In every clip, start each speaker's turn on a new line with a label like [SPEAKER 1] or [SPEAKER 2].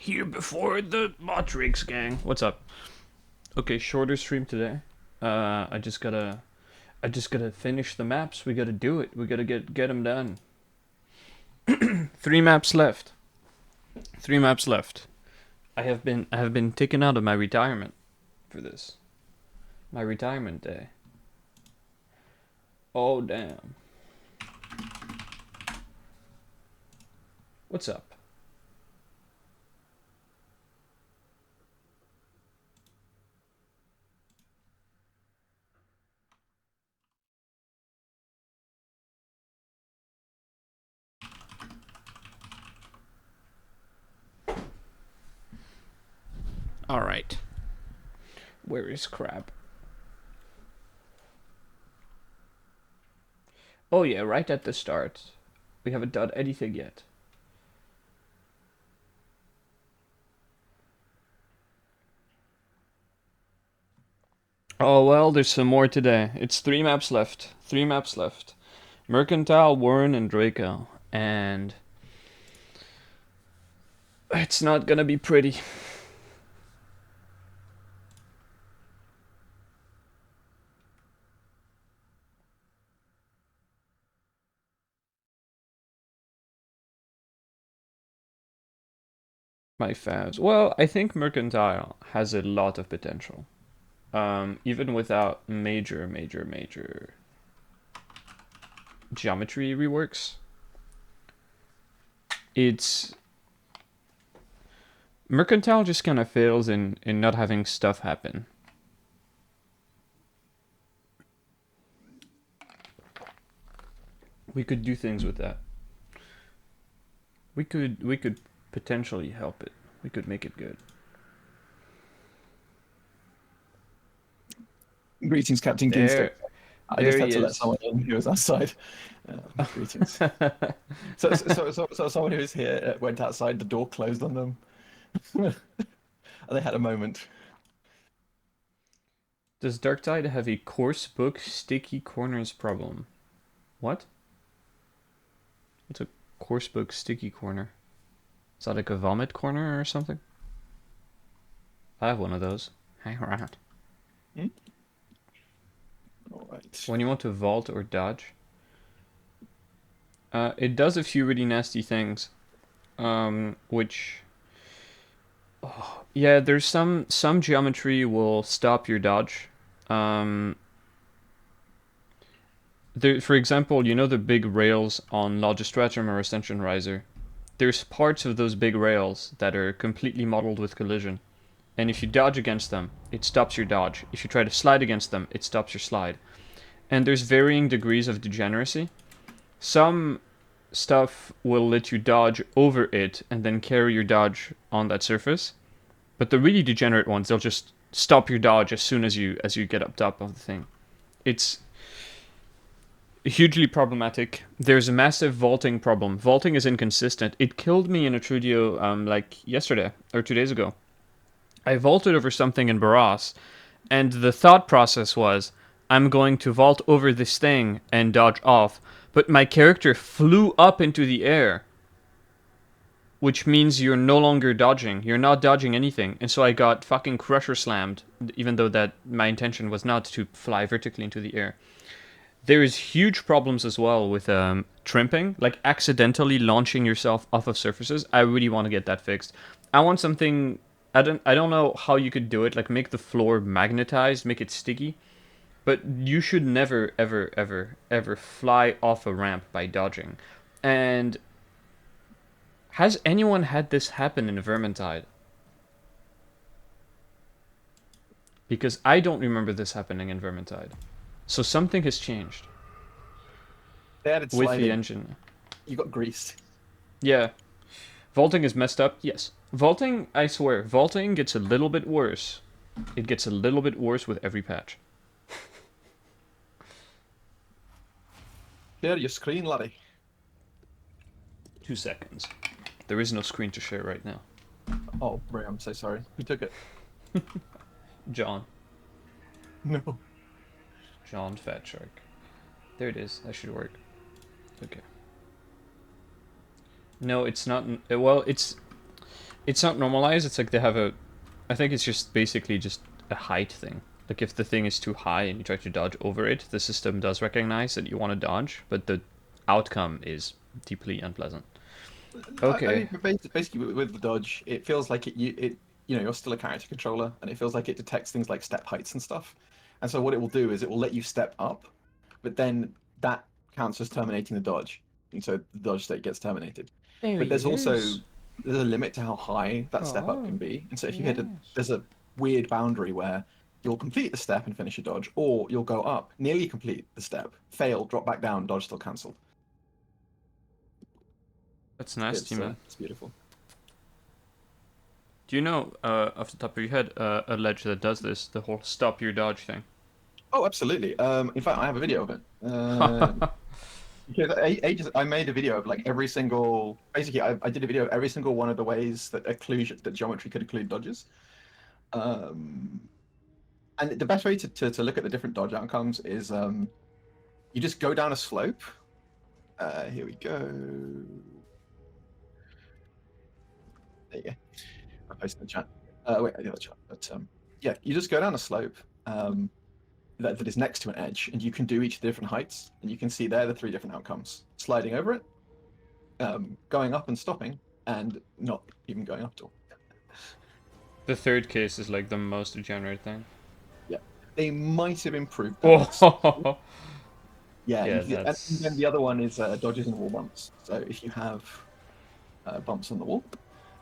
[SPEAKER 1] Here before the Matrix gang. What's up? Okay, shorter stream today. I just gotta finish the maps. We gotta do it. We gotta get them done. 3 maps left. 3 maps left. I have been taken out of my retirement for this. My retirement day. Oh damn. What's up? All right. Where is Crab? Oh yeah, right at the start. We haven't done anything yet. Oh well, there's some more today. It's 3 maps left. 3 maps left. Mercantile, Warren, and Draco. And it's not gonna be pretty. My favs. Well, I think Mercantile has a lot of potential. Even without major geometry reworks. It's Mercantile just kind of fails in not having stuff happen. We could do things with that. We could potentially help it. We could make it good.
[SPEAKER 2] Greetings, Captain Kingstick. I
[SPEAKER 1] There
[SPEAKER 2] just had
[SPEAKER 1] he
[SPEAKER 2] to let
[SPEAKER 1] is.
[SPEAKER 2] someone in who was outside. Greetings. So someone who was here went outside, the door closed on them. And they had a moment.
[SPEAKER 1] Does Darktide have a course book sticky corners problem? What? What's a course book sticky corner? Is that like a vomit corner or something? I have one of those. Hang around.
[SPEAKER 2] Hmm? All right.
[SPEAKER 1] When you want to vault or dodge, it does a few really nasty things. Which, oh, yeah, there's some geometry will stop your dodge. Um, there, for example, you know the big rails on Logistratum or Ascension Riser. There's parts of those big rails that are completely modeled with collision. And if you dodge against them, it stops your dodge. If you try to slide against them, it stops your slide. And there's varying degrees of degeneracy. Some stuff will let you dodge over it and then carry your dodge on that surface. But the really degenerate ones, they'll just stop your dodge as soon as you get up top of the thing. It's hugely problematic. There's a massive vaulting problem. Vaulting is inconsistent. It killed me in a Trudio like yesterday or 2 days ago. I vaulted over something in Barras, and the thought process was, I'm going to vault over this thing and dodge off, but my character flew up into the air, which means you're no longer dodging. You're not dodging anything, and so I got fucking crusher slammed, even though that my intention was not to fly vertically into the air. There is huge problems as well with trimping, like accidentally launching yourself off of surfaces. I really want to get that fixed. I want something. I don't know how you could do it. Like make the floor magnetized, make it sticky. But you should never, ever fly off a ramp by dodging. And has anyone had this happen in Vermintide? Because I don't remember this happening in Vermintide. So something has changed
[SPEAKER 2] They added
[SPEAKER 1] with the
[SPEAKER 2] sliding.
[SPEAKER 1] engine.
[SPEAKER 2] You got greased.
[SPEAKER 1] Yeah, vaulting is messed up. Yes, vaulting. I swear, vaulting gets a little bit worse. It gets a little bit worse with every patch.
[SPEAKER 2] Share your screen, laddie.
[SPEAKER 1] 2 seconds. There is no screen to share right now.
[SPEAKER 2] Oh, Ray, I'm so sorry. Who took it?
[SPEAKER 1] John.
[SPEAKER 2] No.
[SPEAKER 1] John Fat Shark. There it is. That should work. Okay. No, it's not. Well, It's not normalized. It's like they have a. I think it's just basically just a height thing. Like if the thing is too high and you try to dodge over it, the system does recognize that you want to dodge, but the outcome is deeply unpleasant.
[SPEAKER 2] I
[SPEAKER 1] Okay.
[SPEAKER 2] mean, basically with the dodge, it feels like you're still a character controller, and it feels like it detects things like step heights and stuff. And so what it will do is it will let you step up, but then that counts as terminating the dodge, and so the dodge state gets terminated.
[SPEAKER 1] There
[SPEAKER 2] But
[SPEAKER 1] he is.
[SPEAKER 2] there's a limit to how high that step up can
[SPEAKER 1] Oh,
[SPEAKER 2] be, and so if you hit
[SPEAKER 1] yes.
[SPEAKER 2] there's a weird boundary where you'll complete the step and finish a dodge, or you'll go up, nearly complete the step, fail, drop back down, dodge still cancelled.
[SPEAKER 1] That's nasty, man.
[SPEAKER 2] It's beautiful.
[SPEAKER 1] Do you know, off the top of your head, a ledge that does this, the whole stop your dodge thing?
[SPEAKER 2] Oh, absolutely. In fact, I have a video of it. Because I made a video of like every single. Basically, I did a video of every single one of the ways that that geometry could occlude dodges. Um, and the best way to look at the different dodge outcomes is you just go down a slope. Here we go. There you go. I posted in the chat. Wait, I did the chat. But yeah, you just go down a slope. That is next to an edge, and you can do each of the different heights, and you can see there the three different outcomes: sliding over it, going up and stopping, and not even going up at all.
[SPEAKER 1] The third case is like the most degenerate thing.
[SPEAKER 2] Yeah, they might have improved that.
[SPEAKER 1] Oh,
[SPEAKER 2] Yeah,
[SPEAKER 1] yeah,
[SPEAKER 2] and then
[SPEAKER 1] that's.
[SPEAKER 2] the other one is dodges and wall bumps. So if you have bumps on the wall,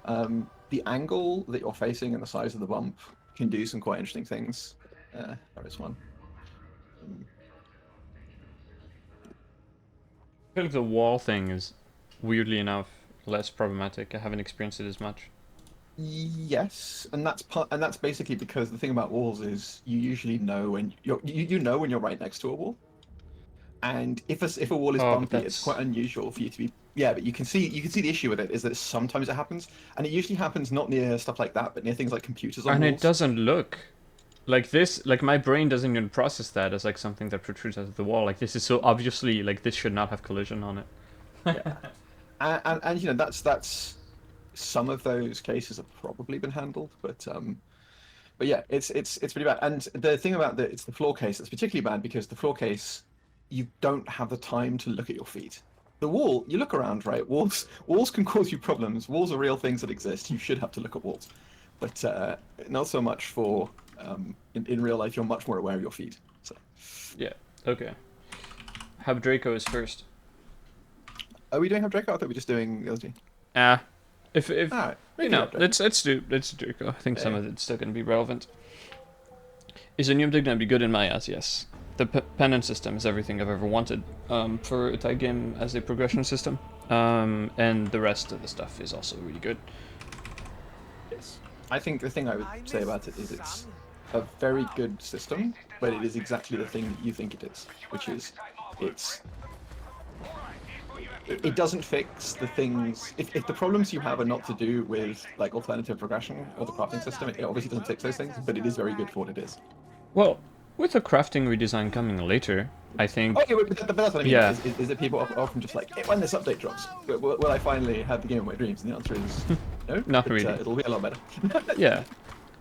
[SPEAKER 2] the angle that you're facing and the size of the bump can do some quite interesting things. There is one.
[SPEAKER 1] I feel like the wall thing is, weirdly enough, less problematic. I haven't experienced it as much.
[SPEAKER 2] Yes, and that's basically because the thing about walls is you usually know when you know when you're right next to a wall, and if a wall is
[SPEAKER 1] Oh, but
[SPEAKER 2] bumpy, it's
[SPEAKER 1] that's.
[SPEAKER 2] quite unusual for you to be. Yeah, but you can see the issue with it is that sometimes it happens, and it usually happens not near stuff like that, but near things like computers on
[SPEAKER 1] And it
[SPEAKER 2] walls.
[SPEAKER 1] doesn't look like this. Like my brain doesn't even process that as like something that protrudes out of the wall. Like this is so obviously like this should not have collision on it.
[SPEAKER 2] Yeah, and you know that's some of those cases have probably been handled, but yeah, it's pretty bad. And the thing about it's the floor case that's particularly bad because the floor case, you don't have the time to look at your feet. The wall, you look around, right? Walls can cause you problems. Walls are real things that exist. You should have to look at walls, but not so much for in real life. You're much more aware of your feet. So,
[SPEAKER 1] Yeah. Okay. Hub Draco is first.
[SPEAKER 2] are we doing have Draco? I thought we were just doing the other two.
[SPEAKER 1] Ah, if
[SPEAKER 2] All right, we
[SPEAKER 1] you
[SPEAKER 2] can
[SPEAKER 1] know,
[SPEAKER 2] have Draco.
[SPEAKER 1] let's do Draco. I think some
[SPEAKER 2] Yeah.
[SPEAKER 1] of it's still gonna be relevant. Is a new update gonna be good in my eyes? Yes. The penance system is everything I've ever wanted for a tight game as a progression system. And the rest of the stuff is also really good.
[SPEAKER 2] Yes. I think the thing I would say about it is it's a very good system, but it is exactly the thing that you think it is, which is it's it doesn't fix the things. If the problems you have are not to do with like alternative progression or the crafting system, it obviously doesn't fix those things, but it is very good for what it is.
[SPEAKER 1] Well, with the crafting redesign coming later, I
[SPEAKER 2] Oh,
[SPEAKER 1] think
[SPEAKER 2] yeah, but that's what I mean, right?
[SPEAKER 1] yeah.
[SPEAKER 2] Is that people are often just like, hey, when this update drops, will I finally have the game of my dreams? And the answer is no,
[SPEAKER 1] Not
[SPEAKER 2] but
[SPEAKER 1] really.
[SPEAKER 2] it'll be a lot better.
[SPEAKER 1] Yeah.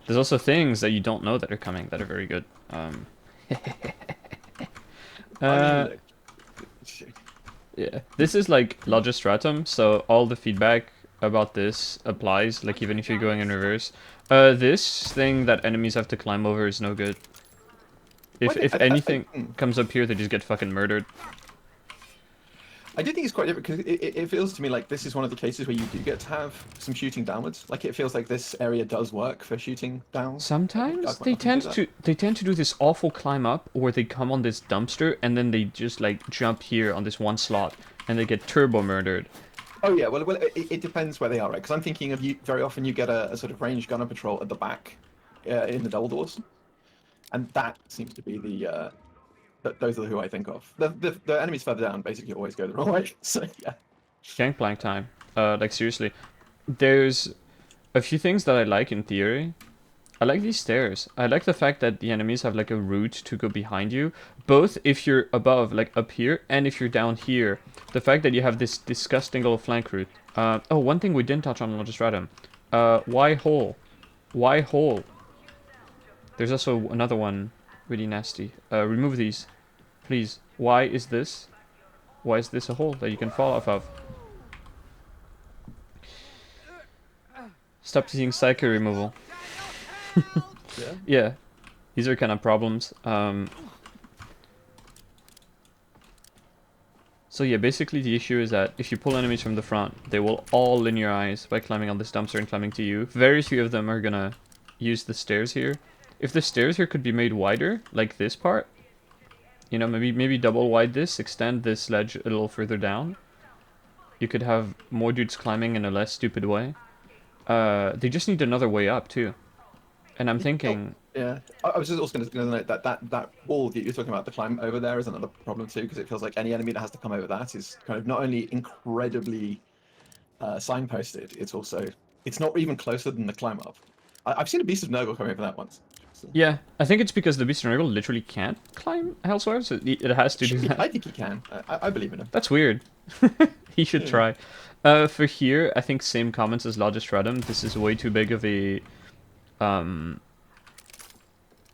[SPEAKER 1] There's also things that you don't know that are coming that are very good.
[SPEAKER 2] I mean,
[SPEAKER 1] Uh,
[SPEAKER 2] look,
[SPEAKER 1] yeah. This is like Logistratum, so all the feedback about this applies, like even if you're going in reverse. This thing that enemies have to climb over is no good.
[SPEAKER 2] well,
[SPEAKER 1] If
[SPEAKER 2] I,
[SPEAKER 1] anything comes up here, they just get fucking murdered.
[SPEAKER 2] I do think it's quite different because it feels to me like this is one of the cases where you do get to have some shooting downwards. Like it feels like this area does work for shooting down. I
[SPEAKER 1] Sometimes
[SPEAKER 2] quite often do that.
[SPEAKER 1] they tend to do this awful climb up, or they come on this dumpster and then they just like jump here on this one slot and they get turbo murdered.
[SPEAKER 2] Oh yeah, well, it depends where they are, right? Because I'm thinking of you. Very often you get a sort of ranged gunner patrol at the back, in the double doors, and that seems to be those are who I think of. The enemies further down basically always go the wrong way. So yeah.
[SPEAKER 1] Gangplank time. Like seriously, there's a few things that I like in theory. I like these stairs. I like the fact that the enemies have like a route to go behind you, both if you're above, like up here, and if you're down here. The fact that you have this disgusting little flank route. Oh, one thing we didn't touch on Logistratum. Why hole? Why hole? There's also another one really nasty. Remove these, please. Why is this? Why is this a hole that you can fall off of? Stop using psycho removal.
[SPEAKER 2] Yeah.
[SPEAKER 1] Yeah, these are kind of problems. So yeah, basically the issue is that if you pull enemies from the front, they will all linearize by climbing on this dumpster and climbing to you. Very few of them are gonna use the stairs here. If the stairs here could be made wider, like this part, you know, maybe double wide this, extend this ledge a little further down, you could have more dudes climbing in a less stupid way. They just need another way up too. And I'm
[SPEAKER 2] Oh,
[SPEAKER 1] thinking,
[SPEAKER 2] yeah. I was just also going to note that that wall that you're talking about, the climb over there, is another problem too, because it feels like any enemy that has to come over that is kind of not only incredibly signposted, it's not even closer than the climb up. I've seen a Beast of Nurgle come over that once. So,
[SPEAKER 1] yeah, I think it's because the Beast and Regal literally can't climb elsewhere, so it has to do that.
[SPEAKER 2] I think he can. I believe in him.
[SPEAKER 1] That's weird. He should
[SPEAKER 2] Yeah.
[SPEAKER 1] try. For here, I think same comments as Logistratum. This is way too big um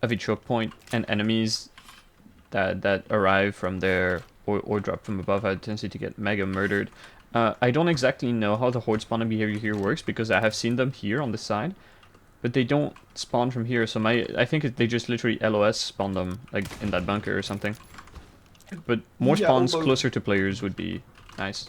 [SPEAKER 1] of a choke point, and enemies that arrive from there or drop from above have a tendency to get mega murdered. I don't exactly know how the horde spawning behavior here works because I have seen them here on the side, but they don't spawn from here. So I think they just literally LOS spawn them like in that bunker or something. But more
[SPEAKER 2] Yeah,
[SPEAKER 1] spawns
[SPEAKER 2] although
[SPEAKER 1] closer to players would be nice.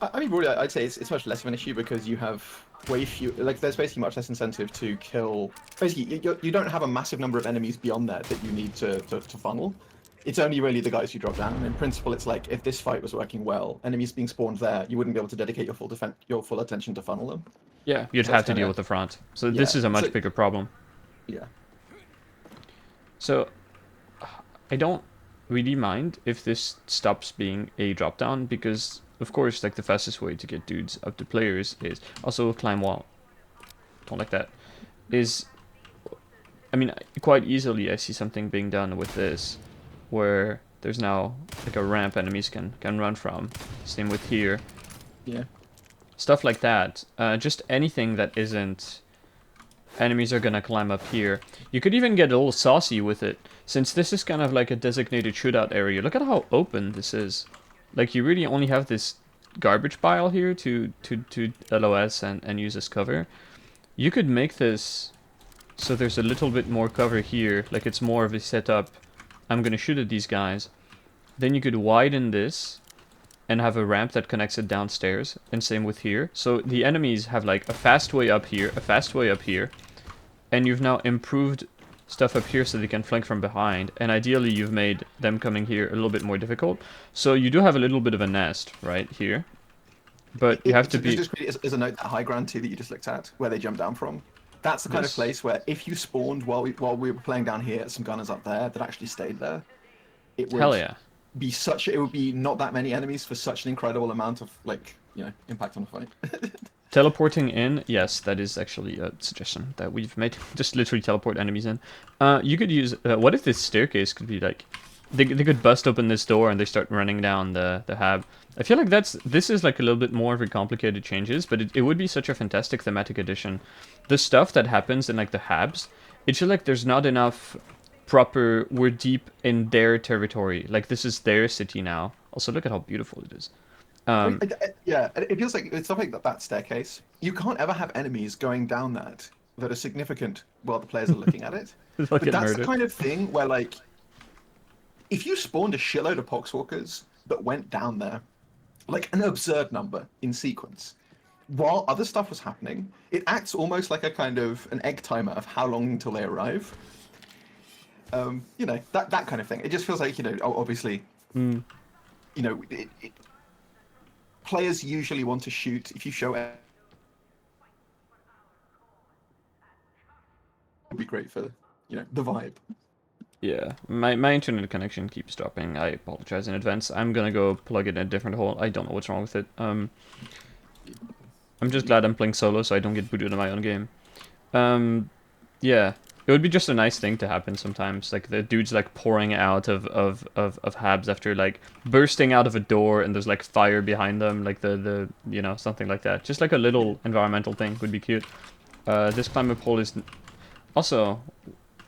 [SPEAKER 2] I mean, really, I'd say it's much less of an issue because you have way few. Like, there's basically much less incentive to kill. Basically, you don't have a massive number of enemies beyond there that you need to funnel. It's only really the guys you drop down. And in principle, it's like if this fight was working well, enemies being spawned there, you wouldn't be able to dedicate your full attention to funnel them.
[SPEAKER 1] Yeah, you'd
[SPEAKER 2] So
[SPEAKER 1] have
[SPEAKER 2] that's
[SPEAKER 1] to
[SPEAKER 2] kind
[SPEAKER 1] deal
[SPEAKER 2] of
[SPEAKER 1] with the front. So this
[SPEAKER 2] yeah.
[SPEAKER 1] is a
[SPEAKER 2] So
[SPEAKER 1] much bigger problem.
[SPEAKER 2] yeah.
[SPEAKER 1] So I don't really mind if this stops being a drop down because of course like the fastest way to get dudes up to players is also climb wall. Don't like that. Is I mean quite easily I see something being done with this where there's now like a ramp enemies can run from. Same with here.
[SPEAKER 2] Yeah.
[SPEAKER 1] Stuff like that. Just anything that isn't enemies are gonna climb up here. You could even get a little saucy with it, since this is kind of like a designated shootout area. Look at how open this is. Like, you really only have this garbage pile here to LOS and use as cover. You could make this so there's a little bit more cover here, like it's more of a setup. I'm gonna shoot at these guys. Then you could widen this and have a ramp that connects it downstairs, and same with here. So the enemies have like a fast way up here, a fast way up here, and you've now improved stuff up here so they can flank from behind, and ideally you've made them coming here a little bit more difficult. So you do have a little bit of a nest right here, but you have to be...
[SPEAKER 2] Just as a note, that high ground too that you just looked at, where they jump down from. That's the kind of
[SPEAKER 1] Yes.
[SPEAKER 2] place where if you spawned while we were playing down here, some gunners up there that actually stayed there, it
[SPEAKER 1] Hell
[SPEAKER 2] would
[SPEAKER 1] yeah.
[SPEAKER 2] it would be not that many enemies for such an incredible amount of like impact on the fight.
[SPEAKER 1] Teleporting in, yes, that is actually a suggestion that we've made. Just literally teleport enemies in. You could use... what if this staircase could be like... They could bust open this door and they start running down the hab. I feel like this is like a little bit more of a complicated changes, but it would be such a fantastic thematic addition. The stuff that happens in like the habs, it's just like there's not enough proper... We're deep in their territory. Like this is their city now. Also, look at how beautiful it is.
[SPEAKER 2] Yeah, it feels like it's something that staircase. You can't ever have enemies going down that are significant while the players are looking at it.
[SPEAKER 1] They'll
[SPEAKER 2] But
[SPEAKER 1] get
[SPEAKER 2] that's the
[SPEAKER 1] murdered.
[SPEAKER 2] kind of thing where like, if you spawned a shitload of poxwalkers that went down there, like an absurd number in sequence, while other stuff was happening, it acts almost like a kind of an egg timer of how long until they arrive. That kind of thing. It just feels like obviously,
[SPEAKER 1] Mm.
[SPEAKER 2] Players usually want to shoot if you show it. Would be great for the vibe.
[SPEAKER 1] Yeah, my internet connection keeps dropping. I apologize in advance. I'm gonna go plug it in a different hole. I don't know what's wrong with it. I'm just glad I'm playing solo so I don't get booted in my own game. Yeah, it would be just a nice thing to happen sometimes. Like the dudes like pouring out of habs after like bursting out of a door and there's like fire behind them, like the something like that. Just like a little environmental thing would be cute. This climb up hole is... Also,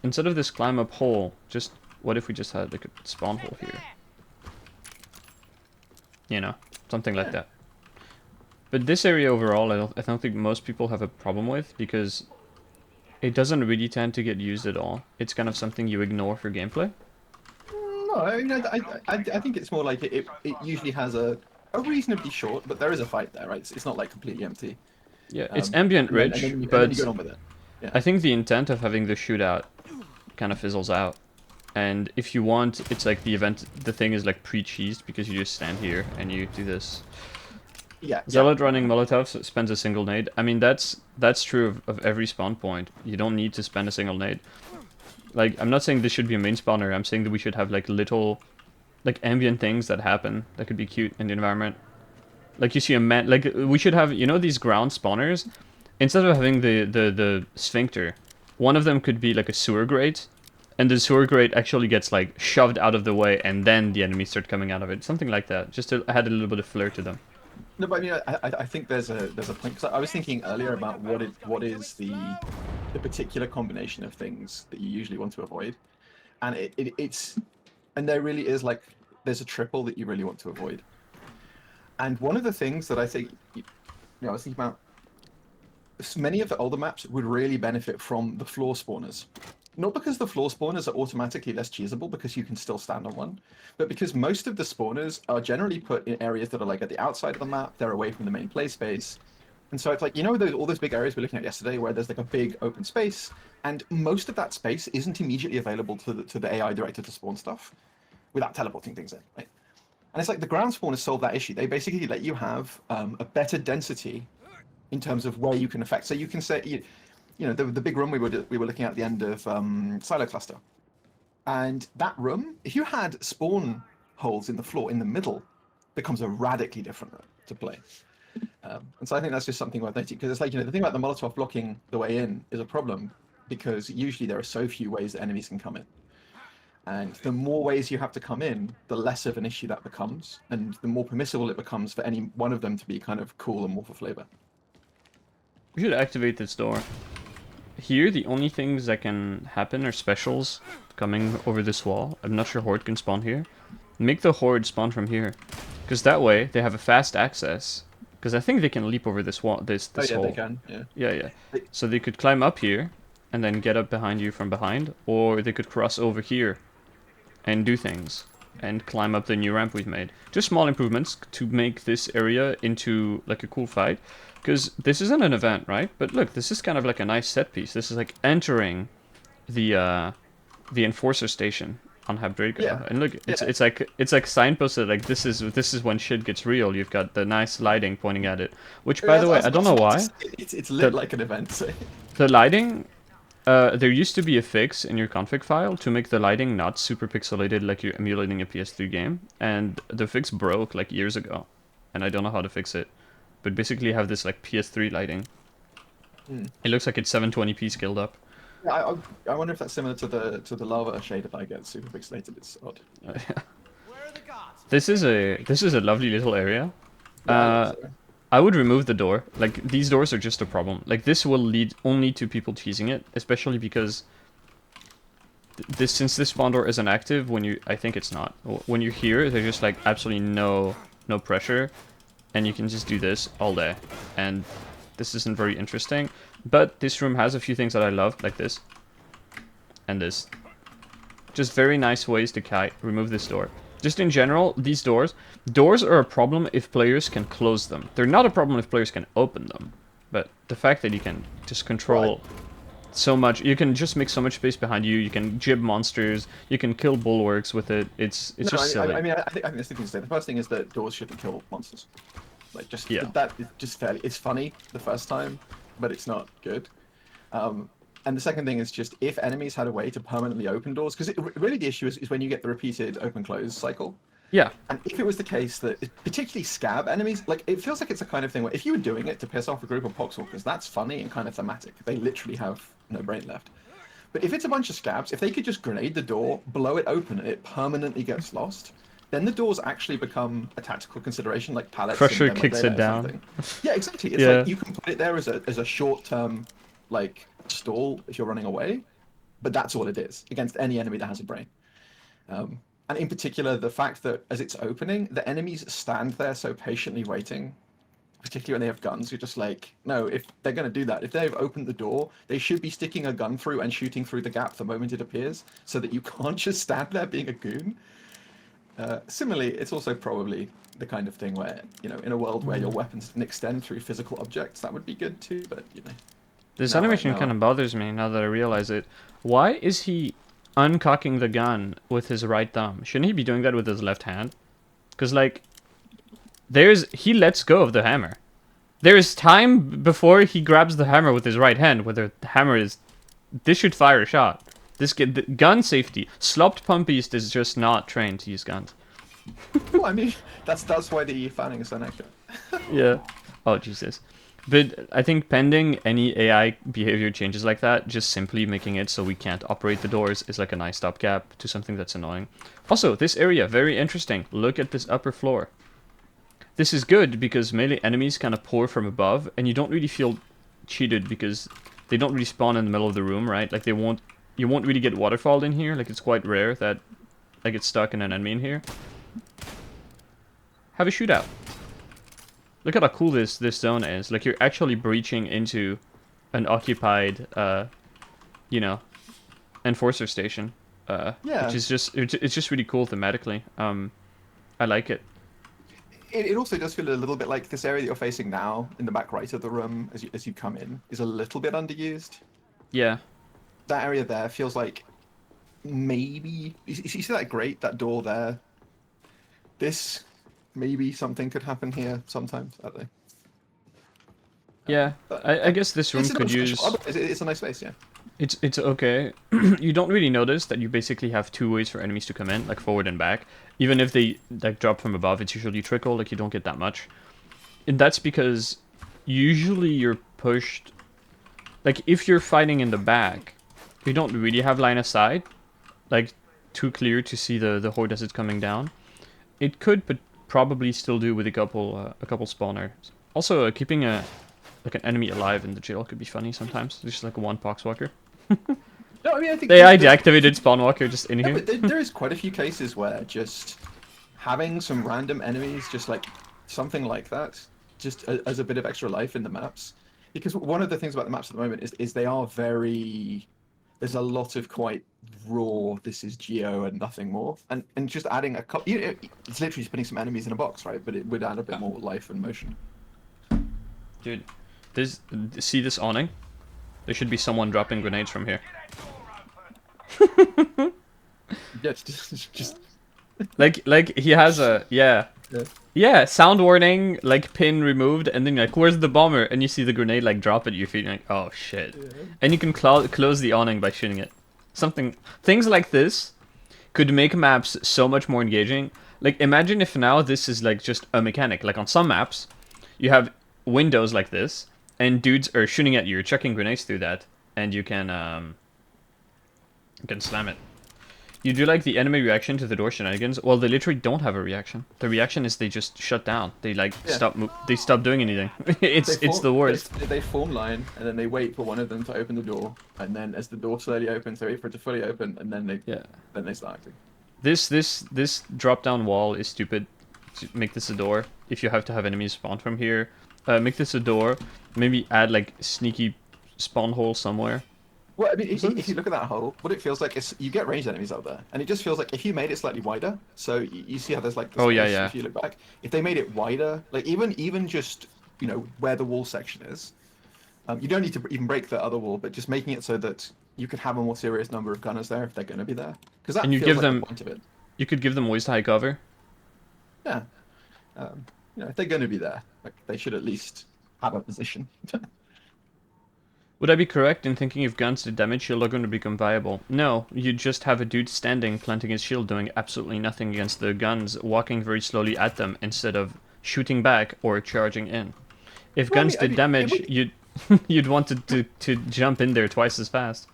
[SPEAKER 1] instead of this climb up hole, just... What if we just had like a spawn hole here? You know, something like
[SPEAKER 2] Yeah.
[SPEAKER 1] that. But this area overall, I don't think most people have a problem with, because it doesn't really tend to get used at all. It's kind of something you ignore for gameplay.
[SPEAKER 2] No, I mean, I think it's more like it usually has a reasonably short, but there is a fight there, right? It's not like completely empty.
[SPEAKER 1] Yeah, it's ambient rich,
[SPEAKER 2] And then you
[SPEAKER 1] but
[SPEAKER 2] get on with it. Yeah.
[SPEAKER 1] I think the intent of having the shootout kind of fizzles out. And if you want, it's like the thing is like pre-cheesed, because you just stand here and you do this.
[SPEAKER 2] Yeah.
[SPEAKER 1] Zealot running Molotovs spends a single nade. I mean, that's true of every spawn point. You don't need to spend a single nade. Like, I'm not saying this should be a main spawner. I'm saying that we should have like little, like ambient things that happen that could be cute in the environment. Like you see a man, like we should have, you know, these ground spawners. Instead of having the sphincter, one of them could be like a sewer grate, and the sewer grate actually gets like shoved out of the way, and then the enemies start coming out of it. Something like that, just to add a little bit of flair to them.
[SPEAKER 2] No, but I mean, I think there's a point, because I was thinking earlier about what is the particular combination of things that you usually want to avoid, and it's and there really is like there's a triple that you really want to avoid, and one of the things that I think I was thinking about, many of the older maps would really benefit from the floor spawners. Not because the floor spawners are automatically less cheesable because you can still stand on one, but because most of the spawners are generally put in areas that are like at the outside of the map, they're away from the main play space. And so it's like, you know, all those big areas we were looking at yesterday where there's like a big open space, and most of that space isn't immediately available to the AI director to spawn stuff without teleporting things in, right? And it's like the ground spawners solve that issue. They basically let you have a better density in terms of where you can affect. So you can say, you know, the big room we were looking at the end of Silo Cluster, and that room, if you had spawn holes in the floor in the middle, becomes a radically different room to play. And so I think that's just something worth noting, because it's like, you know, the thing about the Molotov blocking the way in is a problem, because usually there are so few ways that enemies can come in. And the more ways you have to come in, the less of an issue that becomes, and the more permissible it becomes for any one of them to be kind of cool and more for flavor.
[SPEAKER 1] We should activate this door. Here, the only things that can happen are specials coming over this wall. I'm not sure Horde can spawn here. Make the Horde spawn from here, because that way they have a fast access. Because I think they can leap over this wall, this
[SPEAKER 2] Oh yeah,
[SPEAKER 1] hole.
[SPEAKER 2] they can. Yeah.
[SPEAKER 1] Yeah. So they could climb up here, and then get up behind you from behind, or they could cross over here and do things and climb up the new ramp we've made. Just small improvements to make this area into like a cool fight. Because this isn't an event, right? But look, this is kind of like a nice set piece. This is like entering the enforcer station on Habdraco.
[SPEAKER 2] Yeah.
[SPEAKER 1] And look, it's like signposted like this is when shit gets real. You've got the nice lighting pointing at it. Which, by the way, I don't know why.
[SPEAKER 2] It's lit like an event. So.
[SPEAKER 1] The lighting, there used to be a fix in your config file to make the lighting not super pixelated like you're emulating a PS3 game, and the fix broke like years ago, and I don't know how to fix it. But basically have this like PS3 lighting. It looks like it's 720p scaled up.
[SPEAKER 2] Yeah, I wonder if that's similar to the lava shade if I get super pixelated. It's odd.
[SPEAKER 1] This is a lovely little area.
[SPEAKER 2] Yeah,
[SPEAKER 1] I would remove the door. Like, these doors are just a problem. Like, this will lead only to people teasing it, especially because since this spawn door isn't active when you, I think it's not. When you're here, there's just like absolutely no pressure, and you can just do this all day. And this isn't very interesting, but this room has a few things that I love, like this and this. Just very nice ways to remove this door. Just in general, these doors are a problem if players can close them. They're not a problem if players can open them. But the fact that you can just control so much, you can just make so much space behind you, you can jib monsters, you can kill bulwarks with it, it's just silly.
[SPEAKER 2] I mean, I think that's the thing to say. The first thing is that doors shouldn't kill monsters. Like, just that is just fairly. It's funny the first time, but it's not good. And the second thing is just if enemies had a way to permanently open doors, because really the issue is when you get the repeated open-close cycle.
[SPEAKER 1] Yeah.
[SPEAKER 2] And if it was the case that, particularly scab enemies, like, it feels like it's a kind of thing where if you were doing it to piss off a group of poxwalkers, that's funny and kind of thematic. They literally have no brain left. But if it's a bunch of scabs, if they could just grenade the door, blow it open, and it permanently gets lost, then the doors actually become a tactical consideration, like pallets.
[SPEAKER 1] Crusher
[SPEAKER 2] and
[SPEAKER 1] kicks it down.
[SPEAKER 2] Yeah, exactly. It's like you can put it there as a short-term like stall if you're running away, but that's all it is against any enemy that has a brain. And in particular, the fact that as it's opening, the enemies stand there so patiently waiting, particularly when they have guns. You're just like, no, if they're going to do that, if they've opened the door, they should be sticking a gun through and shooting through the gap the moment it appears, so that you can't just stand there being a goon. Similarly, it's also probably the kind of thing where, in a world where your weapons can extend through physical objects, that would be good too, but,
[SPEAKER 1] This
[SPEAKER 2] now
[SPEAKER 1] animation kind of bothers me now that I realize it. Why is he uncocking the gun with his right thumb? Shouldn't he be doing that with his left hand? Because, like, he lets go of the hammer. There is time before he grabs the hammer with his right hand, whether the hammer is... This should fire a shot. The gun safety. Slopped Pumpist is just not trained to use guns.
[SPEAKER 2] Well, I mean, that's why the fanning is so accurate.
[SPEAKER 1] Yeah. Oh, Jesus. But I think pending any AI behavior changes like that, just simply making it so we can't operate the doors is like a nice stopgap to something that's annoying. Also, this area, very interesting. Look at this upper floor. This is good because melee enemies kind of pour from above, and you don't really feel cheated because they don't really spawn in the middle of the room, right? Like you won't really get waterfalled in here. Like it's quite rare that I get stuck in an enemy in here. Have a shootout. Look at how cool this zone is. Like you're actually breaching into an occupied, enforcer station.
[SPEAKER 2] Yeah.
[SPEAKER 1] Which is it's just really cool thematically. I like it.
[SPEAKER 2] It also does feel a little bit like this area that you're facing now, in the back right of the room, as you come in, is a little bit underused.
[SPEAKER 1] Yeah.
[SPEAKER 2] That area there feels like maybe... You see that grate, that door there? Maybe something could happen here sometimes, I don't know.
[SPEAKER 1] Yeah, I guess this room could use...
[SPEAKER 2] It's a nice space, yeah.
[SPEAKER 1] It's okay. You don't really notice that you basically have two ways for enemies to come in, like forward and back. Even if they like drop from above, it's usually trickle, like you don't get that much. And that's because usually you're pushed... Like if you're fighting in the back, you don't really have line of sight, like too clear to see the horde as it's coming down. It could, but probably still do with a couple spawners. Also, keeping an enemy alive in the jail could be funny sometimes. Just like a one poxwalker.
[SPEAKER 2] No, I mean, I think
[SPEAKER 1] they deactivated spawnwalker just in here.
[SPEAKER 2] But there is quite a few cases where just having some random enemies, just like something like that, just as a bit of extra life in the maps. Because one of the things about the maps at the moment is they are very... There's a lot of quite raw, this is geo and nothing more. And just adding a couple... it's literally just putting some enemies in a box, right? But it would add a bit more life and motion.
[SPEAKER 1] Dude, see this awning? There should be someone dropping grenades from here.
[SPEAKER 2] Yeah, just...
[SPEAKER 1] like he has a... Yeah, sound warning, like pin removed, and then like, where's the bomber? And you see the grenade like drop at your feet, and like, oh shit. Yeah. And you can close the awning by shooting it. Things like this could make maps so much more engaging. Like, imagine if now this is like just a mechanic. Like on some maps, you have windows like this, and dudes are shooting at you, chucking grenades through that, and you can slam it. You do like the enemy reaction to the door shenanigans? Well, they literally don't have a reaction. The reaction is they just shut down. They like stop doing anything. it's the worst.
[SPEAKER 2] They form line and then they wait for one of them to open the door, and then as the door slowly opens, they wait for it to fully open, and then they start acting.
[SPEAKER 1] This drop down wall is stupid. Make this a door. If you have to have enemies spawn from here, make this a door. Maybe add like sneaky spawn hole somewhere.
[SPEAKER 2] Well, I mean, if you look at that hole, what it feels like is you get ranged enemies out there, and it just feels like if you made it slightly wider, so you see how there's like the space, if you look back, if they made it wider, like even just where the wall section is, you don't need to even break the other wall, but just making it so that you could have a more serious number of gunners there if they're going to be there, because that feels like the point of it.
[SPEAKER 1] You could give them waist high cover.
[SPEAKER 2] Yeah, if they're going to be there, like they should at least have a position.
[SPEAKER 1] Would I be correct in thinking if guns did damage, shield are going to become viable? No, you just have a dude standing, planting his shield, doing absolutely nothing against the guns, walking very slowly at them instead of shooting back or charging in. If guns did damage, you'd want to jump in there twice as fast.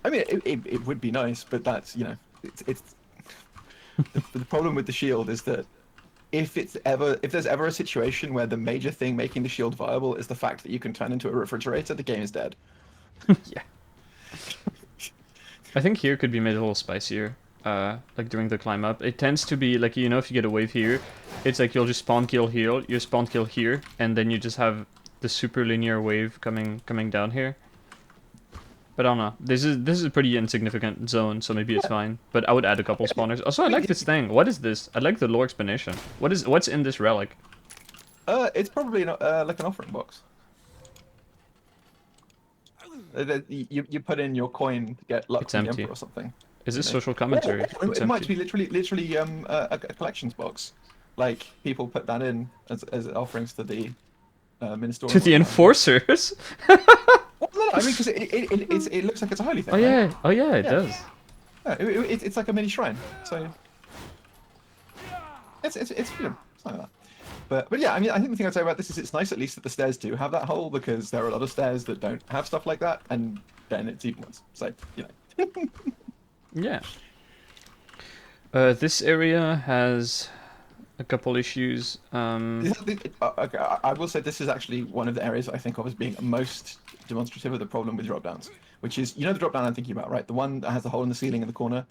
[SPEAKER 2] I mean, it would be nice, but that's it's the problem with the shield is that if there's ever a situation where the major thing making the shield viable is the fact that you can turn into a refrigerator, the game is dead.
[SPEAKER 1] Yeah. I think here could be made a little spicier. Like during the climb up, it tends to be like, you know, if you get a wave here, it's like you'll just spawn kill here, you spawn kill here, and then you just have the super linear wave coming down here. But I don't know. This is a pretty insignificant zone, so maybe it's
[SPEAKER 2] Yeah.
[SPEAKER 1] fine. But I would add a couple spawners. Also, I
[SPEAKER 2] I
[SPEAKER 1] like
[SPEAKER 2] mean,
[SPEAKER 1] this thing. What is this? I like the lore explanation. What's in this relic?
[SPEAKER 2] it's probably not, like an offering box. You put in your coin to get luck
[SPEAKER 1] It's
[SPEAKER 2] from the
[SPEAKER 1] empty.
[SPEAKER 2] emperor or something.
[SPEAKER 1] Is
[SPEAKER 2] You
[SPEAKER 1] this
[SPEAKER 2] know?
[SPEAKER 1] social
[SPEAKER 2] Or
[SPEAKER 1] commentary? It's
[SPEAKER 2] it might
[SPEAKER 1] empty.
[SPEAKER 2] be literally a collections box. Like people put that in as offerings to the
[SPEAKER 1] To
[SPEAKER 2] ministerial or
[SPEAKER 1] the
[SPEAKER 2] whatever.
[SPEAKER 1] enforcers?
[SPEAKER 2] Well, no, I mean, because it looks like it's a holy
[SPEAKER 1] Oh
[SPEAKER 2] thing, right?
[SPEAKER 1] yeah, oh yeah, it
[SPEAKER 2] Yeah,
[SPEAKER 1] does.
[SPEAKER 2] yeah it's like a mini shrine. So it's you know, it's like that. But yeah, I mean, I think the thing I'd say about this is it's nice at least that the stairs do have that hole because there are a lot of stairs that don't have stuff like that, and then it's even worse. So you know.
[SPEAKER 1] Yeah. This area has a couple issues.
[SPEAKER 2] Okay, I will say this is actually one of the areas I think of as being most demonstrative of the problem with drop downs, which is, you know, the drop down I'm thinking about, right? The one that has the hole in the ceiling in the corner,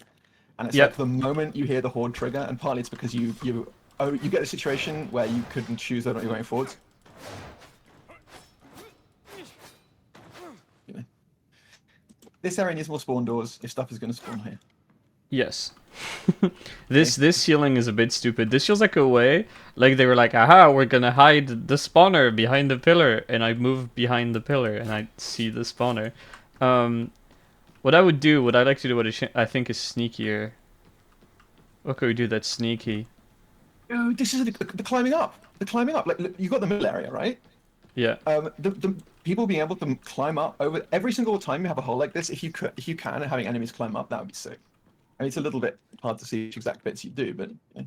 [SPEAKER 2] and it's like
[SPEAKER 1] Yep.
[SPEAKER 2] the moment you hear the horde trigger, and partly it's because you get a situation where you couldn't choose whether or not you're going forwards. You know. This area needs more spawn doors if stuff is going to spawn here.
[SPEAKER 1] Yes.
[SPEAKER 2] Okay?
[SPEAKER 1] This ceiling is a bit stupid. This feels like a way, like they were like, aha, we're gonna hide the spawner behind the pillar, and I move behind the pillar, and I see the spawner. Um, what I would do, what I like to do, I think is sneakier. What could we do that's sneaky?
[SPEAKER 2] Dude, this is the climbing up. The climbing up. Like, look, you got the middle area, right?
[SPEAKER 1] Yeah.
[SPEAKER 2] The people being able to climb up over every single time you have a hole like this, if you can, having enemies climb up, that would be sick. I mean, it's a little bit hard to see which exact bits you do, but you know.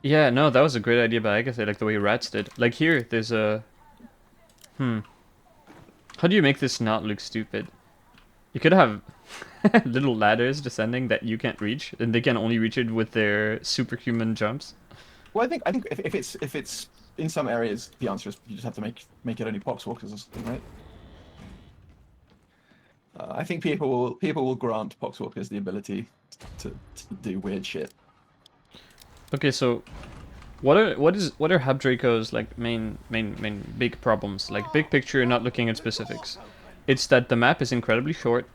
[SPEAKER 1] Yeah, no, that was a great idea by Agatha, like the way rats did. Like here, there's a... Hmm. How do you make this not look stupid? You could have little ladders descending that you can't reach, and they can only reach it with their superhuman jumps.
[SPEAKER 2] Well, I think if it's in some areas, the answer is you just have to make it only poxwalkers or something, right? I think people will grant poxwalkers the ability to do weird shit.
[SPEAKER 1] Okay, so what are Habdraco's like main big problems? Like big picture, not looking at specifics. It's that the map is incredibly short,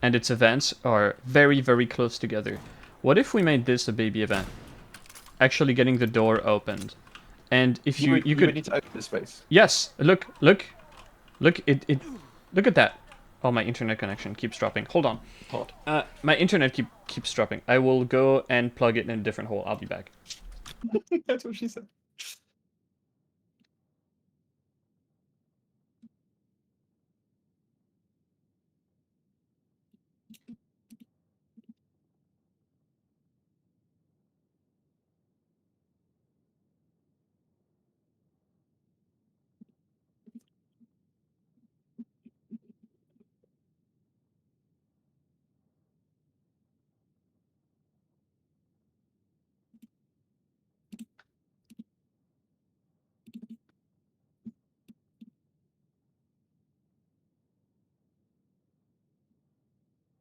[SPEAKER 1] and its events are very close together. What if we made this a baby event? Actually getting the door opened. And if
[SPEAKER 2] You would
[SPEAKER 1] you
[SPEAKER 2] you would
[SPEAKER 1] could...
[SPEAKER 2] need to open the space.
[SPEAKER 1] Yes, look, look at that. Oh, my internet connection keeps dropping. Hold on.
[SPEAKER 2] Hot.
[SPEAKER 1] My internet keeps dropping. I will go and plug it in a different hole. I'll be back.
[SPEAKER 2] That's what she said.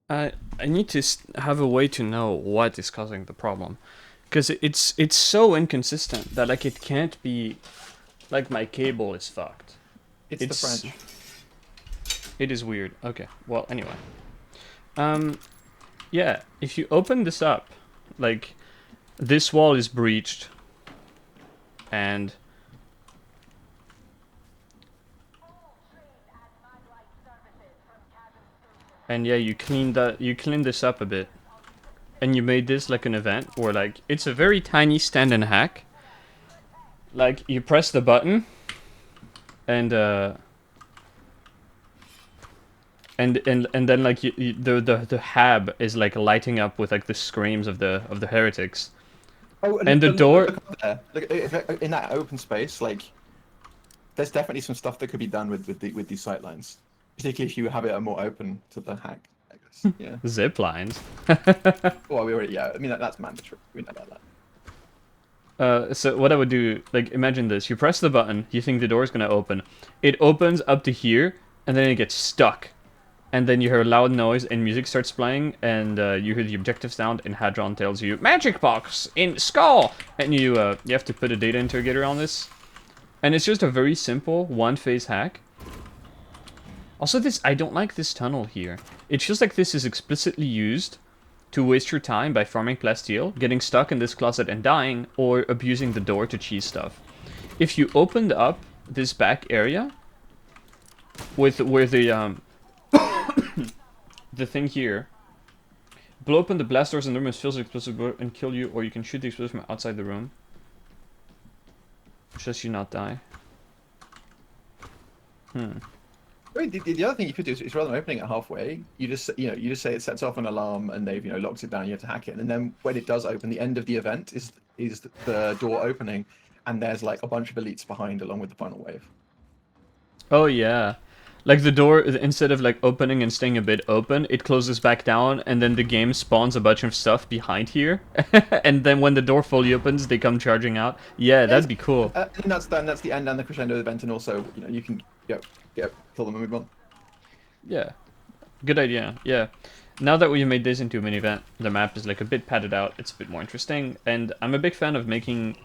[SPEAKER 1] I need to have a way to know what is causing the problem, because it's so inconsistent that like it can't be like my cable is fucked.
[SPEAKER 2] It's the
[SPEAKER 1] It's
[SPEAKER 2] French.
[SPEAKER 1] it is weird. Okay. Well, anyway. Um yeah, if you open this up, like this wall is breached and yeah, you clean this up a bit. And you made this like an event where like it's a very tiny stand and hack. Like you press the button and and then like the hab is like lighting up with like the screams of the heretics.
[SPEAKER 2] Oh,
[SPEAKER 1] And the door...
[SPEAKER 2] look up there. Look in that open space. Like, there's definitely some stuff that could be done with these sightlines, particularly if you have it more open to the hack. I guess. Yeah.
[SPEAKER 1] Zip lines.
[SPEAKER 2] Well, we already. Yeah. I mean, that's mandatory. We know about that.
[SPEAKER 1] So what I would do, like imagine this, you press the button, you think the door is gonna open. It opens up to here, and then it gets stuck. And then you hear a loud noise and music starts playing, and you hear the objective sound, and Hadron tells you, "Magic box in skull!" And you have to put a data interrogator on this. And it's just a very simple one-phase hack. Also, I don't like this tunnel here. It feels like this is explicitly used to waste your time by farming plasteel, getting stuck in this closet and dying, or abusing the door to cheese stuff. If you opened up this back area, with where the thing here, blow open the blast doors in the room and fills the explosive and kill you, or you can shoot the explosive from outside the room. Just you not die.
[SPEAKER 2] I mean, the other thing you could do is rather than opening it halfway, you just say it sets off an alarm and they've locked it down. You have to hack it, and then when it does open, the end of the event is the door opening, and there's like a bunch of elites behind along with the final wave.
[SPEAKER 1] Oh yeah, like the door, instead of like opening and staying a bit open, it closes back down, and then the game spawns a bunch of stuff behind here, and then when the door fully opens, they come charging out. Yeah, that'd be cool.
[SPEAKER 2] And that's the end and the crescendo event, and also you can kill them and move on.
[SPEAKER 1] Yeah, good idea. Yeah, now that we've made this into a mini event, the map is like a bit padded out. It's a bit more interesting, and I'm a big fan of making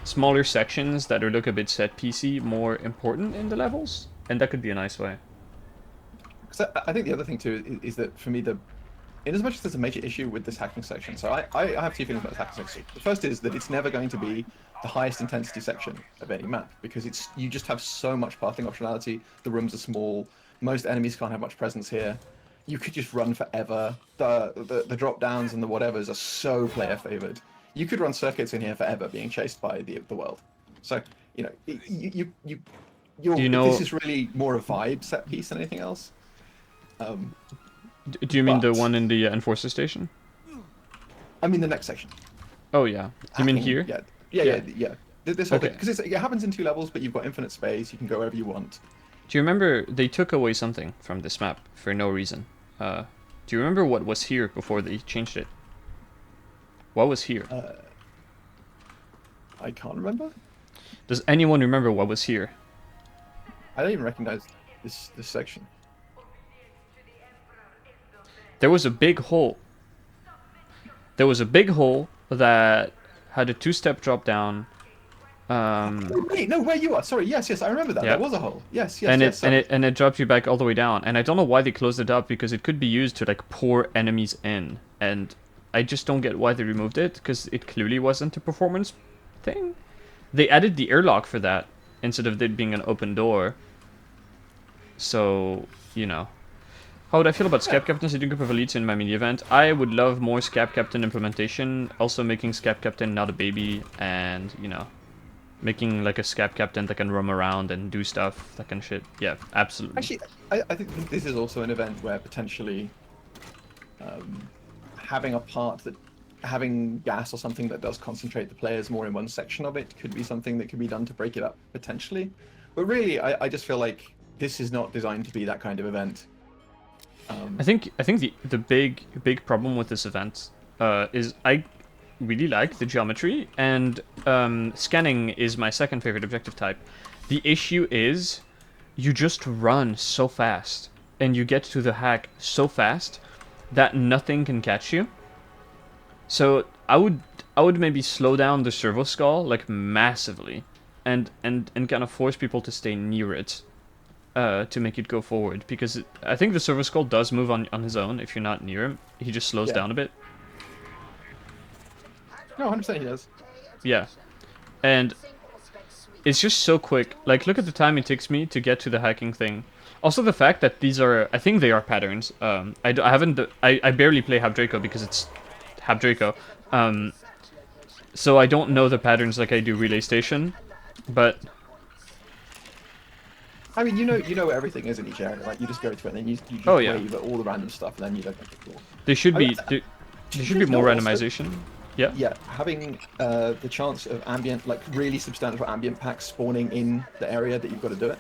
[SPEAKER 1] smaller sections that look a bit set piecey more important in the levels, and that could be a nice way.
[SPEAKER 2] Because I think the other thing too is that for me, in as much as there's a major issue with this hacking section, so I have two feelings about this hacking section. The first is that it's never going to be the highest intensity section of any map, because you just have so much pathing optionality. The rooms are small. Most enemies can't have much presence here. You could just run forever. The drop downs and the whatevers are so player favored. You could run circuits in here forever, being chased by the world. So this is really more a vibe set piece than anything else.
[SPEAKER 1] Do you mean the one in the Enforcer station?
[SPEAKER 2] I mean the next section.
[SPEAKER 1] Oh yeah. You mean here?
[SPEAKER 2] Yeah. This whole thing, because it happens in 2 levels, but you've got infinite space. You can go wherever you want.
[SPEAKER 1] Do you remember they took away something from this map for no reason? Do you remember what was here before they changed it? What was here?
[SPEAKER 2] I can't remember.
[SPEAKER 1] Does anyone remember what was here?
[SPEAKER 2] I don't even recognize this section.
[SPEAKER 1] There was a big hole. There was a big hole that had a 2-step drop down.
[SPEAKER 2] Wait, no, where you are? Sorry, yes, I remember that.
[SPEAKER 1] Yeah.
[SPEAKER 2] There was a hole. Yes.
[SPEAKER 1] And it dropped you back all the way down. And I don't know why they closed it up, because it could be used to like pour enemies in. And I just don't get why they removed it, because it clearly wasn't a performance thing. They added the airlock for that instead of it being an open door. So, How would I feel about Scab Captains leading group of elites in my mini event? I would love more Scab Captain implementation. Also making Scab Captain not a baby, and making like a Scab Captain that can roam around and do stuff, that kind of shit. Yeah, absolutely.
[SPEAKER 2] Actually, I think this is also an event where potentially having gas or something that does concentrate the players more in one section of it could be something that could be done to break it up potentially. But really, I just feel like this is not designed to be that kind of event.
[SPEAKER 1] I think the big problem with this event is I really like the geometry, and scanning is my second favorite objective type. The issue is you just run so fast and you get to the hack so fast that nothing can catch you. So I would maybe slow down the servo skull like massively, and kind of force people to stay near it. To make it go forward, because I think the servo skull does move on his own if you're not near him. He just slows down a bit.
[SPEAKER 2] No, 100% he does.
[SPEAKER 1] Yeah, and it's just so quick. Like, look at the time it takes me to get to the hacking thing. Also, the fact that these are, I think they are patterns. I barely play Hab Draco because it's Hab Draco. So I don't know the patterns like I do Relay Station, but.
[SPEAKER 2] I mean, you know where everything is in each area, right? You just go to it, and then you just wave at all the random stuff, and then you don't make it cool.
[SPEAKER 1] There should be more randomization.
[SPEAKER 2] Also,
[SPEAKER 1] yeah.
[SPEAKER 2] Yeah, having the chance of ambient, like really substantial ambient packs spawning in the area that you've got to do it.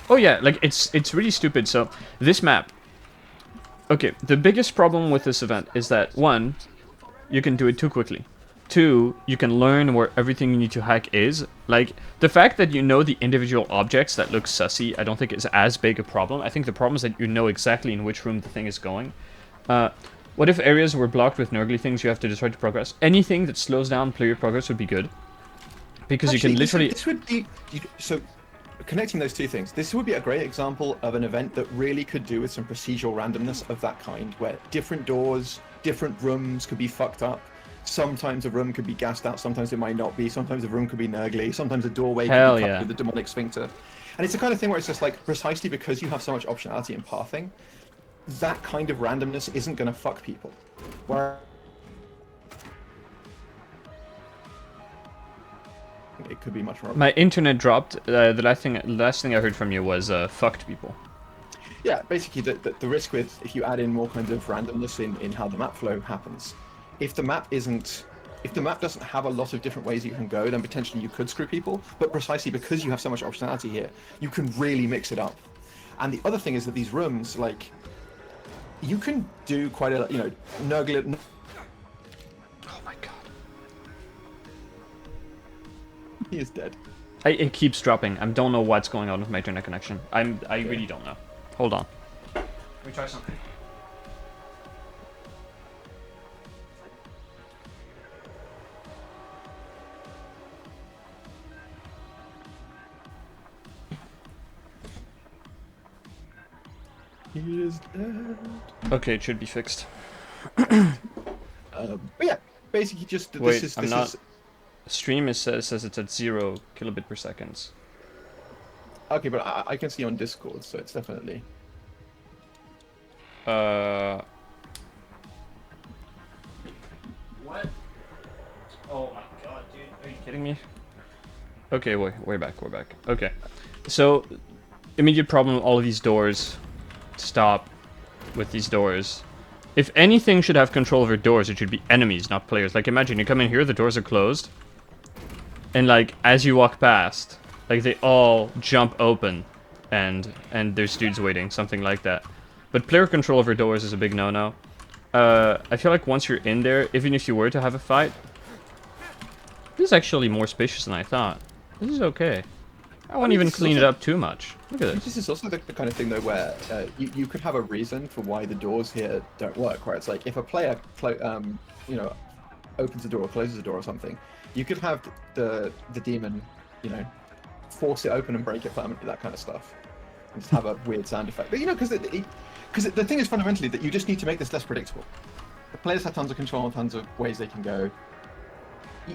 [SPEAKER 1] Oh yeah, like it's really stupid. So this map. Okay, the biggest problem with this event is that 1, you can do it too quickly. Two, you can learn where everything you need to hack is. Like, the fact that you know the individual objects that look sussy, I don't think is as big a problem. I think the problem is that you know exactly in which room the thing is going. What if areas were blocked with nergly things you have to destroy to progress? Anything that slows down player progress would be good. Because
[SPEAKER 2] Actually,
[SPEAKER 1] you can literally...
[SPEAKER 2] this would be so. Connecting those two things, this would be a great example of an event that really could do with some procedural randomness of that kind, where different doors, different rooms could be fucked up. Sometimes a room could be gassed out, sometimes it might not be, sometimes a room could be nergly, sometimes a doorway could
[SPEAKER 1] Hell
[SPEAKER 2] be cut
[SPEAKER 1] yeah.
[SPEAKER 2] with the demonic sphincter. And it's the kind of thing where it's just like, precisely because you have so much optionality in pathing, that kind of randomness isn't going to fuck people. Where it could be much more.
[SPEAKER 1] My internet dropped. The last thing I heard from you was fucked people.
[SPEAKER 2] Yeah, basically the risk with if you add in more kinds of randomness in how the map flow happens, if the map doesn't have a lot of different ways you can go, then potentially you could screw people. But precisely because you have so much optionality here, you can really mix it up. And the other thing is that these rooms, like, you can do quite a, nurgle.
[SPEAKER 1] Oh my god.
[SPEAKER 2] He is dead.
[SPEAKER 1] It keeps dropping. I don't know what's going on with my internet connection. I really don't know. Hold on. Let me try something.
[SPEAKER 2] He is dead.
[SPEAKER 1] Okay, it should be fixed.
[SPEAKER 2] But yeah, basically just
[SPEAKER 1] Wait,
[SPEAKER 2] this
[SPEAKER 1] I'm
[SPEAKER 2] is.
[SPEAKER 1] not... Stream says it's at 0 kilobit per second.
[SPEAKER 2] Okay, but I can see on Discord, so it's definitely.
[SPEAKER 1] What? Oh my god, dude. Are you kidding me? Okay, we're back. Okay. So, immediate problem, all of these doors. Stop with these doors. If anything should have control over doors, it should be enemies, not players. Like, imagine you come in here, the doors are closed. And, like, as you walk past, like, they all jump open. And there's dudes waiting, something like that. But player control over doors is a big no-no. I feel like once you're in there, even if you were to have a fight... This is actually more spacious than I thought. This is okay. I won't even clean it up too much. Look at this.
[SPEAKER 2] This is also the kind of thing, though, where you could have a reason for why the doors here don't work, where it's like, if a player, opens a door or closes a door or something, you could have the demon, force it open and break it permanently, that kind of stuff. And just have a weird sound effect. But, because the thing is fundamentally that you just need to make this less predictable. The players have tons of control and tons of ways they can go.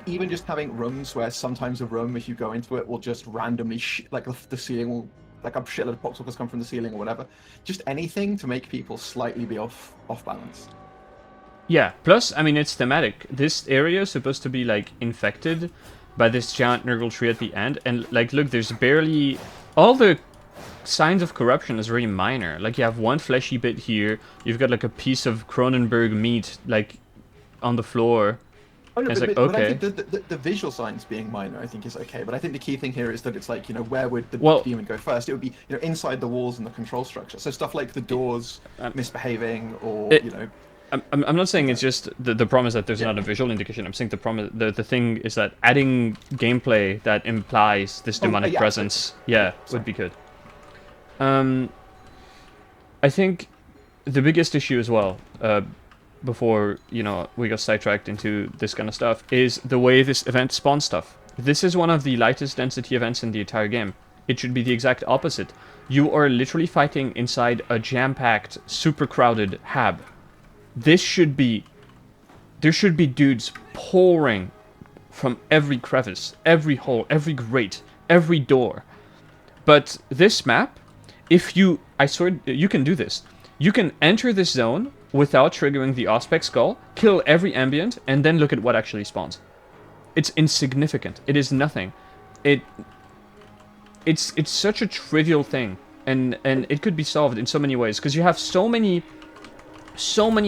[SPEAKER 2] Even just having rooms where sometimes a room, if you go into it, will just randomly, like the ceiling will, like a shitload of popsicles come from the ceiling or whatever. Just anything to make people slightly be off balance.
[SPEAKER 1] Yeah, plus, I mean, it's thematic. This area is supposed to be, like, infected by this giant Nurgle tree at the end. And, like, look, there's barely... All the signs of corruption is very minor. Like, you have one fleshy bit here. You've got, like, a piece of Cronenberg meat, like, on the floor.
[SPEAKER 2] Oh, no,
[SPEAKER 1] it's
[SPEAKER 2] but,
[SPEAKER 1] like,
[SPEAKER 2] but
[SPEAKER 1] okay.
[SPEAKER 2] I think the visual signs being minor, I think, is okay. But I think the key thing here is that it's like, where would the demon go first? It would be, inside the walls and the control structure. So stuff like the doors misbehaving, or
[SPEAKER 1] I'm not saying it's just the problem is that there's not a visual indication. I'm saying the problem, the thing is that adding gameplay that implies this demonic presence, would be good. I think the biggest issue as well, before we got sidetracked into this kind of stuff, is the way this event spawns stuff. This is one of the lightest density events in the entire game. It should be the exact opposite. You are literally fighting inside a jam-packed, super crowded hab. There should be dudes pouring from every crevice, every hole, every grate, every door. But this map, I swear, you can do this. You can enter this zone without triggering the Auspex skull, kill every ambient, and then look at what actually spawns. It's insignificant. It is nothing. It's such a trivial thing, and it could be solved in so many ways, because you have so many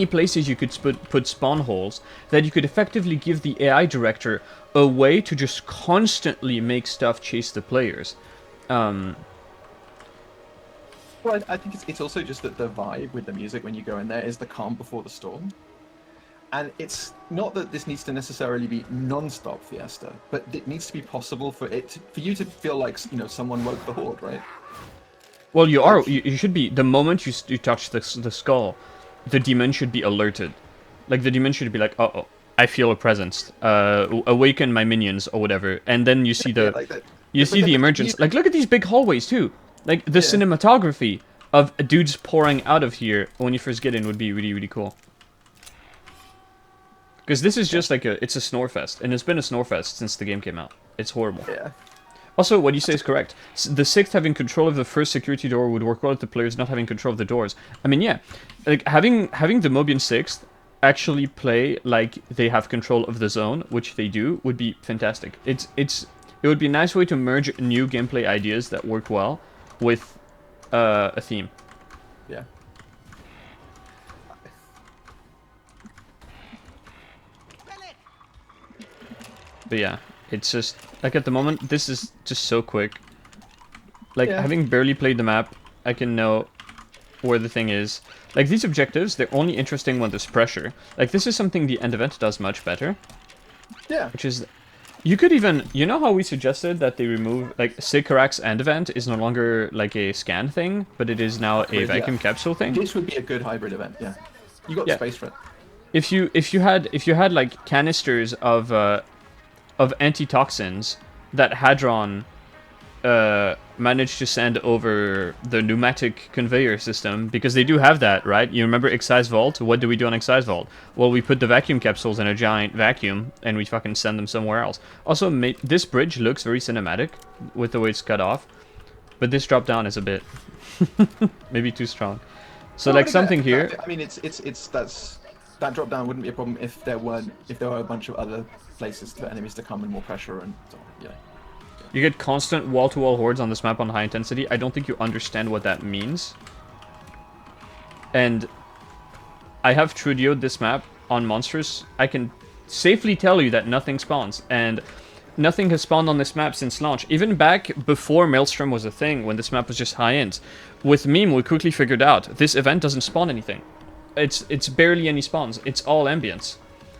[SPEAKER 1] places you could put spawn holes that you could effectively give the AI director a way to just constantly make stuff chase the players.
[SPEAKER 2] Well, I think it's also just that the vibe with the music when you go in there is the calm before the storm. And it's not that this needs to necessarily be non-stop Fiesta, but it needs to be possible for for you to feel like, you know, someone woke the horde, right?
[SPEAKER 1] Well, you are.
[SPEAKER 2] Like,
[SPEAKER 1] You should be. The moment you touch the skull, the demon should be alerted. Like, the demon should be like, uh oh, I feel a presence. Awaken my minions or whatever. And then you see
[SPEAKER 2] yeah,
[SPEAKER 1] the
[SPEAKER 2] like that.
[SPEAKER 1] you
[SPEAKER 2] But
[SPEAKER 1] see the emergence. Like, look at these big hallways too. Like, the
[SPEAKER 2] yeah,
[SPEAKER 1] cinematography of dudes pouring out of here when you first get in would be really, really cool. Because this is just like it's a snore fest, and it's been a snore fest since the game came out. It's horrible.
[SPEAKER 2] yeah.
[SPEAKER 1] Also, what you say is correct. The sixth having control of the first security door would work well with the players not having control of the doors. I mean, yeah, like having the Mobian sixth actually play like they have control of the zone, which they do, would be fantastic. It would be a nice way to merge new gameplay ideas that work well with a theme.
[SPEAKER 2] Yeah.
[SPEAKER 1] But yeah, it's just like at the moment this is just so quick. Like,
[SPEAKER 2] Yeah.
[SPEAKER 1] having barely played the map, I can know where the thing is. Like, these objectives, they're only interesting when there's pressure. Like, this is something the end event does much better.
[SPEAKER 2] Yeah.
[SPEAKER 1] Which is... You could even... You know how we suggested that they remove... Like, Sikarak's end event is no longer, like, a scan thing, but it is now a vacuum capsule thing?
[SPEAKER 2] This would be a good hybrid event, yeah. You got the
[SPEAKER 1] Yeah.
[SPEAKER 2] space for it.
[SPEAKER 1] If you had like canisters of antitoxins that Hadron managed to send over the pneumatic conveyor system, because they do have that, right? You remember Excise Vault? What do we do on Excise Vault? Well, we put the vacuum capsules in a giant vacuum, and we fucking send them somewhere else. Also, this bridge looks very cinematic with the way it's cut off, but this drop down is a bit maybe too strong. So,
[SPEAKER 2] No,
[SPEAKER 1] like,
[SPEAKER 2] but
[SPEAKER 1] something
[SPEAKER 2] again,
[SPEAKER 1] here...
[SPEAKER 2] I mean, that drop down wouldn't be a problem if there were a bunch of other places for enemies to come and more pressure and so on, yeah.
[SPEAKER 1] You get constant wall-to-wall hordes on this map on high intensity. I don't think you understand what that means. And I have trudioed this map on monsters. I can safely tell you that nothing spawns. And nothing has spawned on this map since launch. Even back before Maelstrom was a thing, when this map was just high-end. With Meme, we quickly figured out this event doesn't spawn anything. It's barely any spawns. It's all ambience.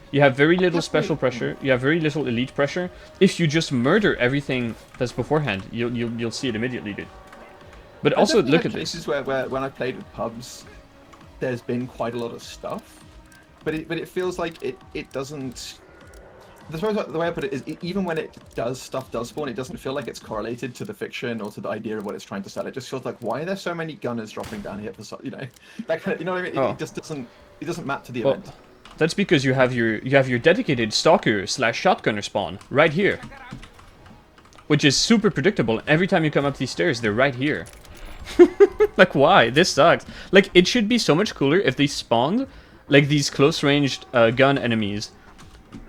[SPEAKER 1] You have very little special pressure. You have very little elite pressure. If you just murder everything that's beforehand, you'll see it immediately, dude. But also, look at this.
[SPEAKER 2] This is where when I've played with pubs, there's been quite a lot of stuff, but it feels like it doesn't. The way I put it is, even when stuff does spawn, it doesn't feel like it's correlated to the fiction or to the idea of what it's trying to sell. It just feels like, why are there so many gunners dropping down here for you know, that kind of, you know what I mean?
[SPEAKER 1] Oh.
[SPEAKER 2] It just doesn't map to the event.
[SPEAKER 1] That's because you have your dedicated stalker / shotgunner spawn right here, which is super predictable. Every time you come up these stairs, they're right here. Like, why? This sucks. Like, it should be so much cooler if they spawned like these close-ranged gun enemies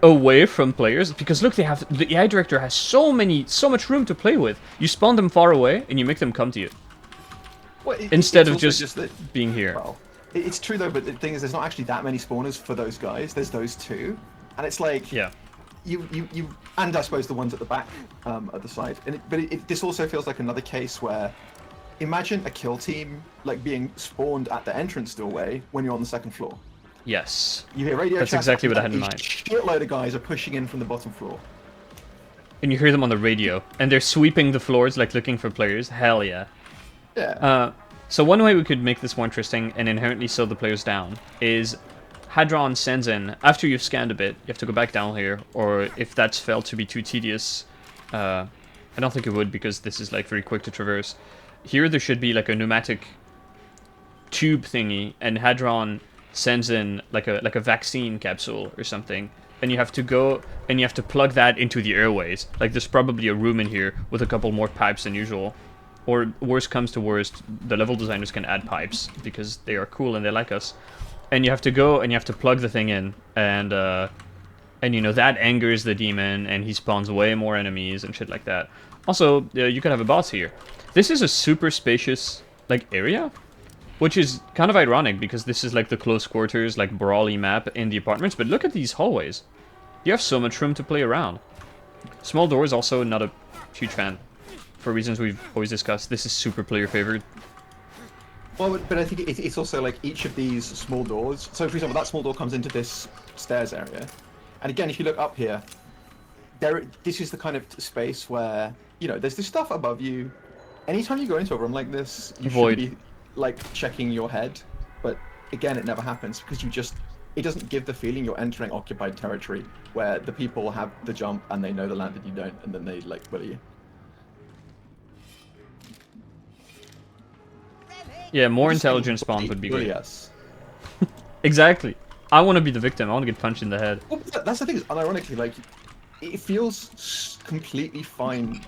[SPEAKER 1] away from players, because look, the AI director has so much room to play with. You spawn them far away and you make them come to you,
[SPEAKER 2] Well,
[SPEAKER 1] instead
[SPEAKER 2] it's
[SPEAKER 1] of
[SPEAKER 2] also
[SPEAKER 1] just
[SPEAKER 2] that,
[SPEAKER 1] being here.
[SPEAKER 2] well, it's true though, but the thing is, there's not actually that many spawners for those guys. There's those two, and it's like,
[SPEAKER 1] Yeah.
[SPEAKER 2] you and I suppose the ones at the back, at the side. This also feels like another case where, imagine a kill team like being spawned at the entrance doorway when you're on the second floor.
[SPEAKER 1] Yes.
[SPEAKER 2] You hear radio
[SPEAKER 1] That's
[SPEAKER 2] chat,
[SPEAKER 1] exactly what I had in
[SPEAKER 2] a
[SPEAKER 1] mind.
[SPEAKER 2] shitload of guys are pushing in from the bottom floor.
[SPEAKER 1] And you hear them on the radio, and they're sweeping the floors like looking for players. Hell yeah.
[SPEAKER 2] Yeah.
[SPEAKER 1] So one way we could make this more interesting and inherently slow the players down is Hadron sends in, after you've scanned a bit, you have to go back down here, or if that's felt to be too tedious, I don't think it would, because this is like very quick to traverse. Here there should be like a pneumatic tube thingy, and Hadron sends in like a vaccine capsule or something, and you have to go and you have to plug that into the airways. Like, there's probably a room in here with a couple more pipes than usual. Or, worst comes to worst, the level designers can add pipes, because they are cool and they like us. And you have to go and you have to plug the thing in, and you know, that angers the demon, and he spawns way more enemies and shit like that. Also, you could have a boss here. This is a super spacious, like, area, which is kind of ironic, because this is like the close quarters, like, brawly map in the apartments, but look at these hallways. You have so much room to play around. Small doors, also not a huge fan. For reasons we've always discussed, this is super player favored.
[SPEAKER 2] Well, but I think it's also like each of these small doors. So, for example, that small door comes into this stairs area. And again, if you look up here, this is the kind of space where, you know, there's this stuff above you. Anytime you go into a room like this, you should
[SPEAKER 1] Void.
[SPEAKER 2] be like checking your head, but again, it never happens because it doesn't give the feeling you're entering occupied territory where the people have the jump and they know the land and you don't, and then they like bully you.
[SPEAKER 1] Yeah, more
[SPEAKER 2] Just saying,
[SPEAKER 1] intelligent spawn would be
[SPEAKER 2] bully
[SPEAKER 1] great.
[SPEAKER 2] us.
[SPEAKER 1] Exactly. I want to be the victim. I want to get punched in the head.
[SPEAKER 2] Well, that's the thing. Unironically, like, it feels completely fine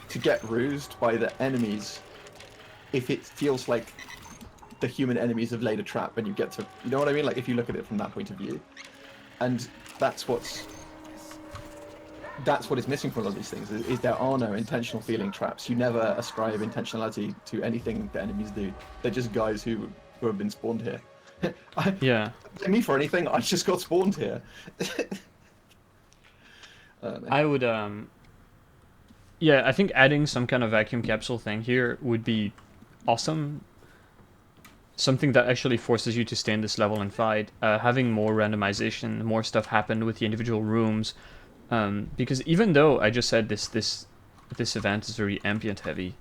[SPEAKER 2] to get rused by the enemies if it feels like the human enemies have laid a trap and you get to, you know what I mean? Like, if you look at it from that point of view, and that's what is missing from a lot of these things is there are no intentional feeling traps. You never ascribe intentionality to anything the enemies do. They're just guys who have been spawned here.
[SPEAKER 1] Yeah.
[SPEAKER 2] Blame me for anything. I just got spawned here.
[SPEAKER 1] I would, yeah, I think adding some kind of vacuum capsule thing here would be awesome. Something that actually forces you to stay in this level and fight. Having more randomization, more stuff happen with the individual rooms. Because even though I just said this event is very ambient heavy,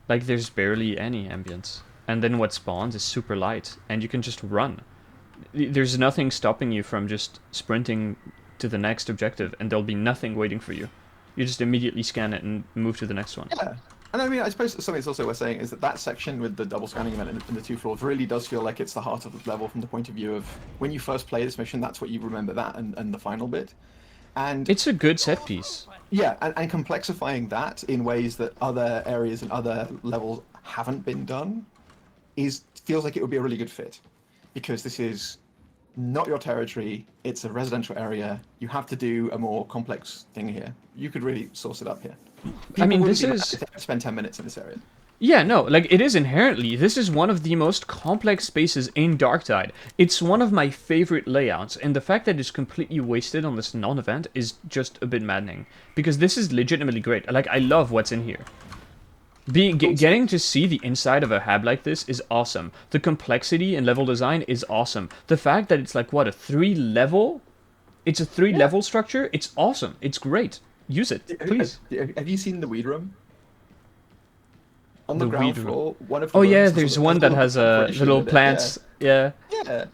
[SPEAKER 1] like there's barely any ambience. And then what spawns is super light, and you can just run. There's nothing stopping you from just sprinting to the next objective, and there'll be nothing waiting for you. You just immediately scan it and move to the next one.
[SPEAKER 2] Yeah. And I mean, I suppose something that's also worth saying is that section with the double scanning event and the 2 floors really does feel like it's the heart of the level from the point of view of when you first play this mission, that's what you remember that and the final bit. And
[SPEAKER 1] it's a good set piece.
[SPEAKER 2] Yeah, and complexifying that in ways that other areas and other levels haven't been done feels like it would be a really good fit. Because this is not your territory, it's a residential area, you have to do a more complex thing here. You could really source it up here.
[SPEAKER 1] I mean, this is...
[SPEAKER 2] spend 10 minutes in this area.
[SPEAKER 1] Yeah, no, like, it is inherently, this is one of the most complex spaces in Darktide. It's one of my favorite layouts, and the fact that it's completely wasted on this non-event is just a bit maddening. Because this is legitimately great. Like, I love what's in here. Getting to see the inside of a hab like this is awesome. The complexity and level design is awesome. The fact that it's like, what, a 3-level? It's a 3-level structure? It's awesome. It's great. Use it, please.
[SPEAKER 2] Have you seen the weed room? On the ground floor, one of the
[SPEAKER 1] oh
[SPEAKER 2] rooms
[SPEAKER 1] yeah, there's one that has little plants. Yeah.
[SPEAKER 2] Yeah.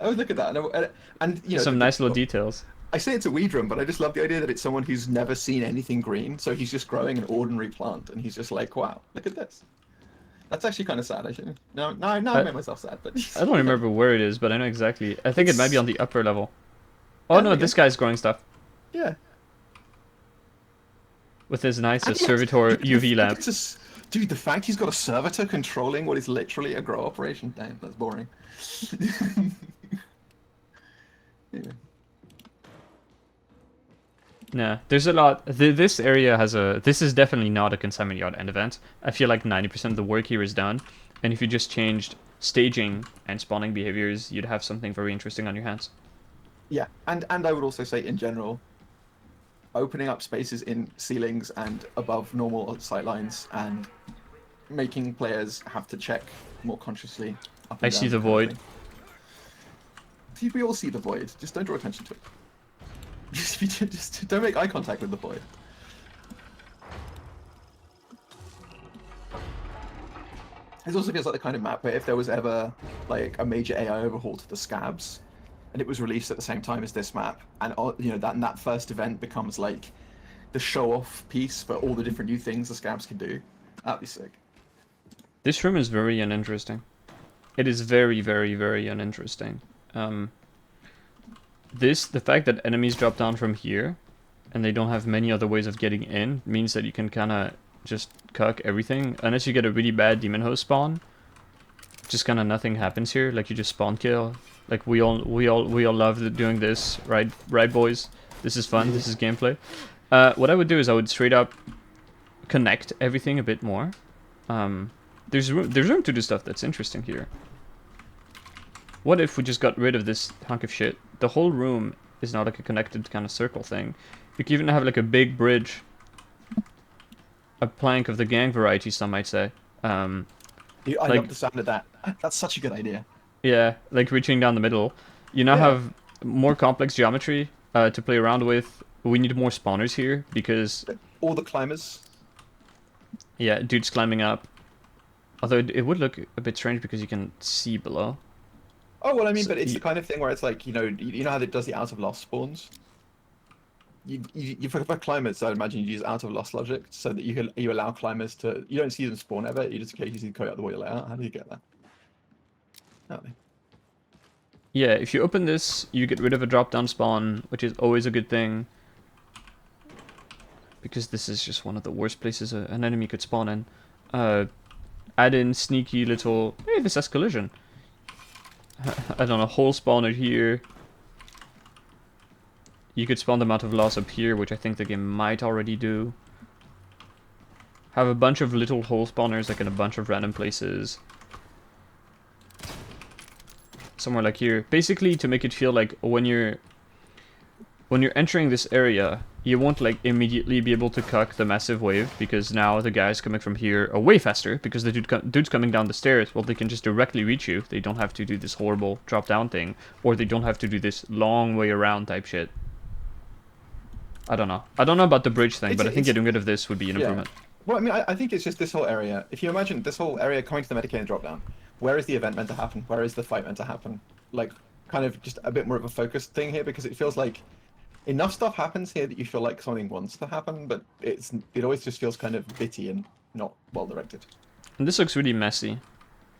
[SPEAKER 2] Oh, look at that. And you know,
[SPEAKER 1] some nice little details.
[SPEAKER 2] I say it's a weed room, but I just love the idea that it's someone who's never seen anything green, so he's just growing an ordinary plant, and he's just like, wow, look at this. That's actually kind of sad, actually. Now I made myself sad, but...
[SPEAKER 1] I don't remember where it is, but I know exactly. I think it might be on the upper level. Oh no, this guy's growing stuff.
[SPEAKER 2] Yeah.
[SPEAKER 1] With his nice servitor UV lamp.
[SPEAKER 2] Dude, the fact he's got a servitor controlling what is literally a grow operation, damn, that's boring. Yeah.
[SPEAKER 1] Nah, there's a lot. This area has a... This is definitely not a consignment yard end event. I feel like 90% of the work here is done. And if you just changed staging and spawning behaviors, you'd have something very interesting on your hands.
[SPEAKER 2] Yeah, and I would also say in general, opening up spaces in ceilings and above normal sightlines and making players have to check more consciously. Up and
[SPEAKER 1] I see the void.
[SPEAKER 2] See, we all see the void. Just don't draw attention to it. Just don't make eye contact with the void. It also feels like the kind of map where if there was ever like a major AI overhaul to the scabs, and it was released at the same time as this map, and you know that first event becomes like the show-off piece for all the different new things the scabs can do. That'd be sick.
[SPEAKER 1] This room is very uninteresting. It is very, very, very uninteresting. The fact that enemies drop down from here, and they don't have many other ways of getting in, means that you can kind of just cuck everything, unless you get a really bad demon host spawn. Just kind of nothing happens here. Like you just spawn kill. Like we all love doing this, right? Right, boys. This is fun. This is gameplay. What I would do is I would straight up connect everything a bit more. There's room to do stuff that's interesting here. What if we just got rid of this hunk of shit? The whole room is not like a connected kind of circle thing. You could even have like a big bridge. A plank of the gang variety, some might say.
[SPEAKER 2] I love the sound of that. That's such a good idea.
[SPEAKER 1] Yeah, like reaching down the middle. You now
[SPEAKER 2] Yeah,
[SPEAKER 1] have more complex geometry to play around with. We need more spawners here because,
[SPEAKER 2] all the climbers.
[SPEAKER 1] yeah, dudes climbing up. Although it would look a bit strange because you can see below.
[SPEAKER 2] Oh well, I mean,
[SPEAKER 1] So,
[SPEAKER 2] but it's the kind of thing where it's like you know how it does the out of lost spawns. You for climbers, I imagine you use out of lost logic so that you allow climbers to you don't see them spawn ever. You just occasionally see them go out the way layout. How do you get that? Oh,
[SPEAKER 1] yeah, if you open this, you get rid of a drop-down spawn, which is always a good thing. Because this is just one of the worst places an enemy could spawn in. Uh, Add in sneaky little... Hey, this has collision. I don't know, hole spawner here. You could spawn them out of loss up here, which I think the game might already do. Have a bunch of little hole spawners like in a bunch of random places. Somewhere like here. Basically to make it feel like when you're entering this area, you won't like immediately be able to cuck the massive wave because now the guys coming from here are way faster because the dudes coming down the stairs, well, they can just directly reach you. They don't have to do this horrible drop down thing, or they don't have to do this long way around type shit. I don't know. I don't know about the bridge thing, but I think
[SPEAKER 2] it's
[SPEAKER 1] getting rid of this would be an
[SPEAKER 2] yeah.
[SPEAKER 1] improvement.
[SPEAKER 2] Well, I mean, I think it's just this whole area. If you imagine this whole area coming to the Medicaid drop down, where is the event meant to happen? Where is the fight meant to happen? Like, kind of just a bit more of a focused thing here because it feels like enough stuff happens here that you feel like something wants to happen, but it always just feels kind of bitty and not well directed.
[SPEAKER 1] And this looks really messy.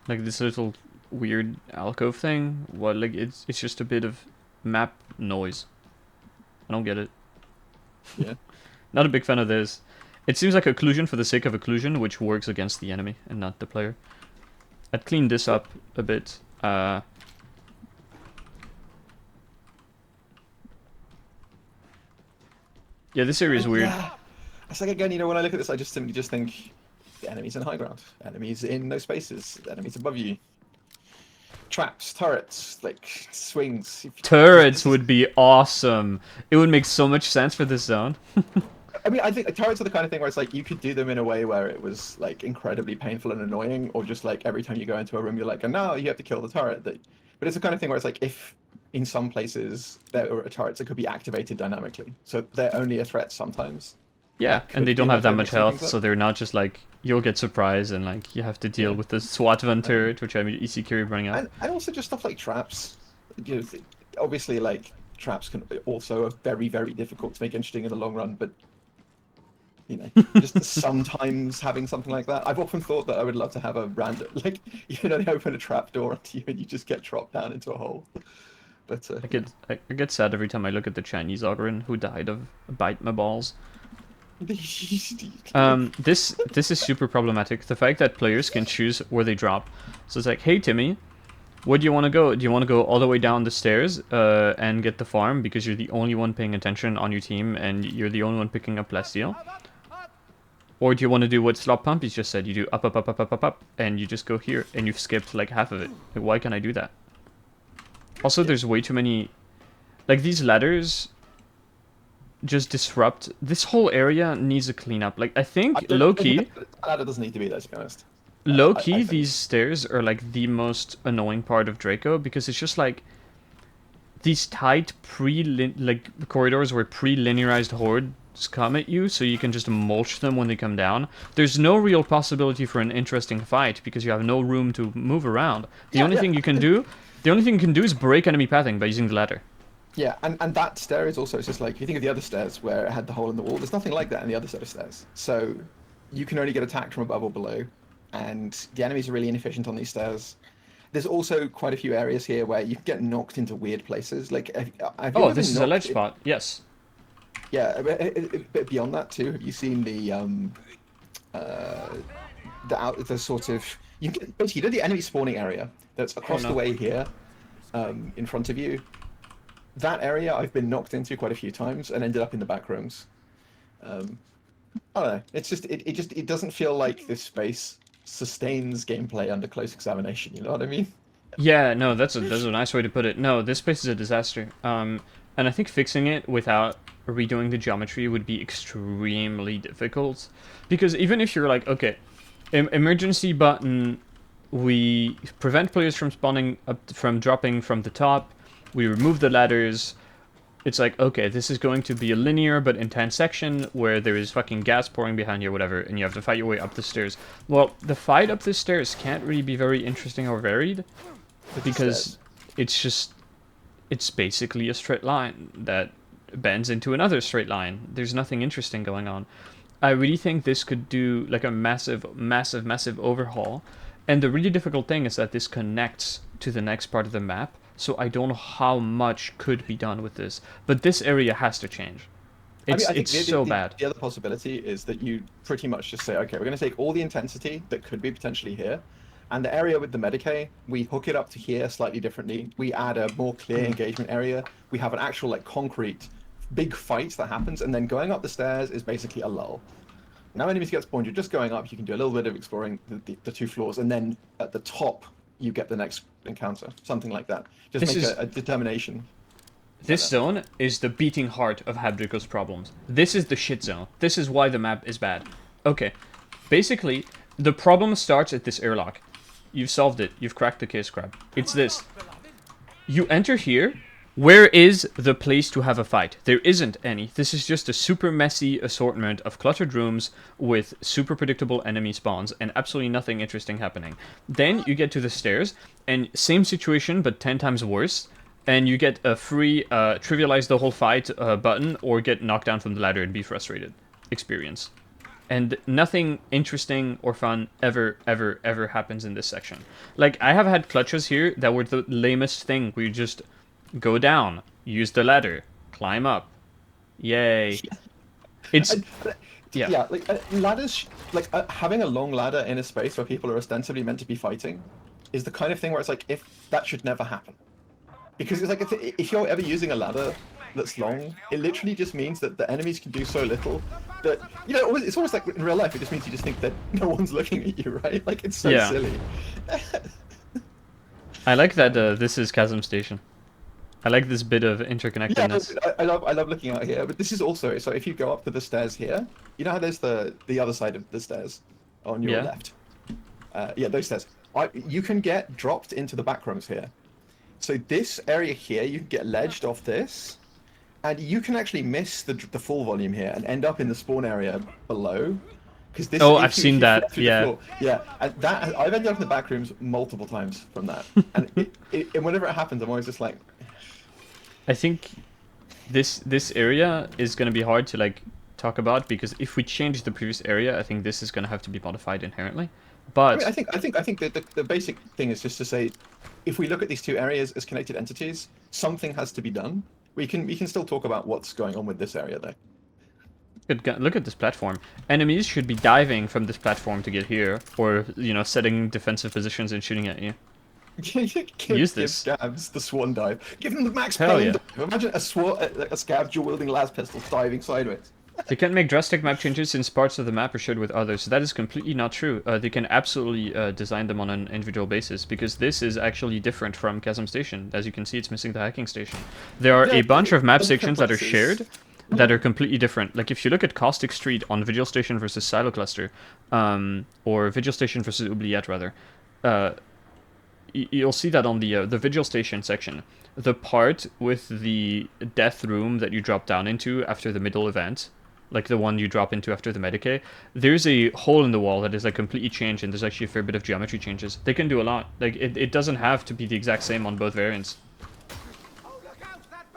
[SPEAKER 1] Like this little weird alcove thing. What, like it's just a bit of map noise. I don't get it.
[SPEAKER 2] Yeah.
[SPEAKER 1] Not a big fan of this. It seems like occlusion for the sake of occlusion, which works against the enemy and not the player. I'd clean this up a bit. Yeah, this area is weird.
[SPEAKER 2] Yeah. It's like again, when I look at this, I just simply just think the enemies in high ground, enemies in no spaces, enemies above you, traps, turrets, like swings.
[SPEAKER 1] Turrets would be awesome. It would make so much sense for this zone.
[SPEAKER 2] I mean, I think turrets are the kind of thing where it's like you could do them in a way where it was like incredibly painful and annoying, or just like every time you go into a room, you're like, and now you have to kill the turret. But it's the kind of thing where it's like if in some places there are turrets that could be activated dynamically, so they're only a threat sometimes.
[SPEAKER 1] Yeah,
[SPEAKER 2] That
[SPEAKER 1] and
[SPEAKER 2] could
[SPEAKER 1] they
[SPEAKER 2] be
[SPEAKER 1] don't have
[SPEAKER 2] enough
[SPEAKER 1] that
[SPEAKER 2] to
[SPEAKER 1] much
[SPEAKER 2] mix some
[SPEAKER 1] health,
[SPEAKER 2] things up.
[SPEAKER 1] so they're not just like you'll get surprised and like you have to deal
[SPEAKER 2] Yeah.
[SPEAKER 1] with the SWAT van turret, which I mean EC carry running out.
[SPEAKER 2] And also just stuff like traps. You know, obviously, like traps can also are very, very difficult to make interesting in the long run, but just sometimes having something like that. I've often thought that I would love to have a random, like, they open a trap door onto you and you just get dropped down into a hole. But
[SPEAKER 1] I get sad every time I look at the Chinese Ogren who died of bite my balls. This is super problematic. The fact that players can choose where they drop. So it's like, hey Timmy, where do you want to go? Do you want to go all the way down the stairs and get the farm because you're the only one paying attention on your team and you're the only one picking up plasteel? Or do you want to do what Slop Pumpy just said? You do up, up, up, up, up, up, up, and you just go here, and you've skipped like half of it. Like, why can't I do that? Also, there's way too many... Like, these ladders just disrupt... This whole area needs a cleanup. Like, I think, low-key...
[SPEAKER 2] That doesn't need to be there, to be honest.
[SPEAKER 1] Low-key, these stairs are, like, the most annoying part of Draco, because it's just, like... These tight, corridors where pre-linearized hordes come at you, so you can just mulch them when they come down. There's no real possibility for an interesting fight, because you have no room to move around. The only thing you can do is break enemy pathing by using the ladder.
[SPEAKER 2] Yeah, and that stair is also, it's just like, if you think of the other stairs where it had the hole in the wall, there's nothing like that in the other set of stairs. So you can only get attacked from above or below, and the enemies are really inefficient on these stairs. There's also quite a few areas here where you can get knocked into weird places. Like,
[SPEAKER 1] oh, this is a ledge spot. Yes.
[SPEAKER 2] Yeah, a bit beyond that too. Have you seen the sort of you can get, basically the enemy spawning area that's across the way here, in front of you. That area I've been knocked into quite a few times and ended up in the back rooms. I don't know. It's just it doesn't feel like this space sustains gameplay under close examination. You know what I mean?
[SPEAKER 1] Yeah, no, that's a nice way to put it. No, this space is a disaster. And I think fixing it without redoing the geometry would be extremely difficult, because even if you're like, okay, emergency button, we prevent players from spawning up, from dropping from the top. We remove the ladders. It's like, okay, this is going to be a linear but intense section where there is fucking gas pouring behind you or whatever, and you have to fight your way up the stairs. Well, the fight up the stairs can't really be very interesting or varied, because it's just, it's basically a straight line that bends into another straight line. There's nothing interesting going on. I really think this could do like a massive overhaul. And the really difficult thing is that this connects to the next part of the map, so I don't know how much could be done with this. But this area has to change.
[SPEAKER 2] I think
[SPEAKER 1] It's so bad.
[SPEAKER 2] the other possibility is that you pretty much just say, okay, we're going to take all the intensity that could be potentially here, and the area with the Medicae, we hook it up to here slightly differently. We add a more clear engagement area. We have an actual like concrete big fight that happens, and then going up the stairs is basically a lull. Now enemies get spawned, you're just going up, you can do a little bit of exploring the two floors, and then at the top you get the next encounter, something like that. Just
[SPEAKER 1] This
[SPEAKER 2] make
[SPEAKER 1] is-
[SPEAKER 2] a determination.
[SPEAKER 1] This zone is the beating heart of Habdico's problems. This is the shit zone. This is why the map is bad. Okay, basically, the problem starts at this airlock. You've solved it. You've cracked the case crab. It's this. You enter here. Where is the place to have a fight? There isn't any. This is just a super messy assortment of cluttered rooms with super predictable enemy spawns and absolutely nothing interesting happening. Then you get to the stairs, and same situation but 10 times worse. And you get a free trivialize the whole fight button, or get knocked down from the ladder and be frustrated experience. And nothing interesting or fun ever happens in this section. Like, I have had clutches here that were the lamest thing, where you just go down, use the ladder, climb up. Yay. It's... Yeah.
[SPEAKER 2] Yeah, like ladders, like having a long ladder in a space where people are ostensibly meant to be fighting is the kind of thing where it's like, if that should never happen. Because it's like, if you're ever using a ladder that's long, it literally just means that the enemies can do so little that, you know, it's almost like in real life, it just means you just think that no one's looking at you, right? Like, it's so silly.
[SPEAKER 1] I like that this is Chasm Station. I like this bit of interconnectedness.
[SPEAKER 2] Yeah, I love looking out here, but this is also, so if you go up to the stairs here, you know how there's the other side of the stairs on your left? Yeah, those stairs. You can get dropped into the back rooms here. So this area here, you can get ledged off this, and you can actually miss the full volume here and end up in the spawn area below. Because this.
[SPEAKER 1] Oh, I've seen that. Yeah.
[SPEAKER 2] Yeah, and that I've ended up in the back rooms multiple times from that, and and whenever it happens, I'm always just like.
[SPEAKER 1] I think this area is gonna be hard to like talk about, because if we change the previous area, I think this is gonna have to be modified inherently. But
[SPEAKER 2] I think that the basic thing is just to say, if we look at these two areas as connected entities, something has to be done. We can still talk about what's going on with this area though.
[SPEAKER 1] look at this platform. Enemies should be diving from this platform to get here, or, you know, setting defensive positions and shooting at you. Use this.
[SPEAKER 2] Give scabs the swan dive. Give them the max
[SPEAKER 1] Hell
[SPEAKER 2] pain.
[SPEAKER 1] yeah.
[SPEAKER 2] Imagine a scab dual wielding las pistol diving sideways.
[SPEAKER 1] They can make drastic map changes since parts of the map are shared with others. So that is completely not true. They can absolutely design them on an individual basis, because this is actually different from Chasm Station. As you can see, it's missing the hacking station. There are a bunch of map sections that are shared that are completely different. Like, if you look at Caustic Street on Vigil Station versus Silo Cluster, or Vigil Station versus Oubliette, rather, you'll see that on the Vigil Station section. The part with the death room that you drop down into after the middle event, like the one you drop into after the Medicae, there's a hole in the wall that is like completely changed, and there's actually a fair bit of geometry changes. They can do a lot. Like, it doesn't have to be the exact same on both variants.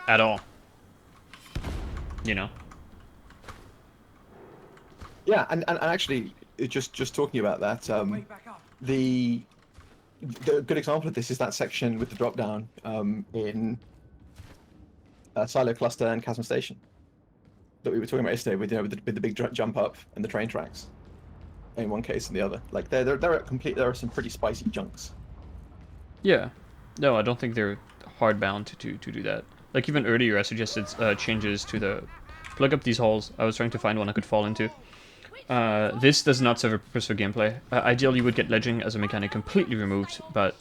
[SPEAKER 1] At all. You know?
[SPEAKER 2] Yeah, and actually, just talking about that, the good example of this is that section with the drop down in Silo Cluster and Chasm Station that we were talking about yesterday, with, you know, with the big jump up and the train tracks. In one case and the other, like there are some pretty spicy chunks.
[SPEAKER 1] Yeah. No, I don't think they're hard bound to do that. Like, even earlier, I suggested changes to the plug up these holes. I was trying to find one I could fall into. This does not serve a purpose for gameplay. Ideally, you would get ledging as a mechanic completely removed, but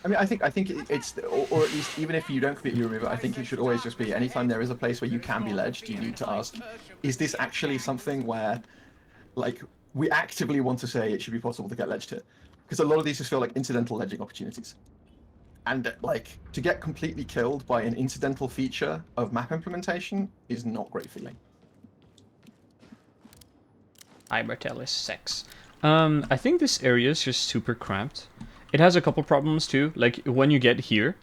[SPEAKER 2] I mean, I think it's, or at least even if you don't completely remove it, I think it should always just be, anytime there is a place where you can be ledged, you need to ask, is this actually something where, like, we actively want to say it should be possible to get ledged here? Because a lot of these just feel like incidental ledging opportunities. And like to get completely killed by an incidental feature of map implementation is not great feeling.
[SPEAKER 1] Ibertel is sex. I think this area is just super cramped. It has a couple problems too. Like when you get here,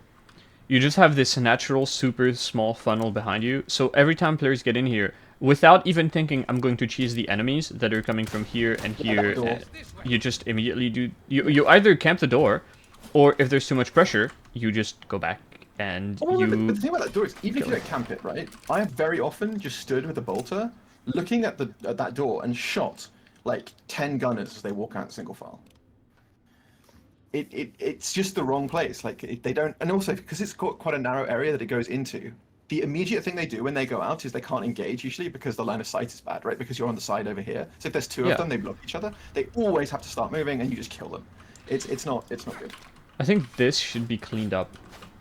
[SPEAKER 1] you just have this natural super small funnel behind you. So every time players get in here, without even thinking I'm going to cheese the enemies that are coming from here and
[SPEAKER 2] Yeah, that
[SPEAKER 1] here,
[SPEAKER 2] door.
[SPEAKER 1] you just immediately do. You either camp the door, or if there's too much pressure, you just go back and
[SPEAKER 2] Oh, but
[SPEAKER 1] you.
[SPEAKER 2] the thing about that door is, even if you don't camp it, right? I have very often just stood with a bolter, looking at that door and shot like 10 gunners as they walk out single file. It's just the wrong place. Like they don't, and also because it's got quite a narrow area that it goes into. The immediate thing they do when they go out is they can't engage usually because the line of sight is bad, right? Because you're on the side over here. So if there's two
[SPEAKER 1] Yeah.
[SPEAKER 2] of them, they block each other. They always have to start moving, and you just kill them. It's not good.
[SPEAKER 1] I think this should be cleaned up.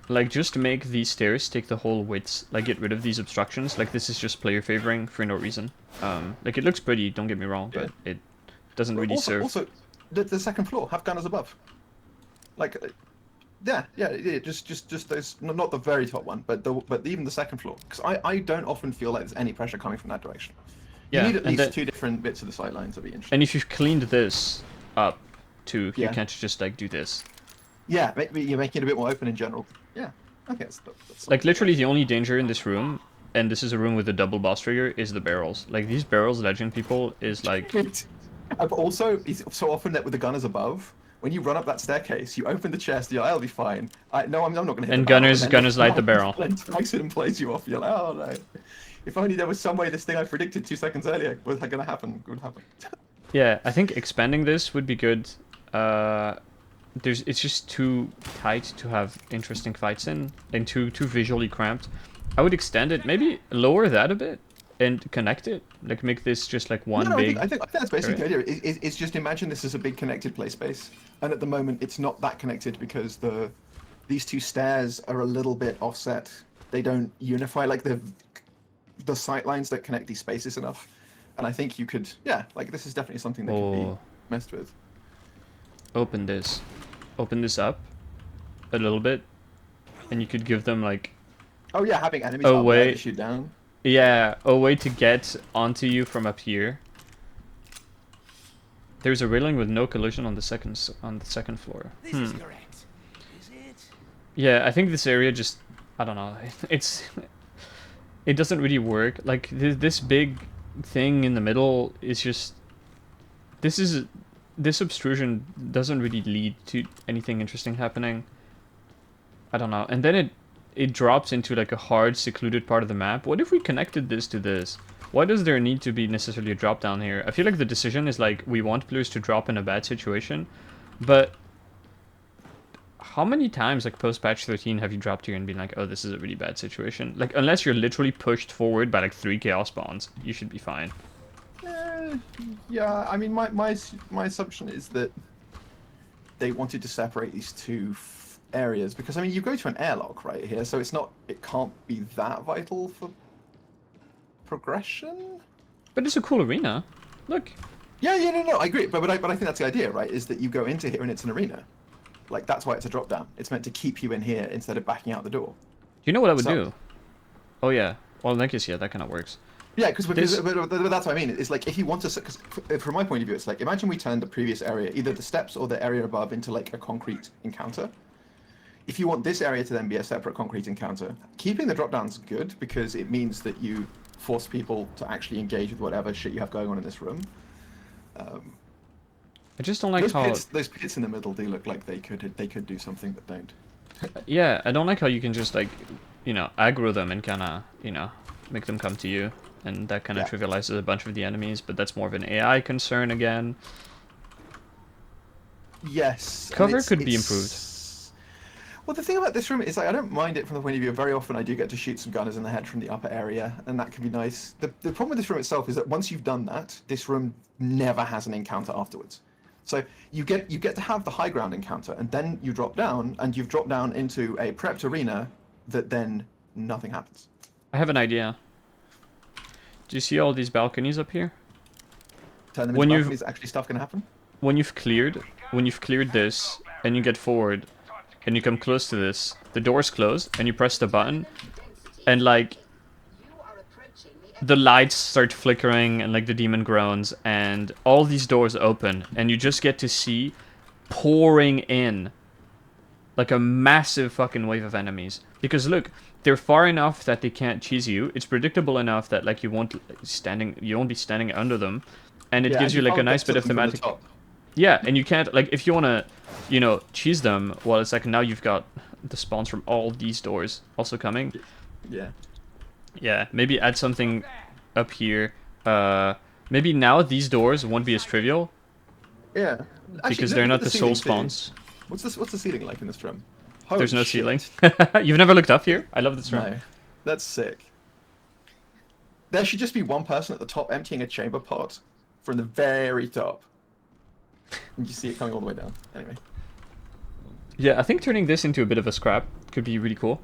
[SPEAKER 1] Like, just make these stairs take the whole width. Like, get rid of these obstructions. Like, this is just player favoring for no reason. Like, it looks pretty, don't get me wrong, but it doesn't really serve.
[SPEAKER 2] Also, the second floor have gunners above. Like, yeah. Just those. Not the very top one, but even the second floor. Because I don't often feel like there's any pressure coming from that direction. You
[SPEAKER 1] Yeah,
[SPEAKER 2] need at
[SPEAKER 1] and
[SPEAKER 2] least two different bits of the sidelines to be interesting.
[SPEAKER 1] And if you've cleaned this up, too, you
[SPEAKER 2] Yeah.
[SPEAKER 1] can't just, like, do this.
[SPEAKER 2] Yeah, you're making it a bit more open in general. Yeah, okay. That's
[SPEAKER 1] Like, literally the only danger in this room, and this is a room with a double boss trigger, is the barrels. Like, these barrels ledging people is, like...
[SPEAKER 2] But also, it's so often that with the gunners above, when you run up that staircase, you open the chest, you're like, I'll be fine. No, I'm not going to hit
[SPEAKER 1] And
[SPEAKER 2] the barrel.
[SPEAKER 1] gunners light the barrel.
[SPEAKER 2] And takes it and plays you off. You're like, oh no. If only there was some way this thing I predicted 2 seconds earlier was going to happen. Would happen.
[SPEAKER 1] Yeah, I think expanding this would be good. It's just too tight to have interesting fights in, and too visually cramped. I would extend it, maybe lower that a bit, and connect it. Like make this just like one big.
[SPEAKER 2] I think that's basically the idea. It's just imagine this as a big connected play space, and at the moment it's not that connected because these two stairs are a little bit offset. They don't unify like the sight lines that connect these spaces enough. And I think you could, like this is definitely something that could be messed with.
[SPEAKER 1] Open this up a little bit, and you could give them like
[SPEAKER 2] Oh yeah, having enemies
[SPEAKER 1] a
[SPEAKER 2] up
[SPEAKER 1] way
[SPEAKER 2] there to shoot down.
[SPEAKER 1] Yeah, a way to get onto you from up here. There's a railing with no collision on the second floor.
[SPEAKER 3] This is correct. Is it?
[SPEAKER 1] Yeah, I think this area just, I don't know. It doesn't really work. Like this big thing in the middle is just this obtrusion doesn't really lead to anything interesting happening. I don't know. And then it drops into like a hard secluded part of the map. What if we connected this to this? Why does there need to be necessarily a drop down here? I feel like the decision is like we want players to drop in a bad situation, but how many times like post patch 13 have you dropped here and been like, oh, this is a really bad situation? Like unless you're literally pushed forward by like 3 chaos spawns, you should be fine.
[SPEAKER 2] Yeah, I mean, my assumption is that they wanted to separate these two areas because I mean, you go to an airlock right here, so it can't be that vital for progression.
[SPEAKER 1] But it's a cool arena. Look.
[SPEAKER 2] Yeah, no, I agree. But I think that's the idea, right? Is that you go into here and it's an arena. Like that's why it's a drop down. It's meant to keep you in here instead of backing out the door.
[SPEAKER 1] You know what I would do? Oh yeah. Well, I guess yeah, that kind of works.
[SPEAKER 2] Yeah, because that's what I mean. It's like if you want to, because from my point of view, it's like imagine we turned the previous area, either the steps or the area above, into like a concrete encounter. If you want this area to then be a separate concrete encounter, keeping the drop downs good because it means that you force people to actually engage with whatever shit you have going on in this room.
[SPEAKER 1] I just don't like how
[SPEAKER 2] those pits in the middle do look like they could do something but don't.
[SPEAKER 1] Yeah, I don't like how you can just like, you know, aggro them and kind of, you know, make them come to you. And that kind of trivializes a bunch of the enemies, but that's more of an AI concern again.
[SPEAKER 2] Yes.
[SPEAKER 1] Cover could be improved.
[SPEAKER 2] Well, the thing about this room is like, I don't mind it from the point of view. Very often I do get to shoot some gunners in the head from the upper area, and that can be nice. The problem with this room itself is that once you've done that, this room never has an encounter afterwards. So you get to have the high ground encounter, and then you drop down, and you've dropped down into a prepped arena that then nothing happens.
[SPEAKER 1] I have an idea. Do you see all these balconies up here?
[SPEAKER 2] Turn them into balconies, actually stuff can happen?
[SPEAKER 1] When you've cleared this, and you get forward, and you come close to this, the doors close, and you press the button, and like the lights start flickering, and like the demon groans, and all these doors open, and you just get to see pouring in like a massive fucking wave of enemies. Because look, they're far enough that they can't cheese you. It's predictable enough that like you won't be standing under them, and it
[SPEAKER 2] Yeah,
[SPEAKER 1] gives
[SPEAKER 2] and
[SPEAKER 1] you like a
[SPEAKER 2] can't
[SPEAKER 1] nice
[SPEAKER 2] get to
[SPEAKER 1] bit of
[SPEAKER 2] them from the
[SPEAKER 1] thematic.
[SPEAKER 2] top.
[SPEAKER 1] Yeah, and you can't like if you wanna, cheese them. Well, it's like now you've got the spawns from all these doors also coming.
[SPEAKER 2] Yeah.
[SPEAKER 1] Yeah, maybe add something up here. Maybe now these doors won't be as trivial
[SPEAKER 2] Yeah. Actually,
[SPEAKER 1] because
[SPEAKER 2] look
[SPEAKER 1] they're
[SPEAKER 2] at
[SPEAKER 1] not
[SPEAKER 2] the
[SPEAKER 1] the soul
[SPEAKER 2] ceiling too.
[SPEAKER 1] spawns.
[SPEAKER 2] What's the ceiling like in this room?
[SPEAKER 1] There's
[SPEAKER 2] Holy
[SPEAKER 1] no
[SPEAKER 2] shit.
[SPEAKER 1] ceiling. You've never looked up here? I love this room.
[SPEAKER 2] No, that's sick. There should just be one person at the top emptying a chamber pot from the very top. And you see it coming all the way down. Anyway.
[SPEAKER 1] Yeah, I think turning this into a bit of a scrap could be really cool.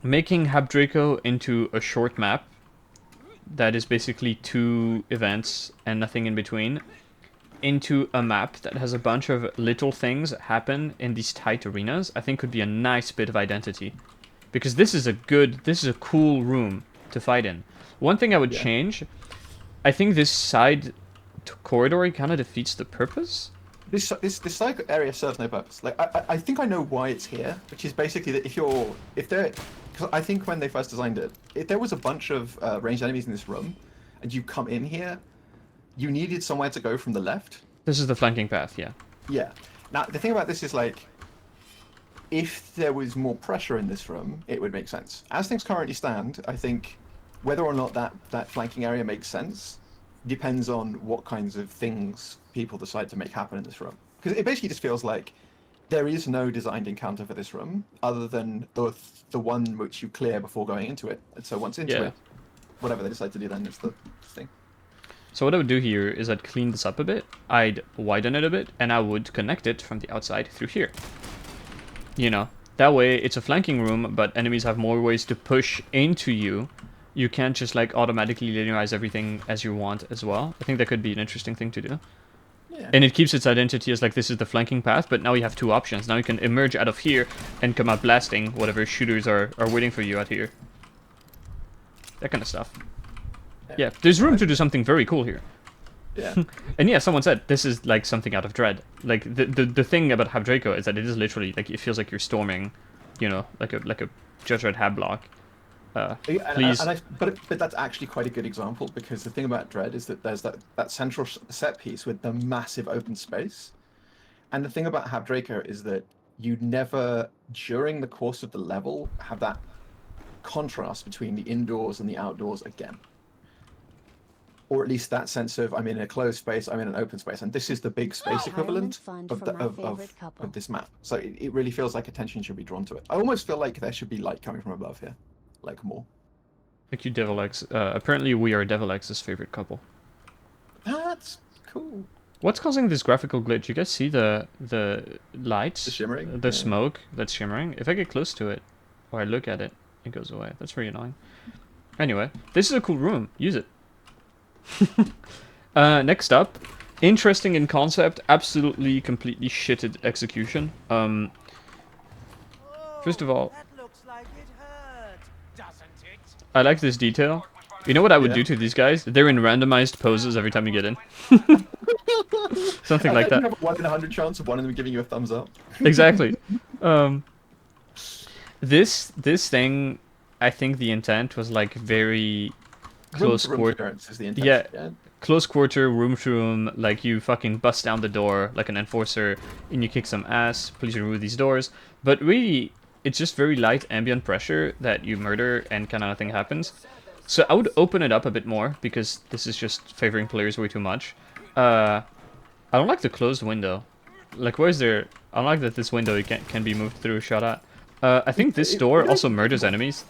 [SPEAKER 1] Making Habdraco into a short map that is basically 2 events and nothing in between, into a map that has a bunch of little things happen in these tight arenas, I think could be a nice bit of identity. Because this is a cool room to fight in. One thing I would change, I think this side corridor kind of defeats the purpose.
[SPEAKER 2] This side area serves no purpose. Like I think I know why it's here, which is basically that because I think when they first designed it, if there was a bunch of ranged enemies in this room, and you come in here, you needed somewhere to go from the left.
[SPEAKER 1] This is the flanking path, yeah.
[SPEAKER 2] Yeah. Now the thing about this is like, if there was more pressure in this room, it would make sense. As things currently stand, I think whether or not that flanking area makes sense depends on what kinds of things people decide to make happen in this room. Because it basically just feels like there is no designed encounter for this room other than the one which you clear before going into it. And so once into it, whatever they decide to do then is the thing.
[SPEAKER 1] So what I would do here is I'd clean this up a bit, I'd widen it a bit, and I would connect it from the outside through here. That way it's a flanking room, but enemies have more ways to push into you. You can't just like automatically linearize everything as you want as well. I think that could be an interesting thing to do.
[SPEAKER 2] Yeah.
[SPEAKER 1] And it keeps its identity as like this is the flanking path, but now you have 2 options. Now you can emerge out of here and come out blasting whatever shooters are waiting for you out here. That kind of stuff. Yeah, there's room to do something very cool here.
[SPEAKER 2] Yeah.
[SPEAKER 1] And yeah, someone said this is like something out of Dread. Like the thing about Habdraco is that it is literally like it feels like you're storming, like a Judge Red Hab block. Please.
[SPEAKER 2] But that's actually quite a good example, because the thing about Dread is that there's that central set piece with the massive open space, and the thing about Habdraco is that you never, during the course of the level, have that contrast between the indoors and the outdoors again. Or at least that sense of I'm in a closed space, I'm in an open space, and this is the big space equivalent of this map. So it really feels like attention should be drawn to it. I almost feel like there should be light coming from above here, like more.
[SPEAKER 1] Thank you, Devil X. Apparently we are Devil X's favorite couple.
[SPEAKER 2] That's cool.
[SPEAKER 1] What's causing this graphical glitch? You guys see the lights?
[SPEAKER 2] The shimmering?
[SPEAKER 1] The smoke that's shimmering? If I get close to it, or I look at it, it goes away. That's very annoying. Anyway, this is a cool room. Use it. Next up, interesting in concept, absolutely completely shitted execution. First of all,
[SPEAKER 3] That looks like it hurt, doesn't it?
[SPEAKER 1] I like this detail. You know what I would do to these guys? They're in randomized poses every time you get in. Something like that.
[SPEAKER 2] You have a 1 in 100 chance of one of them giving you a thumbs up.
[SPEAKER 1] Exactly. This thing, I think the intent was like very close quarter. Yeah, close quarter, room to room. Like you fucking bust down the door like an enforcer, and you kick some ass. Please remove these doors. But really, it's just very light ambient pressure that you murder, and kind of nothing happens. So I would open it up a bit more, because this is just favoring players way too much. I don't like the closed window. Like, where's there? I don't like that this window can be moved through, shot at. I think this door also murders enemies.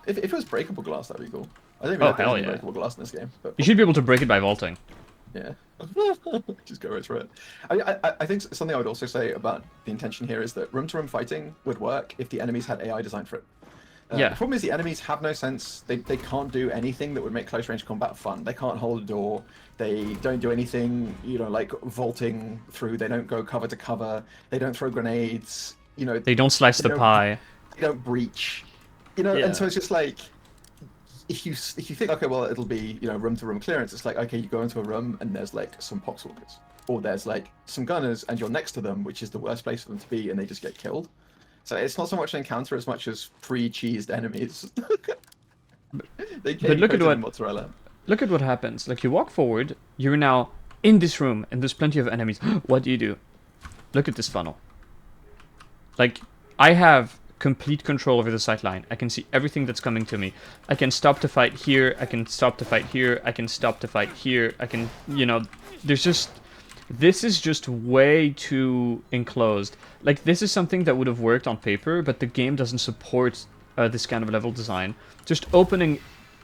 [SPEAKER 2] If it was breakable glass, that'd be cool. I don't even
[SPEAKER 1] Oh,
[SPEAKER 2] know if there's
[SPEAKER 1] hell
[SPEAKER 2] any
[SPEAKER 1] yeah.
[SPEAKER 2] breakable glass in this game. But
[SPEAKER 1] You should be able to break it by vaulting.
[SPEAKER 2] yeah. Just go right through it. I think something I would also say about the intention here is that room-to-room fighting would work if the enemies had AI designed for it.
[SPEAKER 1] Yeah.
[SPEAKER 2] The problem is the enemies have no sense. They can't do anything that would make close range combat fun. They can't hold a door. They don't do anything, like vaulting through. They don't go cover to cover. They don't throw grenades.
[SPEAKER 1] They don't slice the pie.
[SPEAKER 2] They don't breach.
[SPEAKER 1] Yeah.
[SPEAKER 2] And so it's just like, if you think, okay, well, it'll be, room to room clearance. It's like, okay, you go into a room and there's like some poxwalkers, or there's like some gunners and you're next to them, which is the worst place for them to be, and they just get killed. So it's not so much an encounter as much as pre-cheesed enemies. They
[SPEAKER 1] But look at what
[SPEAKER 2] mozzarella.
[SPEAKER 1] Look at what happens. Like, you walk forward, you're now in this room, and there's plenty of enemies. What do? Look at this funnel. Like, I have complete control over the sight line. I can see everything that's coming to me. I can stop to fight here, I can stop to fight here, I can stop to fight here, I can, there's just... This is just way too enclosed. Like, this is something that would have worked on paper, but the game doesn't support this kind of level design. Just opening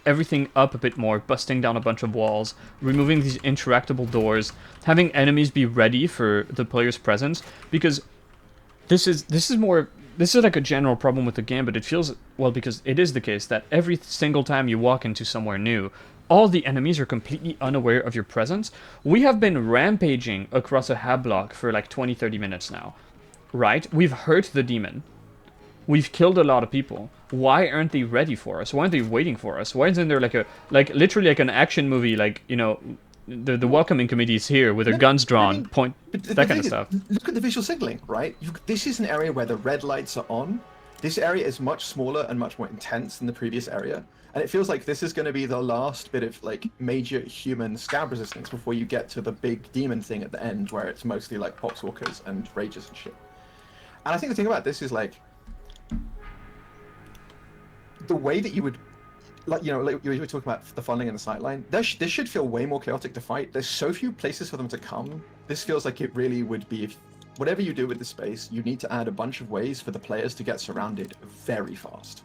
[SPEAKER 1] everything up a bit more, busting down a bunch of walls, removing these interactable doors, having enemies be ready for the player's presence, because this is like a general problem with the game, but it feels, well, because it is the case that every single time you walk into somewhere new, all the enemies are completely unaware of your presence. We have been rampaging across a hab block for like 20-30 minutes now, right? We've hurt the demon. We've killed a lot of people. Why aren't they ready for us? Why aren't they waiting for us? Why isn't there literally like an action movie, like, the welcoming committee is here with their guns drawn, that kind of stuff.
[SPEAKER 2] Look at the visual signaling, right? This is an area where the red lights are on. This area is much smaller and much more intense than the previous area. And it feels like this is going to be the last bit of like major human scab resistance before you get to the big demon thing at the end, where it's mostly like poxwalkers and rages and shit. And I think the thing about this is like the way that you would, like you were talking about the funding and the sightline. This should feel way more chaotic to fight. There's so few places for them to come. This feels like it really would be. Whatever you do with the space, you need to add a bunch of ways for the players to get surrounded very fast.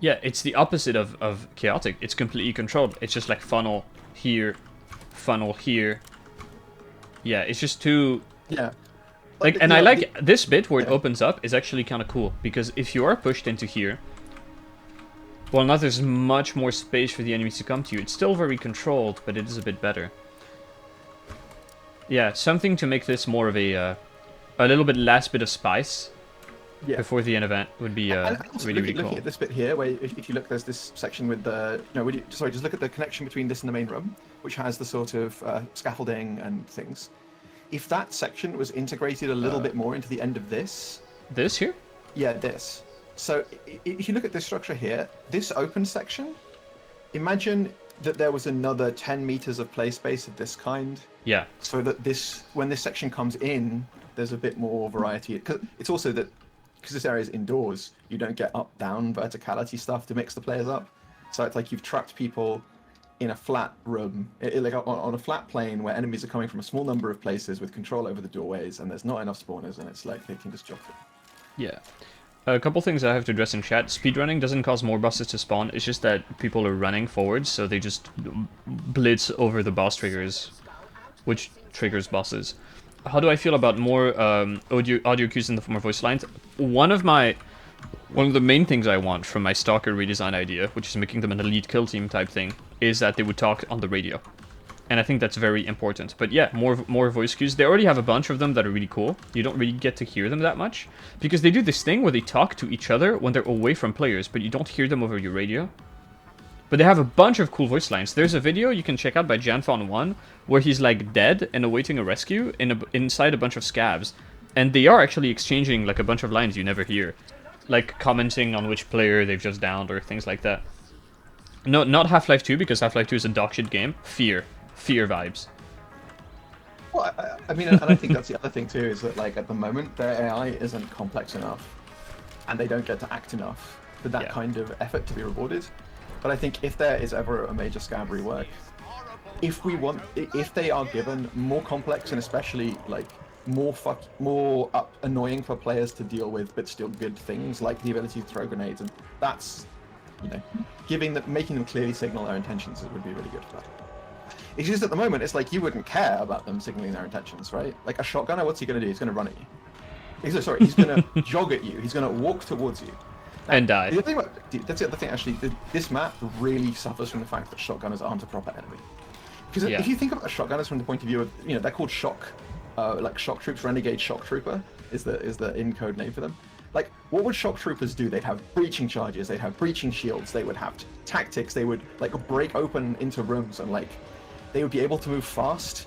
[SPEAKER 1] Yeah, it's the opposite of chaotic. It's completely controlled. It's just like funnel here, funnel here. Yeah, it's just too...
[SPEAKER 2] Yeah.
[SPEAKER 1] Like, and I like this bit where it opens up is actually kind of cool, because if you are pushed into here, well, now there's much more space for the enemies to come to you. It's still very controlled, but it is a bit better. Yeah, something to make this more of a little bit last bit of spice. Yeah. Before the end event would be really cool.
[SPEAKER 2] Looking at this bit here, where if you look, there's this section with the just look at the connection between this and the main room, which has the sort of scaffolding and things. If that section was integrated a little bit more into the end of this
[SPEAKER 1] here,
[SPEAKER 2] yeah, this. So if you look at this structure here, this open section, imagine that there was another 10 meters of play space of this kind.
[SPEAKER 1] Yeah.
[SPEAKER 2] So that when this section comes in, there's a bit more variety. It's also that. Because this area is indoors, you don't get up-down verticality stuff to mix the players up. So it's like you've trapped people in a flat room, like on a flat plane where enemies are coming from a small number of places with control over the doorways, and there's not enough spawners, and it's like they can just jump through.
[SPEAKER 1] Yeah. A couple things I have to address in chat. Speedrunning doesn't cause more bosses to spawn, it's just that people are running forwards, so they just blitz over the boss triggers, which triggers bosses. How do I feel about more audio cues in the form of voice lines? One of the main things I want from my Stalker redesign idea, which is making them an elite kill team type thing, is that they would talk on the radio. And I think that's very important. But yeah, more voice cues. They already have a bunch of them that are really cool. You don't really get to hear them that much, because they do this thing where they talk to each other when they're away from players, but you don't hear them over your radio. But they have a bunch of cool voice lines. There's a video you can check out by Janfon1 where he's like dead and awaiting a rescue inside a bunch of scabs. And they are actually exchanging like a bunch of lines you never hear. Like commenting on which player they've just downed or things like that. No, not Half-Life 2, because Half-Life 2 is a dogshit game. Fear vibes.
[SPEAKER 2] Well, I mean, and I think that's the other thing too, is that like at the moment their AI isn't complex enough and they don't get to act enough for that kind of effort to be rewarded. But I think if there is ever a major scab rework, if they are given more complex and especially like more annoying for players to deal with, but still good things like the ability to throw grenades, and that's, making them clearly signal their intentions would be really good for that. It's just at the moment, it's like you wouldn't care about them signaling their intentions, right? Like a shotgunner, what's he going to do? He's going to run at you. He's going to jog at you. He's going to walk towards you.
[SPEAKER 1] And die.
[SPEAKER 2] The other thing that's the other thing actually. This map really suffers from the fact that shotgunners aren't a proper enemy. Because
[SPEAKER 1] Yeah.
[SPEAKER 2] if you think about shotgunners from the point of view of, they're called shock, like shock troops. Renegade shock trooper is the in code name for them. Like, what would shock troopers do? They'd have breaching charges. They'd have breaching shields. They would have tactics. They would like break open into rooms and like, they would be able to move fast.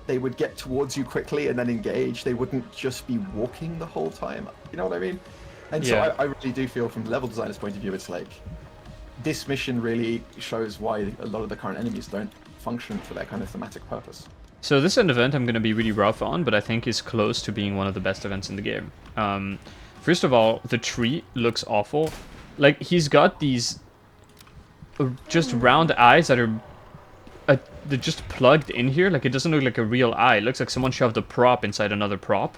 [SPEAKER 2] They would get towards you quickly and then engage. They wouldn't just be walking the whole time. You know what I mean? And so
[SPEAKER 1] Yeah.
[SPEAKER 2] I really do feel from the level designer's point of view, it's like, this mission really shows why a lot of the current enemies don't function for their kind of thematic purpose.
[SPEAKER 1] So this is an event I'm going to be really rough on, but I think is close to being one of the best events in the game. First of all, the tree looks awful. Like, he's got these just round eyes that are they're just plugged in here. Like, it doesn't look like a real eye. It looks like someone shoved a prop inside another prop.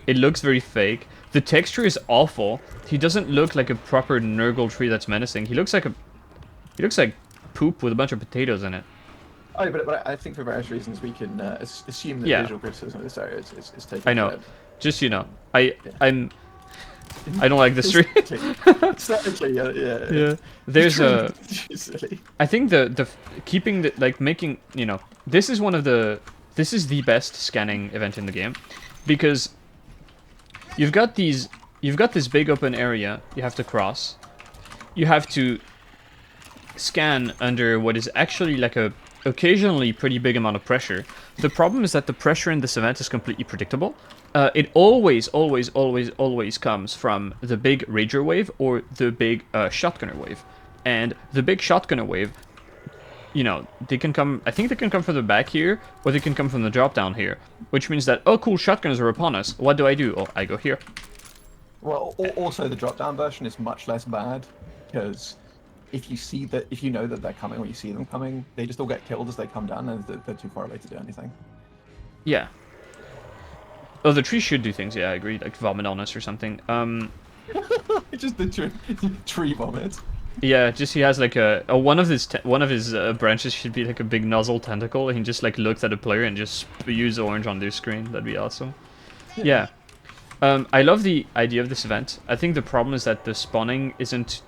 [SPEAKER 1] It looks very fake. The texture is awful. He doesn't look like a proper Nurgle tree that's menacing. He looks like poop with a bunch of potatoes in it.
[SPEAKER 2] Oh, but I think for various reasons we can assume that
[SPEAKER 1] Yeah.
[SPEAKER 2] visual criticism of this area is taken.
[SPEAKER 1] I know.
[SPEAKER 2] care of.
[SPEAKER 1] Just, I don't like this tree.
[SPEAKER 2] Aesthetically, yeah.
[SPEAKER 1] Yeah. There's a...
[SPEAKER 2] Silly.
[SPEAKER 1] I think the keeping the like making this is the best scanning event in the game, because you've got this big open area you have to cross. You have to scan under what is actually like a occasionally pretty big amount of pressure. The problem is that the pressure in this event is completely predictable. It always comes from the big Rager wave or the big Shotgunner wave. And the big Shotgunner wave, they can come, I think they can come from the back here, or they can come from the drop down here. Which means that, oh cool, shotgunners are upon us. What do? Oh, I go here.
[SPEAKER 2] Well, also the drop-down version is much less bad, because if you know that they're coming or you see them coming, they just all get killed as they come down, and they're too far away to do anything.
[SPEAKER 1] Yeah. Oh, the tree should do things, yeah, I agree, like vomit on us or something.
[SPEAKER 2] Just the tree vomit.
[SPEAKER 1] Yeah, just he has like one of his branches should be like a big nozzle tentacle, and he just like looks at a player and just spews orange on their screen. That'd be awesome. Yeah. I love the idea of this event. I think the problem is that the spawning isn't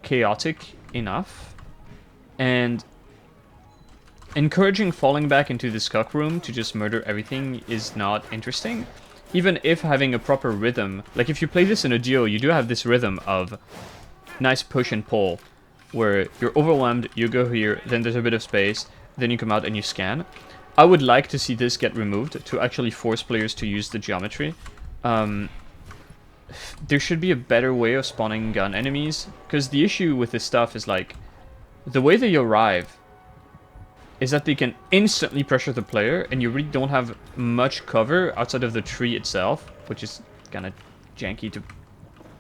[SPEAKER 1] chaotic enough, and encouraging falling back into the scuck room to just murder everything is not interesting. Even if having a proper rhythm, like if you play this in a duo, you do have this rhythm of nice push and pull, where you're overwhelmed, you go here, then there's a bit of space, then you come out and you scan. I would like to see this get removed to actually force players to use the geometry. There should be a better way of spawning gun enemies, because the issue with this stuff is like, the way they arrive is that they can instantly pressure the player, and you really don't have much cover outside of the tree itself, which is kind of janky to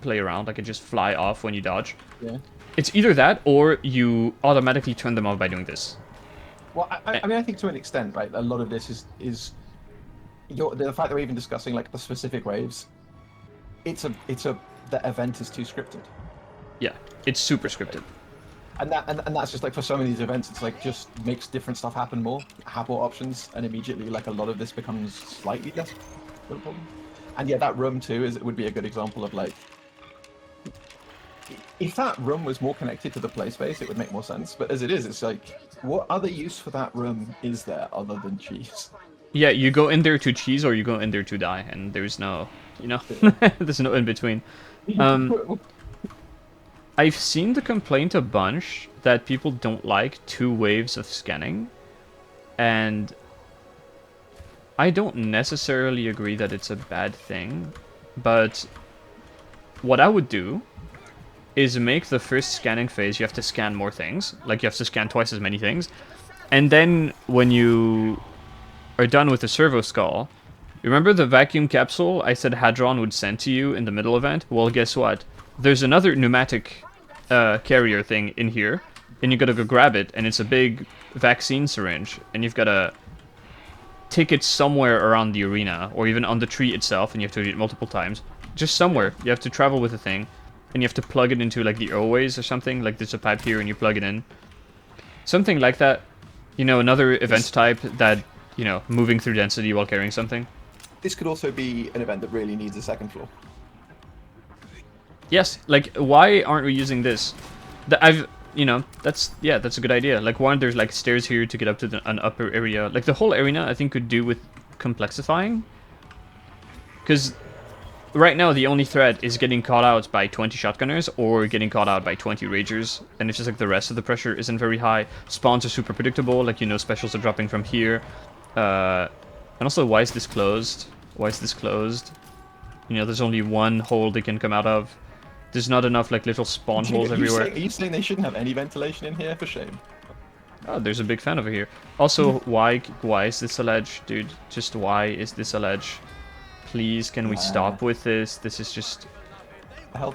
[SPEAKER 1] play around. Like, it just fly off when you dodge.
[SPEAKER 2] Yeah.
[SPEAKER 1] It's either that, or you automatically turn them off by doing this.
[SPEAKER 2] Well, I mean, I think to an extent, right, a lot of this is the fact that we're even discussing like the specific waves. The event is too scripted.
[SPEAKER 1] Yeah, it's super scripted.
[SPEAKER 2] And that's just like for some of these events, it's like just makes different stuff happen more, have more options, and immediately like a lot of this becomes slightly less of a problem. And yeah, that room too would be a good example of like, if that room was more connected to the play space, it would make more sense. But as it is, it's like, what other use for that room is there other than cheese?
[SPEAKER 1] Yeah, you go in there to cheese or you go in there to die, and there's no, there's no in between. I've seen the complaint a bunch that people don't like 2 waves of scanning, and I don't necessarily agree that it's a bad thing, but what I would do is make the first scanning phase, you have to scan more things, like you have to scan twice as many things, and then when you are done with the servo skull, remember the vacuum capsule I said Hadron would send to you in the middle event? Well, guess what? There's another pneumatic carrier thing in here, and you gotta go grab it, and it's a big vaccine syringe, and you've gotta take it somewhere around the arena, or even on the tree itself, and you have to do it multiple times. Just somewhere. You have to travel with the thing, and you have to plug it into like the airways or something, like there's a pipe here and you plug it in. Something like that. Another event type that, moving through density while carrying something.
[SPEAKER 2] This could also be an event that really needs a second floor.
[SPEAKER 1] Yes, like, why aren't we using this? That's a good idea. Like, why aren't there, like, stairs here to get up to an upper area? Like, the whole arena, I think, could do with complexifying. Because right now, the only threat is getting caught out by 20 shotgunners or getting caught out by 20 ragers. And it's just like the rest of the pressure isn't very high. Spawns are super predictable, like, specials are dropping from here. And also, why is this closed? Why is this closed? There's only one hole they can come out of. There's not enough, like, little spawn holes everywhere.
[SPEAKER 2] Are you saying they shouldn't have any ventilation in here? For shame.
[SPEAKER 1] Oh, there's a big fan over here. Also, why is this a ledge, dude? Just why is this a ledge? Please, can we stop with this? This is just...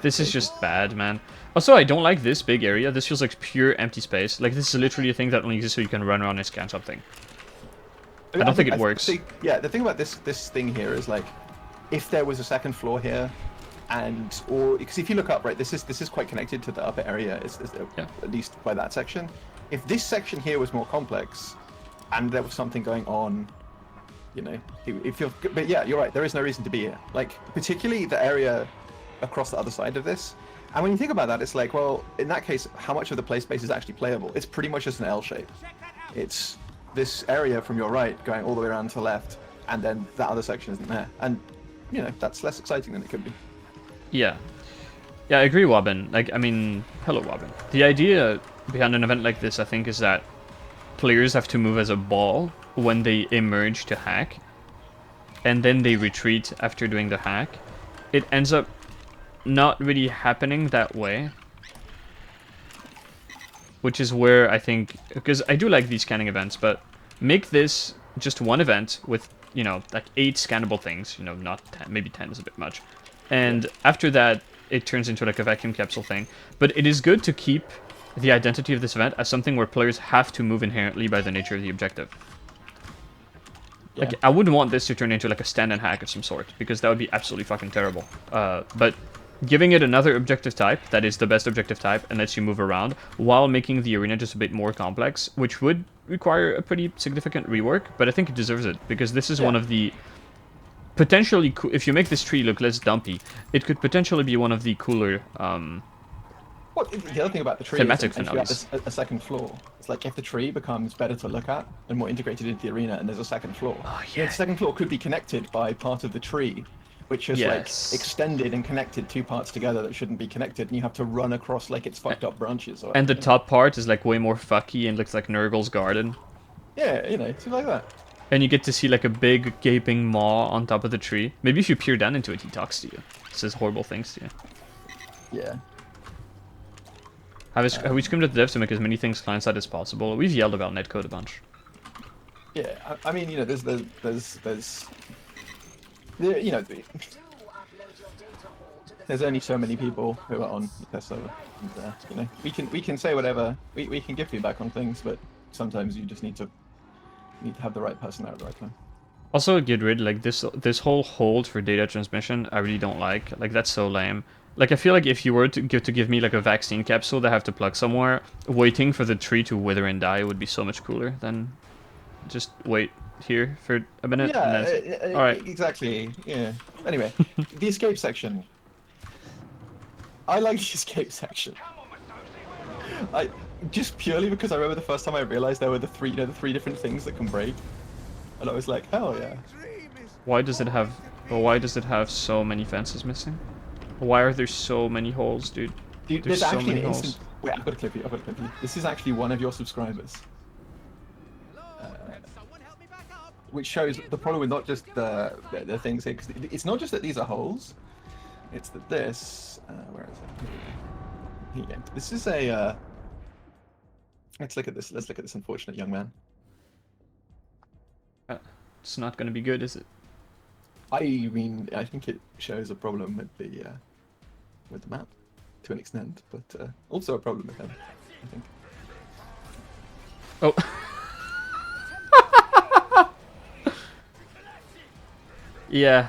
[SPEAKER 1] This is just bad, man. Also, I don't like this big area. This feels like pure empty space. Like, this is literally a thing that only exists so you can run around and scan something. I don't think it works.
[SPEAKER 2] Yeah, the thing about this thing here is, like, if there was a second floor here, because if you look up, right, this is quite connected to the upper area, at least by that section. If this section here was more complex, and there was something going on, it feels good. But yeah, you're right, there is no reason to be here. Like, particularly the area across the other side of this. And when you think about that, it's like, well, in that case, how much of the play space is actually playable? It's pretty much just an L shape. It's this area from your right going all the way around to the left, and then that other section isn't there. And, that's less exciting than it could be.
[SPEAKER 1] Yeah. Yeah, I agree, Wobbin. Like, I mean, hello, Wobbin. The idea behind an event like this, I think, is that players have to move as a ball when they emerge to hack, and then they retreat after doing the hack. It ends up not really happening that way, which is where I think, because I do like these scanning events, but make this just one event with, like 8 scannable things, not 10, maybe 10 is a bit much. And after that, it turns into like a vacuum capsule thing. But it is good to keep the identity of this event as something where players have to move inherently by the nature of the objective. Yeah. Like, I wouldn't want this to turn into like a stand-and hack of some sort, because that would be absolutely fucking terrible. But giving it another objective type that is the best objective type and lets you move around while making the arena just a bit more complex, which would require a pretty significant rework, but I think it deserves it, because this is one of the potentially if you make this tree look less dumpy, it could potentially be one of the cooler
[SPEAKER 2] Well, the other thing about the tree
[SPEAKER 1] thematic
[SPEAKER 2] is if you have a second floor, it's like if the tree becomes better to look at and more integrated into the arena, and there's a second floor.
[SPEAKER 1] Oh, yeah.
[SPEAKER 2] The second floor could be connected by part of the tree, which is like extended and connected 2 parts together that shouldn't be connected, and you have to run across like it's fucked up branches.
[SPEAKER 1] And the top part is like way more fucky and looks like Nurgle's garden.
[SPEAKER 2] Yeah, something like that.
[SPEAKER 1] And you get to see like a big gaping maw on top of the tree. Maybe if you peer down into it, he talks to you. Says horrible things to you.
[SPEAKER 2] Yeah.
[SPEAKER 1] Have we screamed at the devs to make as many things client-side as possible? We've yelled about netcode a bunch.
[SPEAKER 2] Yeah, I mean, there's only so many people who are on the test server. And, we can say whatever, we can give feedback on things, but sometimes you just need to have the right person there at the right time.
[SPEAKER 1] Also, get rid like this whole hold for data transmission. I really don't like. Like, that's so lame. Like, I feel like if you were to give me like a vaccine capsule that I have to plug somewhere, waiting for the tree to wither and die would be so much cooler than just wait here for a minute.
[SPEAKER 2] Yeah,
[SPEAKER 1] and then... all right.
[SPEAKER 2] Exactly. Yeah. Anyway, the escape section. I like the escape section. Just purely because I remember the first time I realized there were the three different things that can break, and I was like, hell yeah.
[SPEAKER 1] Why does it have so many fences missing? Why are there so many holes, dude?
[SPEAKER 2] There's so actually an instant... Wait, I've got to clip you. This is actually one of your subscribers. Which shows the problem with not just the things here, because it's not just that these are holes. It's that this... where is it? Here. This is a... Let's look at this. Let's look at this unfortunate young man.
[SPEAKER 1] It's not going to be good, is it?
[SPEAKER 2] I mean, I think it shows a problem with the map, to an extent, but also a problem with him, I think.
[SPEAKER 1] Oh. Yeah.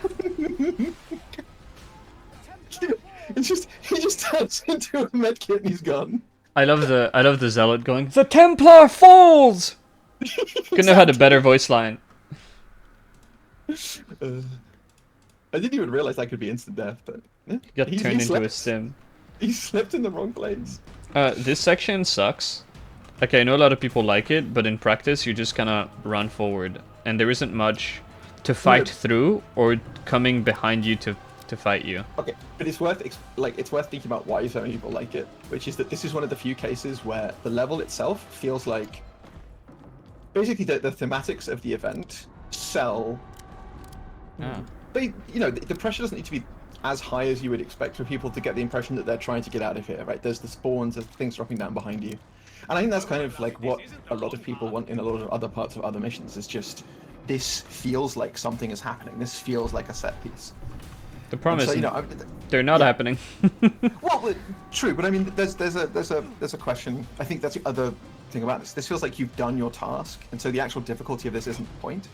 [SPEAKER 2] He just turns into a medkit and he's gone.
[SPEAKER 1] I love the zealot going, "The Templar falls!" Couldn't have had a better voice line.
[SPEAKER 2] I didn't even realize that could be instant death, but
[SPEAKER 1] Got
[SPEAKER 2] he
[SPEAKER 1] turned into a
[SPEAKER 2] slept.
[SPEAKER 1] stim.
[SPEAKER 2] He slept in the wrong place.
[SPEAKER 1] This section sucks. Okay, I know a lot of people like it, but in practice you just kind of run forward, and there isn't much to fight through or coming behind you to fight you.
[SPEAKER 2] Okay, but it's worth it's worth thinking about why so many people like it, which is that this is one of the few cases where the level itself feels like basically the thematics of the event sell. They, the pressure doesn't need to be as high as you would expect for people to get the impression that they're trying to get out of here, right? There's the spawns, there's things dropping down behind you. And I think that's kind of like what a lot of people want in a lot of other parts of other missions, is just, this feels like something is happening. This feels like a set piece.
[SPEAKER 1] The problem
[SPEAKER 2] So,
[SPEAKER 1] is they're not happening.
[SPEAKER 2] Well, true, but I mean, there's a question. I think that's the other thing about this. This feels like you've done your task, and so the actual difficulty of this isn't the point.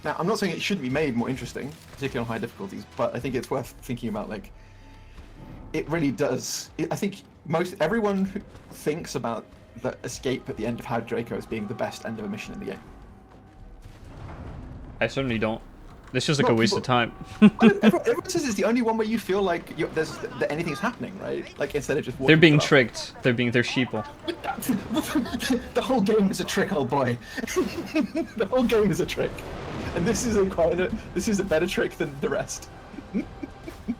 [SPEAKER 2] Now, I'm not saying it shouldn't be made more interesting, particularly on high difficulties, but I think it's worth thinking about, like, it really does. I think everyone who thinks about the escape at the end of Hard Draco as being the best end of a mission in the game.
[SPEAKER 1] I certainly don't. This feels like a waste of time.
[SPEAKER 2] Everyone says it's the only one where you feel like that anything's happening, right? Like, instead of just
[SPEAKER 1] They're being tricked. They're sheeple.
[SPEAKER 2] The whole game is a trick, old boy. The whole game is a trick, and this is a better trick than the rest.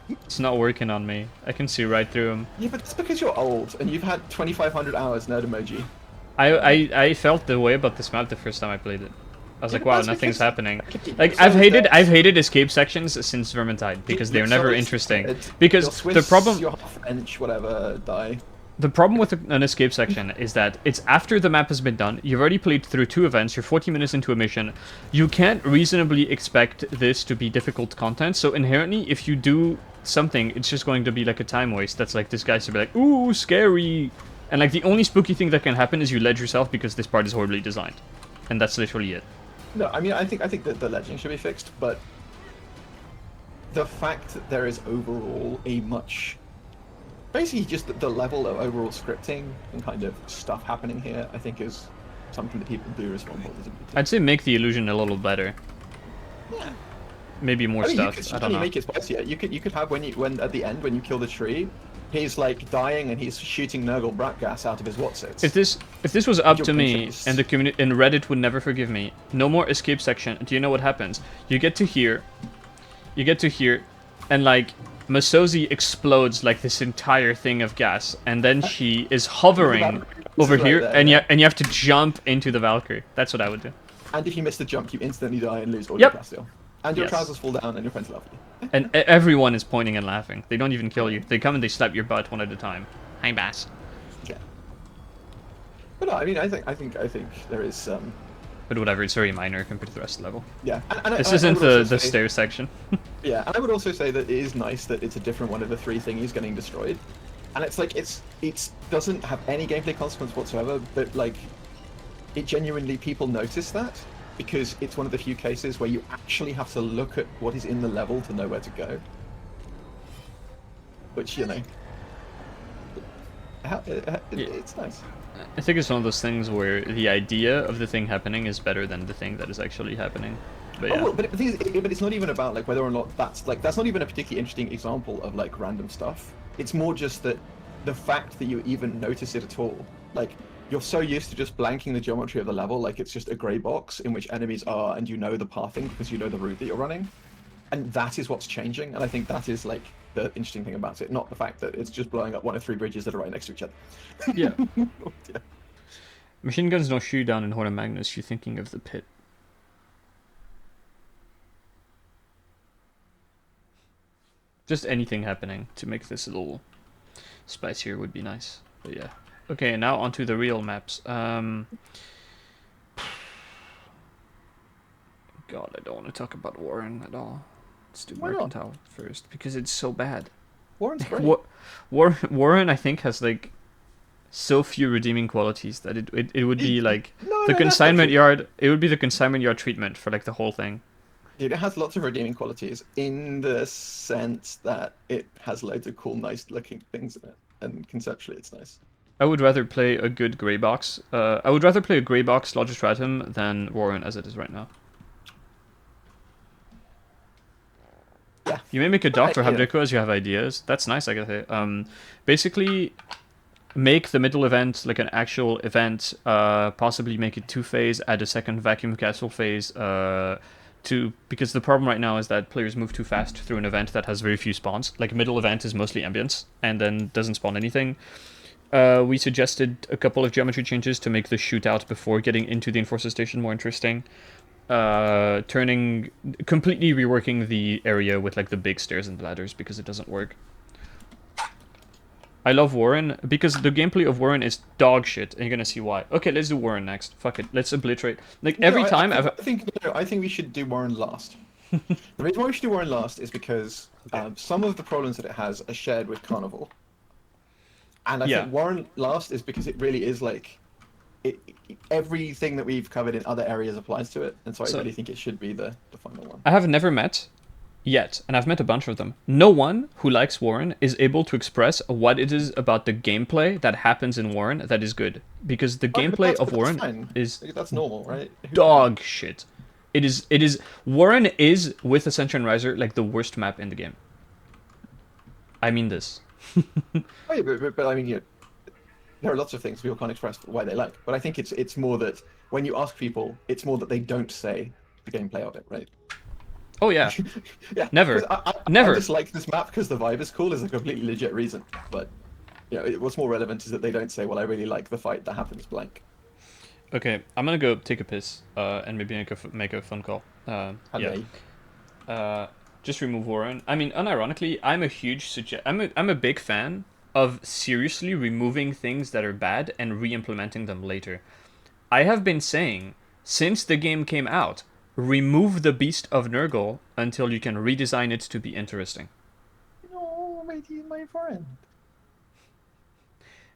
[SPEAKER 1] It's not working on me. I can see right through him.
[SPEAKER 2] Yeah, but it's because you're old and you've had 2,500 hours nerd emoji.
[SPEAKER 1] I felt the way about this map the first time I played it. I was like, wow, nothing's happening. Like,
[SPEAKER 2] So
[SPEAKER 1] I've hated escape sections since Vermintide because they're never interesting. Because the problem,
[SPEAKER 2] your half-inch, whatever, die.
[SPEAKER 1] the problem with an escape section is that it's after the map has been done. You've already played through 2 events. You're 40 minutes into a mission. You can't reasonably expect this to be difficult content. So inherently, if you do something, it's just going to be like a time waste. That's like this guy's to be like, ooh, scary. And like the only spooky thing that can happen is you ledge yourself because this part is horribly designed. And that's literally it.
[SPEAKER 2] No, I mean, I think that the ledging should be fixed, but the fact that there is overall a much, basically just the level of overall scripting and kind of stuff happening here, I think is something that people do respond positively to.
[SPEAKER 1] I'd say make the illusion a little better.
[SPEAKER 2] Yeah.
[SPEAKER 1] Maybe more stuff. I don't know.
[SPEAKER 2] Make it spicier. You could have when at the end when you kill the tree, he's like dying and he's shooting Nurgle brat gas out of his whatsits.
[SPEAKER 1] If this was up to me
[SPEAKER 2] chase.
[SPEAKER 1] and the community and Reddit would never forgive me, no more escape section. Do you know what happens? You get to here, and like Masozi explodes like this entire thing of gas, and then she is hovering over here,
[SPEAKER 2] there,
[SPEAKER 1] and
[SPEAKER 2] yeah.
[SPEAKER 1] you have to jump into the Valkyrie. That's what I would do.
[SPEAKER 2] And if you miss the jump, you instantly die and lose all
[SPEAKER 1] Yep.
[SPEAKER 2] your plasteel. And your
[SPEAKER 1] Yes.
[SPEAKER 2] trousers fall down and your friends love you.
[SPEAKER 1] And everyone is pointing and laughing. They don't even kill you. They come and they slap your butt one at a time. Hi, Bass.
[SPEAKER 2] Yeah. But no, I mean, I think there is
[SPEAKER 1] But whatever, it's very minor compared to the rest of the level.
[SPEAKER 2] yeah. And
[SPEAKER 1] This
[SPEAKER 2] I
[SPEAKER 1] isn't
[SPEAKER 2] would also
[SPEAKER 1] the
[SPEAKER 2] say-
[SPEAKER 1] stair section.
[SPEAKER 2] Yeah, and I would also say that it is nice that it's a different one of the 3 thingies getting destroyed. And it's like, it doesn't have any gameplay consequence whatsoever, but like, it genuinely, people notice that, because it's one of the few cases where you actually have to look at what is in the level to know where to go. Which, it's nice.
[SPEAKER 1] I think it's one of those things where the idea of the thing happening is better than the thing that is actually happening. But yeah.
[SPEAKER 2] Oh, well, but the thing is, but it's not even about like whether or not that's not even a particularly interesting example of like random stuff. It's more just that the fact that you even notice it at all, like you're so used to just blanking the geometry of the level, like it's just a grey box in which enemies are, and you know the pathing because you know the route that you're running, and that is what's changing. And I think that is like the interesting thing about it, not the fact that it's just blowing up one of 3 bridges that are right next to each other.
[SPEAKER 1] Yeah.
[SPEAKER 2] Yeah.
[SPEAKER 1] Machine guns don't shoot down in Horn of Magnus. You're thinking of the pit. Just anything happening to make this a little spicier would be nice. But yeah. Okay, now onto the real maps. God, I don't want to talk about Warren at all. Let's do
[SPEAKER 2] Why not?
[SPEAKER 1] Mercantile first, because it's so bad.
[SPEAKER 2] Warren's great.
[SPEAKER 1] Warren, I think, has like so few redeeming qualities that it would be like
[SPEAKER 2] No,
[SPEAKER 1] the
[SPEAKER 2] no, that's
[SPEAKER 1] consignment
[SPEAKER 2] not true.
[SPEAKER 1] yard. It would be the consignment yard treatment for like the whole thing.
[SPEAKER 2] Dude, it has lots of redeeming qualities in the sense that it has loads of cool, nice-looking things in it, and conceptually, it's nice.
[SPEAKER 1] I would rather play a good grey box. I would rather play a grey box Logistratum than Warren as it is right now.
[SPEAKER 2] Yeah, Yeah.
[SPEAKER 1] You may make a doctor
[SPEAKER 2] Right,
[SPEAKER 1] have
[SPEAKER 2] yeah.
[SPEAKER 1] Deco as you have ideas. That's nice, I guess. Basically, make the middle event like an actual event. Possibly make it 2-phase. Add a second vacuum castle phase. Because the problem right now is that players move too fast through an event that has very few spawns. Like middle event is mostly ambience and then doesn't spawn anything. We suggested a couple of geometry changes to make the shootout before getting into the Enforcer Station more interesting. Completely reworking the area with like the big stairs and ladders because it doesn't work. I love Warren because the gameplay of Warren is dog shit, and you're gonna see why. Okay, let's do Warren next. Fuck it, let's obliterate. Like
[SPEAKER 2] No,
[SPEAKER 1] every time I've.
[SPEAKER 2] I think we should do Warren last. The reason why we should do Warren last is because some of the problems that it has are shared with Carnival, and I
[SPEAKER 1] Yeah.
[SPEAKER 2] think Warren last is because it really is like everything that we've covered in other areas applies to it, and so I
[SPEAKER 1] So-
[SPEAKER 2] really think it should be the final one.
[SPEAKER 1] I have never met yet, and I've met a bunch of them. No one who likes Warren is able to express what it is about the gameplay that happens in Warren that is good. Because the gameplay of Warren
[SPEAKER 2] fine.
[SPEAKER 1] is
[SPEAKER 2] That's normal, right?
[SPEAKER 1] dog shit. It is Warren is with Ascension Riser like the worst map in the game. I mean this.
[SPEAKER 2] Oh, yeah, but I mean, there are lots of things people can't express why they like. But I think it's more that when you ask people, it's more that they don't say the gameplay of it, right?
[SPEAKER 1] Oh yeah.
[SPEAKER 2] Yeah,
[SPEAKER 1] Never.
[SPEAKER 2] 'cause
[SPEAKER 1] Never.
[SPEAKER 2] I just like this map because the vibe is cool is a completely legit reason. But what's more relevant is that they don't say, "Well, I really like the fight that happens blank."
[SPEAKER 1] Okay, I'm gonna go take a piss and maybe make a phone call.
[SPEAKER 2] And
[SPEAKER 1] Yeah.
[SPEAKER 2] they-
[SPEAKER 1] Just remove Warren. I mean, unironically, I'm a big fan of seriously removing things that are bad and re-implementing them later. I have been saying since the game came out, remove the Beast of Nurgle until you can redesign it to be interesting.
[SPEAKER 2] No, he's my friend.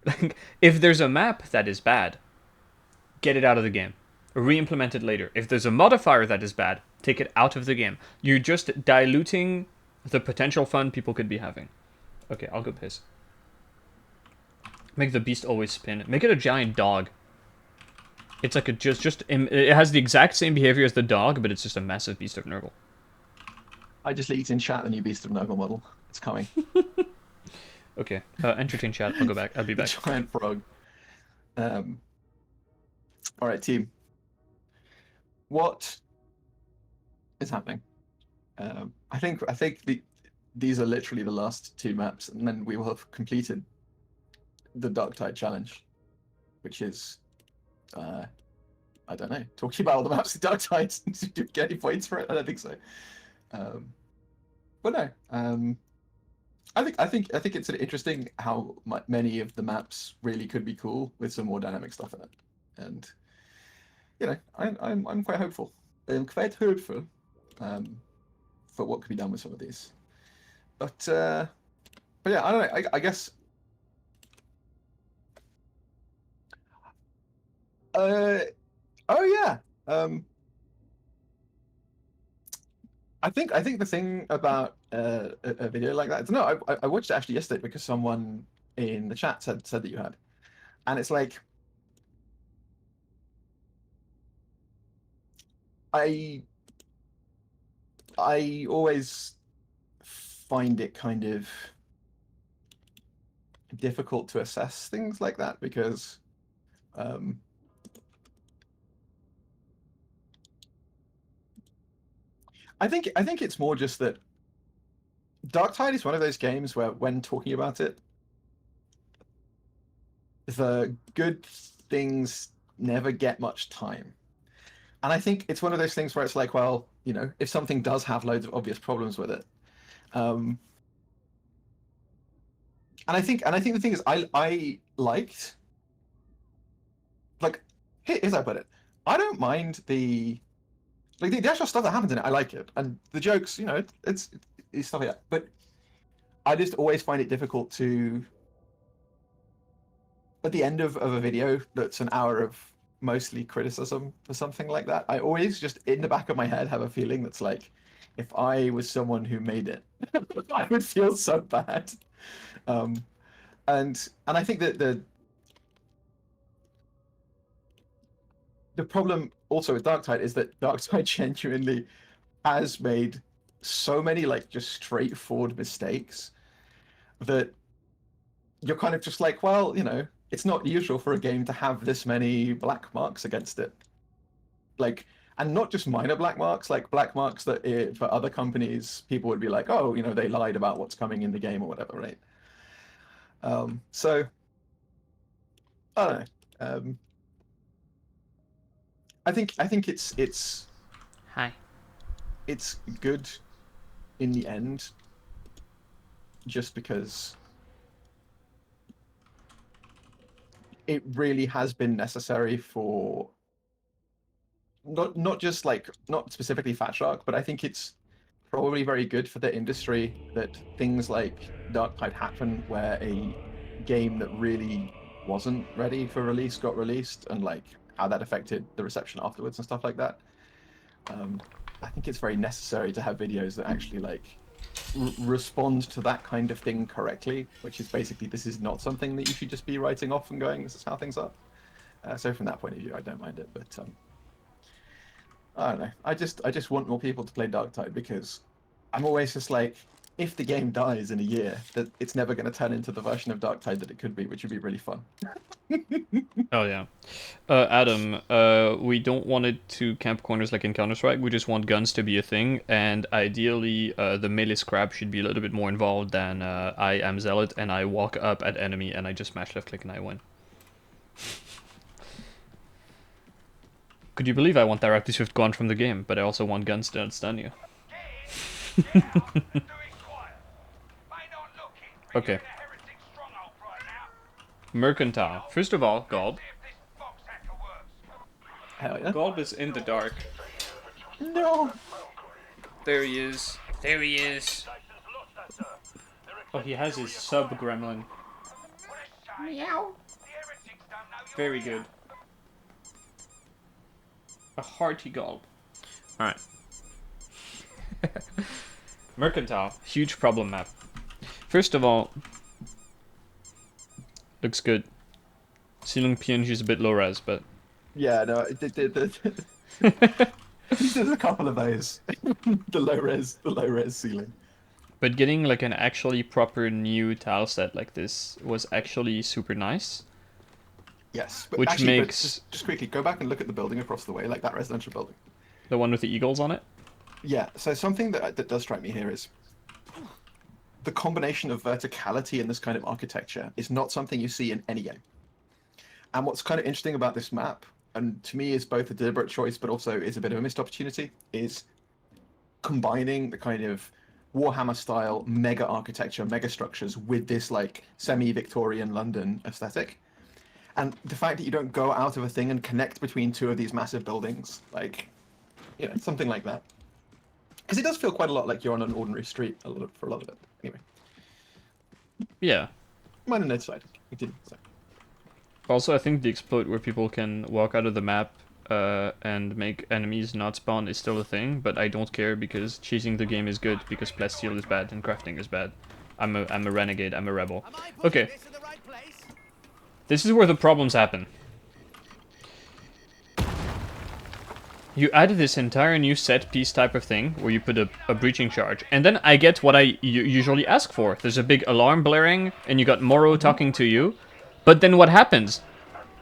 [SPEAKER 1] Like, if there's a map that is bad, get it out of the game. Re-implement it later. If there's a modifier that is bad, take it out of the game. You're just diluting the potential fun people could be having. Okay, I'll go piss. Make the beast always spin. Make it a giant dog. It's like it has the exact same behavior as the dog, but it's just a massive beast of Nurgle.
[SPEAKER 2] I just leaked in chat the new Beast of Nurgle model. It's coming.
[SPEAKER 1] Okay, entertain chat. I'll go back. I'll be
[SPEAKER 2] The
[SPEAKER 1] back.
[SPEAKER 2] giant frog. All right, team. What is happening? I think these are literally the last two maps, and then we will have completed the Dark Tide challenge, which is I don't know, talking about all the maps of Dark Tide. Do we get any points for it? I don't think so. But no, I think it's interesting how many of the maps really could be cool with some more dynamic stuff in it, and I'm quite hopeful. I'm quite hopeful for what could be done with some of these. But yeah, I don't know. I guess. Oh yeah. I think the thing about a video like that. No, I watched it actually yesterday because someone in the chat said that you had, and it's like I always find it kind of difficult to assess things like that because I think it's more just that Darktide is one of those games where when talking about it, the good things never get much time. And I think it's one of those things where it's like, well, if something does have loads of obvious problems with it, and I think the thing is, I liked, like, here's how I put it. I don't mind the actual stuff that happens in it. I like it, and the jokes, it's stuff like that. But I just always find it difficult to, at the end of a video that's an hour of mostly criticism or something like that, I always just in the back of my head have a feeling that's like, if I was someone who made it, I would feel so bad. And I think that the problem also with Darktide is that Darktide genuinely has made so many like just straightforward mistakes that you're kind of just like, well, it's not usual for a game to have this many black marks against it. Like, and not just minor black marks, like black marks that for other companies, people would be like, oh, they lied about what's coming in the game or whatever, right? So I don't know. I think
[SPEAKER 1] Hi.
[SPEAKER 2] it's good in the end, just because it really has been necessary for not just like not specifically Fat Shark, but I think it's probably very good for the industry that things like Dark Tide happen, where a game that really wasn't ready for release got released, and like how that affected the reception afterwards and stuff like that. I think it's very necessary to have videos that actually like respond to that kind of thing correctly, which is basically this is not something that you should just be writing off and going, this is how things are. So from that point of view, I don't mind it, but I don't know. I just want more people to play Darktide, because I'm always just like, if the game dies in a year, that it's never going to turn into the version of Darktide that it could be, which would be really fun.
[SPEAKER 1] Oh yeah. Adam, we don't want it to camp corners like in Counter-Strike. We just want guns to be a thing, and ideally, the melee scrap should be a little bit more involved than I am Zealot and I walk up at enemy and I just smash left click and I win. Could you believe I want Directly Swift gone from the game, but I also want guns to outstun you? Okay. Mercantile. First of all, Golb.
[SPEAKER 2] Hell yeah.
[SPEAKER 1] Golb is in the dark.
[SPEAKER 2] No.
[SPEAKER 1] There he is. There he is. Oh, he has his sub-gremlin. Meow. Very good. A hearty Golb. Alright. Mercantile. Huge problem map. First of all, looks good. Ceiling PNG is a bit low res, but...
[SPEAKER 2] Yeah, no, there's a couple of those. the low res ceiling.
[SPEAKER 1] But getting like an actually proper new tile set like this was actually super nice.
[SPEAKER 2] Yes, but
[SPEAKER 1] Which
[SPEAKER 2] actually,
[SPEAKER 1] makes...
[SPEAKER 2] just quickly, go back and look at the building across the way, like that residential building.
[SPEAKER 1] The one with the eagles on it?
[SPEAKER 2] Yeah, so something that does strike me here is the combination of verticality in this kind of architecture is not something you see in any game. And what's kind of interesting about this map, and to me is both a deliberate choice but also is a bit of a missed opportunity, is combining the kind of Warhammer style mega architecture, mega structures with this like semi-Victorian London aesthetic. And the fact that you don't go out of a thing and connect between two of these massive buildings, like, something like that. Because it does feel quite a lot like you're on an ordinary street for a lot of it. Anyway.
[SPEAKER 1] Yeah.
[SPEAKER 2] Minor nerd side. Continue. Sorry.
[SPEAKER 1] Also, I think the exploit where people can walk out of the map and make enemies not spawn is still a thing, but I don't care because chasing the game is good because plasteel is bad and crafting is bad. I'm a renegade, I'm a rebel. Okay. This is where the problems happen. You add this entire new set piece type of thing where you put a breaching charge, and then I get what I usually ask for. There's a big alarm blaring, and you got Morrow talking to you, but then what happens?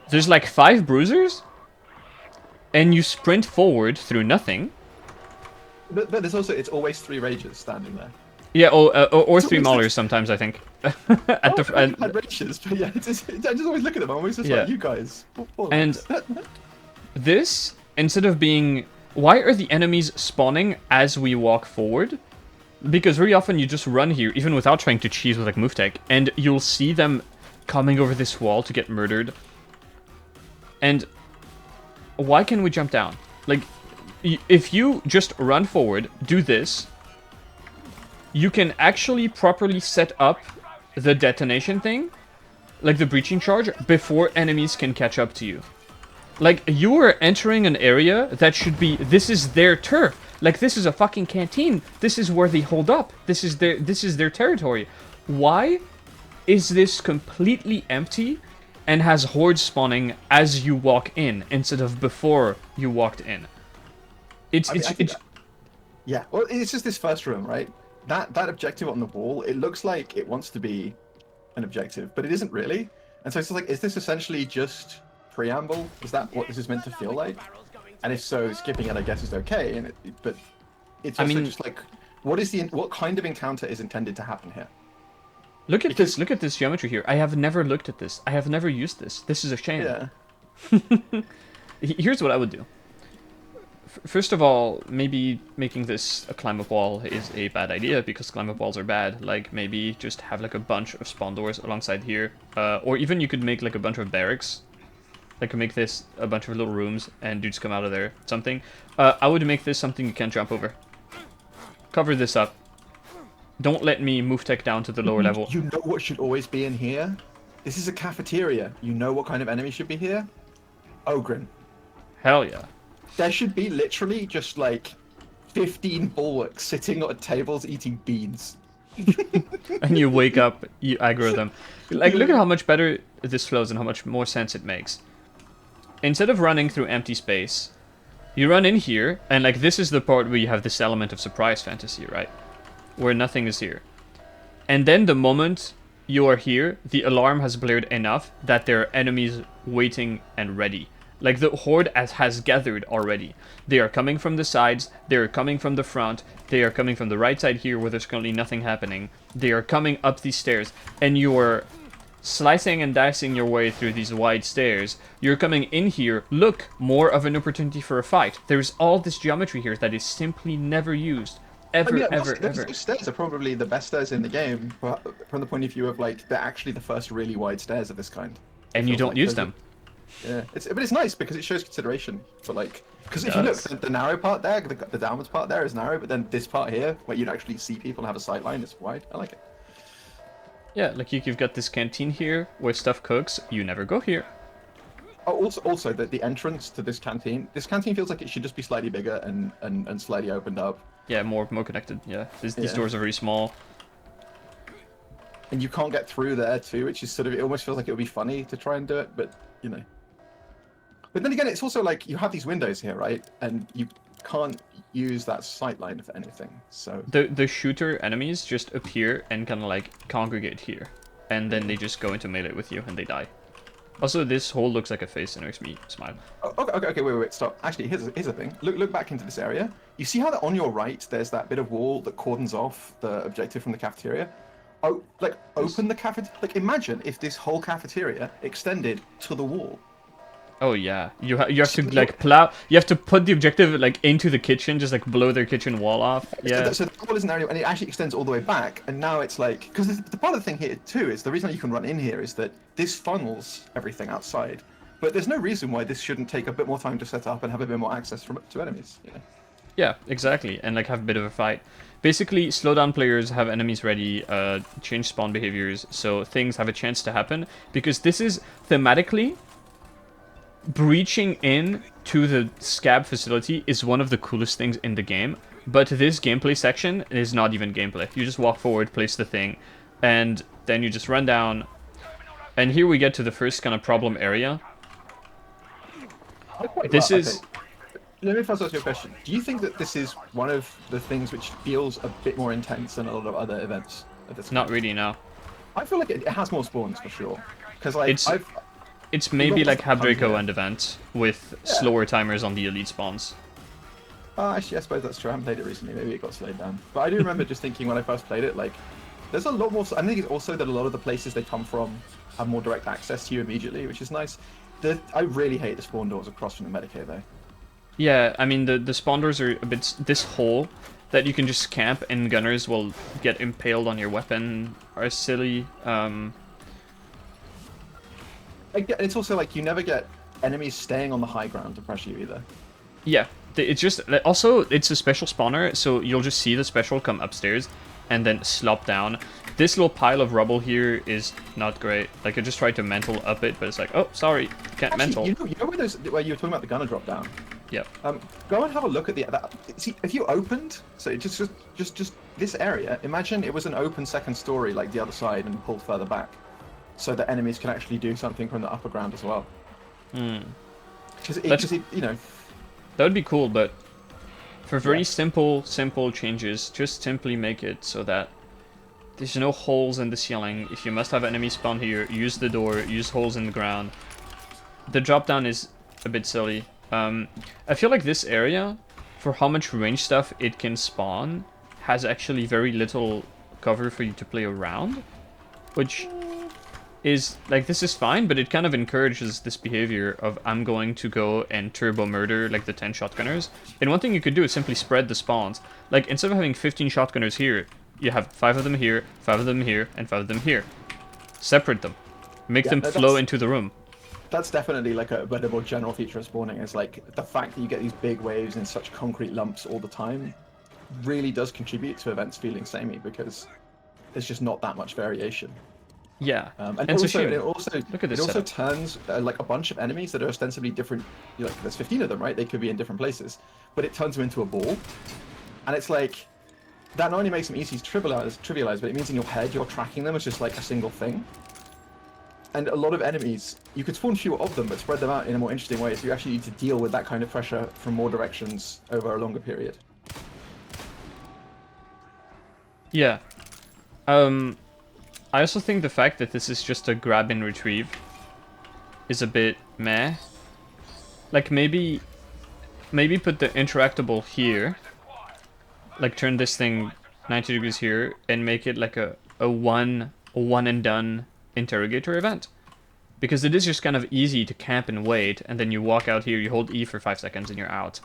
[SPEAKER 1] There's like 5 bruisers, and you sprint forward through nothing.
[SPEAKER 2] But there's also, it's always 3 rages standing there.
[SPEAKER 1] Yeah, or 3 maulers sometimes, I think.
[SPEAKER 2] Had rages, but yeah, I just always look at them, I'm always just like, you guys.
[SPEAKER 1] And this... Instead of being, why are the enemies spawning as we walk forward? Because very often you just run here, even without trying to cheese with like move tech, and you'll see them coming over this wall to get murdered. And why can we jump down? Like, if you just run forward, do this, you can actually properly set up the detonation thing, like the breaching charge, before enemies can catch up to you. Like, you are entering an area that should be, this is their turf. Like, this is a fucking canteen. This is where they hold up. This is their territory. Why is this completely empty and has hordes spawning as you walk in instead of before you walked in?
[SPEAKER 2] Yeah, well, it's just this first room, right? That objective on the wall, it looks like it wants to be an objective, but it isn't really. And so it's like, is this essentially just preamble? Is that what this is meant to feel like? And if so, skipping it, I guess, is okay. But it's
[SPEAKER 1] I
[SPEAKER 2] also
[SPEAKER 1] mean,
[SPEAKER 2] just like, what kind of encounter is intended to happen here?
[SPEAKER 1] look at
[SPEAKER 2] Because-
[SPEAKER 1] this. Look at this geometry here. I have never looked at this. I have never used this. This is a shame.
[SPEAKER 2] Yeah.
[SPEAKER 1] Here's what I would do. First of all, maybe making this a climb-up wall is a bad idea because climb-up walls are bad. Like, maybe just have like a bunch of spawn doors alongside here. Or even you could make like a bunch of barracks. Like, make this a bunch of little rooms and dudes come out of there. Something. I would make this something you can't jump over. Cover this up. Don't let me move tech down to the lower level.
[SPEAKER 2] You know what should always be in here? This is a cafeteria. You know what kind of enemy should be here? Ogren.
[SPEAKER 1] Hell yeah.
[SPEAKER 2] There should be literally just like 15 bulwarks sitting at tables eating beans.
[SPEAKER 1] And you wake up, you aggro them. Like, look at how much better this flows and how much more sense it makes. Instead of running through empty space, you run in here, and like this is the part where you have this element of surprise fantasy, right? Where nothing is here. And then the moment you are here, the alarm has blared enough that there are enemies waiting and ready. Like, the horde has gathered already. They are coming from the sides, they are coming from the front, they are coming from the right side here where there's currently nothing happening. They are coming up these stairs, and you are slicing and dicing your way through these wide stairs. You're coming in here, look, more of an opportunity for a fight. There's all this geometry here that is simply never used. Ever, ever.
[SPEAKER 2] Those stairs are probably the best stairs in the game from the point of view of like, they're actually the first really wide stairs of this kind.
[SPEAKER 1] And you
[SPEAKER 2] Feels
[SPEAKER 1] don't
[SPEAKER 2] like
[SPEAKER 1] use
[SPEAKER 2] those are-
[SPEAKER 1] them.
[SPEAKER 2] Yeah, but it's nice because it shows consideration for like, because if you look, the narrow part there, the downwards part there is narrow, but then this part here, where you'd actually see people and have a sight line, is wide. I like it.
[SPEAKER 1] Yeah, like you've got this canteen here where stuff cooks. You never go here.
[SPEAKER 2] Oh, also the entrance to this canteen feels like it should just be slightly bigger and slightly opened up.
[SPEAKER 1] Yeah, more connected. Yeah, these
[SPEAKER 2] Yeah.
[SPEAKER 1] doors are very small.
[SPEAKER 2] And you can't get through there too, which is sort of, it almost feels like it would be funny to try and do it, but you know. But then again, it's also like you have these windows here, right? And you can't use that sight line for anything. So
[SPEAKER 1] The shooter enemies just appear and kind of like congregate here, and then they just go into melee with you and they die. Also, this hole looks like a face and makes me smile.
[SPEAKER 2] oh, okay, wait, stop. Actually, here's a thing. Look back into this area. You see how that on your right, there's that bit of wall that cordons off the objective from the cafeteria? Oh, like open the cafeteria. Like imagine if this whole cafeteria extended to the wall.
[SPEAKER 1] Oh yeah, you have to like plow. You have to put the objective like into the kitchen, just like blow their kitchen wall off. Yeah.
[SPEAKER 2] So the wall is an area, and it actually extends all the way back. And now it's like, because the part of the thing here too is the reason you can run in here is that this funnels everything outside. But there's no reason why this shouldn't take a bit more time to set up and have a bit more access to enemies. You know?
[SPEAKER 1] Yeah, exactly, and like have a bit of a fight. Basically, slow down players, have enemies ready, change spawn behaviors, so things have a chance to happen. Because this is thematically, breaching in to the scab facility is one of the coolest things in the game. But this gameplay section is not even gameplay. You just walk forward, place the thing, and then you just run down. And here we get to the first kind of problem area. This is...
[SPEAKER 2] Let me first ask you a question. Do you think that this is one of the things which feels a bit more intense than a lot of other events at this
[SPEAKER 1] Not
[SPEAKER 2] point?
[SPEAKER 1] really, no.
[SPEAKER 2] I feel like it has more spawns for sure. Because like
[SPEAKER 1] It's maybe like
[SPEAKER 2] got tons
[SPEAKER 1] Habdraco
[SPEAKER 2] here.
[SPEAKER 1] End event with slower timers on the elite spawns.
[SPEAKER 2] Actually, I suppose that's true. I haven't played it recently. Maybe it got slowed down. But I do remember just thinking when I first played it, like, there's a lot more. I think it's also that a lot of the places they come from have more direct access to you immediately, which is nice. I really hate the spawn doors across from the Medicaid though.
[SPEAKER 1] Yeah, I mean, the spawn doors are a bit... This hole that you can just camp and gunners will get impaled on your weapon are silly.
[SPEAKER 2] It's also like you never get enemies staying on the high ground to pressure you either.
[SPEAKER 1] Yeah, it's just... Also, it's a special spawner, so you'll just see the special come upstairs and then slop down. This little pile of rubble here is not great. Like, I just tried to mental up it, but it's like, oh, sorry, can't mental.
[SPEAKER 2] You know where you were talking about the gunner drop down?
[SPEAKER 1] Yeah.
[SPEAKER 2] Go and have a look at see, if you opened, so just this area, imagine it was an open second story like the other side and pulled further back, so that enemies can actually do something from the upper ground as well.
[SPEAKER 1] Hmm.
[SPEAKER 2] Because
[SPEAKER 1] you know, that would be cool, but For very
[SPEAKER 2] Yeah.
[SPEAKER 1] simple changes, just simply make it so that there's no holes in the ceiling. If you must have enemies spawn here, use the door, use holes in the ground. The drop down is a bit silly. I feel like this area, for how much range stuff it can spawn, has actually very little cover for you to play around, which is, like, this is fine, but it kind of encourages this behavior of I'm going to go and turbo murder, like, the 10 shotgunners. And one thing you could do is simply spread the spawns. Like, instead of having 15 shotgunners here, you have 5 of them here, 5 of them here, and 5 of them here. Separate them. Make them flow into the room.
[SPEAKER 2] That's definitely like a more general feature of spawning. Is like the fact that you get these big waves in such concrete lumps all the time really does contribute to events feeling samey because there's just not that much variation.
[SPEAKER 1] Yeah,
[SPEAKER 2] And
[SPEAKER 1] it's a
[SPEAKER 2] also,
[SPEAKER 1] shame.
[SPEAKER 2] it also
[SPEAKER 1] Look at this
[SPEAKER 2] it also
[SPEAKER 1] setup.
[SPEAKER 2] turns like a bunch of enemies that are ostensibly different. Like there's 15 of them, right? They could be in different places, but it turns them into a ball, and it's like that not only makes them easy to trivialize, but it means in your head you're tracking them as just like a single thing. And a lot of enemies, you could spawn fewer of them, but spread them out in a more interesting way. So you actually need to deal with that kind of pressure from more directions over a longer period.
[SPEAKER 1] Yeah. I also think the fact that this is just a grab and retrieve is a bit meh. Like, maybe put the interactable here. Like, turn this thing 90 degrees here and make it like a one and done interrogator event. Because it is just kind of easy to camp and wait, and then you walk out here, you hold E for 5 seconds, and you're out.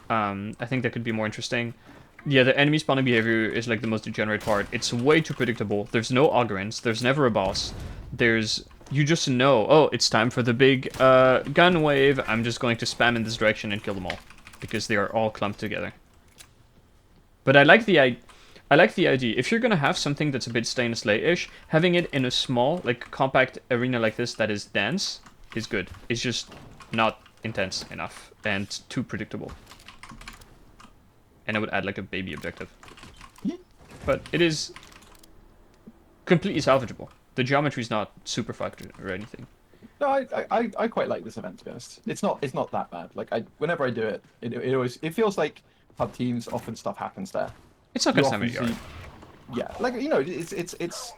[SPEAKER 1] I think that could be more interesting. Yeah, the enemy spawning behavior is like the most degenerate part. It's way too predictable. There's no augurants. There's never a boss. You just know, oh, it's time for the big gun wave. I'm just going to spam in this direction and kill them all. Because they are all clumped together. But I like the idea. If you're gonna have something that's a bit Stay and Slay-ish, having it in a small, like, compact arena like this that is dense is good. It's just not intense enough and too predictable. And I would add like a baby objective. But it is completely salvageable. The geometry is not super fucked or anything.
[SPEAKER 2] No, I quite like this event, to be honest. It's not that bad. Like whenever I do it, it always feels like pub teams. Often stuff happens there.
[SPEAKER 1] It's not
[SPEAKER 2] You
[SPEAKER 1] gonna
[SPEAKER 2] often
[SPEAKER 1] stand yard.
[SPEAKER 2] Yeah, like it's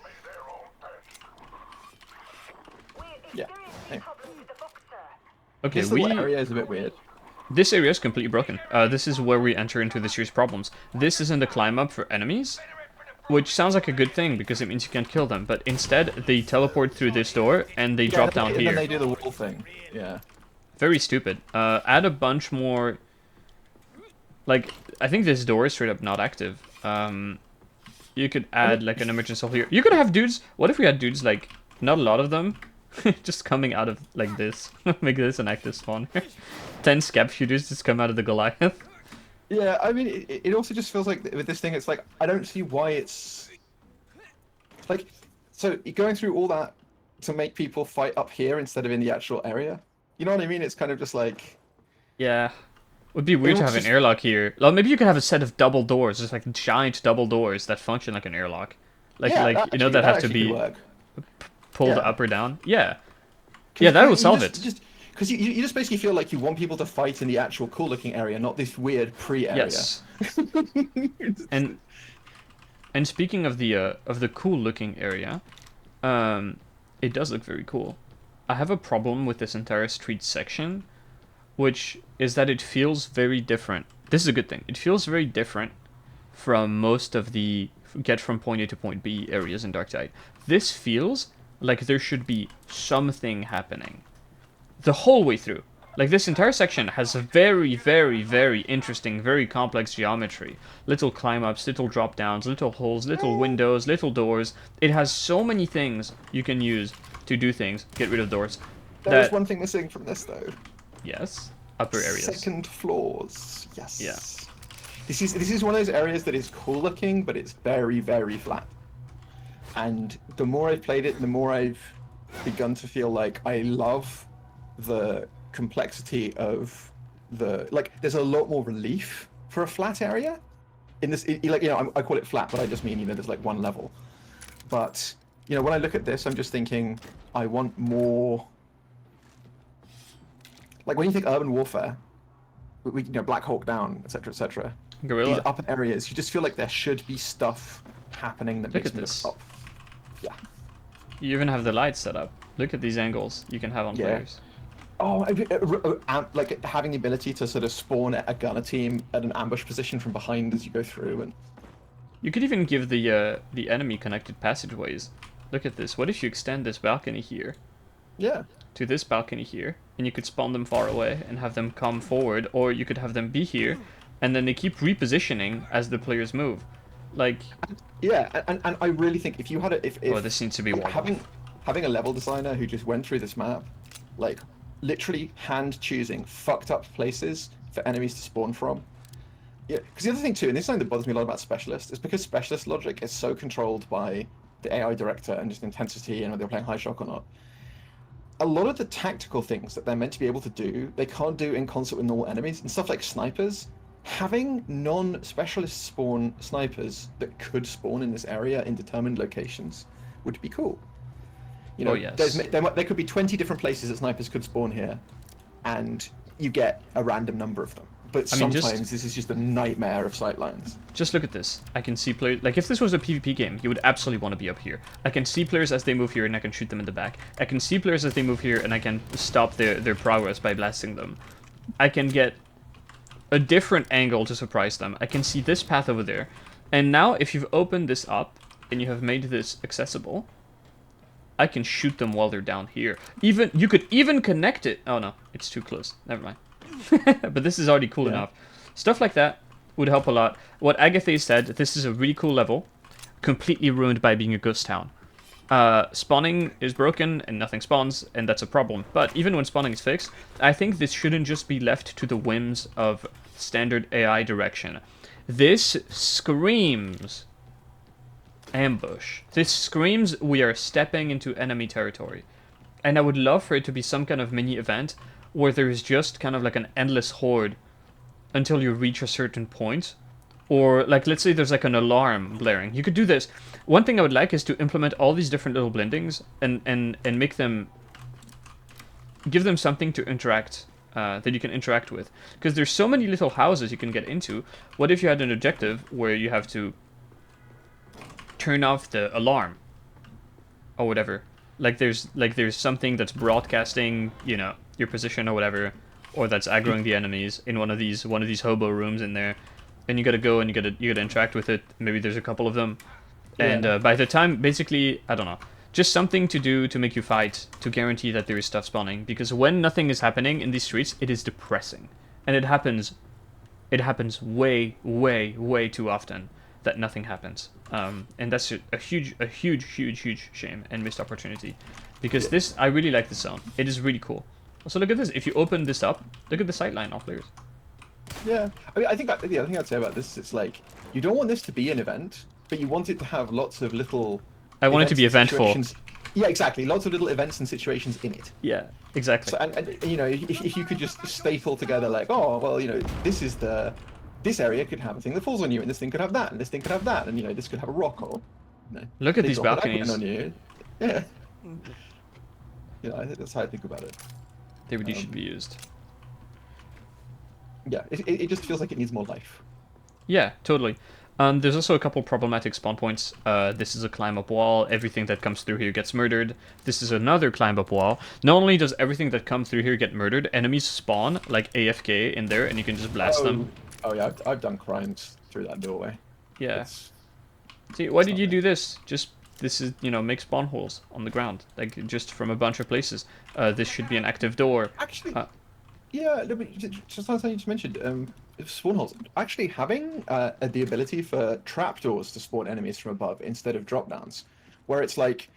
[SPEAKER 2] yeah. Anyway.
[SPEAKER 1] Okay,
[SPEAKER 2] This little area is a bit weird.
[SPEAKER 1] This area is completely broken. This is where we enter into the serious problems. This isn't a climb up for enemies, which sounds like a good thing because it means you can't kill them. But instead, they teleport through this door and they drop down here.
[SPEAKER 2] And then they do the wall thing. Yeah.
[SPEAKER 1] Very stupid. Add a bunch more. Like, I think this door is straight up not active. You could add like an emergency hole here. You could have dudes. What if we had dudes like not a lot of them, just coming out of like this? Make this an active spawn. 10 scab shooters just come out of the Goliath.
[SPEAKER 2] Yeah, I mean, it also just feels like with this thing, it's like I don't see why it's like so going through all that to make people fight up here instead of in the actual area. You know what I mean? It's kind of just like
[SPEAKER 1] Yeah. Would be weird to have an airlock here. Well, maybe you could have a set of double doors, just like giant double doors that function like an airlock. Like,
[SPEAKER 2] yeah,
[SPEAKER 1] like you know, that have to be pulled up or down. Yeah. Yeah, that would solve it.
[SPEAKER 2] Because you just basically feel like you want people to fight in the actual cool-looking area, not this weird pre-area.
[SPEAKER 1] Yes. and speaking of the cool-looking area, it does look very cool. I have a problem with this entire street section, which is that it feels very different. This is a good thing. It feels very different from most of the get from point A to point B areas in Darktide. This feels like there should be something happening the whole way through. Like, this entire section has a very, very, very interesting, very complex geometry. Little climb-ups, little drop-downs, little holes, little windows, little doors. It has so many things you can use to do things. Get rid of doors.
[SPEAKER 2] There is one thing missing from this, though.
[SPEAKER 1] Yes. Upper areas.
[SPEAKER 2] Second floors. Yes.
[SPEAKER 1] Yeah.
[SPEAKER 2] This is one of those areas that is cool looking, but it's very, very flat. And the more I've played it, the more I've begun to feel like I love the complexity of the there's a lot more relief for a flat area in this. Like, you know, I call it flat, but I just mean, you know, there's like one level. But you know, when I look at this, I'm just thinking I want more. Like, when you think urban warfare, you know, Black Hawk Down, etc., etc.
[SPEAKER 1] Gorilla.
[SPEAKER 2] upper areas, you just feel like there should be stuff happening that
[SPEAKER 1] Look
[SPEAKER 2] makes
[SPEAKER 1] at
[SPEAKER 2] me
[SPEAKER 1] this.
[SPEAKER 2] look up. Yeah.
[SPEAKER 1] You even have the lights set up. Look at these angles you can have on
[SPEAKER 2] Yeah.
[SPEAKER 1] players.
[SPEAKER 2] Oh, like having the ability to sort of spawn a gunner team at an ambush position from behind as you go through, and
[SPEAKER 1] You could even give the enemy connected passageways. Look at this. What if you extend this balcony here
[SPEAKER 2] yeah,
[SPEAKER 1] to this balcony here, and you could spawn them far away and have them come forward, or you could have them be here, and then they keep repositioning as the players move. Like,
[SPEAKER 2] yeah, and I really think if you had if
[SPEAKER 1] oh, this needs to be walled off.
[SPEAKER 2] having a level designer who just went through this map, like literally hand choosing fucked up places for enemies to spawn from. Yeah, because the other thing too, and this is something that bothers me a lot about specialists, is because specialist logic is so controlled by the AI director and just intensity and whether they're playing high shock or not. A lot of the tactical things that they're meant to be able to do, they can't do in concert with normal enemies, and stuff like snipers. Having non-specialist spawn snipers that could spawn in this area in determined locations would be cool. You know,
[SPEAKER 1] Oh, yes.
[SPEAKER 2] there could be 20 different places that snipers could spawn here, and you get a random number of them. But
[SPEAKER 1] I mean,
[SPEAKER 2] sometimes this is just a nightmare of sightlines.
[SPEAKER 1] Just look at this. I can see players... Like, if this was a PvP game, you would absolutely want to be up here. I can see players as they move here, and I can shoot them in the back. I can see players as they move here, and I can stop their progress by blasting them. I can get a different angle to surprise them. I can see this path over there. And now, if you've opened this up, and you have made this accessible, I can shoot them while they're down here. You could even connect it... Oh, no. It's too close. Never mind. But this is already cool enough. Stuff like that would help a lot. What Agatha said, this is a really cool level, completely ruined by being a ghost town. Spawning is broken and nothing spawns, and that's a problem. But even when spawning is fixed, I think this shouldn't just be left to the whims of standard AI direction. This screams ambush. This screams we are stepping into enemy territory. And I would love for it to be some kind of mini event where there is just kind of like an endless horde until you reach a certain point. Or, like, let's say there's like an alarm blaring. You could do this. One thing I would like is to implement all these different little blendings and make them... give them something to interact, that you can interact with. Because there's so many little houses you can get into. What if you had an objective where you have to turn off the alarm? Or whatever. Like there's something that's broadcasting, you know, your position or whatever, or that's aggroing the enemies in one of these hobo rooms in there, and you gotta go and you gotta interact with it. Maybe there's a couple of them, and by the time, basically, I don't know, just something to do to make you fight, to guarantee that there is stuff spawning. Because when nothing is happening in these streets, it is depressing, and it happens way, way, way too often that nothing happens. And that's a huge shame and missed opportunity. Because this, I really like this zone. It is really cool. Also, look at this. If you open this up, look at the sightline of players.
[SPEAKER 2] Yeah, I mean, I think the other thing I'd say about this is like, you don't want this to be an event, but you want it to have lots of little...
[SPEAKER 1] I want it to be eventful.
[SPEAKER 2] Yeah, exactly. Lots of little events and situations in it.
[SPEAKER 1] Yeah, exactly.
[SPEAKER 2] So, and you know, if you could just staple together like, oh, well, you know, this area could have a thing that falls on you, and this thing could have that, and this thing could have that, and you know, this could have a rock or... You know,
[SPEAKER 1] look at these balconies.
[SPEAKER 2] On you. Yeah. You know, I think that's how I think about it.
[SPEAKER 1] They really should be used.
[SPEAKER 2] Yeah, it just feels like it needs more life.
[SPEAKER 1] Yeah, totally. There's also a couple problematic spawn points. This is a climb-up wall. Everything that comes through here gets murdered. This is another climb-up wall. Not only does everything that comes through here get murdered, enemies spawn, like AFK, in there, and you can just blast them.
[SPEAKER 2] Oh yeah, I've done crimes through that doorway.
[SPEAKER 1] Yeah. See, why did you do this? This is, you know, make spawn holes on the ground, like, just from a bunch of places. This should be an active door.
[SPEAKER 2] Actually, yeah, no, but just like you just mentioned, spawn holes. Actually, having the ability for trapdoors to spawn enemies from above instead of drop downs, where it's like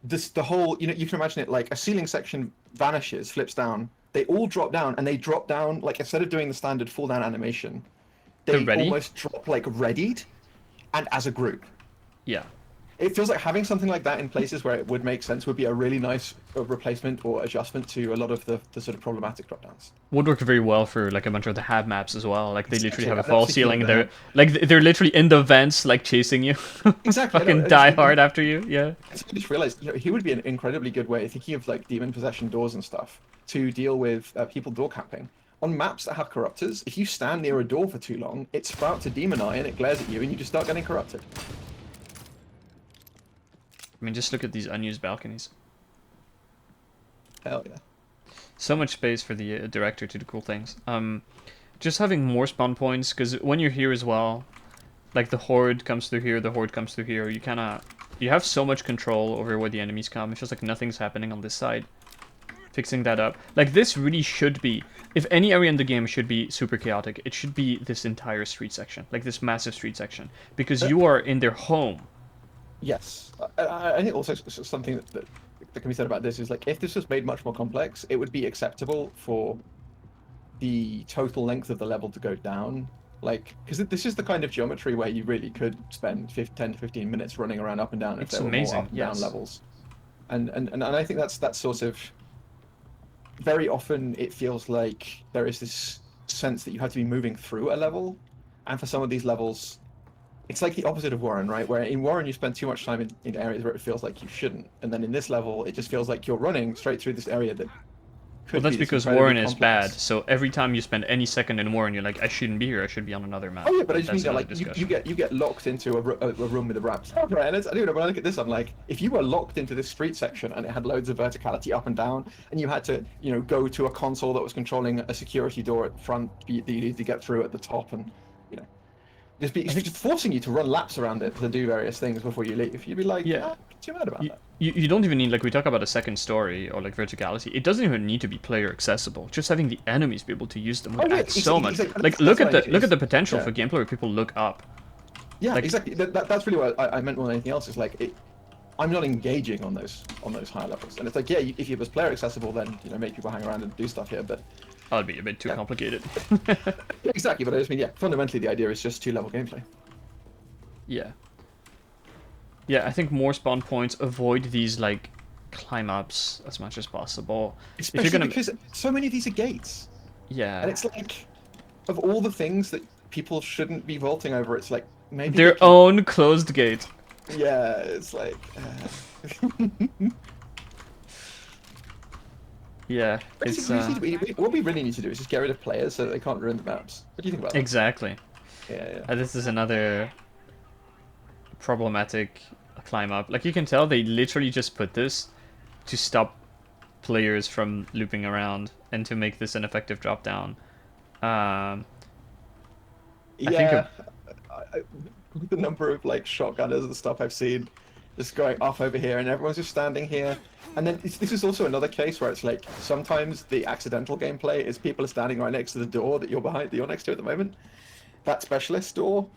[SPEAKER 2] the whole, you know, you can imagine it like a ceiling section vanishes, flips down, they all drop down, and they drop down like, instead of doing the standard fall down animation, they almost drop like readied, and as a group.
[SPEAKER 1] Yeah.
[SPEAKER 2] It feels like having something like that in places where it would make sense would be a really nice replacement or adjustment to a lot of the sort of problematic dropdowns.
[SPEAKER 1] Would work very well for like a bunch of the hab maps as well. Like they literally have a
[SPEAKER 2] I've
[SPEAKER 1] fall
[SPEAKER 2] seen
[SPEAKER 1] ceiling.
[SPEAKER 2] that.
[SPEAKER 1] They're literally in the vents, like chasing you.
[SPEAKER 2] Exactly.
[SPEAKER 1] Fucking die hard after you. Yeah.
[SPEAKER 2] I just realized, you know, he would be an incredibly good way, thinking of like demon possession doors and stuff, to deal with people door camping. on maps that have corruptors, if you stand near a door for too long, it sprouts a demon eye and it glares at you, and you just start getting corrupted.
[SPEAKER 1] I mean, just look at these unused balconies.
[SPEAKER 2] Hell yeah.
[SPEAKER 1] So much space for the director to do cool things. Just having more spawn points, because when you're here as well, like the horde comes through here, the horde comes through here, you have so much control over where the enemies come. It's just like nothing's happening on this side. Fixing that up. Like, this really should be, if any area in the game should be super chaotic, it should be this entire street section. Like, this massive street section. Because you are in their home.
[SPEAKER 2] Yes. I think also something that can be said about this is, like, if this was made much more complex, it would be acceptable for the total length of the level to go down. Like, because this is the kind of geometry where you really could spend 10 to 15 minutes running around up and down if there were more up and down levels. And I think that's sort of... Very often it feels like there is this sense that you have to be moving through a level, and for some of these levels, it's like the opposite of Warren, right? Where in Warren you spend too much time in areas where it feels like you shouldn't, and then in this level it just feels like you're running straight through this area that
[SPEAKER 1] Well, that's because Warren is bad, so every time you spend any second in Warren, you're like, I shouldn't be here, I should be on another map.
[SPEAKER 2] Oh yeah, but I just mean
[SPEAKER 1] That's
[SPEAKER 2] that, like,
[SPEAKER 1] another
[SPEAKER 2] you get locked into a room with a wraps. Right, and I do know, when I look at this, I'm like, if you were locked into this street section and it had loads of verticality up and down, and you had to, you know, go to a console that was controlling a security door at the front that you need to get through at the top, and, you know, just forcing you to run laps around it to do various things before you leave, you'd be like,
[SPEAKER 1] Yeah.
[SPEAKER 2] Too mad about that.
[SPEAKER 1] You don't even need, like, we talk about a second story or like verticality. It doesn't even need to be player accessible. Just having the enemies be able to use them would add so much. Like, look at the potential for gameplay where people look up.
[SPEAKER 2] Yeah,
[SPEAKER 1] like,
[SPEAKER 2] exactly. That's really what I meant more than anything else. Is like, I'm not engaging on those higher levels, and it's like, yeah, if it was player accessible, then, you know, make people hang around and do stuff here. But
[SPEAKER 1] that'd be a bit too complicated.
[SPEAKER 2] yeah, exactly. But I just mean, yeah, fundamentally the idea is just 2-level gameplay.
[SPEAKER 1] Yeah. Yeah, I think more spawn points, avoid these, like, climb ups as much as possible.
[SPEAKER 2] Especially
[SPEAKER 1] if you're gonna...
[SPEAKER 2] because so many of these are gates.
[SPEAKER 1] Yeah.
[SPEAKER 2] And it's like, of all the things that people shouldn't be vaulting over, it's like, maybe...
[SPEAKER 1] Their own closed gate.
[SPEAKER 2] Yeah, it's like...
[SPEAKER 1] Yeah, it's...
[SPEAKER 2] what we really need to do is just get rid of players so that they can't ruin the maps. What do you think about that?
[SPEAKER 1] Exactly.
[SPEAKER 2] Yeah.
[SPEAKER 1] This is another problematic climb up. Like, you can tell they literally just put this to stop players from looping around and to make this an effective drop down. I think
[SPEAKER 2] the number of, like, shotgunners and stuff I've seen just going off over here, and everyone's just standing here. And then this is also another case where it's like, sometimes the accidental gameplay is people are standing right next to the door that you're next to at the moment. That specialist door.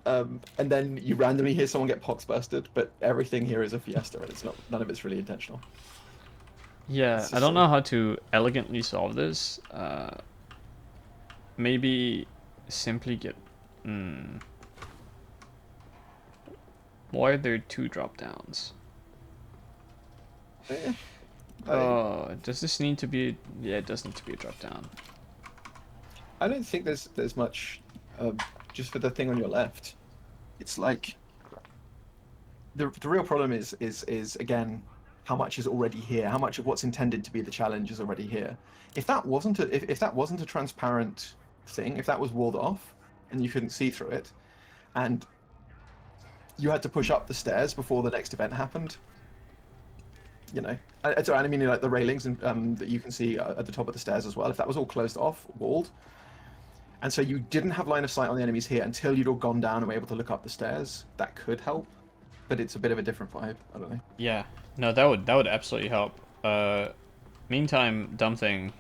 [SPEAKER 2] And then you randomly hear someone get pox-busted, but everything here is a fiesta, and none of it's really intentional.
[SPEAKER 1] Yeah, I don't know how to elegantly solve this. Maybe simply get... Why are there 2 drop-downs? Does this need to be... Yeah, it does need to be a drop-down.
[SPEAKER 2] I don't think there's much... just for the thing on your left, it's like the real problem is again how much is already here, how much of what's intended to be the challenge is already here. If that wasn't a transparent thing, if that was walled off and you couldn't see through it, and you had to push up the stairs before the next event happened, you know, I mean, like the railings and that you can see at the top of the stairs as well. If that was all closed off, walled. And so you didn't have line of sight on the enemies here until you'd all gone down and were able to look up the stairs. That could help, but it's a bit of a different vibe. I don't know.
[SPEAKER 1] Yeah, no, that would absolutely help. Meantime, dumb thing.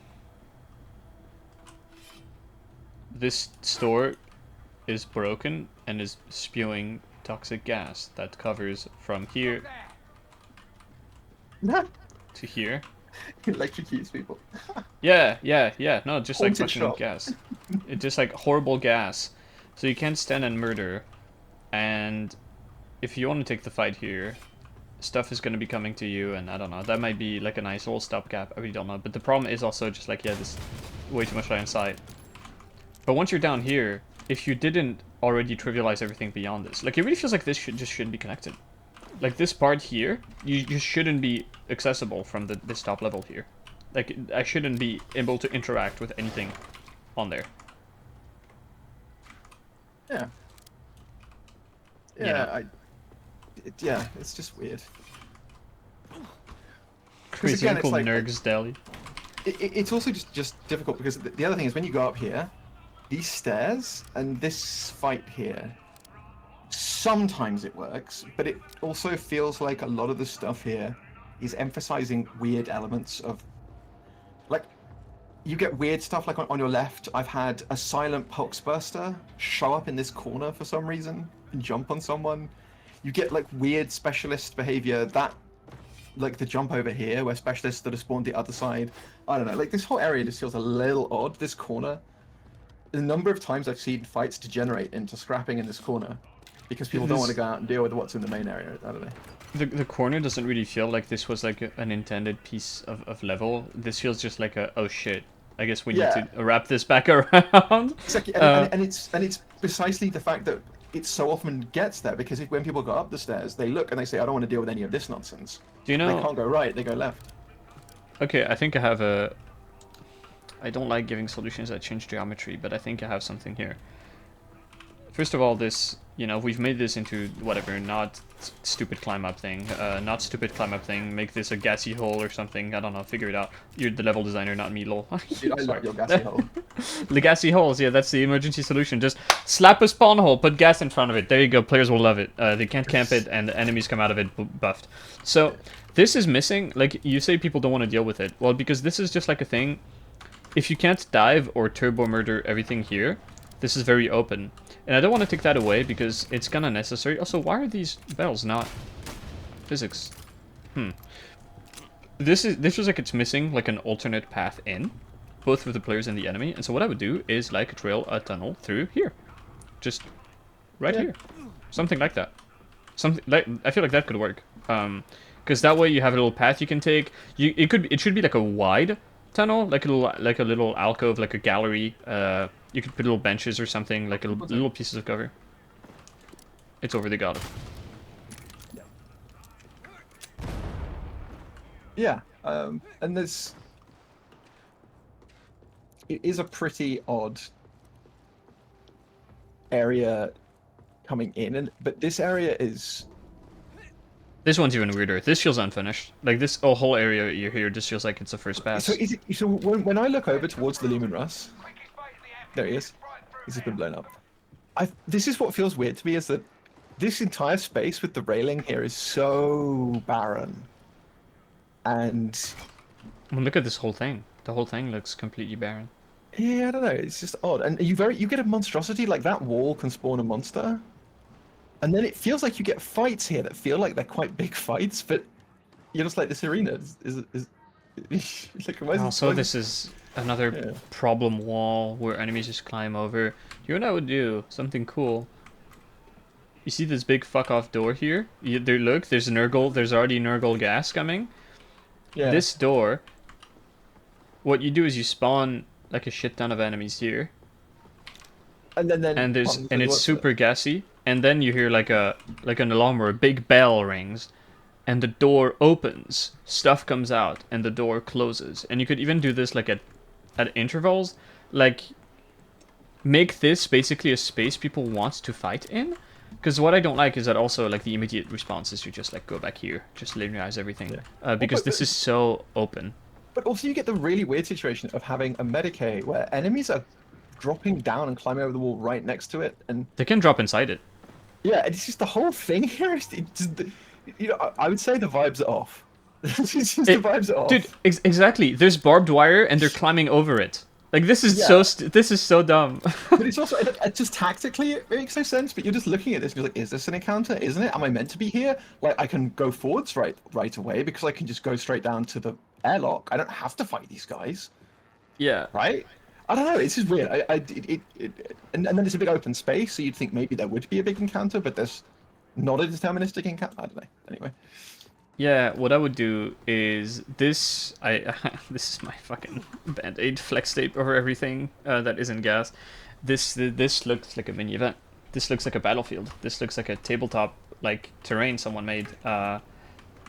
[SPEAKER 1] This store is broken and is spewing toxic gas that covers from here to here.
[SPEAKER 2] Electrocutes people.
[SPEAKER 1] Yeah. No, just like
[SPEAKER 2] Haunted
[SPEAKER 1] fucking
[SPEAKER 2] shop.
[SPEAKER 1] gas. It's just like horrible gas. So you can't stand and murder. And if you want to take the fight here, stuff is going to be coming to you, and I don't know. That might be like a nice little stopgap. I really don't know. But the problem is also just like, yeah, this way too much line of sight. But once you're down here, if you didn't already trivialize everything beyond this, like, it really feels like this shouldn't be connected. Like, this part here, you shouldn't be accessible from this top level here. Like, I shouldn't be able to interact with anything on there.
[SPEAKER 2] Yeah.
[SPEAKER 1] You
[SPEAKER 2] Yeah,
[SPEAKER 1] know.
[SPEAKER 2] yeah, it's just weird.
[SPEAKER 1] Crazy
[SPEAKER 2] again, it's
[SPEAKER 1] Uncle
[SPEAKER 2] like-
[SPEAKER 1] Nerg's Deli.
[SPEAKER 2] It's also just difficult because the other thing is when you go up here, these stairs and this fight here, sometimes it works, but it also feels like a lot of the stuff here is emphasizing weird elements of, like, you get weird stuff like on your left. I've had a silent Pulseburster show up in this corner for some reason and jump on someone. You get like weird specialist behavior that, like the jump over here where specialists that are spawned the other side. I don't know, like this whole area just feels a little odd, this corner. The number of times I've seen fights degenerate into scrapping in this corner because people don't want to go out and deal with what's in the main area. I don't know.
[SPEAKER 1] The corner doesn't really feel like this was like an intended piece of level. This feels just like a, oh shit, I guess we need to wrap this back around.
[SPEAKER 2] Exactly, and it's precisely the fact that it so often gets there because when people go up the stairs, they look and they say, I don't want to deal with any of this nonsense.
[SPEAKER 1] Do you know?
[SPEAKER 2] They can't go right, they go left.
[SPEAKER 1] Okay, I think I have a... I don't like giving solutions that change geometry, but I think I have something here. First of all, this, you know, we've made this into whatever, not stupid climb up thing, make this a gassy hole or something, I don't know, figure it out. You're the level designer, not me, lol.
[SPEAKER 2] Dude, I love your gassy hole.
[SPEAKER 1] The gassy holes, yeah, that's the emergency solution. Just slap a spawn hole, put gas in front of it, there you go, players will love it. They can't camp it, and the enemies come out of it buffed. So, this is missing, like, you say people don't want to deal with it. Well, because this is just like a thing, if you can't dive or turbo murder everything here, this is very open. And I don't want to take that away because it's kind of necessary. Also, why are these bells not physics? This feels like it's missing like an alternate path in, both for the players and the enemy. And so what I would do is like drill a tunnel through here, just right here, something like that. Something like, I feel like that could work. Because that way you have a little path you can take. It should be like a wide tunnel, like a little alcove, like a gallery. You could put little benches or something, like little pieces of cover. It's over the god.
[SPEAKER 2] Yeah, and there's... It is a pretty odd area coming in, but this area is...
[SPEAKER 1] This one's even weirder. This feels unfinished. Like this whole area you here just feels like it's a first pass.
[SPEAKER 2] So when I look over towards the Lumen Russ, there he is. He's just been blown up. This is what feels weird to me, is that this entire space with the railing here is so barren. And...
[SPEAKER 1] Well, look at this whole thing. The whole thing looks completely barren.
[SPEAKER 2] Yeah, I don't know. It's just odd. And you get a monstrosity, like that wall can spawn a monster. And then it feels like you get fights here that feel like they're quite big fights, but you're just like, this arena is like,
[SPEAKER 1] also, this is another problem wall where enemies just climb over. You know what I would do? Something cool. You see this big fuck off door here? Look, there's Nurgle. There's already Nurgle gas coming.
[SPEAKER 2] Yeah.
[SPEAKER 1] This door, what you do is you spawn like a shit ton of enemies here.
[SPEAKER 2] And then
[SPEAKER 1] and it's super gassy. And then you hear like an alarm or a big bell rings, and the door opens. Stuff comes out, and the door closes. And you could even do this like at intervals, like make this basically a space people want to fight in. Because what I don't like is that also like the immediate response is you just like go back here, just linearize everything, because this is so open.
[SPEAKER 2] But also you get the really weird situation of having a Medicaid where enemies are dropping down and climbing over the wall right next to it, and
[SPEAKER 1] they can drop inside it.
[SPEAKER 2] Yeah, it's just the whole thing here. You know, I would say the vibes are off. The vibes are off.
[SPEAKER 1] Dude, exactly. There's barbed wire and they're climbing over it. Like this is so dumb.
[SPEAKER 2] But it's also just tactically it makes no sense. But you're just looking at this and you're like, is this an encounter? Isn't it? Am I meant to be here? Like I can go forwards right away because I can just go straight down to the airlock. I don't have to fight these guys.
[SPEAKER 1] Yeah.
[SPEAKER 2] Right. I don't know. It's just weird. And then it's a big open space, so you'd think maybe there would be a big encounter, but there's not a deterministic encounter. I don't know. Anyway.
[SPEAKER 1] Yeah, what I would do is this. This is my fucking band-aid flex tape over everything that isn't gas. This looks like a mini event. This looks like a battlefield. This looks like a tabletop like terrain someone made.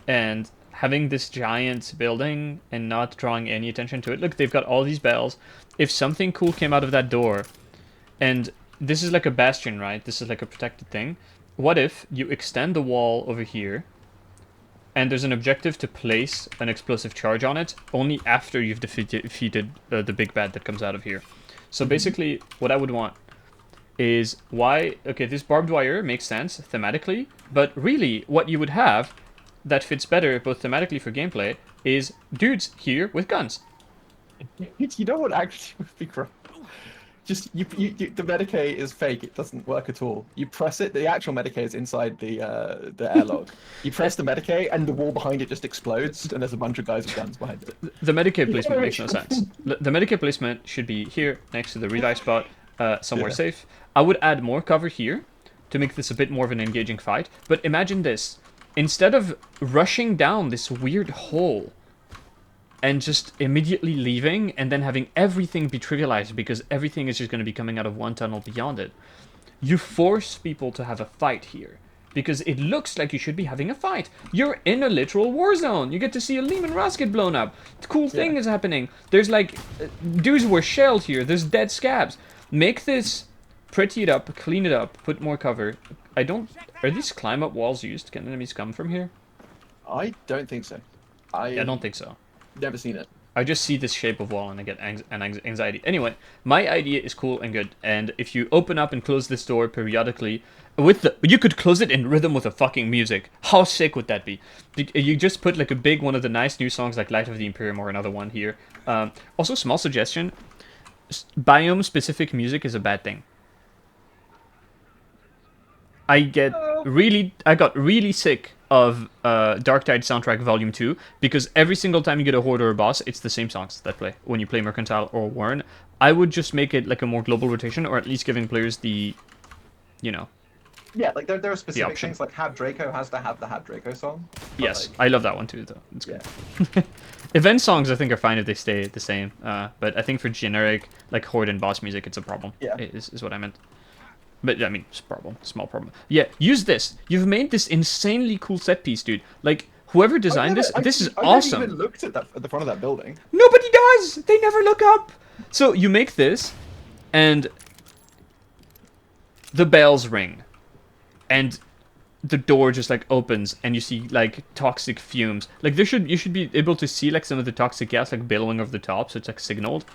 [SPEAKER 1] And having this giant building and not drawing any attention to it. Look, they've got all these bells. If something cool came out of that door, and this is like a bastion, right? This is like a protected thing. What if you extend the wall over here, and there's an objective to place an explosive charge on it only after you've defeated the big bad that comes out of here. So basically, what I would want is okay, this barbed wire makes sense thematically, but really what you would have that fits better both thematically for gameplay is dudes here with guns.
[SPEAKER 2] You know what actually would be great? Just the Medicaid is fake. It doesn't work at all. You press it. The actual Medicaid is inside the airlock. You press the Medicaid, and the wall behind it just explodes, and there's a bunch of guys with guns behind it.
[SPEAKER 1] The Medicaid placement makes no sense. The Medicaid placement should be here next to the revive spot, somewhere safe. I would add more cover here to make this a bit more of an engaging fight. But imagine this: instead of rushing down this weird hole and just immediately leaving and then having everything be trivialized because everything is just going to be coming out of one tunnel beyond it, you force people to have a fight here because it looks like you should be having a fight. You're in a literal war zone. You get to see a Lehman Ross get blown up. The cool thing is happening. There's like dudes were shelled here. There's dead scabs. Make this, pretty it up, clean it up, put more cover. Are these climb up walls used? Can enemies come from here?
[SPEAKER 2] I don't think so.
[SPEAKER 1] I don't think so.
[SPEAKER 2] Never seen it.
[SPEAKER 1] I just see this shape of wall and I get anxiety. Anyway, my idea is cool and good. And if you open up and close this door periodically, you could close it in rhythm with the fucking music. How sick would that be? You just put like a big one of the nice new songs like Light of the Imperium or another one here. Also, small suggestion: biome specific music is a bad thing. I got really sick of Dark Tide Soundtrack Volume 2 because every single time you get a horde or a boss, it's the same songs that play when you play Mercantile or Warren. I would just make it like a more global rotation, or at least giving players the,
[SPEAKER 2] Yeah, like there are specific things, like Hab Draco has to have the Hab Draco song.
[SPEAKER 1] Yes,
[SPEAKER 2] like,
[SPEAKER 1] I love that one too, though. It's good. Yeah. Event songs, I think, are fine if they stay the same, but I think for generic, like horde and boss music, it's a problem.
[SPEAKER 2] Yeah.
[SPEAKER 1] Is what I meant. But, I mean, it's a problem. Small problem. Yeah, use this. You've made this insanely cool set piece, dude. Like, whoever designed this is awesome.
[SPEAKER 2] I haven't even looked at the front of that building.
[SPEAKER 1] Nobody does! They never look up! So, you make this, and the bells ring. And the door just, like, opens, and you see, like, toxic fumes. Like, you should be able to see, like, some of the toxic gas, like, billowing over the top, so it's, like, signaled.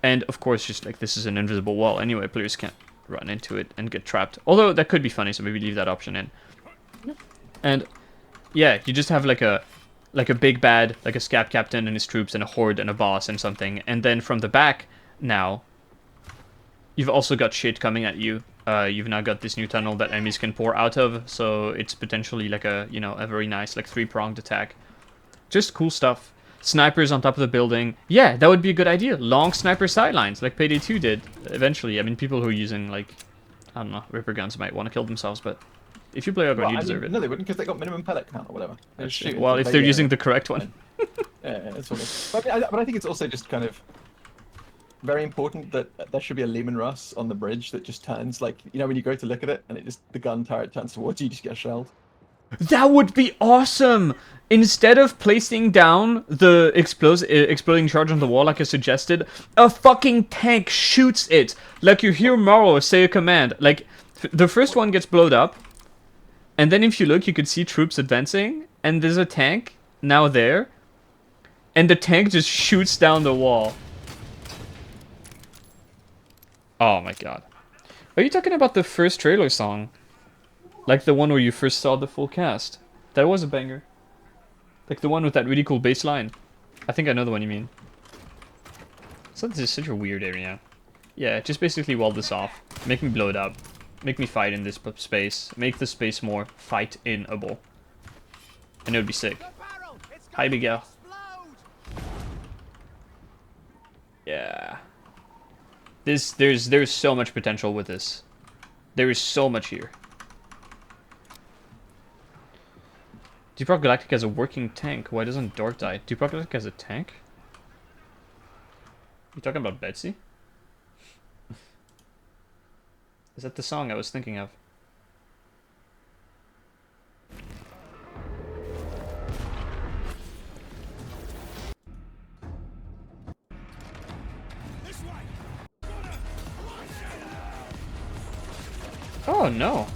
[SPEAKER 1] And, of course, just, like, this is an invisible wall anyway. Players can't run into it and get trapped. Although that could be funny, so maybe leave that option in. And yeah, you just have like a big bad, like a scab captain and his troops and a horde and a boss and something. And then from the back now, you've also got shit coming at you. You've now got this new tunnel that enemies can pour out of, so it's potentially like a very nice like 3-pronged attack. Just cool stuff. Snipers on top of the building. Yeah, that would be a good idea. Long sniper sidelines, like Payday 2 did, eventually. I mean, people who are using, like, I don't know, Ripper guns might want to kill themselves, but if you play Outrun, you deserve it.
[SPEAKER 2] No, they wouldn't, because they got minimum pellet count or whatever.
[SPEAKER 1] Well, if they're using the correct one.
[SPEAKER 2] Yeah, it's sort of. But I think it's also just kind of very important that there should be a Lehman Russ on the bridge that just turns, like, when you go to look at it, and the gun turret turns towards you, you just get shelled.
[SPEAKER 1] That would be awesome! Instead of placing down the exploding charge on the wall like I suggested, a fucking tank shoots it! Like you hear Morrow say a command. Like, the first one gets blown up, and then if you look, you could see troops advancing, and there's a tank now there, and the tank just shoots down the wall. Oh my god. Are you talking about the first trailer song? Like the one where you first saw the full cast? That was a banger. Like the one with that really cool bass line. I think I know the one you mean. So this is such a weird area. Yeah, just basically wall this off. Make me blow it up. Make me fight in this space. Make the space more fight-inable. And it would be sick. Hi, Miguel. Yeah. There's so much potential with this. There is so much here. Deepak Galactic has a working tank. Why doesn't Dork die? Deepak Galactic has a tank? You talking about Betsy? Is that the song I was thinking of? Oh no.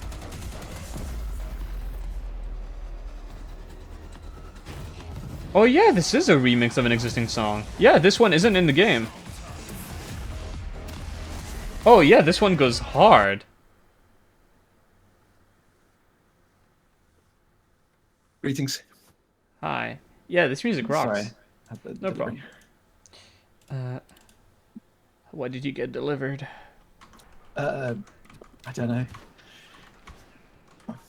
[SPEAKER 1] Oh yeah, this is a remix of an existing song. Yeah, this one isn't in the game. Oh yeah, this one goes hard.
[SPEAKER 2] Greetings.
[SPEAKER 1] Hi. Yeah, this music rocks.
[SPEAKER 2] Sorry. Had the
[SPEAKER 1] No
[SPEAKER 2] delivery.
[SPEAKER 1] problem. What did you get delivered?
[SPEAKER 2] I don't know.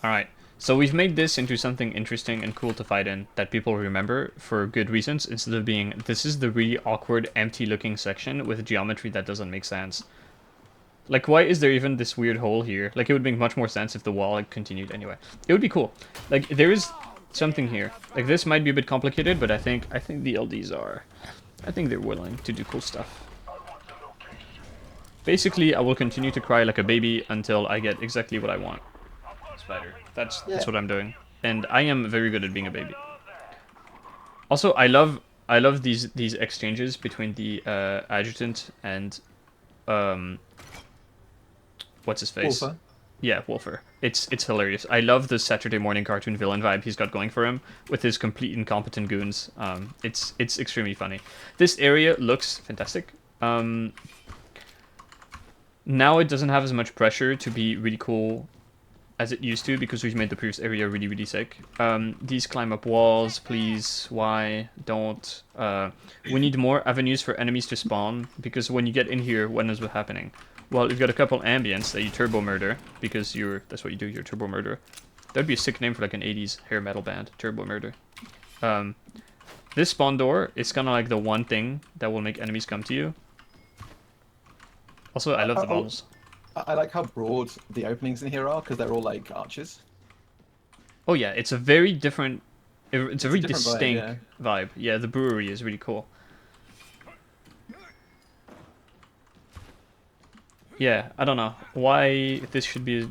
[SPEAKER 1] Alright, so we've made this into something interesting and cool to fight in that people remember for good reasons instead of being, this is the really awkward, empty looking section with geometry that doesn't make sense. Like, why is there even this weird hole here? Like, it would make much more sense if the wall like, continued anyway. It would be cool. Like, there is something here. Like, this might be a bit complicated, but I think the LDs are... I think they're willing to do cool stuff. Basically, I will continue to cry like a baby until I get exactly what I want. Spider. That's what I'm doing. And I am very good at being a baby. Also, I love these exchanges between the adjutant and what's his face?
[SPEAKER 2] Wolfer.
[SPEAKER 1] Yeah, Wolfer. It's hilarious. I love the Saturday morning cartoon villain vibe he's got going for him with his complete incompetent goons. It's extremely funny. This area looks fantastic. Now it doesn't have as much pressure to be really cool as it used to because we've made the previous area really, really sick. These climb up walls, please. Why? Don't. We need more avenues for enemies to spawn because when you get in here, when is what happening? Well, you've got a couple ambients that you turbo murder because that's what you do, you're turbo murder. That'd be a sick name for like an 80s hair metal band, turbo murder. This spawn door is kind of like the one thing that will make enemies come to you. Also, I love the models.
[SPEAKER 2] I like how broad the openings in here are because they're all like arches.
[SPEAKER 1] Oh yeah, it's a very different... It's a very
[SPEAKER 2] different
[SPEAKER 1] distinct
[SPEAKER 2] vibe,
[SPEAKER 1] vibe. Yeah, the brewery is really cool. Yeah, I don't know why this should be...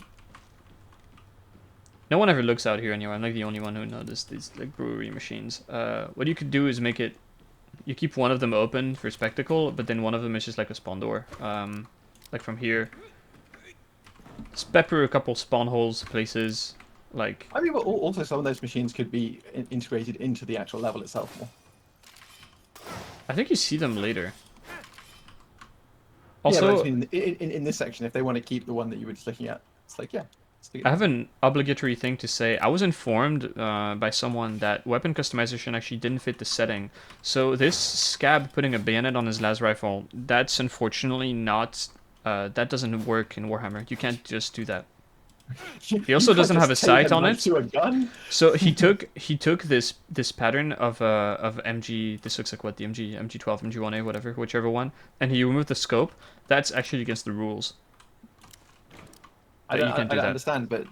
[SPEAKER 1] No one ever looks out here anyway. I'm like the only one who noticed these like brewery machines. What you could do is make it... You keep one of them open for spectacle, but then one of them is just like a spawn door. Like from here. Just pepper a couple spawn holes places. Like...
[SPEAKER 2] I mean, but also some of those machines could be integrated into the actual level itself more.
[SPEAKER 1] I think you see them later. Also,
[SPEAKER 2] yeah, but I mean, in this section, if they want to keep the one that you were just looking at, it's like, yeah.
[SPEAKER 1] I have an obligatory thing to say. I was informed by someone that weapon customization actually didn't fit the setting. So this scab putting a bayonet on his las rifle, that's unfortunately not... that doesn't work in Warhammer. You can't just do that. He also doesn't have a sight on it.
[SPEAKER 2] To a gun?
[SPEAKER 1] So he took this pattern of MG. This looks like what, the MG12, MG1A, whatever, whichever one, and he removed the scope. That's actually against the rules.
[SPEAKER 2] I don't understand, but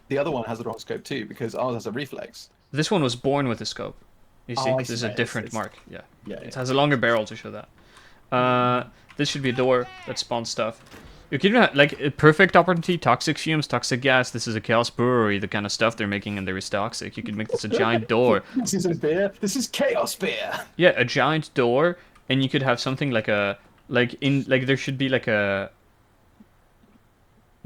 [SPEAKER 2] the other one has the wrong scope too because ours has a reflex.
[SPEAKER 1] This one was born with a scope. You see, this is a different mark. Yeah. It has a longer barrel to show that. This should be a door that spawns stuff. You can have, like, a perfect opportunity, toxic fumes, toxic gas. This is a chaos brewery, the kind of stuff they're making, and there is toxic. You could make this a giant door.
[SPEAKER 2] This isn't beer. This is chaos beer.
[SPEAKER 1] Yeah, a giant door, and you could have something like a, there should be like a,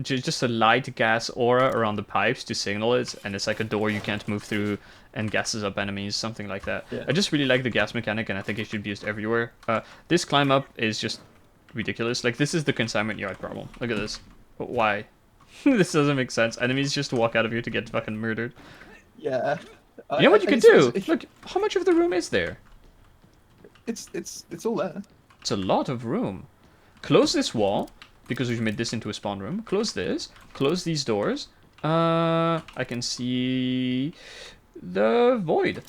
[SPEAKER 1] just a light gas aura around the pipes to signal it, and it's like a door you can't move through and gases up enemies, something like that.
[SPEAKER 2] Yeah.
[SPEAKER 1] I just really like the gas mechanic, and I think it should be used everywhere. This climb up is just ridiculous. Like, this is the consignment yard problem. Look at this. But why? This doesn't make sense. Enemies just walk out of here to get fucking murdered.
[SPEAKER 2] Yeah.
[SPEAKER 1] You know what you could do? Look, how much of the room is there?
[SPEAKER 2] It's all there.
[SPEAKER 1] It's a lot of room. Close this wall, because we've made this into a spawn room. Close this. Close these doors. I can see the void.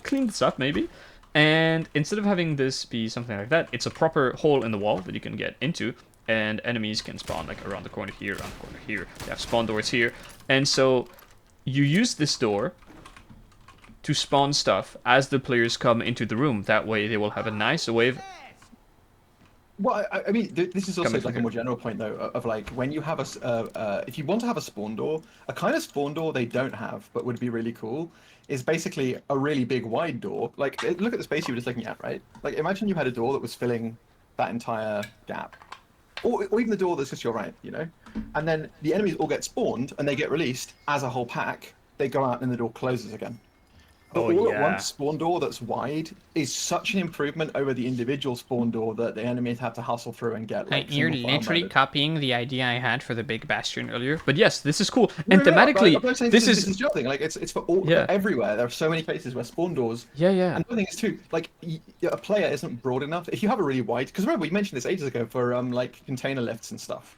[SPEAKER 1] Clean this up, maybe. And instead of having this be something like that, it's a proper hole in the wall that you can get into, and enemies can spawn like around the corner here, around the corner here. You have spawn doors here, and so you use this door to spawn stuff as the players come into the room. That way they will have a nice wave.
[SPEAKER 2] Well, I mean, this is also like a more general point though, of like when you have if you want to have a spawn door, a kind of spawn door they don't have, but would be really cool, is basically a really big wide door. Like, look at the space you were just looking at, right? Like, imagine you had a door that was filling that entire gap. or even the door that's just your right, and then the enemies all get spawned and they get released as a whole pack. They go out and the door closes again. The
[SPEAKER 1] Oh,
[SPEAKER 2] all at
[SPEAKER 1] yeah.
[SPEAKER 2] once spawn door that's wide is such an improvement over the individual spawn door that the enemies have to hustle through and get like
[SPEAKER 1] You're
[SPEAKER 2] single file
[SPEAKER 1] literally
[SPEAKER 2] murdered.
[SPEAKER 1] copying the idea I had for the big bastion earlier. But yes, this is cool.
[SPEAKER 2] No,
[SPEAKER 1] And
[SPEAKER 2] no, no,
[SPEAKER 1] thematically,
[SPEAKER 2] I'm not saying
[SPEAKER 1] this
[SPEAKER 2] this
[SPEAKER 1] is
[SPEAKER 2] is your thing. Like it's for all
[SPEAKER 1] yeah,
[SPEAKER 2] for everywhere. There are so many places where spawn doors.
[SPEAKER 1] yeah, yeah.
[SPEAKER 2] And the thing is too, like a player isn't broad enough. If you have a really wide, because remember we mentioned this ages ago for like container lifts and stuff.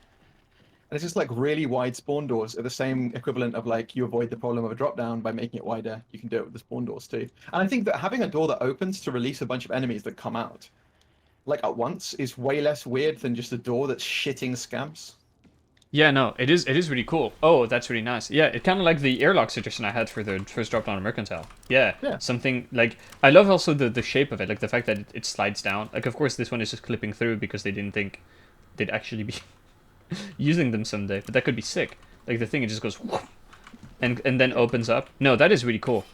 [SPEAKER 2] And it's just like really wide spawn doors are the same equivalent of like you avoid the problem of a drop down by making it wider. You can do it with the spawn doors too. And I think that having a door that opens to release a bunch of enemies that come out, like at once, is way less weird than just a door that's shitting scamps.
[SPEAKER 1] Yeah, no, it is really cool. Oh, that's really nice. Yeah, it kind of like the airlock suggestion I had for the first drop down on Mercantile. Yeah,
[SPEAKER 2] Yeah.
[SPEAKER 1] something like, I love also the shape of it, like the fact that it slides down. Like, of course, this one is just clipping through because they didn't think they'd actually be using them someday, but that could be sick. Like the thing, it just goes whoop, and then opens up. No, that is really cool.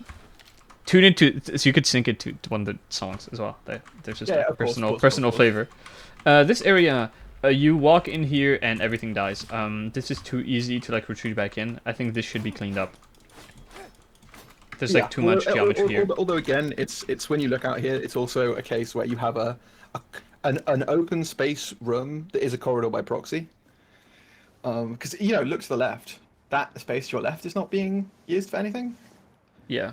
[SPEAKER 1] Tune into, so you could sync it to one of the songs as well. There's just
[SPEAKER 2] Yeah,
[SPEAKER 1] a
[SPEAKER 2] of course,
[SPEAKER 1] personal
[SPEAKER 2] of course.
[SPEAKER 1] flavor. This area, you walk in here and everything dies. This is too easy to like retreat back in. I think this should be cleaned up. There's like too much geometry here.
[SPEAKER 2] Although again, it's when you look out here, it's also a case where you have an open space room that is a corridor by proxy. Because look to the left. That space to your left is not being used for anything.
[SPEAKER 1] Yeah.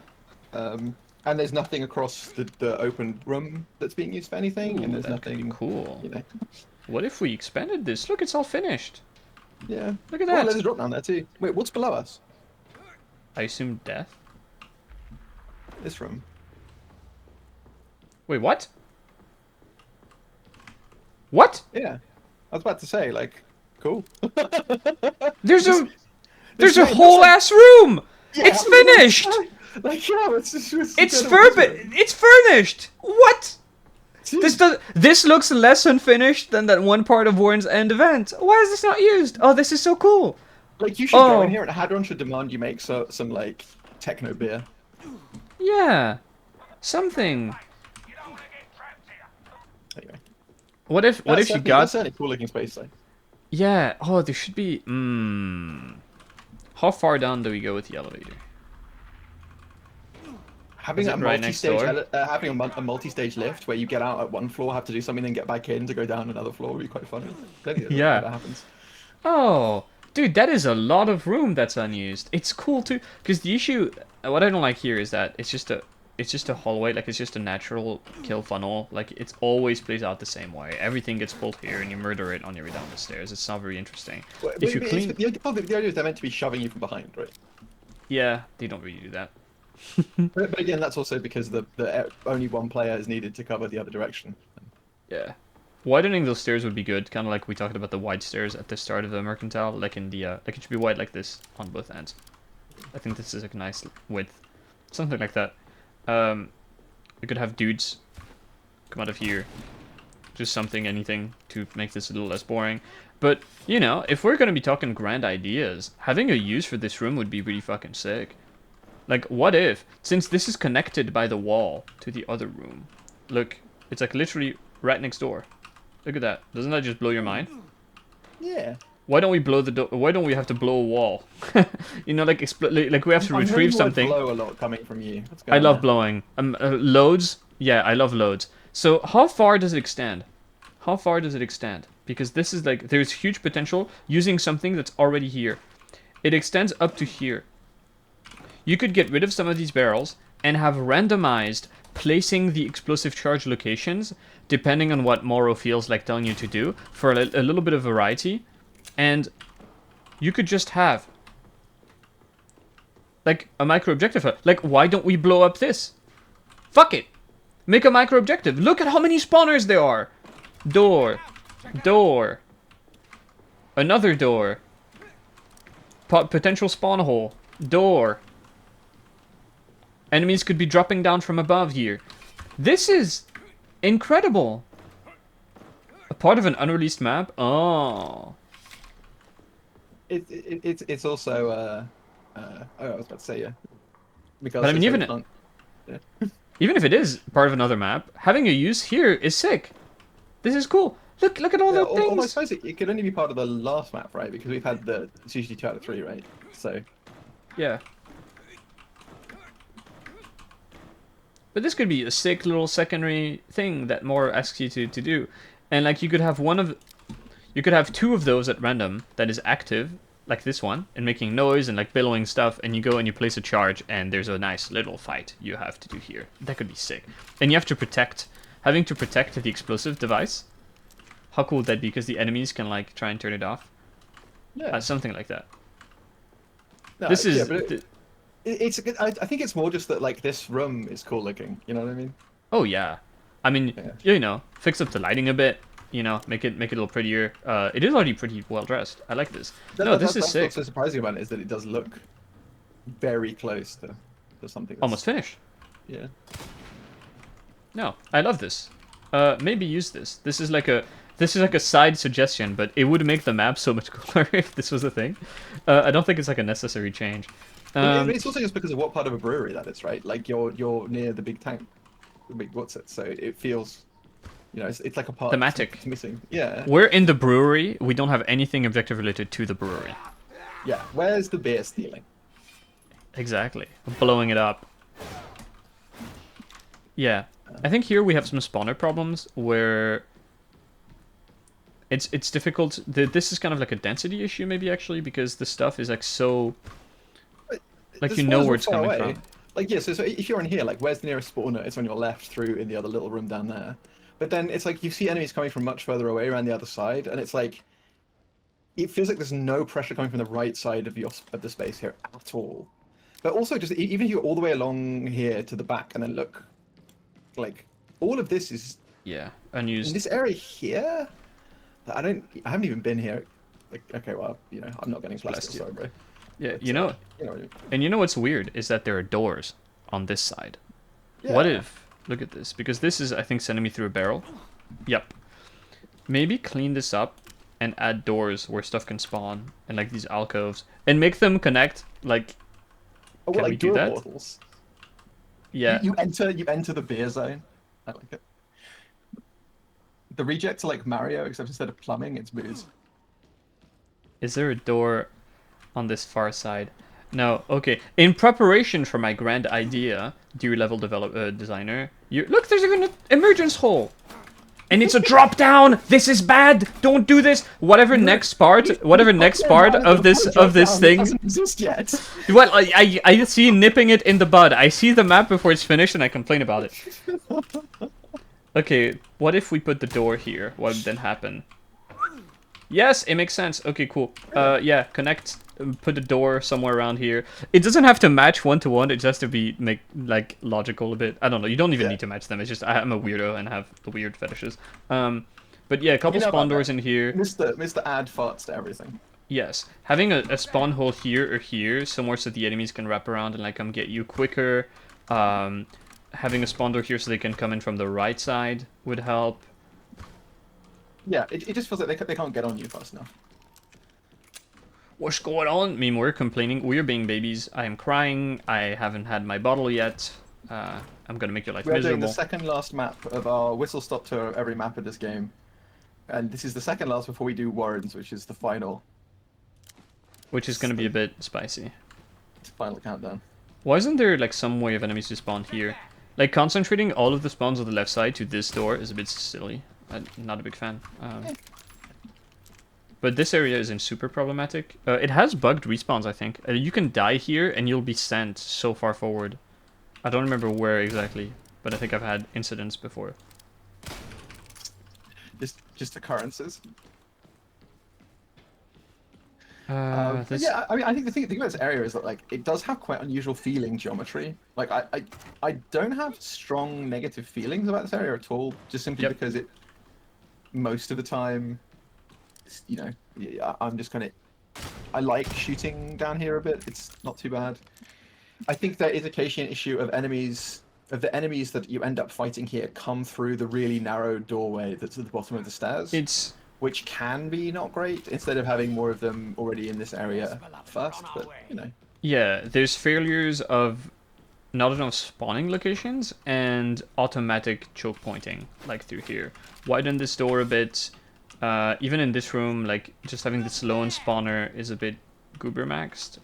[SPEAKER 2] And there's nothing across the open room that's being used for anything, and
[SPEAKER 1] Ooh,
[SPEAKER 2] there's
[SPEAKER 1] that could be
[SPEAKER 2] nothing
[SPEAKER 1] cool.
[SPEAKER 2] You know.
[SPEAKER 1] What if we expanded this? Look, it's all finished.
[SPEAKER 2] Yeah.
[SPEAKER 1] Look at
[SPEAKER 2] Well,
[SPEAKER 1] that.
[SPEAKER 2] there's a drop down there too. Wait, what's below us?
[SPEAKER 1] I assume death.
[SPEAKER 2] This room.
[SPEAKER 1] Wait, what? What?
[SPEAKER 2] Yeah. I was about to say, like, cool.
[SPEAKER 1] There's
[SPEAKER 2] This-
[SPEAKER 1] a there's a
[SPEAKER 2] this
[SPEAKER 1] whole
[SPEAKER 2] looks like-
[SPEAKER 1] ass room.
[SPEAKER 2] Yeah,
[SPEAKER 1] It's
[SPEAKER 2] I was about to
[SPEAKER 1] finished.
[SPEAKER 2] say, Like, yeah, it's
[SPEAKER 1] It's
[SPEAKER 2] incredible.
[SPEAKER 1] It's furnished. What?
[SPEAKER 2] Dude,
[SPEAKER 1] This looks less unfinished than that one part of Warren's End event. Why is this not used? Oh, this is so cool.
[SPEAKER 2] Like, you should go
[SPEAKER 1] Oh.
[SPEAKER 2] in here, and Hadron should demand you make some like techno beer.
[SPEAKER 1] Yeah. Something.
[SPEAKER 2] Anyway,
[SPEAKER 1] What if you
[SPEAKER 2] that's
[SPEAKER 1] got
[SPEAKER 2] certainly a cool looking space though.
[SPEAKER 1] Yeah. Oh, there should be How far down do we go with the elevator?
[SPEAKER 2] Having
[SPEAKER 1] Is
[SPEAKER 2] a
[SPEAKER 1] it right next
[SPEAKER 2] multi-stage,
[SPEAKER 1] door?
[SPEAKER 2] having a multi-stage lift where you get out at one floor, have to do something, then get back in to go down another floor would be quite funny.
[SPEAKER 1] Yeah.
[SPEAKER 2] That happens.
[SPEAKER 1] Oh, dude, that is a lot of room that's unused. It's cool too, because the issue, what I don't like here is that it's just a hallway, like it's just a natural kill funnel. Like it always plays out the same way. Everything gets pulled here, and you murder it on your way down the stairs. It's not very interesting. If you clean,
[SPEAKER 2] The idea is they're meant to be shoving you from behind, right?
[SPEAKER 1] yeah, they don't really do that.
[SPEAKER 2] But again, that's also because the only one player is needed to cover the other direction.
[SPEAKER 1] Yeah. Widening those stairs would be good, kind of like we talked about the wide stairs at the start of the Mercantile, like in the, like it should be wide like this on both ends. I think this is a nice width. Something like that. We could have dudes come out of here. Just something, anything, to make this a little less boring. But, if we're going to be talking grand ideas, having a use for this room would be really fucking sick. Like, what if, since this is connected by the wall to the other room, look, it's like literally right next door. Look at that. Doesn't that just blow your mind?
[SPEAKER 2] Yeah.
[SPEAKER 1] Why don't we blow the door? Why don't we have to blow a wall? Like we have to
[SPEAKER 2] I'm
[SPEAKER 1] retrieve
[SPEAKER 2] hearing the word
[SPEAKER 1] something.
[SPEAKER 2] blow a lot coming from you. What's
[SPEAKER 1] I
[SPEAKER 2] going
[SPEAKER 1] love
[SPEAKER 2] on
[SPEAKER 1] blowing. Loads. Yeah, I love loads. So how far does it extend? How far does it extend? Because this is like, there's huge potential using something that's already here. It extends up to here. You could get rid of some of these barrels and have randomized placing the explosive charge locations depending on what Morrow feels like telling you to do for a little bit of variety. And you could just have like a micro objective. Like, why don't we blow up this? Fuck it. Make a micro objective. Look at how many spawners there are. Door. Door. Another door. Potential spawn hole. Door. Enemies could be dropping down from above here. This is incredible. A part of an unreleased map? Oh.
[SPEAKER 2] It's also I was about to say, yeah. Because
[SPEAKER 1] But I mean,
[SPEAKER 2] it's
[SPEAKER 1] even
[SPEAKER 2] very fun.
[SPEAKER 1] even if it is part of another map, having a use here is sick. This is cool. Look at all
[SPEAKER 2] Yeah,
[SPEAKER 1] the
[SPEAKER 2] although I
[SPEAKER 1] things.
[SPEAKER 2] suppose it could only be part of the last map, right? Because we've had it's usually 2 out of 3, right? So
[SPEAKER 1] Yeah. But this could be a sick little secondary thing that more asks you to do. And like you could have you could have 2 of those at random that is active, like this one, and making noise and like billowing stuff, and you go and you place a charge, and there's a nice little fight you have to do here. That could be sick. And you have to having to protect the explosive device. How cool would that be? Because the enemies can like try and turn it off.
[SPEAKER 2] yeah,
[SPEAKER 1] Something like that.
[SPEAKER 2] no,
[SPEAKER 1] This
[SPEAKER 2] yeah,
[SPEAKER 1] is...
[SPEAKER 2] but it's a good. I think it's more just that like this room is cool looking. You know what I mean?
[SPEAKER 1] Oh yeah. I mean,
[SPEAKER 2] Yeah.
[SPEAKER 1] you know, fix up the lighting a bit. You know, make it a little prettier. It is already pretty well dressed. I like this. No, this is
[SPEAKER 2] That's
[SPEAKER 1] sick.
[SPEAKER 2] what's so surprising about it is that it does look very close to something. That's,
[SPEAKER 1] Almost finished.
[SPEAKER 2] Yeah.
[SPEAKER 1] No, I love this. Maybe use this. This is like a side suggestion, but it would make the map so much cooler if this was a thing. I don't think it's like a necessary change.
[SPEAKER 2] It's also just because of what part of a brewery that is, right? Like you're near the big tank, the big what's it? So it feels, it's like a part
[SPEAKER 1] Thematic.
[SPEAKER 2] that's missing. Yeah.
[SPEAKER 1] We're in the brewery. We don't have anything objective related to the brewery.
[SPEAKER 2] Yeah. Where's the beer stealing?
[SPEAKER 1] Exactly. Blowing it up. Yeah. I think here we have some spawner problems where it's difficult. This is kind of like a density issue maybe actually because the stuff is like so like
[SPEAKER 2] The
[SPEAKER 1] you know
[SPEAKER 2] spawners
[SPEAKER 1] where
[SPEAKER 2] are
[SPEAKER 1] it's
[SPEAKER 2] far
[SPEAKER 1] coming
[SPEAKER 2] away.
[SPEAKER 1] from.
[SPEAKER 2] Like yeah, so if you're in here, like where's the nearest spawner? It's on your left through in the other little room down there. But then it's like you see enemies coming from much further away around the other side, and it's like it feels like there's no pressure coming from the right side of the space here at all. But also just even if you're all the way along here to the back and then look, like all of this is
[SPEAKER 1] Yeah,
[SPEAKER 2] in
[SPEAKER 1] unused.
[SPEAKER 2] this area here. I haven't even been here. Like okay, well I'm not getting
[SPEAKER 1] Bless
[SPEAKER 2] plastered,
[SPEAKER 1] you.
[SPEAKER 2] sorry, bro.
[SPEAKER 1] Yeah,
[SPEAKER 2] But,
[SPEAKER 1] you know,
[SPEAKER 2] you know,
[SPEAKER 1] and you know what's weird is that there are doors on this side.
[SPEAKER 2] yeah.
[SPEAKER 1] What if, look at this, because this is, I think, sending me through a barrel. Yep. Maybe clean this up and add doors where stuff can spawn, and like these alcoves, and make them connect, like,
[SPEAKER 2] Oh,
[SPEAKER 1] can
[SPEAKER 2] well,
[SPEAKER 1] we
[SPEAKER 2] like
[SPEAKER 1] do
[SPEAKER 2] door
[SPEAKER 1] that?
[SPEAKER 2] portals.
[SPEAKER 1] Yeah.
[SPEAKER 2] You enter the beer zone. I like it. The rejects are like Mario, except instead of plumbing, it's booze.
[SPEAKER 1] Is there a door on this far side? No, okay. In preparation for my grand idea, dear level designer, look, there's even an emergence hole! And it's a drop down. This is bad. Don't do this. Whatever next part of this thing.
[SPEAKER 2] Doesn't exist yet.
[SPEAKER 1] Well, I see nipping it in the bud. I see the map before it's finished, and I complain about it. Okay, what if we put the door here? What would then happen? Yes, it makes sense. Okay, cool. Yeah, connect. Put a door somewhere around here. It doesn't have to match one to one. It just has to make like logical a bit. I don't know. You don't even need to match them. It's just I'm a weirdo and have the weird fetishes. But yeah, a couple spawn doors in here.
[SPEAKER 2] Mr. Add farts to everything.
[SPEAKER 1] Yes, having a spawn hole here or here, somewhere so the enemies can wrap around and like come get you quicker. Having a spawn door here so they can come in from the right side would help.
[SPEAKER 2] Yeah, it just feels like they can't get on you fast enough.
[SPEAKER 1] What's going on? I mean, we're complaining. We're being babies. I am crying. I haven't had my bottle yet. I'm gonna make your life
[SPEAKER 2] We're doing the
[SPEAKER 1] miserable.
[SPEAKER 2] second last map of our whistle stop tour of every map of this game. And this is the second last before we do Warrens, which is the final
[SPEAKER 1] Which is gonna be a bit spicy.
[SPEAKER 2] countdown.
[SPEAKER 1] Why isn't there like some way of enemies to spawn here? Like concentrating all of the spawns on the left side to this door is a bit silly. I'm not a big fan. But this area isn't super problematic. It has bugged respawns, I think. You can die here and you'll be sent so far forward. I don't remember where exactly, but I think I've had incidents before.
[SPEAKER 2] Just occurrences.
[SPEAKER 1] This...
[SPEAKER 2] Yeah, I mean, I think the thing about this area is that like it does have quite unusual feeling geometry. Like I don't have strong negative feelings about this area at all, just simply because it most of the time, I'm just kind of I like shooting down here a bit. It's not too bad. I think there is occasionally an issue of the enemies that you end up fighting here come through the really narrow doorway that's at the bottom of the stairs. Which can be not great, instead of having more of them already in this area first, but,
[SPEAKER 1] Yeah, there's failures of not enough spawning locations and automatic choke pointing, like through here. Widen this door a bit, Even in this room, like just having this lone spawner is a bit goober maxed.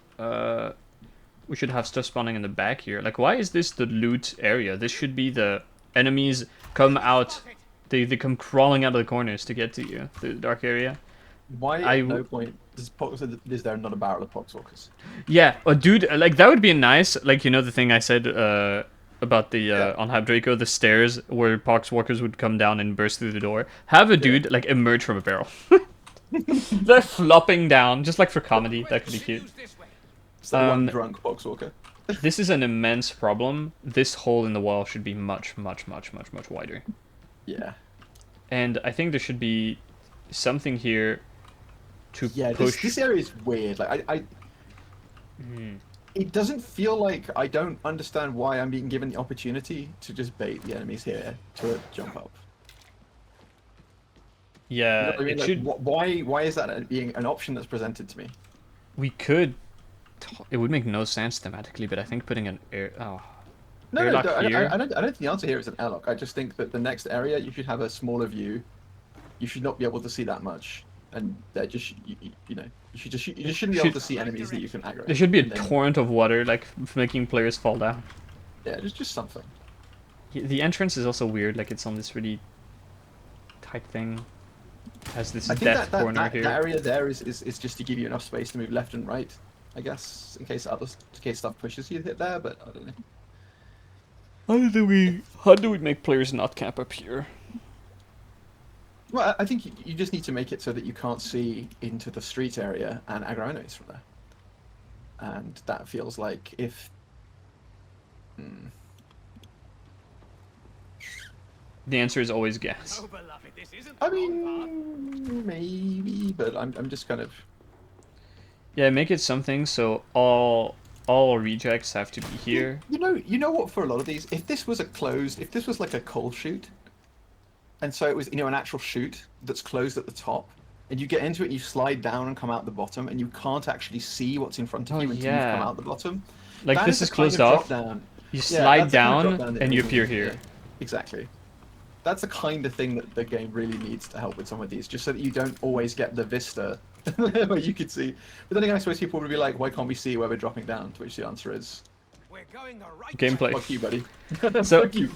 [SPEAKER 1] We should have stuff spawning in the back here. Like, why is this the loot area? This should be the enemies come out. They come crawling out of the corners to get to you, the dark area.
[SPEAKER 2] Why at no point is there not a barrel of poxwalkers?
[SPEAKER 1] Yeah, dude, like that would be nice. Like, you know the thing I said about the on Hab Draco, the stairs where poxwalkers would come down and burst through the door. Have a dude like emerge from a barrel. They're flopping down, just like for comedy. That could be cute.
[SPEAKER 2] It's like one drunk poxwalker.
[SPEAKER 1] This is an immense problem. This hole in the wall should be much wider.
[SPEAKER 2] Yeah.
[SPEAKER 1] And I think there should be something here to push.
[SPEAKER 2] This area is weird. Like it doesn't feel like I don't understand why I'm being given the opportunity to just bait the enemies here to jump up.
[SPEAKER 1] Yeah,
[SPEAKER 2] You know what I mean?
[SPEAKER 1] it
[SPEAKER 2] Like,
[SPEAKER 1] should.
[SPEAKER 2] why is that being an option that's presented to me?
[SPEAKER 1] We could. It would make no sense thematically, but I think putting an air. Oh.
[SPEAKER 2] No,
[SPEAKER 1] Airlock here.
[SPEAKER 2] I don't think the answer here is an airlock. I just think that the next area you should have a smaller view. You should not be able to see that much, and they're just you know you just shouldn't be able to see enemies that you can aggro.
[SPEAKER 1] There should be a torrent of water, like making players fall down.
[SPEAKER 2] Yeah, just something.
[SPEAKER 1] The entrance is also weird, like it's on this really tight thing. Has this
[SPEAKER 2] I think
[SPEAKER 1] death corner
[SPEAKER 2] that
[SPEAKER 1] here.
[SPEAKER 2] area there is just to give you enough space to move left and right, I guess, in case stuff pushes you hit there. But I don't know.
[SPEAKER 1] How do we make players not camp up here?
[SPEAKER 2] Well, I think you just need to make it so that you can't see into the street area and aggro enemies from there. And that feels like if...
[SPEAKER 1] The answer is always gas.
[SPEAKER 3] Oh, beloved, this isn't
[SPEAKER 2] I
[SPEAKER 3] the wrong
[SPEAKER 2] mean, maybe, but I'm just kind of...
[SPEAKER 1] Yeah, make it something so all rejects have to be here.
[SPEAKER 2] You know what? For a lot of these, if this was like a coal chute, and so it was an actual chute that's closed at the top, and you get into it and you slide down and come out the bottom, and you can't actually see what's in front of you until you come out the bottom.
[SPEAKER 1] Like
[SPEAKER 2] That
[SPEAKER 1] this
[SPEAKER 2] is
[SPEAKER 1] is
[SPEAKER 2] the kind
[SPEAKER 1] closed
[SPEAKER 2] of
[SPEAKER 1] off.
[SPEAKER 2] drop-down.
[SPEAKER 1] You
[SPEAKER 2] Yeah,
[SPEAKER 1] slide
[SPEAKER 2] that's the kind of
[SPEAKER 1] down
[SPEAKER 2] drop-down that
[SPEAKER 1] and you
[SPEAKER 2] really-
[SPEAKER 1] appear here.
[SPEAKER 2] yeah, exactly. That's the kind of thing that the game really needs to help with some of these, just so that you don't always get the vista where you could see. But then again, I suppose people would be like, "Why can't we see where we're dropping down?" To which the answer is,
[SPEAKER 3] We're going the right
[SPEAKER 1] Gameplay.
[SPEAKER 2] "Fuck you, buddy."
[SPEAKER 1] So-
[SPEAKER 2] Fuck you.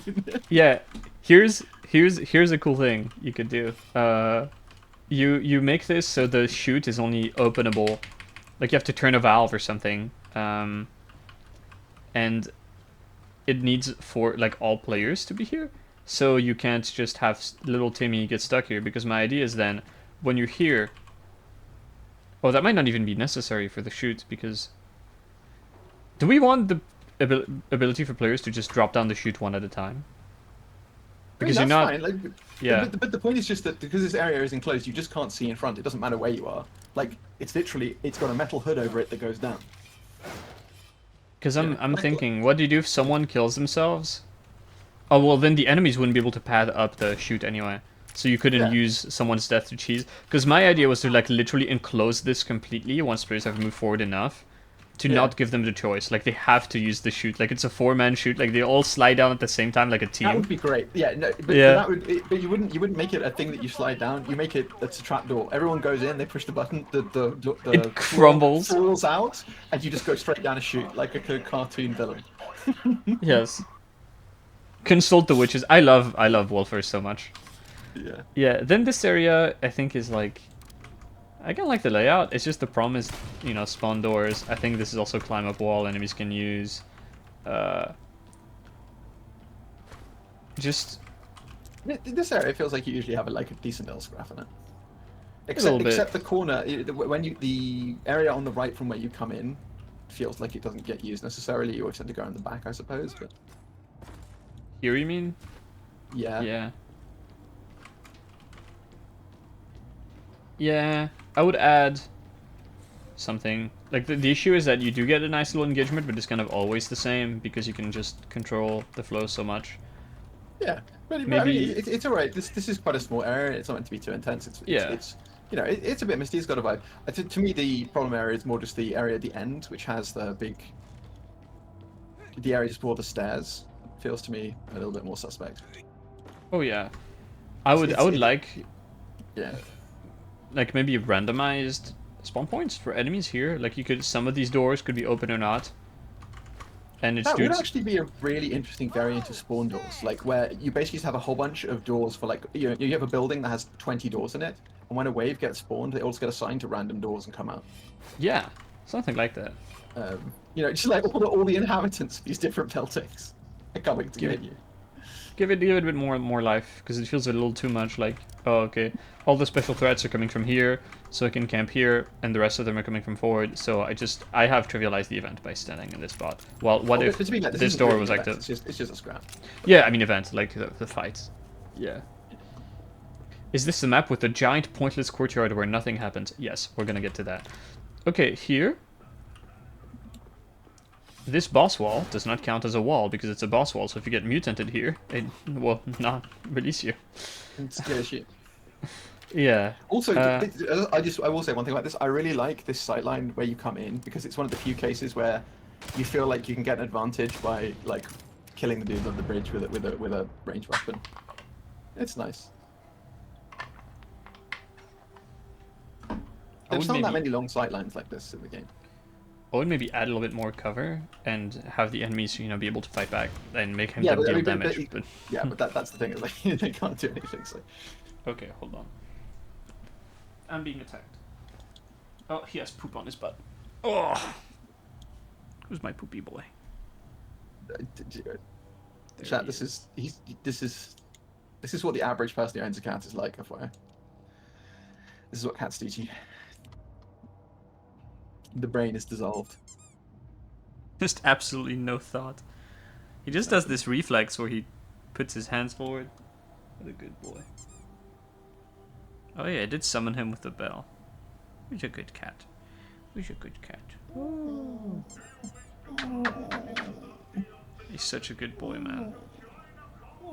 [SPEAKER 1] Yeah, here's a cool thing you could do. You make this so the chute is only openable, like you have to turn a valve or something, and it needs for like all players to be here. So you can't just have little Timmy get stuck here, because my idea is then when you're here. Oh, that might not even be necessary for the chute, because do we want the ability for players to just drop down the chute one at a time? Because
[SPEAKER 2] I mean,
[SPEAKER 1] you're not.
[SPEAKER 2] that's fine. Like,
[SPEAKER 1] Yeah.
[SPEAKER 2] but the point is just that because this area is enclosed, you just can't see in front. It doesn't matter where you are. Like, it's got a metal hood over it that goes down.
[SPEAKER 1] Because
[SPEAKER 2] Yeah.
[SPEAKER 1] I'm thinking, what do you do if someone kills themselves? Oh, well, then the enemies wouldn't be able to pad up the chute anyway. So you couldn't
[SPEAKER 2] Yeah.
[SPEAKER 1] use someone's death to cheese. Because my idea was to, like, literally enclose this completely once players have moved forward enough to
[SPEAKER 2] Yeah.
[SPEAKER 1] not give them the choice. Like, they have to use the chute. Like, it's a 4-man chute. Like, they all slide down at the same time like a
[SPEAKER 2] That
[SPEAKER 1] team.
[SPEAKER 2] would be great. Yeah, no, but
[SPEAKER 1] Yeah.
[SPEAKER 2] but you wouldn't make it a thing that you slide down. You make it it's a trap door. Everyone goes in, they push the button, the
[SPEAKER 1] It crumbles.
[SPEAKER 2] falls out, and you just go straight down a chute like a cartoon villain.
[SPEAKER 1] Yes. Consult the witches. I love Wolfers so much.
[SPEAKER 2] Yeah.
[SPEAKER 1] Yeah, then this area, I think, is like... I kind of like the layout. It's just the problem is, spawn doors. I think this is also climb up wall enemies can use. Just...
[SPEAKER 2] This area feels like you usually have a decent little scrap in it.
[SPEAKER 1] little bit.
[SPEAKER 2] Except the corner, the area on the right from where you come in feels like it doesn't get used necessarily. You always tend to go in the back, I suppose. But
[SPEAKER 1] Here, you mean?
[SPEAKER 2] yeah.
[SPEAKER 1] Yeah. Yeah, I would add something. Like, the issue is that you do get a nice little engagement, but it's kind of always the same, because you can just control the flow so much.
[SPEAKER 2] Yeah, but I
[SPEAKER 1] Maybe-
[SPEAKER 2] mean, it's alright. This is quite a small area. It's not meant to be too intense.
[SPEAKER 1] Yeah.
[SPEAKER 2] It's it's a bit misty. It's got a vibe. To me, the problem area is more just the area at the end, which has the area just before the stairs. Feels to me a little bit more suspect.
[SPEAKER 1] Oh, yeah. I would
[SPEAKER 2] It's-
[SPEAKER 1] like...
[SPEAKER 2] Yeah.
[SPEAKER 1] like maybe randomized spawn points for enemies here. Like you could, some of these doors could be open or not. And it's
[SPEAKER 2] That would
[SPEAKER 1] dudes.
[SPEAKER 2] actually be a really interesting variant of spawn doors, like where you basically just have a whole bunch of doors for like you have a building that has 20 doors in it, and when a wave gets spawned, they all just get assigned to random doors and come out.
[SPEAKER 1] Yeah, something like that.
[SPEAKER 2] Just like all the inhabitants of these different buildings are coming to get you.
[SPEAKER 1] Give it a bit more life, because it feels a little too much like, oh, okay, all the special threats are coming from here, so I can camp here, and the rest of them are coming from forward, so I have trivialized the event by standing in this spot. Well, what if
[SPEAKER 2] To be fair,
[SPEAKER 1] this
[SPEAKER 2] isn't
[SPEAKER 1] door
[SPEAKER 2] really
[SPEAKER 1] was
[SPEAKER 2] an
[SPEAKER 1] like
[SPEAKER 2] event,
[SPEAKER 1] the...
[SPEAKER 2] it's just a scrap.
[SPEAKER 1] Yeah, I mean event, like the fights. Yeah. Is this the map with the giant pointless courtyard where nothing happens? Yes, we're gonna get to that. Okay, here... This boss wall does not count as a wall because it's a boss wall, so if you get mutated here, it will not release you.
[SPEAKER 2] It scares you.
[SPEAKER 1] Yeah.
[SPEAKER 2] Also, I will say one thing about this. I really like this sightline where you come in because it's one of the few cases where you feel like you can get an advantage by like killing the dude on the bridge with a ranged weapon. It's nice. There's not that many long sightlines like this in the game.
[SPEAKER 1] I would maybe add a little bit more cover and have the enemies, be able to fight back and make him
[SPEAKER 2] Yeah,
[SPEAKER 1] deal damage. But
[SPEAKER 2] yeah, but that's the thing. Is like they can't do anything. So.
[SPEAKER 1] Okay, hold on. I'm being attacked. Oh, he has poop on his butt. Oh, who's my poopy boy?
[SPEAKER 2] Chat. This is what the average person who owns a cat is like. FYI. This is what cats do to you. The brain is dissolved.
[SPEAKER 1] Just absolutely no thought. He just does this reflex where he puts his hands forward. What a good boy. Oh yeah, I did summon him with the bell. Who's a good cat? Who's a good cat? Oh. He's such a good boy, man.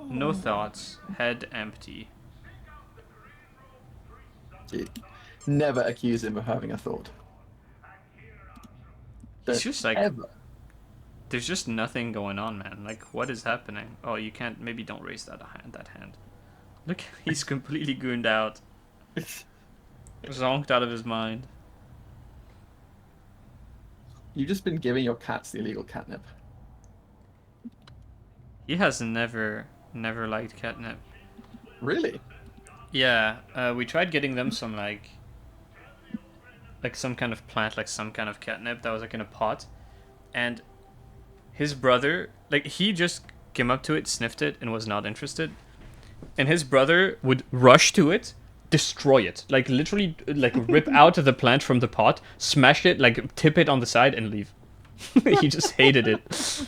[SPEAKER 1] No thoughts, head empty.
[SPEAKER 2] Dude, never accuse him of having a thought.
[SPEAKER 1] It's just like
[SPEAKER 2] ever.
[SPEAKER 1] There's just nothing going on, man. Like, what is happening? Oh, you can't. Maybe don't raise that hand. Look, he's completely gooned out, zonked out of his mind.
[SPEAKER 2] You've just been giving your cats the illegal catnip.
[SPEAKER 1] He has never liked catnip.
[SPEAKER 2] Really?
[SPEAKER 1] Yeah, we tried getting them some like some kind of plant, like some kind of catnip that was like in a pot, and his brother, like, he just came up to it, sniffed it, and was not interested. And his brother would rush to it, destroy it, like literally, like rip out the plant from the pot, smash it, like tip it on the side, and leave. He just hated it.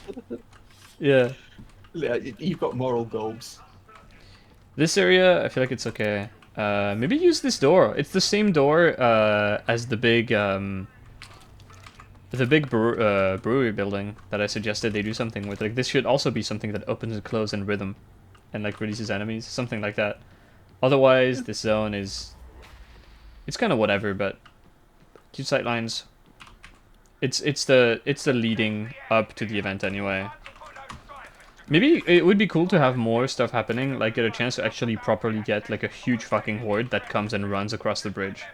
[SPEAKER 1] Yeah.
[SPEAKER 2] Yeah, you've got moral bulbs.
[SPEAKER 1] This area, I feel like it's okay. Maybe use this door. It's the same door as the big brewery building that I suggested they do something with. Like, this should also be something that opens and closes in rhythm, and like releases enemies, something like that. Otherwise, this zone it's kind of whatever. But cute sightlines. It's the leading up to the event anyway. Maybe it would be cool to have more stuff happening, like get a chance to actually properly get like a huge fucking horde that comes and runs across the bridge.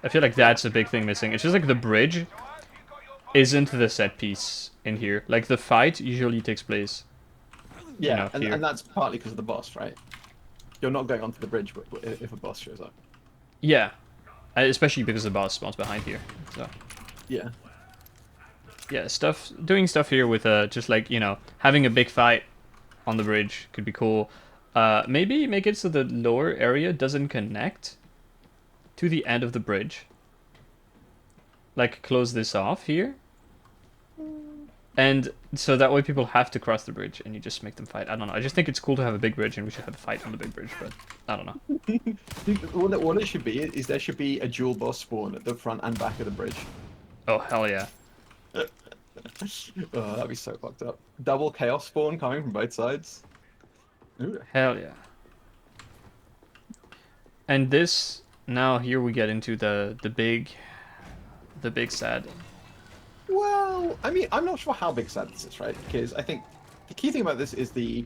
[SPEAKER 1] I feel like that's a big thing missing. It's just like the bridge isn't the set piece in here. Like the fight usually takes place.
[SPEAKER 2] Yeah,
[SPEAKER 1] Here.
[SPEAKER 2] and that's partly because of the boss, right? You're not going onto the bridge if a boss shows up.
[SPEAKER 1] Yeah, especially because the boss spawns behind here. So
[SPEAKER 2] Yeah.
[SPEAKER 1] yeah, doing stuff here with just like, having a big fight on the bridge could be cool. Maybe make it so the lower area doesn't connect to the end of the bridge. Like, close this off here. And so that way people have to cross the bridge and you just make them fight. I don't know. I just think it's cool to have a big bridge and we should have a fight on the big bridge, but I don't know.
[SPEAKER 2] What it should be is there should be a dual boss spawn at the front and back of the bridge.
[SPEAKER 1] Oh, hell yeah.
[SPEAKER 2] Oh, that'd be so fucked up. Double chaos spawn coming from both sides. Ooh.
[SPEAKER 1] Hell yeah. And this, now here we get into the big sad.
[SPEAKER 2] Well, I mean, I'm not sure how big sad this is, right? Because I think the key thing about this is the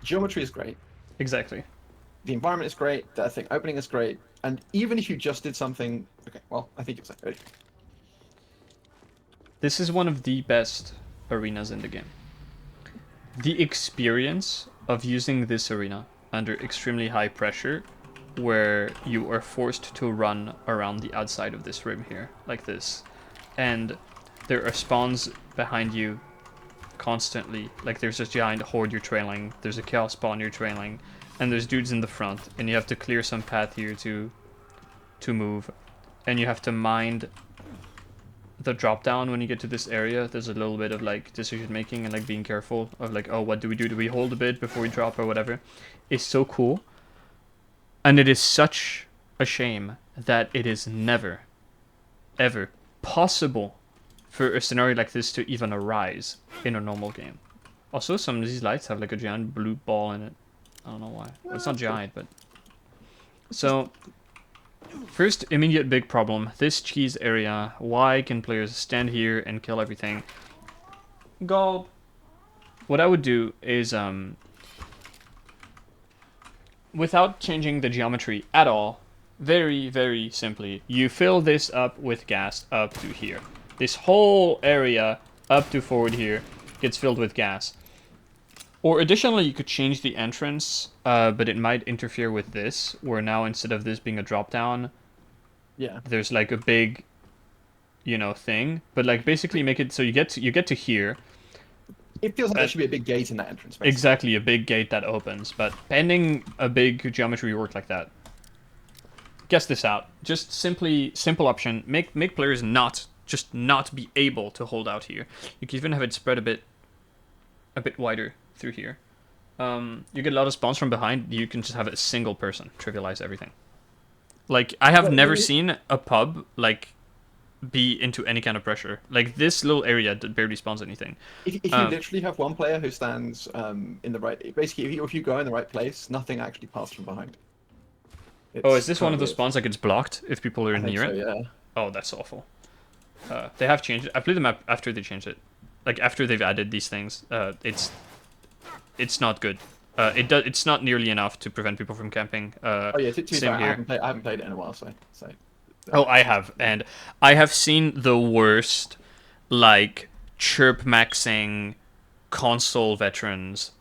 [SPEAKER 2] geometry is great.
[SPEAKER 1] Exactly.
[SPEAKER 2] the environment is great. The thing opening is great. And even if you just did something, okay, well, I think it's like,
[SPEAKER 1] This is one of the best arenas in the game. The experience of using this arena under extremely high pressure, where you are forced to run around the outside of this rim here, like this, and there are spawns behind you constantly. Like there's a giant horde you're trailing, there's a chaos spawn you're trailing, and there's dudes in the front, and you have to clear some path here to move, and you have to mind the drop down when you get to this area. There's a little bit of like decision making and like being careful of like, oh, what do we do? Do we hold a bit before we drop or whatever? It's so cool. And it is such a shame that it is never, ever possible for a scenario like this to even arise in a normal game. Also, some of these lights have like a giant blue ball in it. I don't know why. Well, it's not giant, but... So, first immediate big problem. This cheese area. Why can players stand here and kill everything? Gulp. What I would do is, without changing the geometry at all, very, very simply, you fill this up with gas up to here. This whole area up to forward here gets filled with gas. Or additionally, you could change the entrance, but it might interfere with this, where now instead of this being a drop down,
[SPEAKER 2] yeah,
[SPEAKER 1] there's like a big, you know, thing. But like basically make it so you get to here.
[SPEAKER 2] it feels like there should be a big gate in that entrance. Basically.
[SPEAKER 1] Exactly, a big gate that opens. But pending a big geometry work like that, guess this out. Just simple option. Make players not be able to hold out here. You can even have it spread a bit wider through here. You get a lot of spawns from behind. You can just have a single person trivialize everything. Like I have never seen a pub like be into any kind of pressure. Like this little area that barely spawns anything.
[SPEAKER 2] If you literally have one player who stands in the right, basically if you go in the right place, nothing actually passes from behind.
[SPEAKER 1] Oh, is this one of those spawns that gets blocked if people are near it?
[SPEAKER 2] Yeah.
[SPEAKER 1] Oh, that's awful. They have changed it. I played the map after they changed it. Like after they've added these things, it's not good. It's not nearly enough to prevent people from camping.
[SPEAKER 2] Oh yeah, too
[SPEAKER 1] same
[SPEAKER 2] bad.
[SPEAKER 1] here.
[SPEAKER 2] I haven't played it in a while, so.
[SPEAKER 1] Oh, I have, and I have seen the worst, like chirp maxing console veterans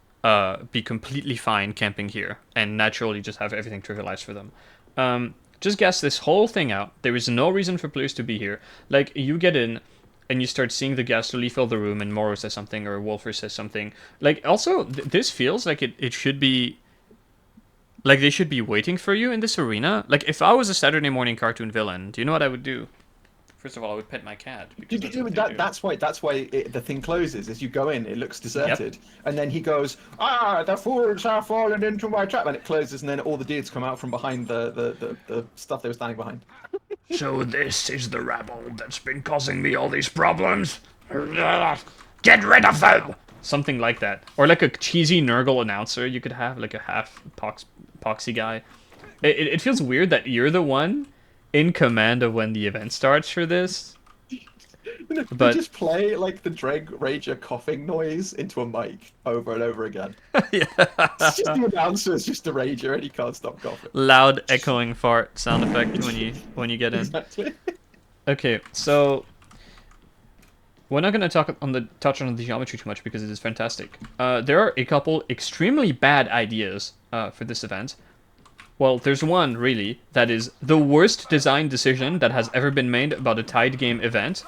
[SPEAKER 1] be completely fine camping here, and naturally just have everything trivialized for them. Just guess this whole thing out. There is no reason for players to be here. Like, you get in, and you start seeing the gas slowly fill the room, and Moro says something, or Wolfer says something. Like, also, this feels like it should be... Like, they should be waiting for you in this arena. Like, if I was a Saturday morning cartoon villain, do you know what I would do? First of all, I would pet my cat.
[SPEAKER 2] That's why the thing closes. As you go in, it looks deserted. Yep. And then he goes, the fools have fallen into my trap. And it closes, and then all the dudes come out from behind the stuff they were standing behind.
[SPEAKER 1] So this is the rabble that's been causing me all these problems? Get rid of them! Something like that. Or like a cheesy Nurgle announcer you could have, like a half poxy guy. It feels weird that you're the one in command of when the event starts for this.
[SPEAKER 2] But just play like the Dreg Rager coughing noise into a mic over and over again.
[SPEAKER 1] Yeah.
[SPEAKER 2] It's just the announcer is just a Rager and he can't stop coughing.
[SPEAKER 1] Loud echoing fart sound effect when you get in.
[SPEAKER 2] Exactly.
[SPEAKER 1] Okay, so we're not going to touch on the geometry too much because it is fantastic. There are a couple extremely bad ideas for this event. Well, there's one, really, that is the worst design decision that has ever been made about a Tide game event.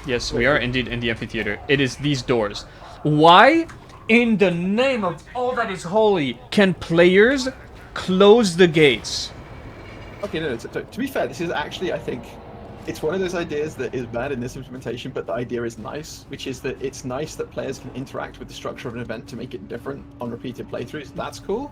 [SPEAKER 1] Yes, we are indeed in the amphitheater. It is these doors. Why, in the name of all that is holy, can players close the gates?
[SPEAKER 2] Okay, no, to be fair, this is actually, I think, it's one of those ideas that is bad in this implementation, but the idea is nice, which is that it's nice that players can interact with the structure of an event to make it different on repeated playthroughs. That's cool.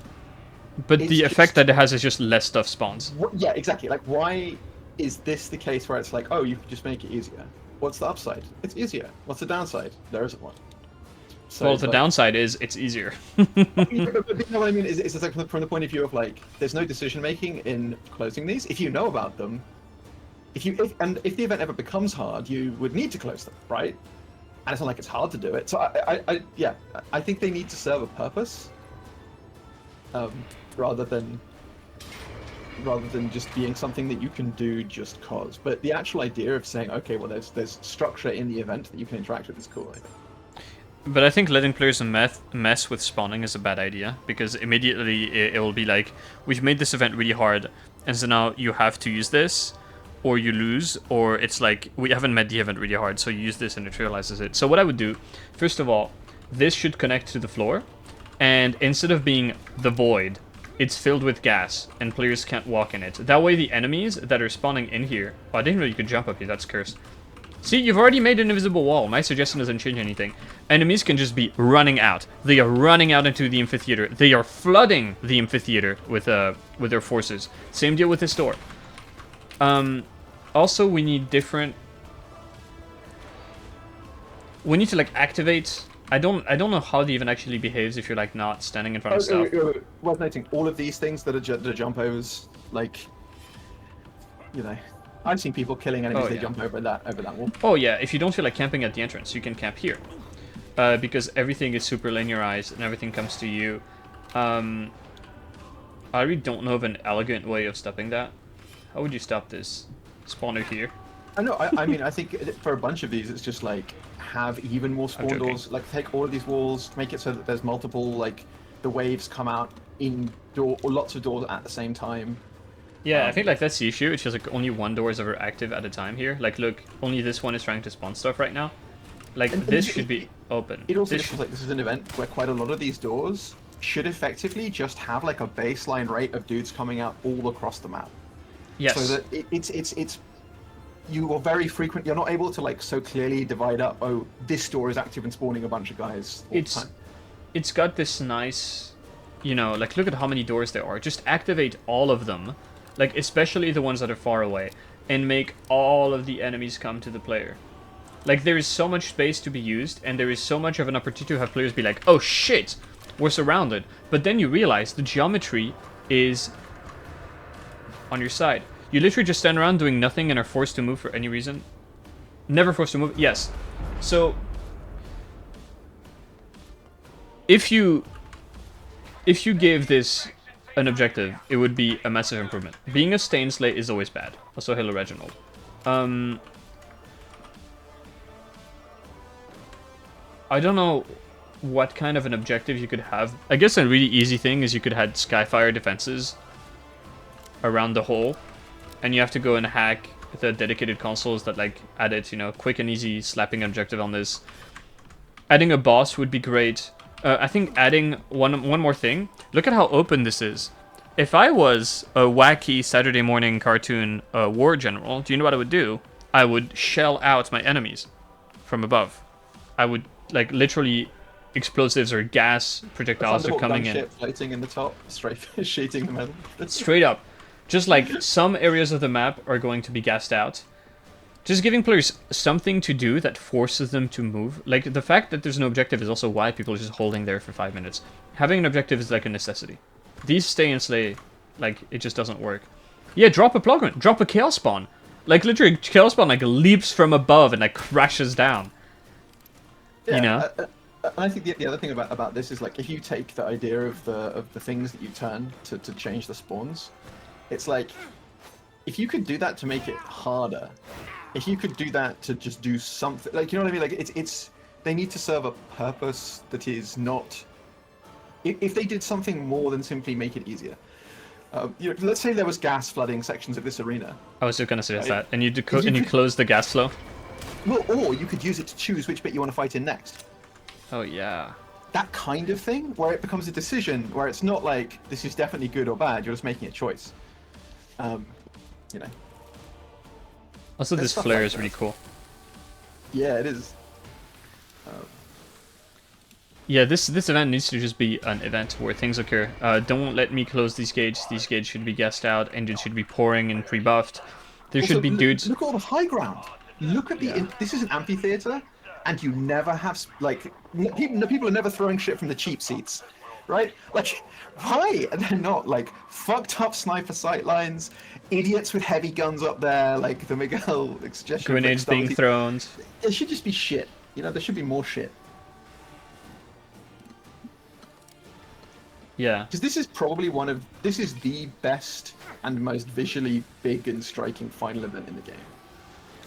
[SPEAKER 1] But the effect that it has is just less stuff spawns.
[SPEAKER 2] Yeah, exactly. Like, why is this the case where it's like, oh, you can just make it easier? What's the upside? It's easier. What's the downside? There isn't one. So,
[SPEAKER 1] well, the downside is it's easiasier.
[SPEAKER 2] But you know what I mean? Is like from the point of view of like, there's no decision making in closing these. If you know about them, if the event ever becomes hard, you would need to close them, right? and it's not like it's hard to do it. So yeah, I think they need to serve a purpose, rather than just being something that you can do just cause. But the actual idea of saying, okay, well, there's structure in the event that you can interact with is cool. I think.
[SPEAKER 1] But I think letting players mess with spawning is a bad idea, because immediately it will be like, we've made this event really hard, and so now you have to use this, or you lose, or it's like, we haven't made the event really hard, so you use this and it neutralizes it. So what I would do, first of all, this should connect to the floor, and instead of being the void, it's filled with gas, and players can't walk in it. That way the enemies that are spawning in here... Oh, I didn't know you could jump up here, that's cursed. See, you've already made an invisible wall. My suggestion doesn't change anything. Enemies can just be running out. They are running out into the amphitheater. They are flooding the amphitheater with their forces. Same deal with this door. Also, we need different... We need to, like, activate... I don't know how the event actually behaves if you're, like, not standing in front of stuff.
[SPEAKER 2] Worth noting, all of these things that are jump overs, like, you know... I've seen people killing enemies, they jump over that wall.
[SPEAKER 1] Oh yeah, if you don't feel like camping at the entrance, you can camp here. Because everything is super linearized and everything comes to you. I really don't know of an elegant way of stopping that. How would you stop this? Spawner here.
[SPEAKER 2] I know, I mean, I think for a bunch of these, it's just like, have even more spawn doors. Like, take all of these walls, make it so that there's multiple, like, the waves come out in lots of doors at the same time.
[SPEAKER 1] Yeah, I think like that's the issue. It's just like only one door is ever active at a time here. Like, look, only this one is trying to spawn stuff right now. Like, this should be open.
[SPEAKER 2] It also feels like this is an event where quite a lot of these doors should effectively just have like a baseline rate of dudes coming out all across the map.
[SPEAKER 1] Yes.
[SPEAKER 2] So that it's you are very frequent. You're not able to like so clearly divide up. Oh, this door is active and spawning a bunch of guys all the time.
[SPEAKER 1] It's got this nice, you know, like look at how many doors there are. Just activate all of them. Like, especially the ones that are far away, and make all of the enemies come to the player. Like, there is so much space to be used, and there is so much of an opportunity to have players be like, oh shit, we're surrounded. But then you realize the geometry is on your side. You literally just stand around doing nothing and are forced to move for any reason. Never forced to move, yes. So, if you gave this an objective, it would be a massive improvement. Being a stain slate is always bad. Also, hello Reginald. I don't know what kind of an objective you could have. I guess a really easy thing is you could have Skyfire defenses around the hole, and you have to go and hack the dedicated consoles that like add it, you know, quick and easy slapping objective on this. Adding a boss would be great. I think adding one more thing. Look at how open this is. If I was a wacky Saturday morning cartoon war general, do you know what I would do? I would shell out my enemies from above. I would, like, literally explosives or gas projectiles are coming in.
[SPEAKER 2] Floating in the top, straight shooting the metal.
[SPEAKER 1] Straight up. Just like some areas of the map are going to be gassed out. Just giving players something to do that forces them to move. Like, the fact that there's no objective is also why people are just holding there for 5 minutes. Having an objective is like a necessity. These stay and slay, like, it just doesn't work. Yeah, drop a plugin. Drop a Chaos Spawn. Like, literally, Chaos Spawn, like, leaps from above and, like, crashes down.
[SPEAKER 2] Yeah,
[SPEAKER 1] you know?
[SPEAKER 2] And I think the other thing about this is, like, if you take the idea of the things that you turn to change the spawns, it's like, if you could do that to make it harder, if you could do that to just do something, like, you know what I mean? Like, it's they need to serve a purpose that is not... If they did something more than simply make it easier. You know, let's say there was gas flooding sections of this arena.
[SPEAKER 1] I was just going to suggest that. And you close the gas flow?
[SPEAKER 2] Well, or you could use it to choose which bit you want to fight in next.
[SPEAKER 1] Oh, yeah.
[SPEAKER 2] That kind of thing, where it becomes a decision, where it's not like, this is definitely good or bad, you're just making a choice. You know.
[SPEAKER 1] Also, this flare is really cool.
[SPEAKER 2] Yeah, it is.
[SPEAKER 1] Yeah, this event needs to just be an event where things occur. Don't let me close these gates. These gates should be gassed out. Engines should be pouring and pre-buffed. There should be dudes...
[SPEAKER 2] Look at all the high ground. Look at the... This is an amphitheater, and you never have... Like, people are never throwing shit from the cheap seats. Right? Like, why are there not, like, fucked up sniper sightlines, idiots with heavy guns up there, like the Miguel suggestion?
[SPEAKER 1] Grenades being thrown.
[SPEAKER 2] It should just be shit. You know, there should be more shit.
[SPEAKER 1] Yeah.
[SPEAKER 2] Because this is probably this is the best and most visually big and striking final event in the game.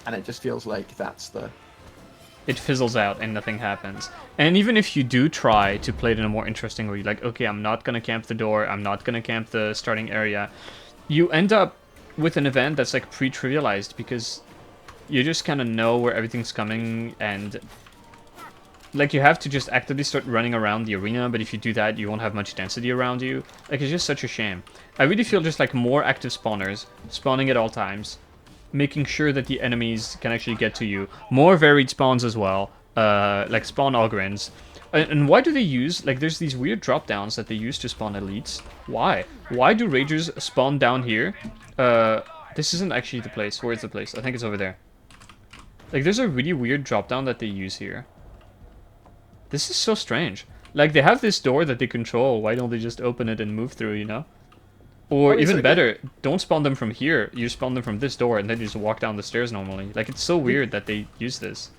[SPEAKER 2] And it just feels like that's the...
[SPEAKER 1] It fizzles out and nothing happens. And even if you do try to play it in a more interesting way, like, okay, I'm not gonna camp the door, I'm not gonna camp the starting area, you end up with an event that's like pre-trivialized because you just kind of know where everything's coming, and like you have to just actively start running around the arena, but if you do that, you won't have much density around you. Like, it's just such a shame. I really feel just like more active spawners, spawning at all times, making sure that the enemies can actually get to you. More varied spawns as well, like spawn Ogrins. And why do they use, like, there's these weird drop downs that they use to spawn elites. Why? Why do ragers spawn down here? This isn't actually the place. Where is the place? I think it's over there. Like, there's a really weird drop down that they use here. This is so strange. Like, they have this door that they control. Why don't they just open it and move through, you know? Or even better, don't spawn them from here. You spawn them from this door, and then you just walk down the stairs normally. Like, it's so weird that they use this.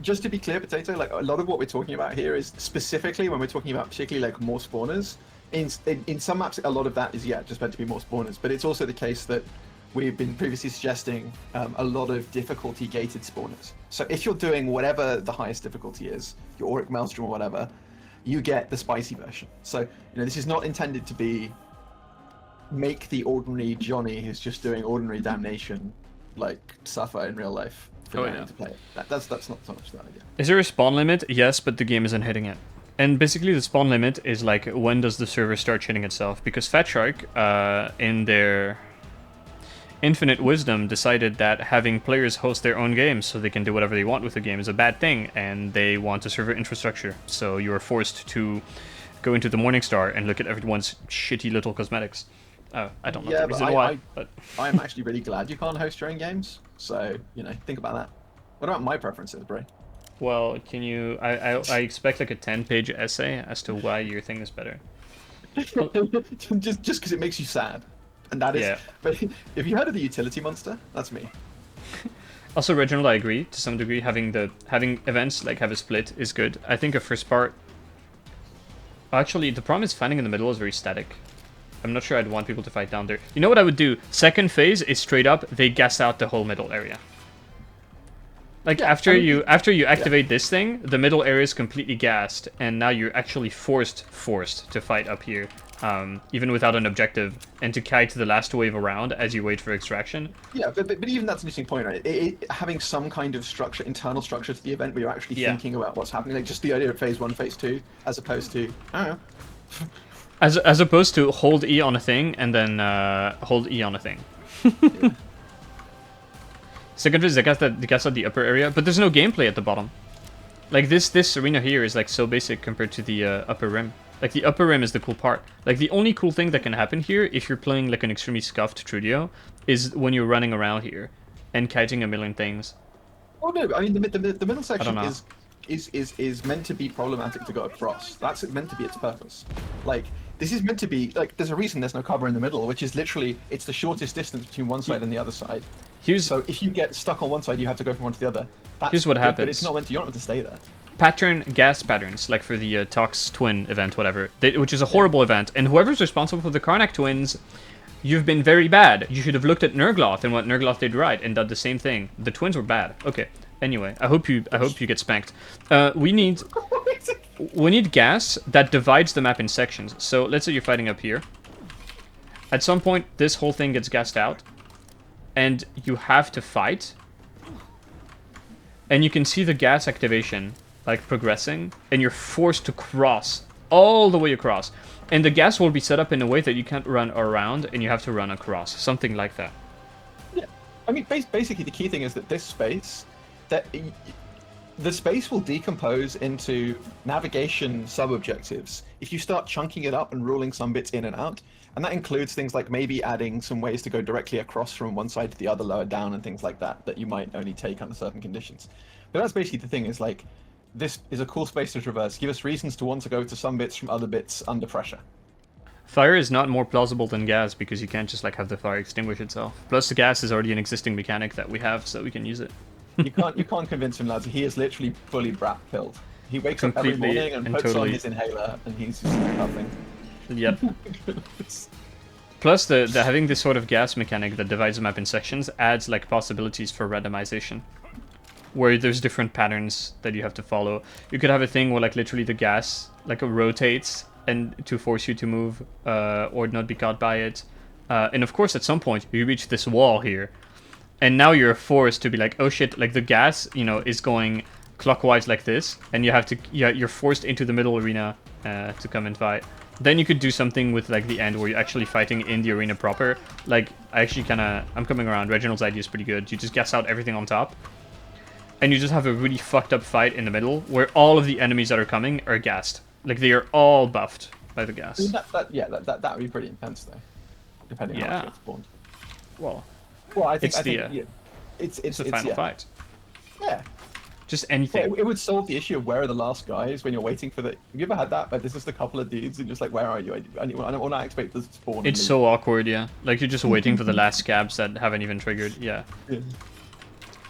[SPEAKER 2] Just to be clear, Potato, like, a lot of what we're talking about here is specifically when we're talking about particularly, like, more spawners. In some maps, a lot of that is, yeah, just meant to be more spawners. But it's also the case that we've been previously suggesting a lot of difficulty-gated spawners. So if you're doing whatever the highest difficulty is, your Auric Maelstrom or whatever, you get the spicy version. So, you know, this is not intended to be make the ordinary Johnny who's just doing ordinary damnation, like, suffer in real life for learning to play it. That's not so much that idea.
[SPEAKER 1] Is there a spawn limit? Yes, but the game isn't hitting it. And basically the spawn limit is like, when does the server start shitting itself? Because Fat Shark, in their infinite wisdom, decided that having players host their own games so they can do whatever they want with the game is a bad thing, and they want a server infrastructure. So you are forced to go into the Morningstar and look at everyone's shitty little cosmetics. I don't know the reason why, but
[SPEAKER 2] I'm actually really glad you can't host your own games. So, you know, think about that. What about my preferences, Bray?
[SPEAKER 1] Well, can you... I expect like a 10-page essay as to why your thing is better.
[SPEAKER 2] just because it makes you sad. And that is...
[SPEAKER 1] Yeah.
[SPEAKER 2] But if you heard of the utility monster, that's me.
[SPEAKER 1] Also, Reginald, I agree to some degree. Having events like have a split is good. I think a first part... Actually, the problem is fighting in the middle is very static. I'm not sure I'd want people to fight down there. You know what I would do? Second phase is straight up, they gas out the whole middle area. Like, yeah, after you activate this thing, the middle area is completely gassed, and now you're actually forced to fight up here, even without an objective, and to kite the last wave around as you wait for extraction.
[SPEAKER 2] Yeah, but even that's an interesting point, right? Having some kind of structure, internal structure to the event, where you're actually thinking about what's happening, like just the idea of phase 1, phase 2, as opposed to, I don't know.
[SPEAKER 1] As opposed to hold E on a thing, and then hold E on a thing. Yeah. Second phase, they gas out the upper area, but there's no gameplay at the bottom. Like, this arena here is, like, so basic compared to the upper rim. Like, the upper rim is the cool part. Like, the only cool thing that can happen here, if you're playing, like, an extremely scuffed Trudio, is when you're running around here and kiting a million things.
[SPEAKER 2] Oh, no, I mean, the middle section is meant to be problematic to go across. That's meant to be its purpose. Like, this is meant to be, like, there's a reason there's no cover in the middle, which is literally, it's the shortest distance between one side and the other side. So if you get stuck on one side, you have to go from one to the other.
[SPEAKER 1] Here's what happens.
[SPEAKER 2] But it's not meant to, you're not meant to stay there.
[SPEAKER 1] Gas patterns, like for the Tox Twin event, whatever, which is a horrible event, and whoever's responsible for the Karnak Twins, you've been very bad. You should have looked at Nergloth and what Nergloth did right, and done the same thing. The twins were bad. Okay. Anyway, I hope you get spanked. We need gas that divides the map in sections. So let's say you're fighting up here. At some point, this whole thing gets gassed out, and you have to fight. And you can see the gas activation, like, progressing, and you're forced to cross all the way across. And the gas will be set up in a way that you can't run around, and you have to run across. Something like that.
[SPEAKER 2] Yeah. I mean, basically, the key thing is that this space... the space will decompose into navigation sub-objectives if you start chunking it up and ruling some bits in and out. And that includes things like maybe adding some ways to go directly across from one side to the other, lower down, and things like that you might only take under certain conditions. But that's basically the thing, is like, this is a cool space to traverse. Give us reasons to want to go to some bits from other bits under pressure.
[SPEAKER 1] Fire is not more plausible than gas, because you can't just, like, have the fire extinguish itself. Plus, the gas is already an existing mechanic that we have, so we can use it.
[SPEAKER 2] You can't convince him, lads. He is literally fully brat pilled. He wakes up every
[SPEAKER 1] Completely
[SPEAKER 2] morning and
[SPEAKER 1] and
[SPEAKER 2] puts on
[SPEAKER 1] totally.
[SPEAKER 2] his inhaler, and he's just nothing.
[SPEAKER 1] Yep. Plus, the having this sort of gas mechanic that divides the map in sections adds like possibilities for randomization, where there's different patterns that you have to follow. You could have a thing where like literally the gas like rotates and to force you to move or not be caught by it. And of course, at some point you reach this wall here, and now you're forced to be like, oh shit, like the gas, is going clockwise like this, and you're forced into the middle arena to come and fight. Then you could do something with like the end where you're actually fighting in the arena proper. Like I'm coming around. Reginald's idea is pretty good. You just gas out everything on top, and you just have a really fucked up fight in the middle where all of the enemies that are coming are gassed. Like they are all buffed by the gas.
[SPEAKER 2] I mean, that would be pretty intense though, depending on how much
[SPEAKER 1] Yeah.
[SPEAKER 2] gets spawned.
[SPEAKER 1] Well,
[SPEAKER 2] Well, I think
[SPEAKER 1] it's
[SPEAKER 2] it's
[SPEAKER 1] the final
[SPEAKER 2] yeah.
[SPEAKER 1] fight.
[SPEAKER 2] Yeah.
[SPEAKER 1] Just
[SPEAKER 2] Well,
[SPEAKER 1] anything.
[SPEAKER 2] it would solve the issue of where are the last guys when you're waiting for the. Have you ever had that? Like, there's just a couple of dudes and just like, where are you? I don't want to expect this to spawn. and
[SPEAKER 1] It's
[SPEAKER 2] leave.
[SPEAKER 1] so awkward, yeah. Like you're just waiting for the last scabs that haven't even triggered. Yeah.
[SPEAKER 2] Yeah.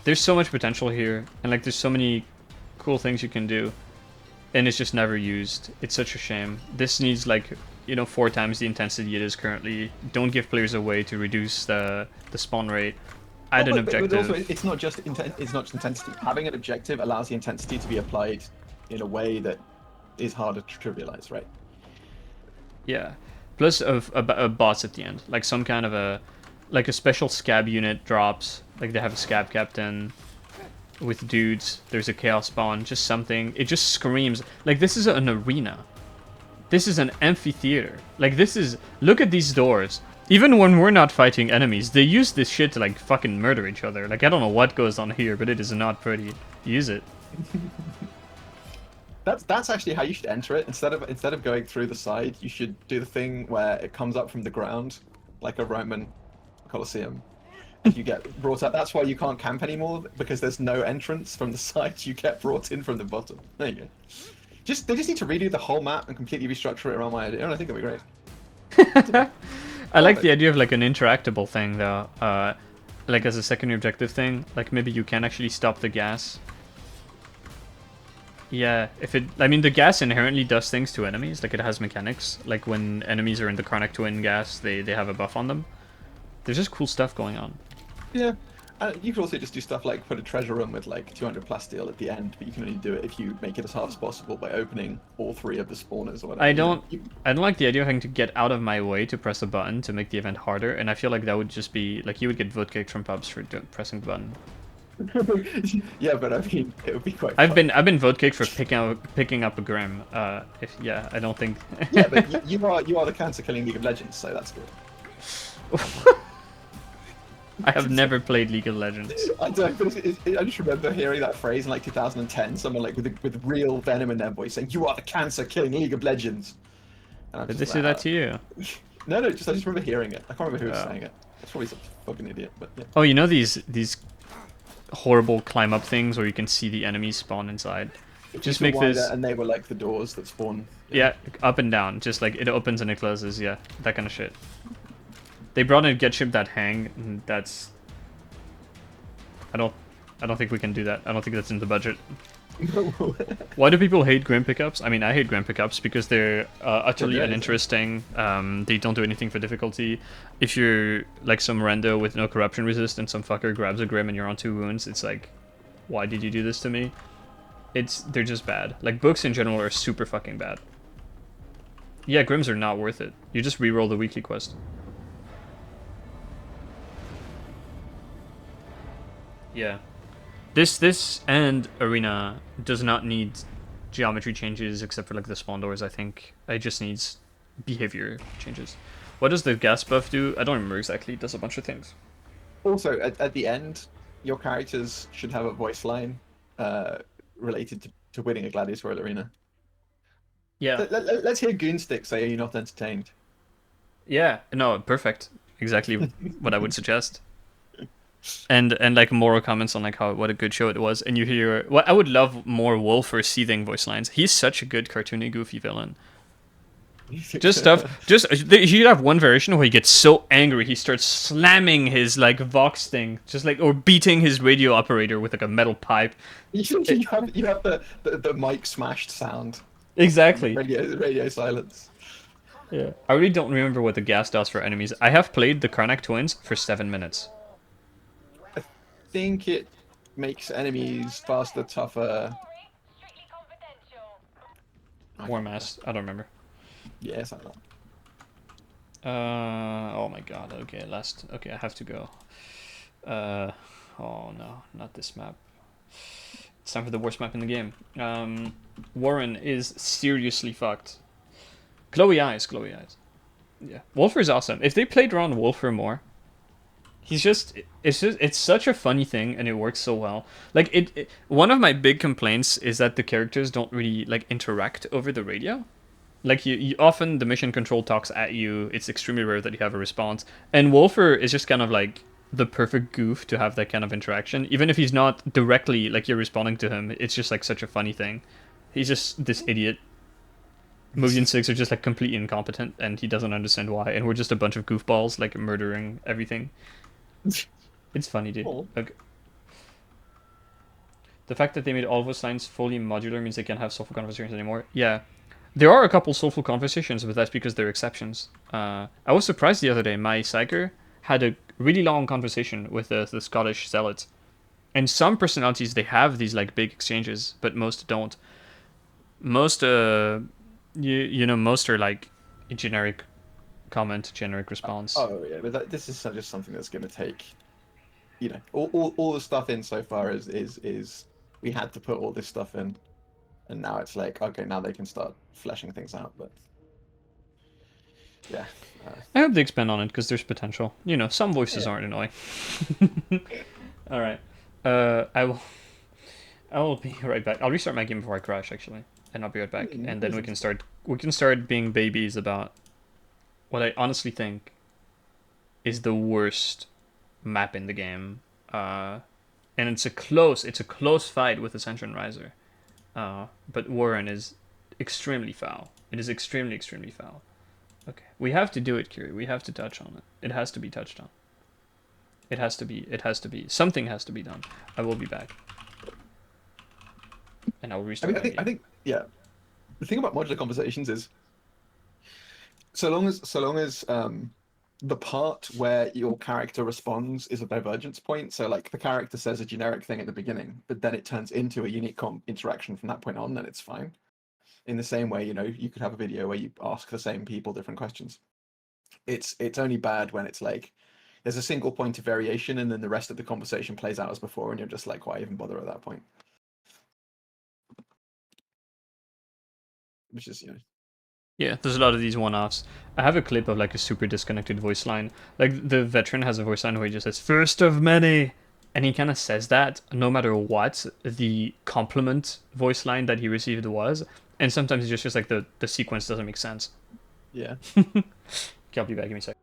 [SPEAKER 1] There's so much potential here, and like there's so many cool things you can do, and it's just never used. It's such a shame. This needs like 4 times the intensity it is currently. Don't give players a way to reduce the spawn rate. Add an objective.
[SPEAKER 2] But also, it's not just intensity. Having an objective allows the intensity to be applied in a way that is harder to trivialize, right?
[SPEAKER 1] Yeah. Plus a boss at the end, like some kind of a special scab unit drops. Like they have a scab captain with dudes. There's a chaos spawn. Just something. It just screams like this is an arena. This is an amphitheater. Like this is. Look at these doors. Even when we're not fighting enemies, they use this shit to like fucking murder each other. Like I don't know what goes on here, but it is not pretty. Use it.
[SPEAKER 2] That's actually how you should enter it. Instead of going through the side, you should do the thing where it comes up from the ground, like a Roman Colosseum, and you get brought up. That's why you can't camp anymore, because there's no entrance from the side. You get brought in from the bottom. There you go. They just need to redo the whole map and completely restructure it around my idea, and I think it'll be great.
[SPEAKER 1] I like the idea of like an interactable thing though, like as a secondary objective thing. Like maybe you can actually stop the gas. Yeah, I mean the gas inherently does things to enemies. Like it has mechanics. Like when enemies are in the Chronic Twin gas, they have a buff on them. There's just cool stuff going on.
[SPEAKER 2] Yeah. You could also just do stuff like put a treasure room with like 200 plasteel at the end, but you can only do it if you make it as hard as possible by opening all 3 of the spawners or whatever.
[SPEAKER 1] I don't like the idea of having to get out of my way to press a button to make the event harder, and I feel like that would just be like you would get vote kicked from pubs for pressing the button.
[SPEAKER 2] Yeah, but I mean, it would be quite.
[SPEAKER 1] I've been vote kicked for picking up a Grim. I don't think.
[SPEAKER 2] Yeah, but you are the cancer killing League of Legends, so that's good.
[SPEAKER 1] I have never played League of Legends.
[SPEAKER 2] I don't. But I just remember hearing that phrase in like 2010. Someone like with real venom in their voice saying, "You are the cancer killing League of Legends." And I'm
[SPEAKER 1] Did
[SPEAKER 2] just
[SPEAKER 1] they say that to you?
[SPEAKER 2] No, I just remember hearing it. I can't remember who was
[SPEAKER 1] Oh.
[SPEAKER 2] saying it. It's probably some fucking idiot, but yeah.
[SPEAKER 1] Oh, you know these horrible climb up things where you can see the enemies spawn inside. Just make this.
[SPEAKER 2] And they were like the doors that spawn.
[SPEAKER 1] Yeah, up and down. Just like it opens and it closes. Yeah, that kind of shit. They brought in a get ship that hang. And that's. I don't think we can do that. I don't think that's in the budget. Why do people hate Grim pickups? I mean, I hate Grim pickups because they're utterly
[SPEAKER 2] Yeah,
[SPEAKER 1] uninteresting. They don't do anything for difficulty. If you're like some rando with no corruption resist and some fucker grabs a Grim and you're on 2 wounds, it's like, why did you do this to me? They're just bad. Like books in general are super fucking bad. Yeah, Grims are not worth it. You just reroll the weekly quest. Yeah. This and Arena does not need geometry changes except for like the spawn doors, I think. It just needs behavior changes. What does the gas buff do? I don't remember exactly. It does a bunch of things.
[SPEAKER 2] Also, at the end, your characters should have a voice line related to winning a gladiatorial arena.
[SPEAKER 1] Yeah.
[SPEAKER 2] Let's hear Goonstick say, "Are you not entertained?"
[SPEAKER 1] Yeah. No, perfect. Exactly what I would suggest. And like moral comments on like what a good show it was, and you hear I would love more Wolf or Seething voice lines. He's such a good cartoony, goofy villain. Just stuff. You should have one version where he gets so angry he starts slamming his like Vox thing, just like or beating his radio operator with like a metal pipe.
[SPEAKER 2] You have the mic smashed sound.
[SPEAKER 1] Exactly.
[SPEAKER 2] Radio silence.
[SPEAKER 1] Yeah. I really don't remember what the gas does for enemies. I have played the Karnak twins for 7 minutes.
[SPEAKER 2] I think it makes enemies faster, tougher.
[SPEAKER 1] War mass. I don't remember.
[SPEAKER 2] Yeah, something like
[SPEAKER 1] Oh my god. Okay, last. Okay, I have to go. Oh no, not this map. It's time for the worst map in the game. Warren is seriously fucked. Glowy eyes, glowy eyes. Yeah, Wolfer is awesome. If they played around Wolfer more, it's such a funny thing, and it works so well. Like one of my big complaints is that the characters don't really like interact over the radio. Like you often the mission control talks at you. It's extremely rare that you have a response. And Wolfer is just kind of like the perfect goof to have that kind of interaction. Even if he's not directly like you're responding to him, it's just like such a funny thing. He's just this idiot. Movie and Six are just like completely incompetent, and he doesn't understand why. And we're just a bunch of goofballs like murdering everything. It's funny, dude.
[SPEAKER 2] Oh.
[SPEAKER 1] Okay. The fact that they made all of those lines fully modular means they can't have soulful conversations anymore. Yeah, there are a couple soulful conversations, but that's because they're exceptions. I was surprised the other day. My psyker had a really long conversation with the Scottish zealots, and some personalities they have these like big exchanges, but most don't. Most most are like a generic comment, generic response.
[SPEAKER 2] Oh yeah, but this is just something that's going to take, all the stuff in so far is we had to put all this stuff in, and now it's like okay, now they can start fleshing things out. But yeah,
[SPEAKER 1] I hope they expand on it because there's potential. Some voices aren't annoying. All right, I will be right back. I'll restart my game before I crash actually, and I'll be right back. And then we can start being babies about what I honestly think is the worst map in the game. And it's a close fight with Ascension Riser. But Warren is extremely foul. It is extremely, extremely foul. Okay, we have to do it, Kiri. We have to touch on it. It has to be touched on. It has to be. Something has to be done. I will be back. And I'll restart.
[SPEAKER 2] I think yeah. The thing about modular conversations is, so long as the part where your character responds is a divergence point. So like the character says a generic thing at the beginning, but then it turns into a unique interaction from that point on, then it's fine. In the same way, you could have a video where you ask the same people different questions. It's only bad when it's like there's a single point of variation and then the rest of the conversation plays out as before, and you're just like, why even bother at that point? Which is,
[SPEAKER 1] Yeah, there's a lot of these one-offs. I have a clip of like a super disconnected voice line. Like the veteran has a voice line where he just says "first of many," and he kind of says that no matter what the compliment voice line that he received was, and sometimes it's just like the sequence doesn't make sense.
[SPEAKER 2] yeah.
[SPEAKER 1] Okay, I'll be back. Give me a sec.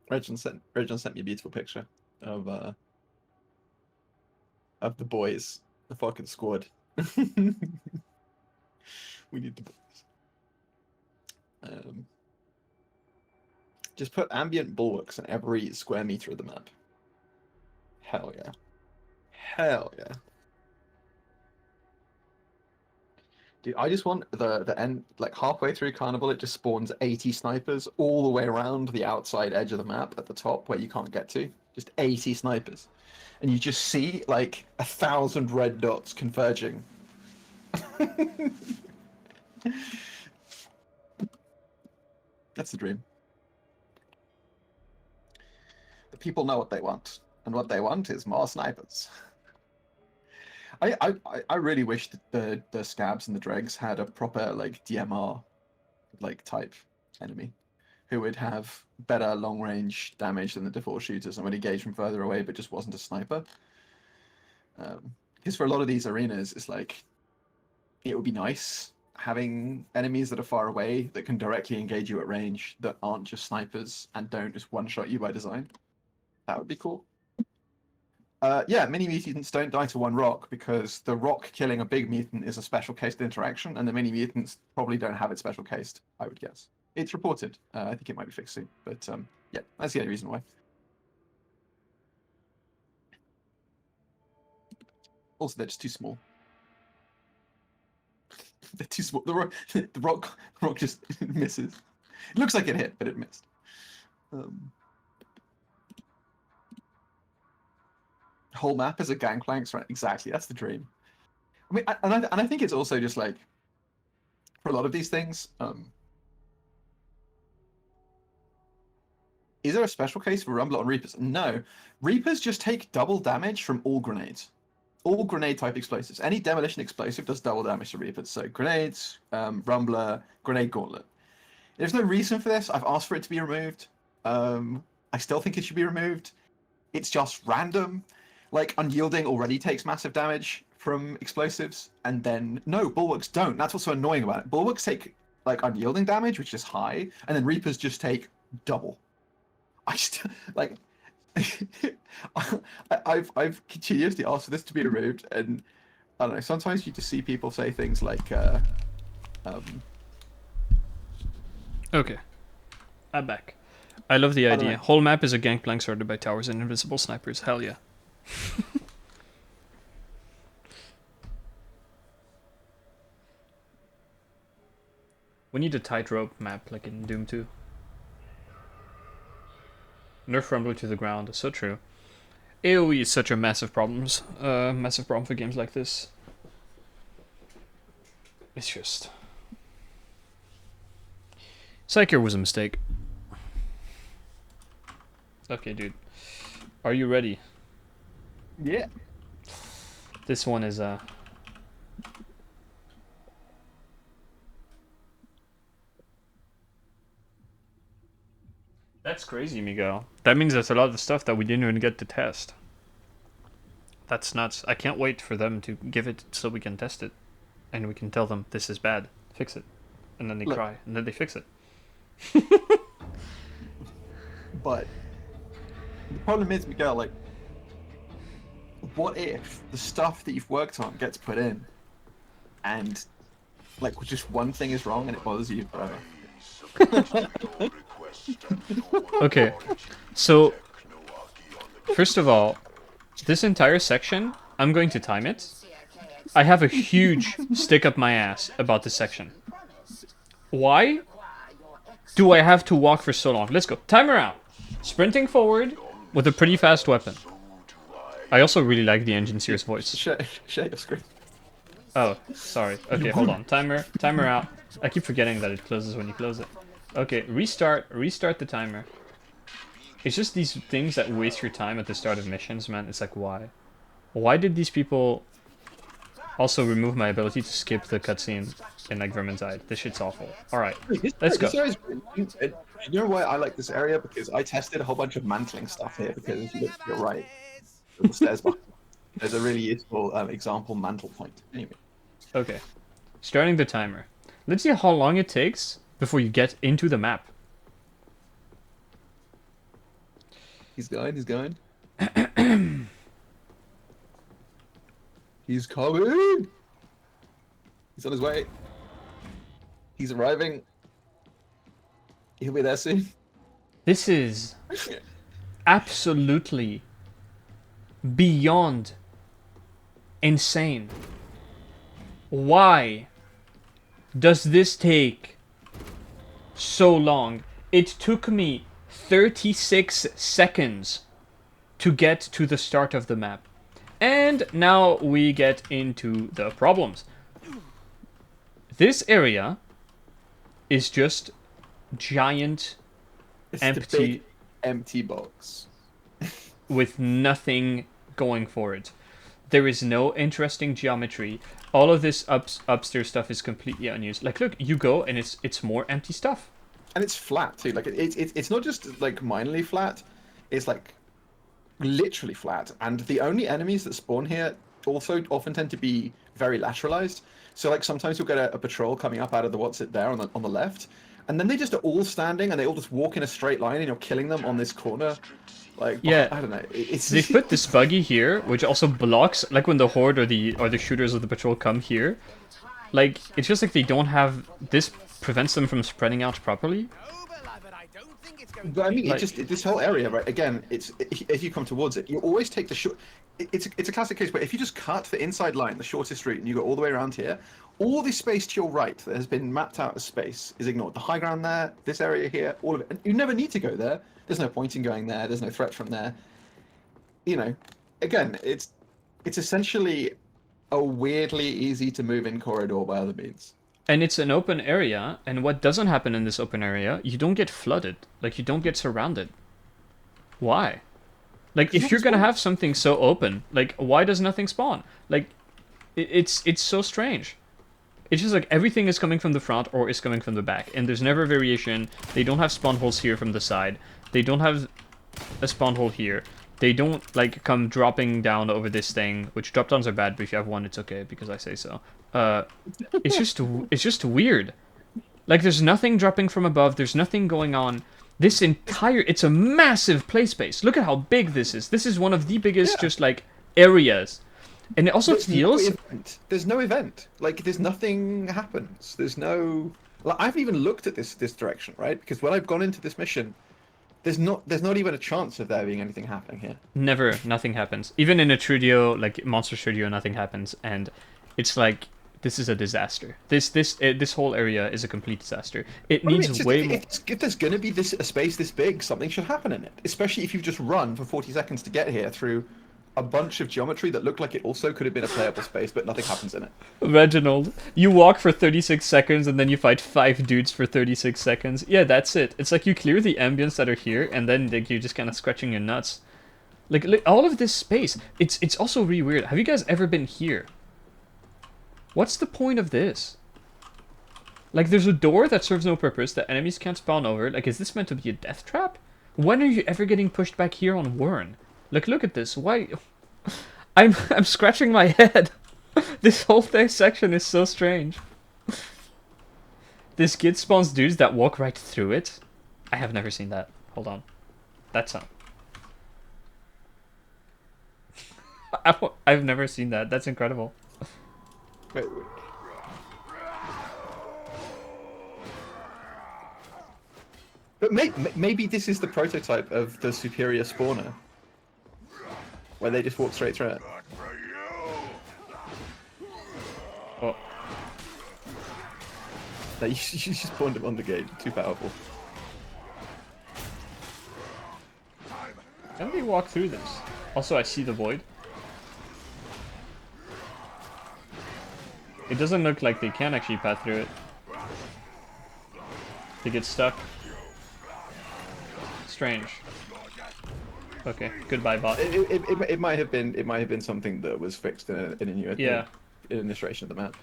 [SPEAKER 2] Reginald sent me a beautiful picture of the boys, the fucking squad. We need the boys. Just put ambient bulwarks in every square meter of the map. Hell yeah. Hell yeah. Dude, I just want the end, like halfway through Carnival, it just spawns 80 snipers all the way around the outside edge of the map at the top where you can't get to. Just 80 snipers. And you just see like 1,000 red dots converging. That's the dream. The people know what they want, and what they want is more snipers. I really wish that the scabs and the dregs had a proper like DMR like type enemy who would have better long range damage than the default shooters and would engage from further away but just wasn't a sniper. Because for a lot of these arenas, it's like it would be nice having enemies that are far away that can directly engage you at range that aren't just snipers and don't just one shot you by design. That would be cool. Yeah, mini mutants don't die to one rock because the rock killing a big mutant is a special cased interaction, and the mini mutants probably don't have it special cased, I would guess. It's reported. I think it might be fixed soon, but yeah, that's the only reason why. Also, they're just too small. They're too small. The rock just misses. It looks like it hit, but it missed. Whole map as a gangplank, right? Exactly, that's the dream. I mean, and I think it's also just like for a lot of these things. Is there a special case for Rumbler on Reapers? No, Reapers just take double damage from all grenades, all grenade type explosives. Any demolition explosive does double damage to Reapers. So grenades, Rumbler, grenade gauntlet. There's no reason for this. I've asked for it to be removed. I still think it should be removed. It's just random. Like, Unyielding already takes massive damage from explosives, and then, no, Bulwarks don't. That's what's so annoying about it. Bulwarks take, like, Unyielding damage, which is high, and then Reapers just take double. I still, like, I've continuously asked for this to be removed, and, I don't know, sometimes you just see people say things like,
[SPEAKER 1] Okay, I'm back. I love the
[SPEAKER 2] don't
[SPEAKER 1] idea.
[SPEAKER 2] know.
[SPEAKER 1] Whole map is a gangplank surrounded by towers and invisible snipers. Hell yeah. We need a tightrope map like in Doom 2. Nerf Rumbler to the ground. It's so true. AoE is such a massive problem for games like this. It's just... Psyker was a mistake. Okay, dude. Are you ready?
[SPEAKER 2] Yeah.
[SPEAKER 1] This one is That's crazy, Miguel. That means there's a lot of stuff that we didn't even get to test. That's nuts. I can't wait for them to give it so we can test it. And we can tell them, this is bad. Fix it. And then they cry. And then they fix it.
[SPEAKER 2] But the problem is, Miguel, like, what if the stuff that you've worked on gets put in, and like just one thing is wrong and it bothers you forever?
[SPEAKER 1] Okay, so first of all, this entire section, I'm going to time it. I have a huge stick up my ass about this section. Why do I have to walk for so long? Let's go. Timer out. Sprinting forward with a pretty fast weapon. I also really like the Engineer's voice.
[SPEAKER 2] Share your screen.
[SPEAKER 1] Oh, sorry. Okay, hold on. Timer out. I keep forgetting that it closes when you close it. Okay, restart the timer. It's just these things that waste your time at the start of missions, man. It's like, why? Why did these people also remove my ability to skip the cutscene in like Vermintide? This shit's awful. Alright, let's go.
[SPEAKER 2] This area is brilliant. You know why I like this area? Because I tested a whole bunch of mantling stuff here, because you're right. The stairs behind. There's a really useful example mantle point. Anyway.
[SPEAKER 1] Okay, starting the timer. Let's see how long it takes before you get into the map.
[SPEAKER 2] He's going. He's coming! He's on his way. He's arriving. He'll be there soon.
[SPEAKER 1] This is absolutely beyond insane. Why does this take so long? It took me 36 seconds to get to the start of the map. And now we get into the problems. This area is just giant,
[SPEAKER 2] It's
[SPEAKER 1] empty,
[SPEAKER 2] the big empty box.
[SPEAKER 1] with nothing going for it. There is no interesting geometry. All of this upstairs stuff is completely unused. Like, look, you go and it's more empty stuff.
[SPEAKER 2] And it's flat too. Like it's not just like minorly flat. It's like literally flat. And the only enemies that spawn here also often tend to be very lateralized. So like sometimes you'll get a patrol coming up out of the what's it there on the left, and then they just are all standing and they all just walk in a straight line and you're killing them on this corner. Like,
[SPEAKER 1] Yeah.
[SPEAKER 2] I don't know. It's
[SPEAKER 1] They've put this buggy here, which also blocks, like when the horde or the shooters of the patrol come here. Like, it's just like they don't have, this prevents them from spreading out properly.
[SPEAKER 3] But I don't think it's going
[SPEAKER 2] But I mean,
[SPEAKER 1] Like-
[SPEAKER 2] this whole area, right? Again, as you come towards it, you always take the short. It's a classic case where if you just cut the inside line, the shortest route, and you go all the way around here, all this space to your right that has been mapped out as space is ignored. The high ground there, this area here, all of it. And you never need to go there. There's no point in going there. There's no threat from there. You know, again, it's essentially a weirdly easy to move in corridor by other means.
[SPEAKER 1] And it's an open area, and what doesn't happen in this open area, you don't get flooded. Like, you don't get surrounded. Why? Like, if you're gonna have something so open, like, why does nothing spawn? Like, it's so strange. It's just like everything is coming from the front or is coming from the back, and there's never variation. They don't have spawn holes here from the side. They don't have a spawn hole here. They don't, like, come dropping down over this thing, which drop downs are bad, but if you have one, it's okay, because I say so. It's just weird. Like, there's nothing dropping from above, there's nothing going on. This entire, it's a massive play space. Look at how big this is. This is one of the biggest, just, like, areas. And it also feels...
[SPEAKER 2] There's no event. Like, there's nothing happens. There's no... Like, I've even looked at this direction, right? Because when I've gone into this mission, there's not even a chance of there being anything happening here.
[SPEAKER 1] Never, nothing happens. Even in a Trudio, like Monster Studio, nothing happens, and it's like this is a disaster. This whole area is a complete disaster. It
[SPEAKER 2] Well, I mean,
[SPEAKER 1] needs
[SPEAKER 2] it's just-
[SPEAKER 1] way more.
[SPEAKER 2] if there's going to be a space this big, something should happen in it. Especially if you've just run for 40 seconds to get here through a bunch of geometry that looked like it also could have been a playable space, but nothing happens in it.
[SPEAKER 1] Reginald, you walk for 36 seconds and then you fight 5 dudes for 36 seconds. Yeah, that's it. It's like you clear the ambience that are here, and then like, you're just kind of scratching your nuts. Like all of this space. It's also really weird. Have you guys ever been here? What's the point of this? Like, there's a door that serves no purpose that enemies can't spawn over. Like, is this meant to be a death trap? When are you ever getting pushed back here on Warren? Like, look at this. Why? I'm scratching my head. This whole section is so strange. This git spawns dudes that walk right through it. I have never seen that. Hold on. That's not. I've never seen that. That's incredible.
[SPEAKER 2] Wait. But maybe this is the prototype of the superior spawner, where they just walk straight through it.
[SPEAKER 1] Oh,
[SPEAKER 2] No, you just spawned him on the gate. Too powerful.
[SPEAKER 1] how do they walk through this? Also, I see the void. It doesn't look like they can actually pass through it. They get stuck. Strange. Okay, goodbye bot.
[SPEAKER 2] It might have been something that was fixed in a new
[SPEAKER 1] Yeah.
[SPEAKER 2] iteration of the map.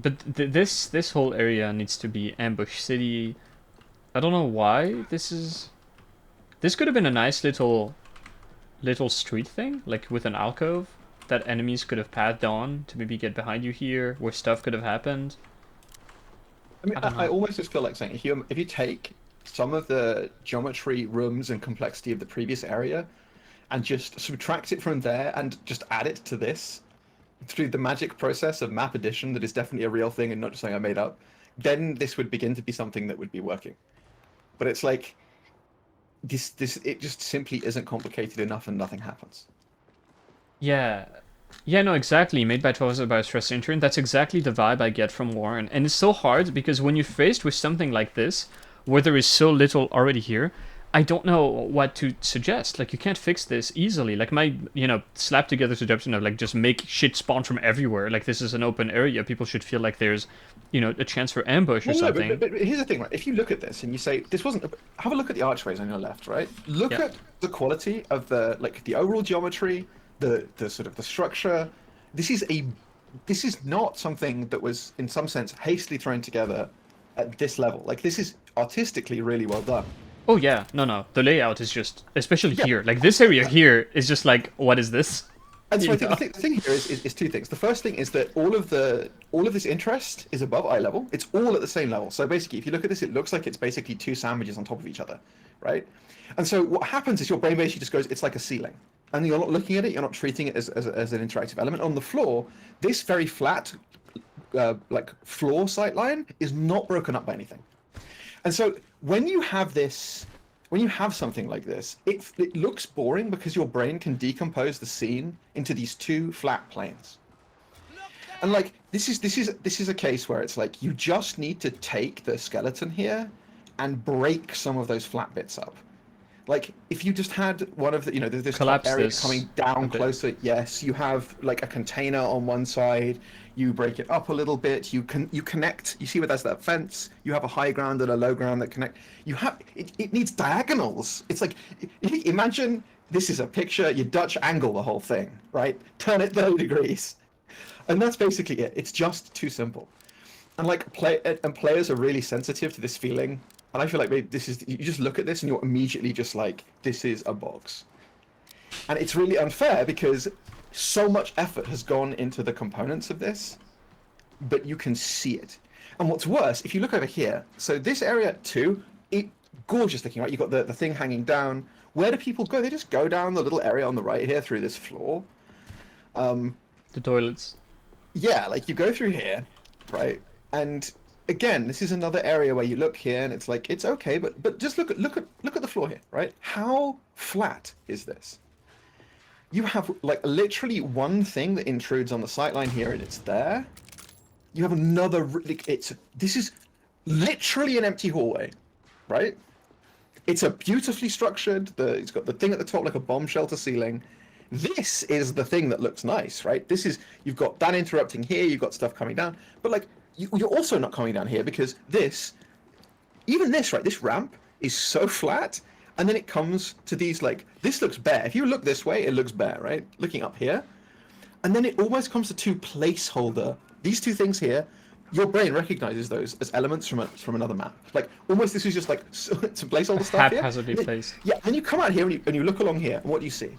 [SPEAKER 1] But this whole area needs to be ambush city. I don't know why this is. This could have been a nice little street thing, like with an alcove that enemies could have pathed on to maybe get behind you here, where stuff could have happened.
[SPEAKER 2] I mean,
[SPEAKER 1] I don't know.
[SPEAKER 2] I almost just feel like saying if you take some of the geometry, rooms, and complexity of the previous area, and just subtract it from there, and just add it to this through the magic process of map addition that is definitely a real thing and not just something I made up, then this would begin to be something that would be working. But it's like this it just simply isn't complicated enough, and nothing happens.
[SPEAKER 1] Yeah. Yeah, no, exactly. Made by 12 by a stress intern. That's exactly the vibe I get from Warren. And it's so hard because when you're faced with something like this, where there is so little already here, I don't know what to suggest. Like, you can't fix this easily. Like, my, slap together suggestion of, like, just make shit spawn from everywhere. Like, this is an open area. People should feel like there's, a chance for ambush or
[SPEAKER 2] Well, no,
[SPEAKER 1] something.
[SPEAKER 2] but here's the thing, right? If you look at this and you say this wasn't, have a look at the archways on your left, right? Look
[SPEAKER 1] Yeah.
[SPEAKER 2] at the quality of the overall geometry, the sort of the structure. This is not something that was in some sense hastily thrown together at this level. Like, this is artistically really well done.
[SPEAKER 1] Oh, yeah. No. The layout is just, especially
[SPEAKER 2] Yeah.
[SPEAKER 1] here. Like, this area here is just like, what is this?
[SPEAKER 2] And so I think
[SPEAKER 1] Yeah.
[SPEAKER 2] the thing here is two things. The first thing is that all of this interest is above eye level. It's all at the same level. So basically, if you look at this, it looks like it's basically two sandwiches on top of each other, right? And so what happens is your brain basically just goes, it's like a ceiling, and you're not looking at it, you're not treating it as an interactive element. On the floor, this very flat, like floor sight line is not broken up by anything. And so when you have this, when you have something like this, it looks boring because your brain can decompose the scene into these two flat planes. And like this is a case where it's like you just need to take the skeleton here and break some of those flat bits up. Like if you just had one of the, you know, this top
[SPEAKER 1] Collapse
[SPEAKER 2] area
[SPEAKER 1] this
[SPEAKER 2] coming
[SPEAKER 1] a
[SPEAKER 2] down
[SPEAKER 1] bit.
[SPEAKER 2] closer, yes, you have like a container on one side, you break it up a little bit, you connect, you see where there's that fence, you have a high ground and a low ground that connect. You have it needs diagonals. It's like imagine this is a picture, you Dutch angle the whole thing, right? Turn it 30 degrees. And that's basically it. It's just too simple. And like players are really sensitive to this feeling. And I feel like maybe this is, you just look at this and you're immediately just like, this is a box. And it's really unfair because so much effort has gone into the components of this, but you can see it. And what's worse, if you look over here, so this area too, gorgeous looking, right? You've got the thing hanging down. Where do people go? They just go down the little area on the right here through this floor.
[SPEAKER 1] The toilets.
[SPEAKER 2] Yeah, like you go through here, right? And again, this is another area where you look here and it's like it's okay, but just look at the floor here, right? How flat is this? You have like literally one thing that intrudes on the sight line here, and it's there. You have another. This is literally an empty hallway, right? It's a beautifully structured. It's got the thing at the top like a bomb shelter ceiling. This is the thing that looks nice, right? This is, you've got that interrupting here, you've got stuff coming down, but like you're also not coming down here because even this, right? This ramp is so flat, and then it comes to these like, this looks bare. If you look this way, it looks bare, right? Looking up here, and then it almost comes to two placeholder. These two things here, your brain recognizes those as elements from another map. Like almost this is just like some placeholder stuff here.
[SPEAKER 1] Haphazardly placed.
[SPEAKER 2] Yeah, then you come out here and you look along here, and what do you see?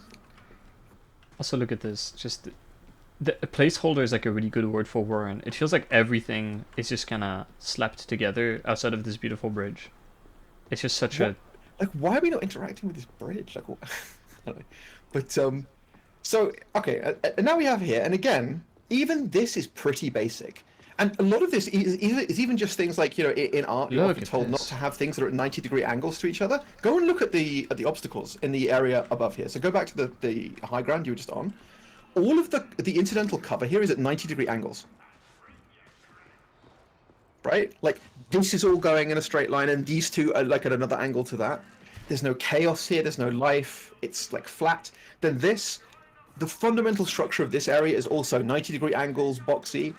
[SPEAKER 1] Also, look at this. Just the placeholder is like a really good word for Warren. It feels like everything is just kind of slapped together outside of this beautiful bridge. It's just such a.
[SPEAKER 2] Like, why are we not interacting with this bridge? Like, what? I don't know. But so okay, and now we have here, and again, even this is pretty basic. And a lot of this is even just things like, you know, in art, you're often told not to have things that are at 90-degree angles to each other. Go and look at the obstacles in the area above here. So go back to the high ground you were just on. All of the incidental cover here is at 90-degree angles. Right? Like, this is all going in a straight line, and these two are like at another angle to that. There's no chaos here, there's no life, it's like flat. Then the fundamental structure of this area is also 90-degree angles, boxy.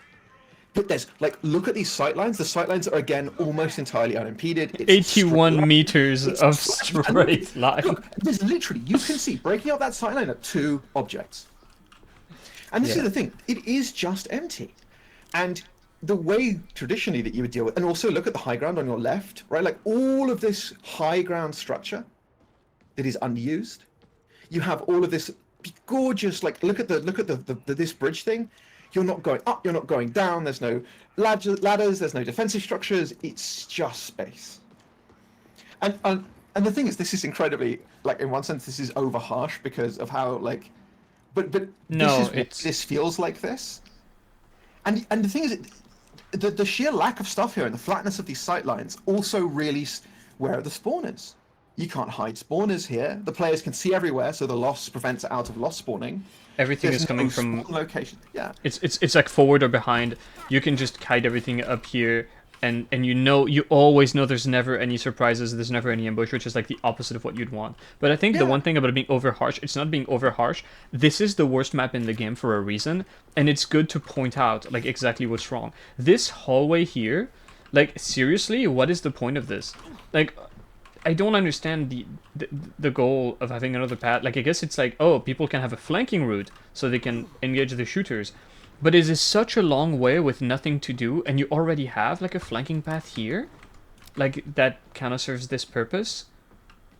[SPEAKER 2] But there's like, look at these sight lines. The sight lines are again almost entirely unimpeded. It's
[SPEAKER 1] 81 meters of straight line.
[SPEAKER 2] Look, there's literally, you can see breaking up that sight line at two objects. And this is the thing, it is just empty. And the way traditionally that you would deal with, and also look at the high ground on your left, right? Like all of this high ground structure that is unused. You have all of this gorgeous, like look at this bridge thing. You're not going up, you're not going down, there's no ladders, there's no defensive structures, it's just space. And the thing is, this is incredibly, like in one sense, this is over harsh because of how like, but
[SPEAKER 1] no,
[SPEAKER 2] this feels like this. And the thing is, the sheer lack of stuff here and the flatness of these sight lines also really where are the spawners. You can't hide spawners here. The players can see everywhere, so the loss prevents out of loss spawning.
[SPEAKER 1] Everything
[SPEAKER 2] There's
[SPEAKER 1] is coming
[SPEAKER 2] no
[SPEAKER 1] from
[SPEAKER 2] location. Yeah.
[SPEAKER 1] It's like forward or behind. You can just kite everything up here, and you always know there's never any surprises. There's never any ambush, which is like the opposite of what you'd want. But I think the one thing about it being over harsh, it's not being over harsh. This is the worst map in the game for a reason, and it's good to point out like exactly what's wrong. This hallway here, like seriously, what is the point of this? Like, I don't understand the goal of having another path. Like, I guess it's like, oh, people can have a flanking route so they can engage the shooters. But it is such a long way with nothing to do, and you already have like a flanking path here, like that kind of serves this purpose.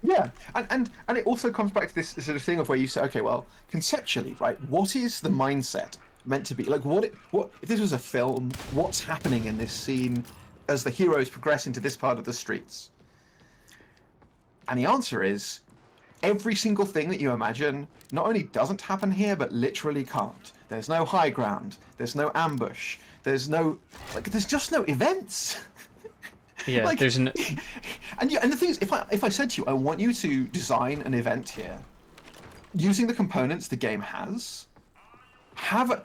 [SPEAKER 2] Yeah, and it also comes back to this sort of thing of where you say, okay, well, conceptually, right, what is the mindset meant to be? Like, what if this was a film? What's happening in this scene as the heroes progress into this part of the streets? And the answer is every single thing that you imagine not only doesn't happen here, but literally can't. There's no high ground. There's no ambush. There's just no events.
[SPEAKER 1] Yeah,
[SPEAKER 2] Like,
[SPEAKER 1] there's no.
[SPEAKER 2] and the thing is, if I said to you, I want you to design an event here using the components the game has,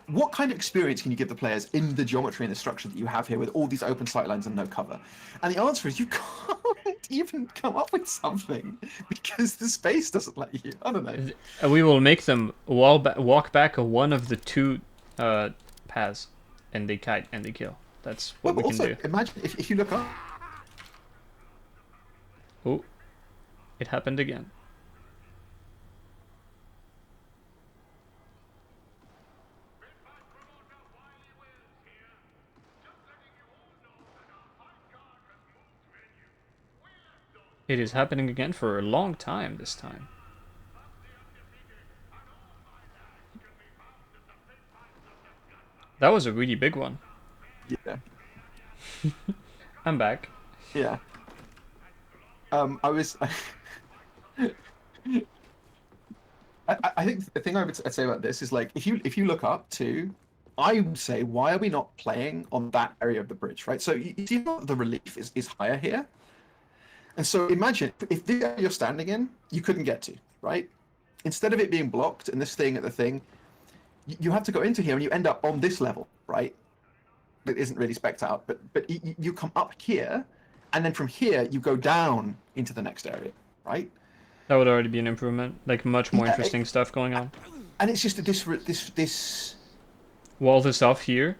[SPEAKER 2] what kind of experience can you give the players in the geometry and the structure that you have here with all these open sight lines and no cover? And the answer is you can't even come up with something because the space doesn't let you. I don't know.
[SPEAKER 1] We will make them walk back one of the two paths, and they kite and they kill. That's what
[SPEAKER 2] Well,
[SPEAKER 1] we
[SPEAKER 2] but
[SPEAKER 1] can
[SPEAKER 2] also
[SPEAKER 1] do.
[SPEAKER 2] imagine if you look up.
[SPEAKER 1] Oh, it happened again. It is happening again for a long time this time. That was a really big one.
[SPEAKER 2] Yeah,
[SPEAKER 1] I'm back.
[SPEAKER 2] yeah. I was. I think the thing I'd say about this is like if you look up to, I would say why are we not playing on that area of the bridge, right? So you see how the relief is higher here, and so imagine if the area you're standing in you couldn't get to, right? Instead of it being blocked and this thing at the thing, you have to go into here and you end up on this level, right? It isn't really specced out, but you come up here, and then from here you go down into the next area, right?
[SPEAKER 1] That would already be an improvement. Like much more
[SPEAKER 2] Yeah,
[SPEAKER 1] interesting stuff going on.
[SPEAKER 2] and it's just this.
[SPEAKER 1] Wall this off here,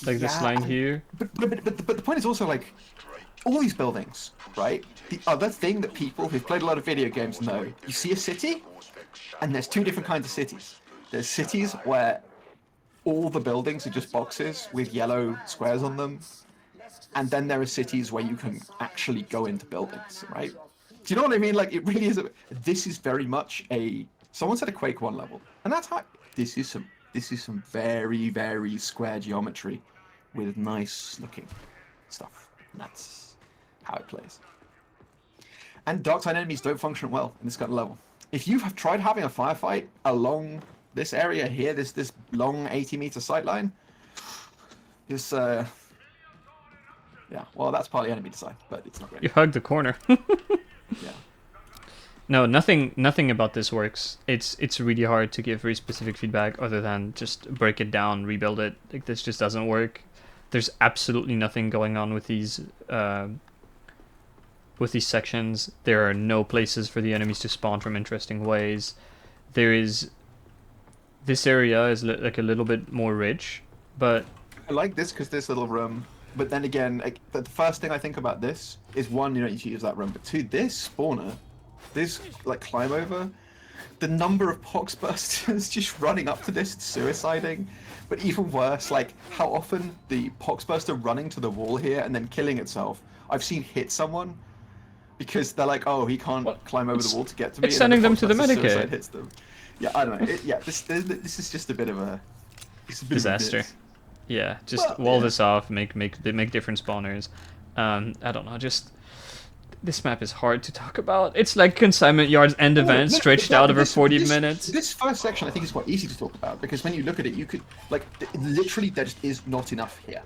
[SPEAKER 1] like this
[SPEAKER 2] Yeah,
[SPEAKER 1] line here.
[SPEAKER 2] but the point is also like all these buildings, right? The other thing that people who've played a lot of video games know, you see a city, and there's two different kinds of cities. There's cities where all the buildings are just boxes with yellow squares on them, and then there are cities where you can actually go into buildings, right? Do you know what I mean? Like it really is. This is very much a. Someone said a Quake 1 level, and that's how. This is some very square geometry, with nice looking stuff. And that's how it plays. And dark side enemies don't function well in this kind of level. If you have tried having a firefight along this area here, this long 80-meter sight line, this yeah, well that's partly enemy design, but it's not great.
[SPEAKER 1] You hug the corner.
[SPEAKER 2] Yeah.
[SPEAKER 1] No, nothing about this works. It's really hard to give very specific feedback other than just break it down, rebuild it. Like this just doesn't work. There's absolutely nothing going on with these sections. There are no places for the enemies to spawn from interesting ways. There is this area is like a little bit more rich, but
[SPEAKER 2] I like this because this little room. But then again, like, the first thing I think about this is one, you know, you should use that room. But two, this spawner, this like climb over, the number of poxbusters just running up to this, suiciding. But even worse, like how often the poxbuster running to the wall here and then killing itself. I've seen hit someone because they're like, oh, he can't climb over the wall to get to me.
[SPEAKER 1] it's
[SPEAKER 2] and then
[SPEAKER 1] sending them to the
[SPEAKER 2] poxbuster
[SPEAKER 1] medikit.
[SPEAKER 2] suicide hits them. Yeah, I don't know. This is just a bit of a
[SPEAKER 1] Disaster. Yeah, just wall this off, make different spawners. I don't know, just this map is hard to talk about. It's like consignment yards end event stretched out over 40 minutes.
[SPEAKER 2] This first section I think is quite easy to talk about because when you look at it, you could like literally there just is not enough here.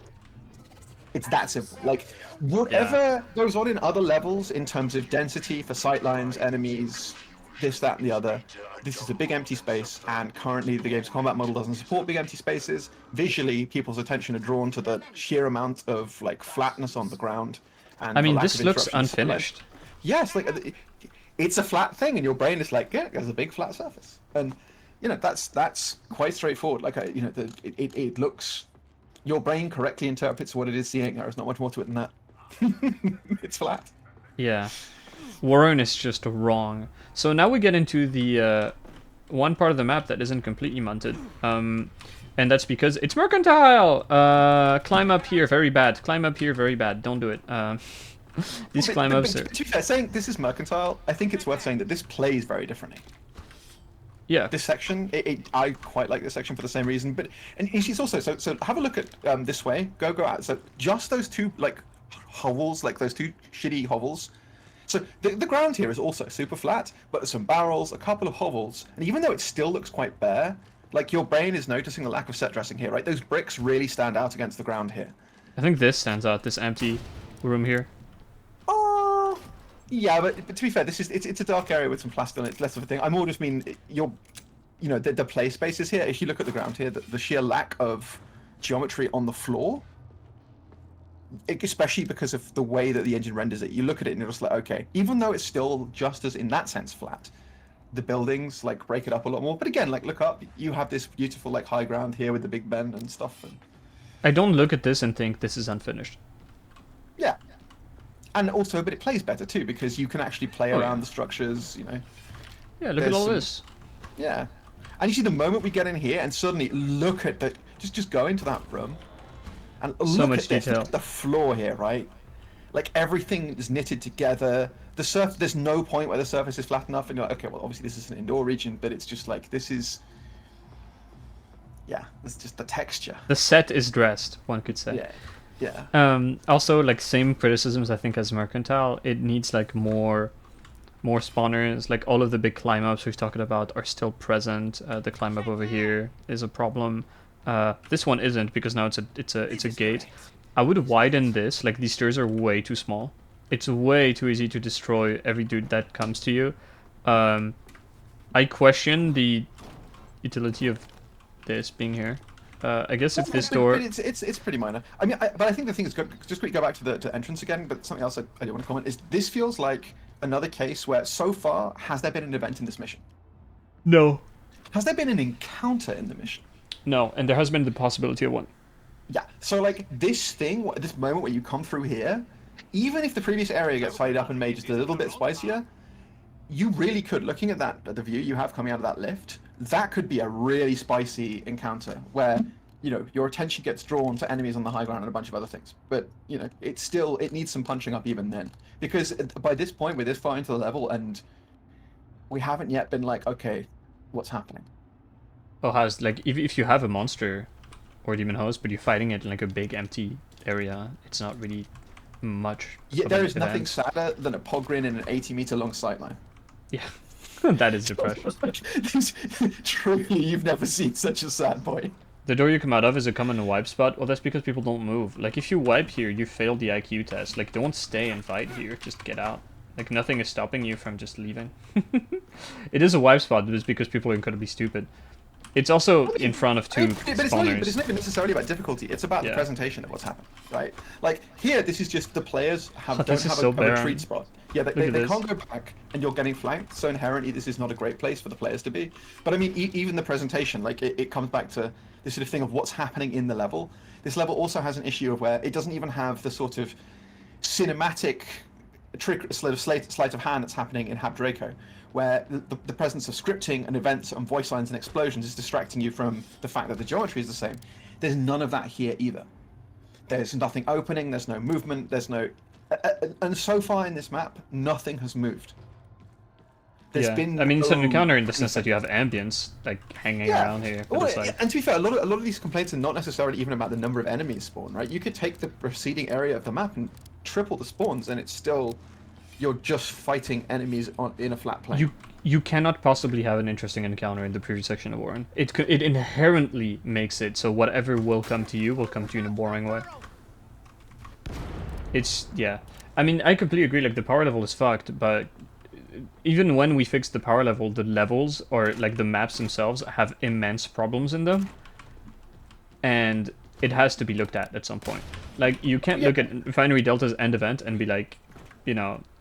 [SPEAKER 2] It's that simple. Like whatever goes on in other levels in terms of density for sightlines, enemies, this, that, and the other. This is a big empty space, and currently the game's combat model doesn't support big empty spaces. Visually, people's attention are drawn to the sheer amount of like flatness on the ground. And
[SPEAKER 1] I
[SPEAKER 2] the
[SPEAKER 1] mean,
[SPEAKER 2] lack
[SPEAKER 1] this
[SPEAKER 2] of
[SPEAKER 1] looks
[SPEAKER 2] interruptions to the
[SPEAKER 1] unfinished.
[SPEAKER 2] yes, like it's a flat thing, and your brain is like, yeah, there's a big flat surface, and you know that's quite straightforward. Like you know, it looks, your brain correctly interprets what it is seeing. There is not much more to it than that. It's flat.
[SPEAKER 1] Yeah. Warren is just wrong. So now we get into the one part of the map that isn't completely munted. And that's because it's mercantile! Climb up here, very bad. Climb up here, very bad. Don't do it. These climb ups are...
[SPEAKER 2] To be fair, saying this is mercantile, I think it's worth saying that this plays very differently.
[SPEAKER 1] Yeah.
[SPEAKER 2] This section, I quite like this section for the same reason. But and it's also so have a look at this way. Go out. So just those two like hovels, like those two shitty hovels. So the ground here is also super flat, but there's some barrels, a couple of hovels, and even though it still looks quite bare, like your brain is noticing the lack of set dressing here, right? Those bricks really stand out against the ground here.
[SPEAKER 1] I think this stands out, this empty room here.
[SPEAKER 2] Oh, yeah, but to be fair, it's a dark area with some plaster, and it's less of a thing. I more just mean the play spaces here. If you look at the ground here, the sheer lack of geometry on the floor, especially because of the way that the engine renders it, you look at it and you're just like, okay, even though it's still just as in that sense flat, the buildings like break it up a lot more. But again, like look up, you have this beautiful like high ground here with the Big Ben and stuff. And
[SPEAKER 1] I don't look at this and think this is unfinished.
[SPEAKER 2] yeah, and also, but it plays better too because you can actually play around the structures.
[SPEAKER 1] Yeah, look at all this.
[SPEAKER 2] Yeah, and you see the moment we get in here and suddenly look at the just go into that room. And
[SPEAKER 1] So
[SPEAKER 2] look
[SPEAKER 1] much
[SPEAKER 2] at this,
[SPEAKER 1] detail.
[SPEAKER 2] look at the floor here, right? Like everything is knitted together. There's no point where the surface is flat enough, and you're like, okay, well, obviously this is an indoor region, but it's just like this is, yeah, it's just the texture.
[SPEAKER 1] The set is dressed, one could say.
[SPEAKER 2] Yeah.
[SPEAKER 1] Also, like same criticisms I think as Mercantile. It needs like more spawners. Like all of the big climb ups we've talked about are still present. The climb up over here is a problem. This one isn't because now it's a gate. I would widen this. Like these stairs are way too small. It's way too easy to destroy every dude that comes to you. I question the utility of this being here. I guess if this door...
[SPEAKER 2] But it's pretty minor. I mean, but I think the thing is, just quickly go back to the entrance again, but something else I do want to comment is this feels like another case where so far, has there been an event in this mission?
[SPEAKER 1] No.
[SPEAKER 2] Has there been an encounter in the mission?
[SPEAKER 1] No, and there has been the possibility of one.
[SPEAKER 2] Yeah, so like this moment where you come through here, even if the previous area gets tidied up and made just a little bit spicier, you really could, looking at the view you have coming out of that lift, that could be a really spicy encounter where, your attention gets drawn to enemies on the high ground and a bunch of other things. But, it needs some punching up even then. Because by this point, we're this far into the level and we haven't yet been like, okay, what's happening?
[SPEAKER 1] Oh, how's like if you have a monster or demon host, but you're fighting it in like a big empty area, it's not really much.
[SPEAKER 2] Yeah, there is nothing
[SPEAKER 1] event.
[SPEAKER 2] sadder than a pogrin in an 80-meter long sightline.
[SPEAKER 1] Yeah, that is depression.
[SPEAKER 2] Truly, you've never seen such a sad boy.
[SPEAKER 1] The door you come out of is a common wipe spot. Well, that's because people don't move. Like if you wipe here, you failed the IQ test. Like don't stay and fight here. Just get out. Like nothing is stopping you from just leaving. It is a wipe spot, but it's because people are incredibly stupid. It's also in front of two
[SPEAKER 2] but it's not even necessarily about difficulty. It's about the presentation of what's happened, right? Like here, this is just the players don't have a retreat spot. Yeah, they can't go back, and you're getting flanked. So inherently, this is not a great place for the players to be. But I mean, even the presentation, like it comes back to this sort of thing of what's happening in the level. This level also has an issue of where it doesn't even have the sort of cinematic sleight of hand that's happening in Hab Draco, where the presence of scripting and events and voice lines and explosions is distracting you from the fact that the geometry is the same. There's none of that here either. There's nothing opening, there's no movement, there's no... and so far in this map, nothing has moved. There's been
[SPEAKER 1] I mean, it's an encounter in the sense that you have ambience, like, hanging around here. But it's like...
[SPEAKER 2] And to be fair, a lot of these complaints are not necessarily even about the number of enemies spawned, right? You could take the preceding area of the map and triple the spawns, and it's still... You're just fighting enemies in a flat plane.
[SPEAKER 1] You cannot possibly have an interesting encounter in the previous section of Warren. It inherently makes it so whatever will come to you in a boring way. It's, yeah. I mean, I completely agree, like, the power level is fucked, but even when we fix the power level, the levels, or, like, the maps themselves have immense problems in them. And it has to be looked at some point. Like, you can't look at Refinery Delta's end event and be like,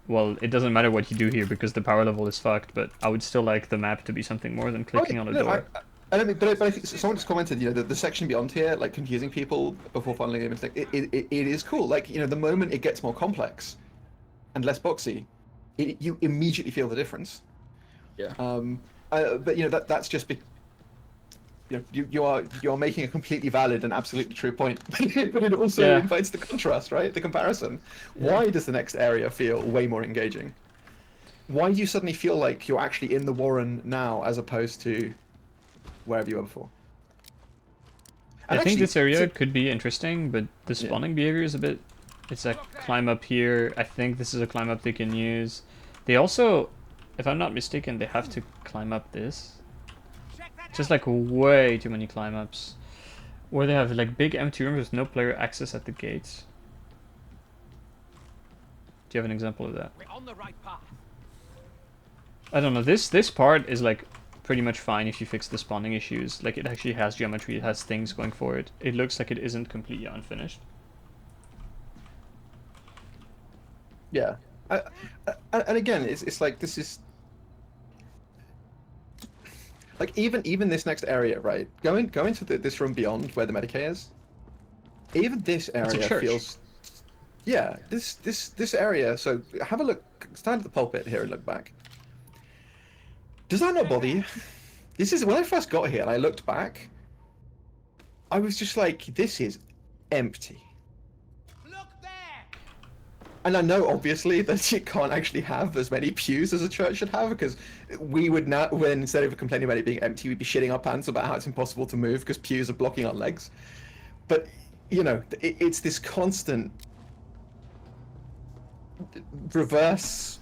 [SPEAKER 1] well, it doesn't matter what you do here because the power level is fucked, but I would still like the map to be something more than clicking on a door.
[SPEAKER 2] I don't think, but I think someone just commented, the section beyond here, like confusing people before finally a mistake. It is cool. Like, the moment it gets more complex and less boxy, you immediately feel the difference.
[SPEAKER 1] Yeah.
[SPEAKER 2] But that's just you are making a completely valid and absolutely true point, but it also
[SPEAKER 1] Yeah.
[SPEAKER 2] invites the contrast, right? The comparison.
[SPEAKER 1] Yeah.
[SPEAKER 2] Why does the next area feel way more engaging? Why do you suddenly feel like you're actually in the Warren now as opposed to wherever you were before?
[SPEAKER 1] I
[SPEAKER 2] And
[SPEAKER 1] think
[SPEAKER 2] actually,
[SPEAKER 1] this area could be interesting, but the
[SPEAKER 2] yeah.
[SPEAKER 1] spawning behavior is a bit... It's a climb up here. I think this is a climb up they can use. They also, if I'm not mistaken, they have to climb up this.
[SPEAKER 3] Check that
[SPEAKER 1] Just
[SPEAKER 3] out.
[SPEAKER 1] like way too many climb ups. Or they have like big empty rooms with no player access at the gates. Do you have an example of that?
[SPEAKER 3] We're on the right path.
[SPEAKER 1] I don't know. This part is like pretty much fine if you fix the spawning issues. Like it actually has geometry, it has things going for it. It looks like it isn't completely unfinished.
[SPEAKER 2] Yeah. And again, it's like this is like even this next area, right? Going to this room beyond where the Medicaid is. Even this
[SPEAKER 1] It's a
[SPEAKER 2] area
[SPEAKER 1] church.
[SPEAKER 2] feels. Yeah, this area. So have a look. Stand at the pulpit here and look back. Does that not bother you? This is when I first got here and I looked back. I was just like, this is empty.
[SPEAKER 3] Look there.
[SPEAKER 2] And I know, obviously, that you can't actually have as many pews as a church should have, because we would now, when instead of complaining about it being empty, we'd be shitting our pants about how it's impossible to move because pews are blocking our legs. But, you know, it's this constant reverse.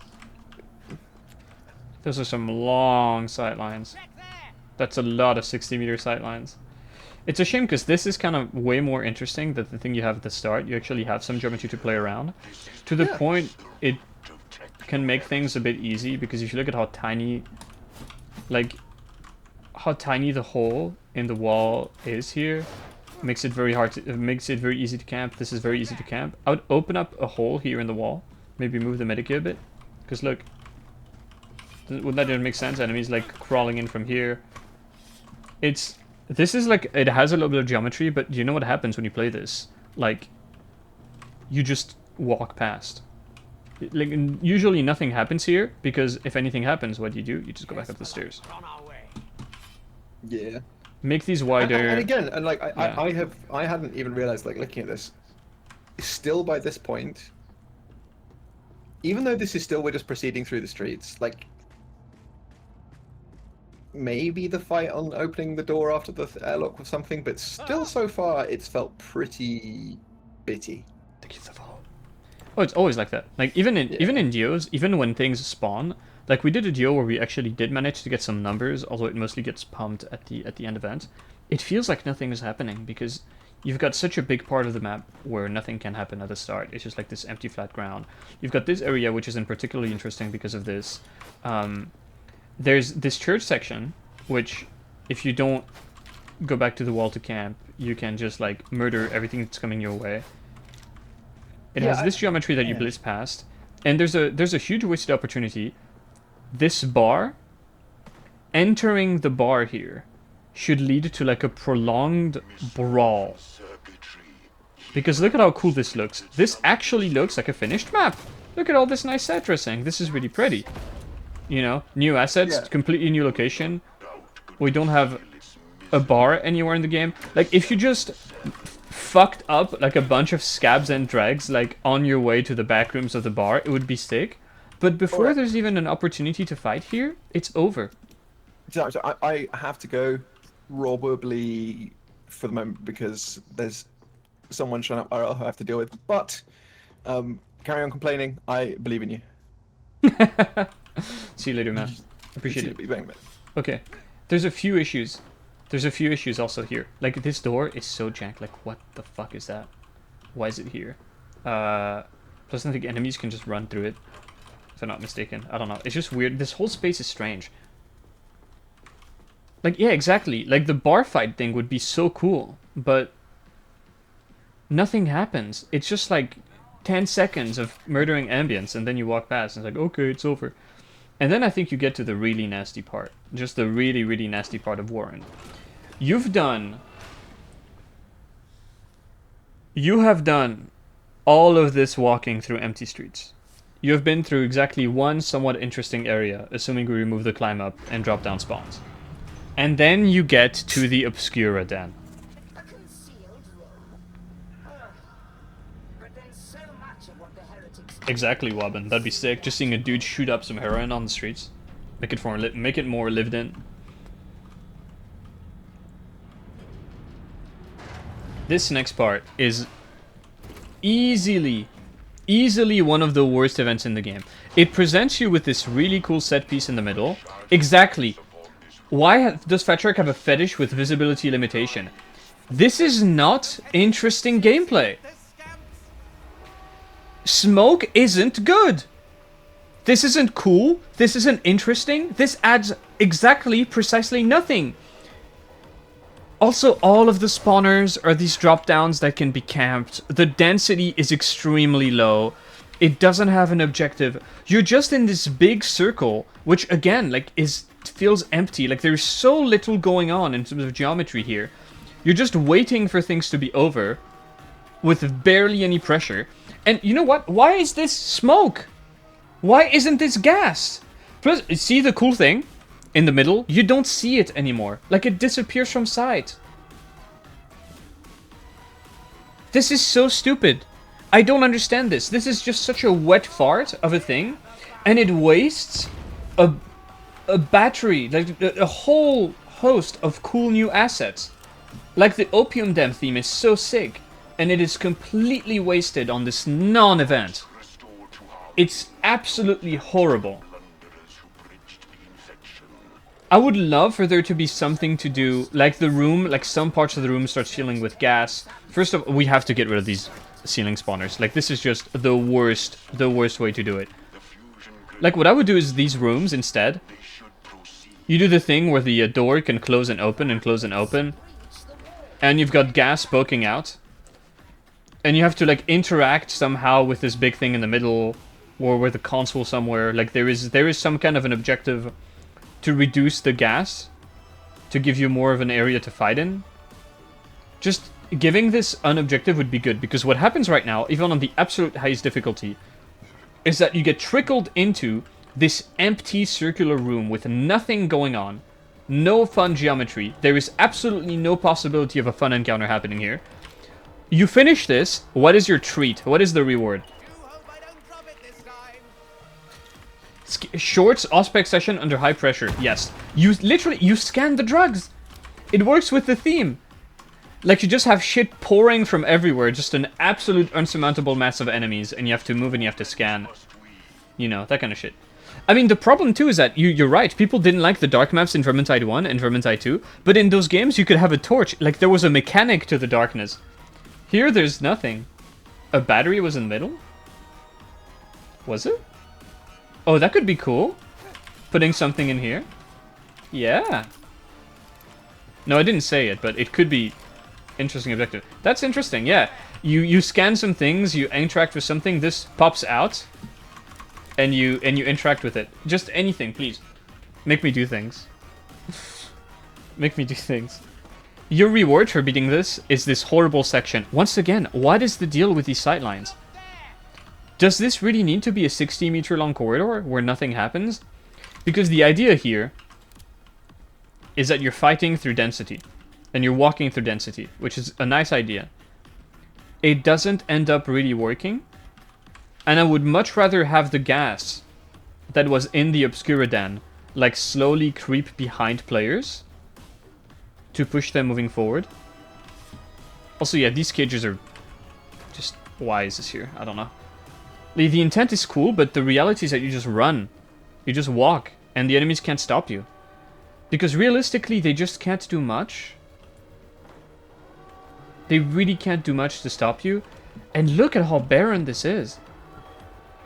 [SPEAKER 1] Those are some long sight lines.
[SPEAKER 3] Check there.
[SPEAKER 1] That's a lot of 60-meter sight lines. It's a shame because this is kind of way more interesting than the thing you have at the start. You actually have some geometry to play around. To the
[SPEAKER 2] Yeah.
[SPEAKER 1] point it can make things a bit easy because if you look at how tiny, like, how tiny the hole in the wall is here, makes it very hard to, makes it very easy to camp. This is very easy to camp. I would open up a hole here in the wall, maybe move the medic a bit, because look, wouldn't that even make sense? Enemies like crawling in from here. This is like, it has a little bit of geometry, but you know what happens when you play this? Like, you just walk past. Like, usually nothing happens here, because if anything happens, what do? You just go back up the stairs.
[SPEAKER 3] We're on our way.
[SPEAKER 2] Yeah.
[SPEAKER 1] Make these
[SPEAKER 2] And,
[SPEAKER 1] wider.
[SPEAKER 2] and again, and like
[SPEAKER 1] Yeah.
[SPEAKER 2] I hadn't even realized, like, looking at this, still by this point, even though this is still, we're just proceeding through the streets, like, maybe the fight on opening the door after the airlock was something, but still so far it's felt pretty bitty.
[SPEAKER 1] Thank you for the follow. Oh, it's always like that. Like even in duos, even when things spawn, like we did a duo where we actually did manage to get some numbers, although it mostly gets pumped at the end event. It feels like nothing is happening because you've got such a big part of the map where nothing can happen at the start. It's just like this empty flat ground. You've got this area which isn't particularly interesting because of this. There's this church section, which if you don't go back to the wall to camp, you can just like murder everything that's coming your way. It has this geometry that you blitz past, and there's a huge wasted opportunity. This bar, entering the bar here, should lead to like a prolonged brawl. Because look at how cool this looks. This actually looks like a finished map. Look at all this nice set dressing. This is really pretty. You know, new assets, completely new location. We don't have a bar anywhere in the game. Like, if you just fucked up like a bunch of scabs and dregs like on your way to the back rooms of the bar, it would be sick. But before there's even an opportunity to fight here, it's over.
[SPEAKER 2] So I have to go probably for the moment because there's someone showing up I'll have to deal with. But carry on complaining. I believe in you.
[SPEAKER 1] See you later, man. Appreciate it.
[SPEAKER 2] Bang, bang.
[SPEAKER 1] Okay, there's a few issues. There's a few issues also here. Like, this door is so jank. Like, what the fuck is that? Why is it here? Plus, I think enemies can just run through it. If I'm not mistaken. I don't know. It's just weird. This whole space is strange. Like, yeah, exactly. Like, the bar fight thing would be so cool. But nothing happens. It's just like 10 seconds of murdering ambience, and then you walk past, and it's like, okay, it's over. And then I think you get to the really nasty part. Just the really, really nasty part of Warren. You have done all of this walking through empty streets. You have been through exactly one somewhat interesting area, assuming we remove the climb up and drop down spawns. And then you get to the Obscura Den.
[SPEAKER 4] A concealed room. But then so much of what the heretics
[SPEAKER 1] Exactly, Wobbin. That'd be sick. Just seeing a dude shoot up some heroin on the streets. Make it more lived in. This next part is easily one of the worst events in the game. It presents you with this really cool set piece in the middle. Exactly. Why does Fatrick have a fetish with visibility limitation? This is not interesting gameplay. Smoke isn't good. This isn't cool. This isn't interesting. This adds precisely nothing. Also, all of the spawners are these drop downs that can be camped. The density is extremely low. It doesn't have an objective. You're just in this big circle, which again, like, feels empty. Like, there's so little going on in terms of geometry here. You're just waiting for things to be over with barely any pressure. And you know what? Why is this smoke? Why isn't this gas? Plus, see the cool thing? In the middle, you don't see it anymore. Like, it disappears from sight. This is so stupid. I don't understand this. This is just such a wet fart of a thing. And it wastes a battery, like a whole host of cool new assets. Like the Opium Den theme is so sick. And it is completely wasted on this non-event. It's absolutely horrible. I would love for there to be something to do, like the room, like some parts of the room starts filling with gas. First of all, we have to get rid of these ceiling spawners. Like, this is just the worst way to do it. Like, what I would do is these rooms instead. You do the thing where the door can close and open and close and open. And you've got gas poking out. And you have to, like, interact somehow with this big thing in the middle. Or with a console somewhere. Like, there is some kind of an objective to reduce the gas, to give you more of an area to fight in. Just giving this an objective would be good, because what happens right now, even on the absolute highest difficulty, is that you get trickled into this empty circular room with nothing going on, no fun geometry, there is absolutely no possibility of a fun encounter happening here. You finish this, what is your treat? What is the reward? Shorts Auspex session under high pressure. Yes. You scan the drugs. It works with the theme. Like, you just have shit pouring from everywhere. Just an absolute unsurmountable mass of enemies. And you have to move and you have to scan. You know, that kind of shit. I mean, the problem too is that you're right. People didn't like the dark maps in Vermintide 1 and Vermintide 2. But in those games, you could have a torch. Like, there was a mechanic to the darkness. Here, there's nothing. A battery was in the middle? Was it? Oh, that could be cool. Putting something in here. Yeah. No, I didn't say it, but it could be interesting objective. That's interesting, yeah. You scan some things, you interact with something, this pops out, and you interact with it. Just anything, please. Make me do things. Make me do things. Your reward for beating this is this horrible section. Once again, what is the deal with these sightlines? Does this really need to be a 60-meter long corridor where nothing happens? Because the idea here is that you're fighting through density. And you're walking through density, which is a nice idea. It doesn't end up really working. And I would much rather have the gas that was in the Obscura Den, like, slowly creep behind players to push them moving forward. Also, yeah, these cages are just... Why is this here? I don't know. The intent is cool, but the reality is that you just run. You just walk, and the enemies can't stop you. Because realistically, they just can't do much. They really can't do much to stop you. And look at how barren this is.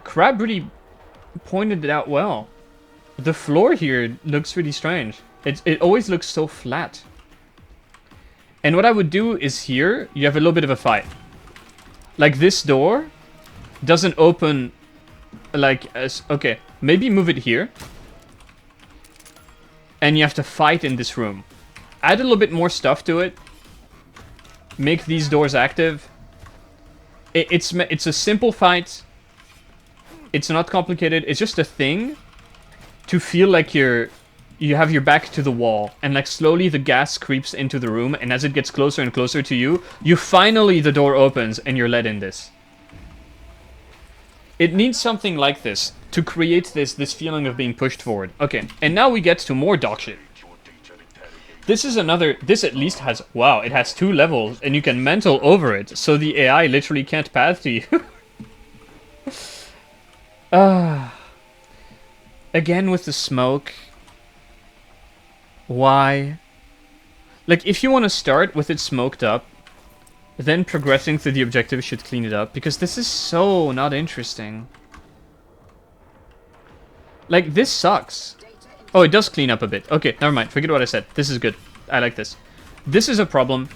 [SPEAKER 1] Crab really pointed it out well. The floor here looks really strange. It always looks so flat. And what I would do is here, you have a little bit of a fight. Like, this door doesn't open, like, as... Okay, maybe move it here. And you have to fight in this room. Add a little bit more stuff to it. Make these doors active. It's a simple fight. It's not complicated. It's just a thing to feel like you're you have your back to the wall, and like slowly the gas creeps into the room, and as it gets closer and closer to you, the door opens and you're led in this. It needs something like this to create this feeling of being pushed forward. Okay, and now we get to more dog shit. This is another, this at least has, wow, it has 2 levels, and you can mental over it, so the AI literally can't path to you. Again with the smoke. Why? Like, if you want to start with it smoked up, then progressing through the objective should clean it up, because this is so not interesting. Like, this sucks. Oh, it does clean up a bit. Okay, never mind. Forget what I said. This is good. I like this. This is a problem.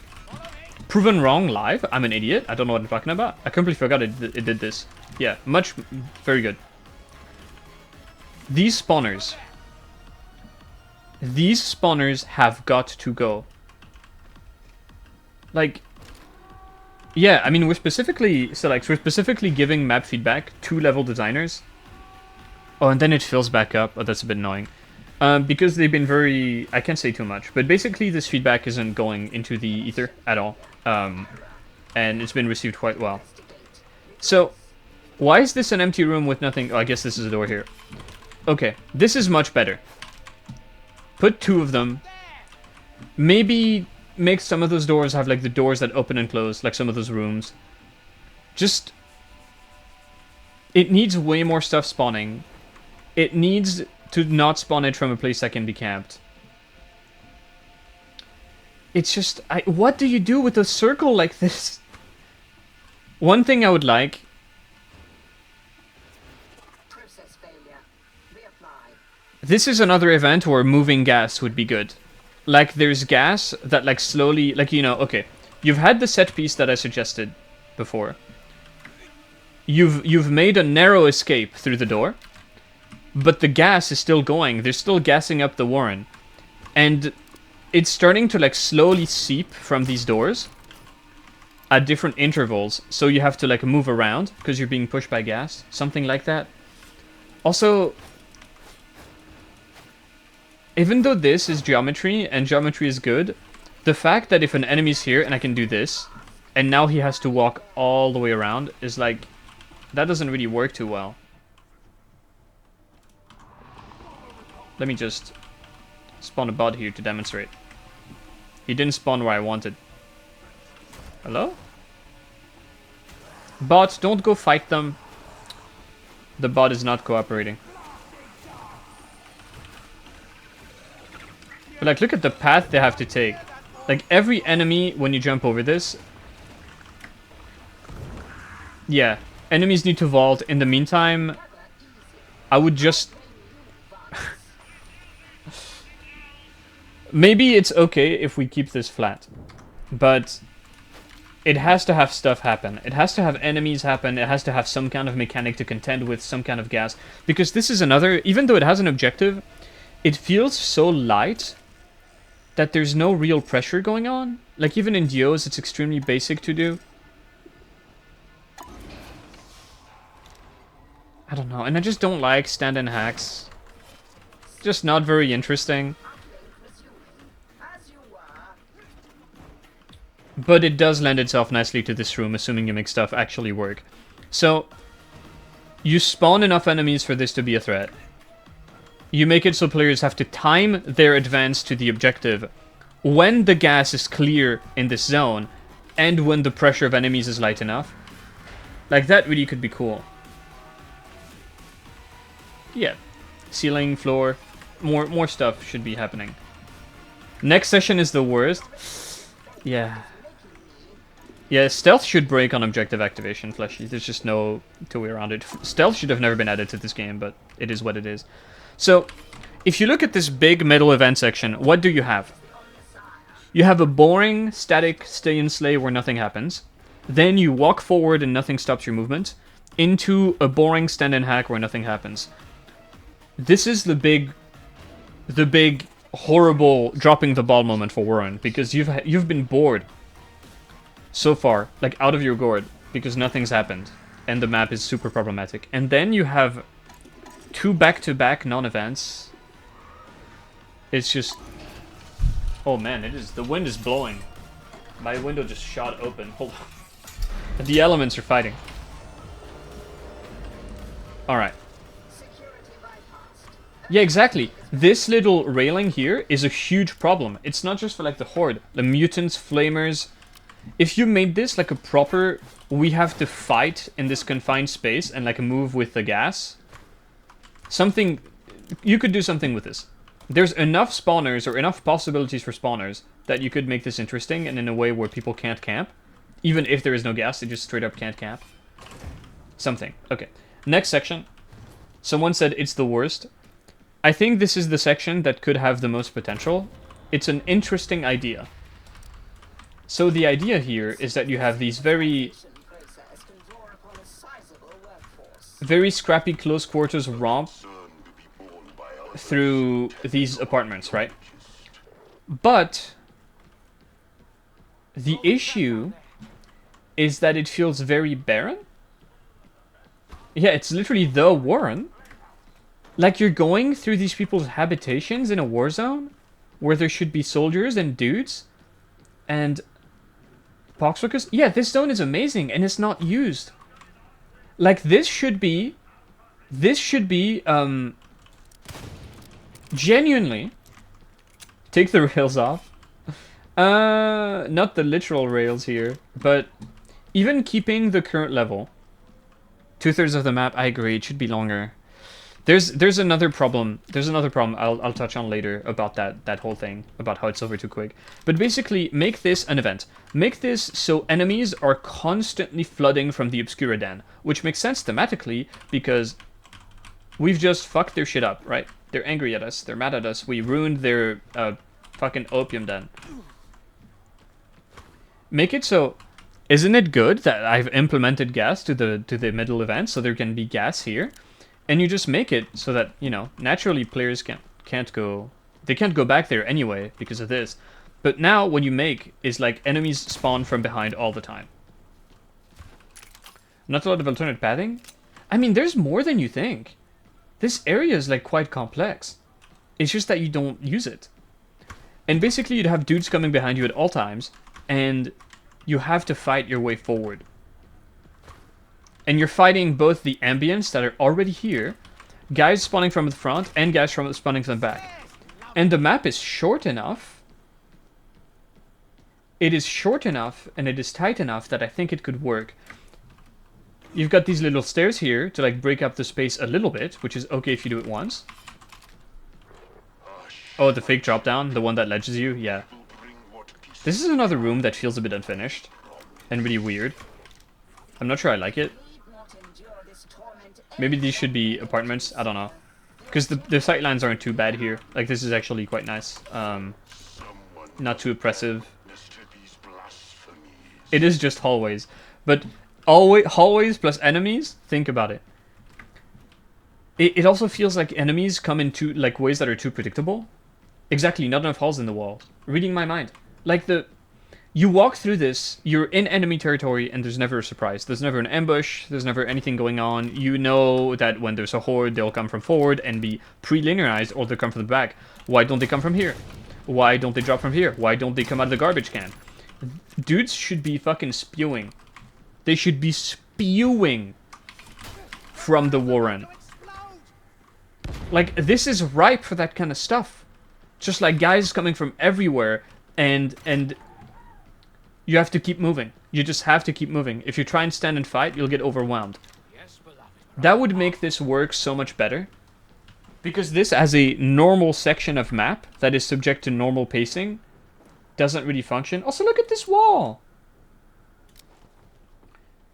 [SPEAKER 1] Proven wrong live. I'm an idiot. I don't know what I'm talking about. I completely forgot it did this. Yeah, very good. These spawners. These spawners have got to go. Like, yeah, I mean, we're specifically giving map feedback to level designers. Oh, and then it fills back up. Oh, that's a bit annoying. Because they've been very... I can't say too much, but basically this feedback isn't going into the ether at all. And it's been received quite well. So, why is this an empty room with nothing... Oh, I guess this is a door here. Okay, this is much better. Put 2 of them. Maybe make some of those doors have like the doors that open and close, like some of those rooms. Just... It needs way more stuff spawning. It needs to not spawn it from a place that can be camped. It's just... what do you do with a circle like this? One thing I would like...
[SPEAKER 4] Process failure. Reapply.
[SPEAKER 1] This is another event where moving gas would be good. Like, there's gas that, like, slowly... Like, you know, okay. You've had the set piece that I suggested before. You've made a narrow escape through the door. But the gas is still going. They're still gassing up the Warren. And it's starting to, like, slowly seep from these doors. At different intervals. So you have to, like, move around. Because you're being pushed by gas. Something like that. Also... Even though this is geometry, and geometry is good, the fact that if an enemy's here and I can do this, and now he has to walk all the way around, is like... That doesn't really work too well. Let me just spawn a bot here to demonstrate. He didn't spawn where I wanted. Hello? Bot, don't go fight them. The bot is not cooperating. But like, look at the path they have to take. Like, every enemy, when you jump over this... Yeah, enemies need to vault. In the meantime, I would just... Maybe it's okay if we keep this flat. But it has to have stuff happen. It has to have enemies happen. It has to have some kind of mechanic to contend with, some kind of gas. Because this is another... Even though it has an objective, it feels so light that there's no real pressure going on. Like, even in Dios, it's extremely basic to do. I don't know. And I just don't like stand-in hacks. Just not very interesting. But it does lend itself nicely to this room, assuming you make stuff actually work. So, you spawn enough enemies for this to be a threat. You make it so players have to time their advance to the objective when the gas is clear in this zone, and when the pressure of enemies is light enough. Like, that really could be cool. Yeah. Ceiling, floor, more stuff should be happening. Next session is the worst. Yeah. Yeah, stealth should break on objective activation, Fleshy. There's just no two way around it. Stealth should have never been added to this game, but it is what it is. So, if you look at this big metal event section, what do you have? You have a boring, static stay and slay where nothing happens. Then you walk forward and nothing stops your movement. Into a boring stand and hack where nothing happens. This is the big, horrible dropping the ball moment for Warren, because you've been bored so far, like out of your gourd, because nothing's happened, and the map is super problematic. And then you have two back-to-back non-events. It's just... Oh man, it is. The wind is blowing. My window just shot open. Hold on. The elements are fighting. Alright.
[SPEAKER 4] Security bypassed.
[SPEAKER 1] Yeah, exactly. This little railing here is a huge problem. It's not just for like the horde. The mutants, flamers. If you made this like a proper... We have to fight in this confined space and like move with the gas. Something... You could do something with this. There's enough spawners or enough possibilities for spawners that you could make this interesting and in a way where people can't camp. Even if there is no gas, they just straight up can't camp. Something. Okay. Next section. Someone said it's the worst. I think this is the section that could have the most potential. It's an interesting idea. So the idea here is that you have these very scrappy close quarters romp through these apartments, right? But the issue is that it feels very barren. Yeah, it's literally the Warren. Like you're going through these people's habitations in a war zone where there should be soldiers and dudes and poxworkers. Yeah, this zone is amazing and it's not used. Like this should be genuinely take the rails off. Not the literal rails here, but even keeping the current level. 2/3 of the map, I agree, it should be longer. There's another problem. There's another problem I'll touch on later about that whole thing, about how it's over too quick. But basically, make this an event. Make this so enemies are constantly flooding from the Obscura Den, which makes sense thematically because we've just fucked their shit up, right? They're angry at us. They're mad at us. We ruined their fucking opium den. Make it so... Isn't it good that I've implemented gas to the middle event so there can be gas here? And you just make it so that, you know, naturally players can't go... They can't go back there anyway because of this. But now what you make is like enemies spawn from behind all the time. Not a lot of alternate pathing? I mean, there's more than you think. This area is like quite complex. It's just that you don't use it. And basically you'd have dudes coming behind you at all times, and you have to fight your way forward. And you're fighting both the ambients that are already here, guys spawning from the front, and guys spawning from the back. And the map is short enough. It is short enough, and it is tight enough that I think it could work. You've got these little stairs here to like break up the space a little bit, which is okay if you do it once. Oh, the fake drop down, the one that ledges you, yeah. This is another room that feels a bit unfinished and really weird. I'm not sure I like it. Maybe these should be apartments, I don't know. Because the sightlines aren't too bad here. Like this is actually quite nice. Not too oppressive. It is just hallways. But hallways plus enemies, think about it. It also feels like enemies come in like ways that are too predictable. Exactly, not enough holes in the wall. Reading my mind. Like you walk through this, you're in enemy territory, and there's never a surprise. There's never an ambush, there's never anything going on. You know that when there's a horde, they'll come from forward and be pre-linearized, or they'll come from the back. Why don't they come from here? Why don't they drop from here? Why don't they come out of the garbage can? Dudes should be fucking spewing. They should be spewing from the Warren. Like, this is ripe for that kind of stuff. Just like guys coming from everywhere, and you have to keep moving. You just have to keep moving. If you try and stand and fight, you'll get overwhelmed. That would make this work so much better. Because this, as a normal section of map that is subject to normal pacing, doesn't really function. Also, look at this wall!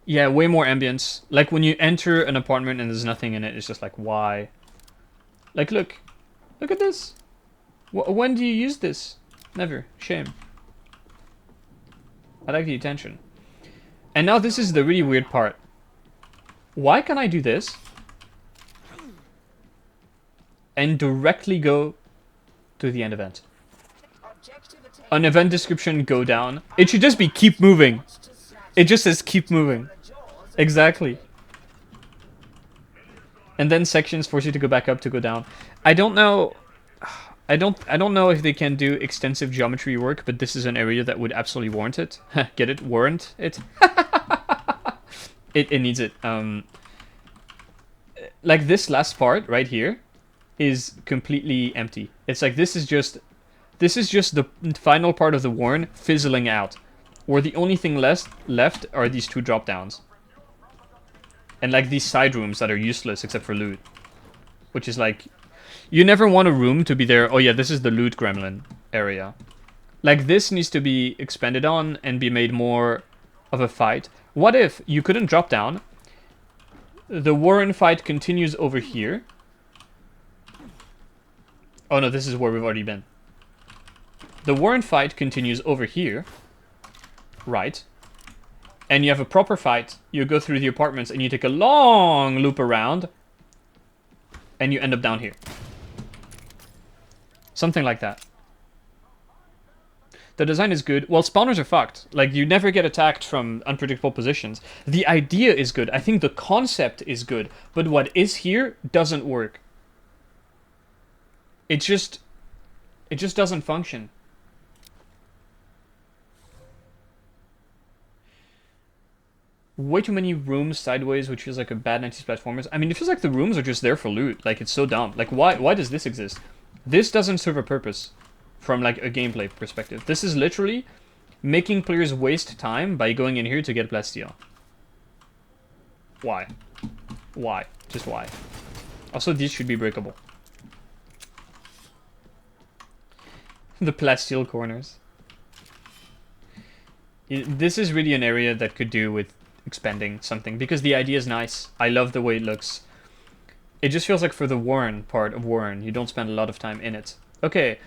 [SPEAKER 1] Yeah, way more ambience. Like, when you enter an apartment and there's nothing in it, it's just like, why? Like, look. Look at this. When do you use this? Never. Shame. I like the attention. And now this is the really weird part. Why can I do this and directly go to the end event? An event description, go down. It should just be keep moving. It just says keep moving. Exactly. And then sections force you to go back up to go down. I don't know. I don't know if they can do extensive geometry work, but this is an area that would absolutely warrant it. Get it? Warrant it? It needs it. Like this last part right here is completely empty. It's like this is just the final part of the Warren fizzling out. Where the only thing left are these two drop downs. And like these side rooms that are useless except for loot. Which is like, you never want a room to be there. Oh yeah, this is the loot gremlin area. Like this needs to be expanded on and be made more of a fight. What if you couldn't drop down? The Warren fight continues over here. Oh no, this is where we've already been. The Warren fight continues over here. Right. And you have a proper fight. You go through the apartments and you take a long loop around. And you end up down here. Something like that. The design is good. Well, spawners are fucked. Like, you never get attacked from unpredictable positions. The idea is good. I think the concept is good. But what is here doesn't work. It just doesn't function. Way too many rooms sideways, which feels like a bad 90s platformers. I mean, it feels like the rooms are just there for loot. Like, it's so dumb. Like, why does this exist? This doesn't serve a purpose from, like, a gameplay perspective. This is literally making players waste time by going in here to get plasteel. Why? Why? Just why? Also, these should be breakable. The plasteel corners. This is really an area that could do with expanding something, because the idea is nice. I love the way it looks. It just feels like for the Warren part of Warren, you don't spend a lot of time in it. Okay,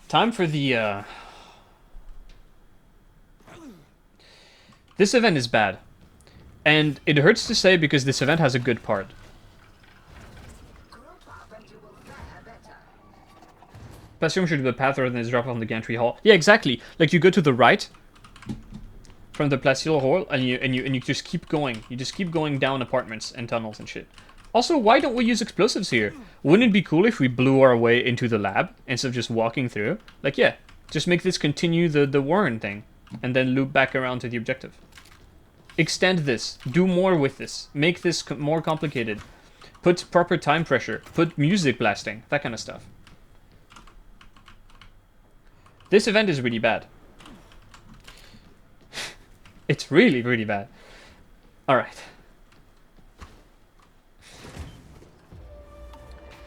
[SPEAKER 1] time for the... This event is bad. And it hurts to say because this event has a good part. Plasteel should be the path rather than its drop off on the gantry hall. Yeah, exactly. Like, you go to the right from the plasteel hall, and you just keep going. You just keep going down apartments and tunnels and shit. Also, why don't we use explosives here? Wouldn't it be cool if we blew our way into the lab instead of just walking through? Like, yeah, just make this continue the Warren thing, and then loop back around to the objective. Extend this. Do more with this. Make this more complicated. Put proper time pressure. Put music blasting. That kind of stuff. This event is really bad. It's really, really bad. Alright.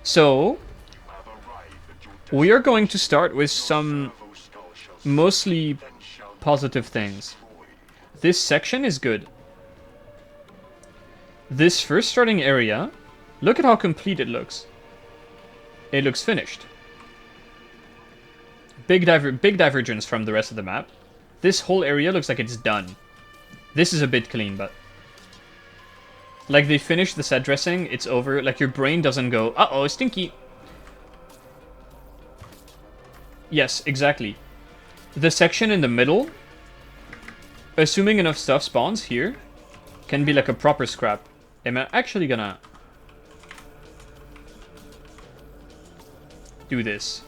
[SPEAKER 1] So, we are going to start with some mostly positive things. This section is good. This first starting area, look at how complete it looks. It looks finished. Big divergence from the rest of the map. This whole area looks like it's done. This is a bit clean, but... Like, they finished the set dressing, it's over. Like, your brain doesn't go, uh-oh, stinky. Yes, exactly. The section in the middle, assuming enough stuff spawns here, can be like a proper scrap. Am I actually gonna do this?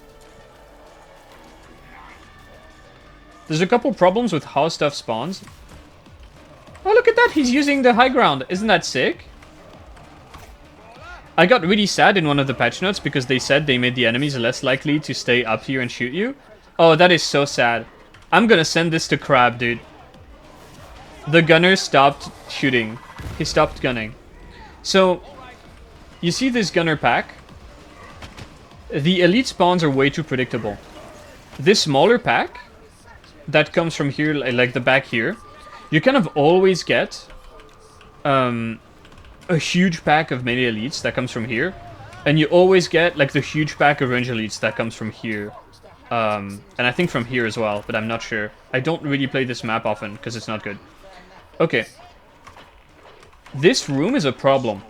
[SPEAKER 1] There's a couple problems with how stuff spawns. Oh, look at that! He's using the high ground. Isn't that sick? I got really sad in one of the patch notes because they said they made the enemies less likely to stay up here and shoot you. Oh, that is so sad. I'm gonna send this to Crab, dude. The gunner stopped shooting. He stopped gunning. So, you see this gunner pack? The elite spawns are way too predictable. This smaller pack that comes from here, like the back here, you kind of always get a huge pack of melee elites that comes from here, and you always get like the huge pack of range elites that comes from here, and I think from here as well, but I'm not sure. I don't really play this map often because it's not good. Okay, this room is a problem.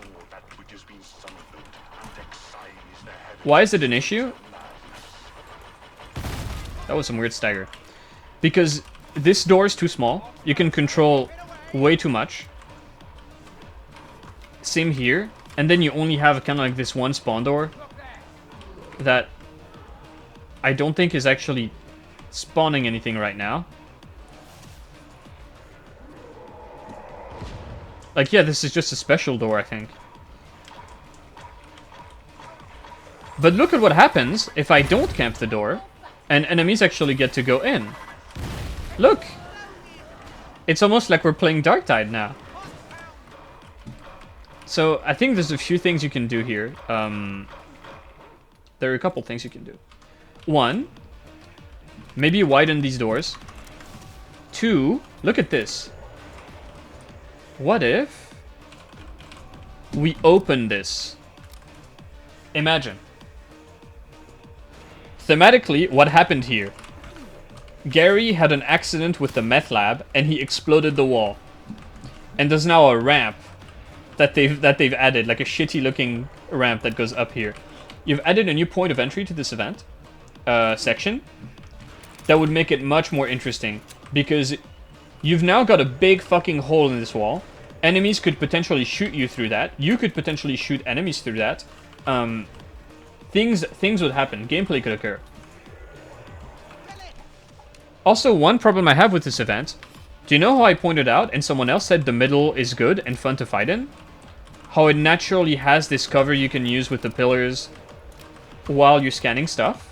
[SPEAKER 1] Why is it an issue? That was some weird stagger. Because this door is too small. You can control way too much. Same here. And then you only have kind of like this one spawn door that I don't think is actually spawning anything right now. Like, yeah, this is just a special door, I think. But look at what happens if I don't camp the door, and enemies actually get to go in. Look! It's almost like we're playing Dark Tide now. So, I think there's a few things you can do here. There are a couple things you can do. One, maybe widen these doors. Two, look at this. What if we open this? Imagine. Thematically, what happened here? Gary had an accident with the meth lab and he exploded the wall. And there's now a ramp that they've added, like a shitty looking ramp that goes up here. You've added a new point of entry to this event section that would make it much more interesting, because you've now got a big fucking hole in this wall. Enemies could potentially shoot you through that. You could potentially shoot enemies through that. Things would happen. Gameplay could occur. Also, one problem I have with this event, do you know how I pointed out and someone else said the middle is good and fun to fight in? How it naturally has this cover you can use with the pillars while you're scanning stuff.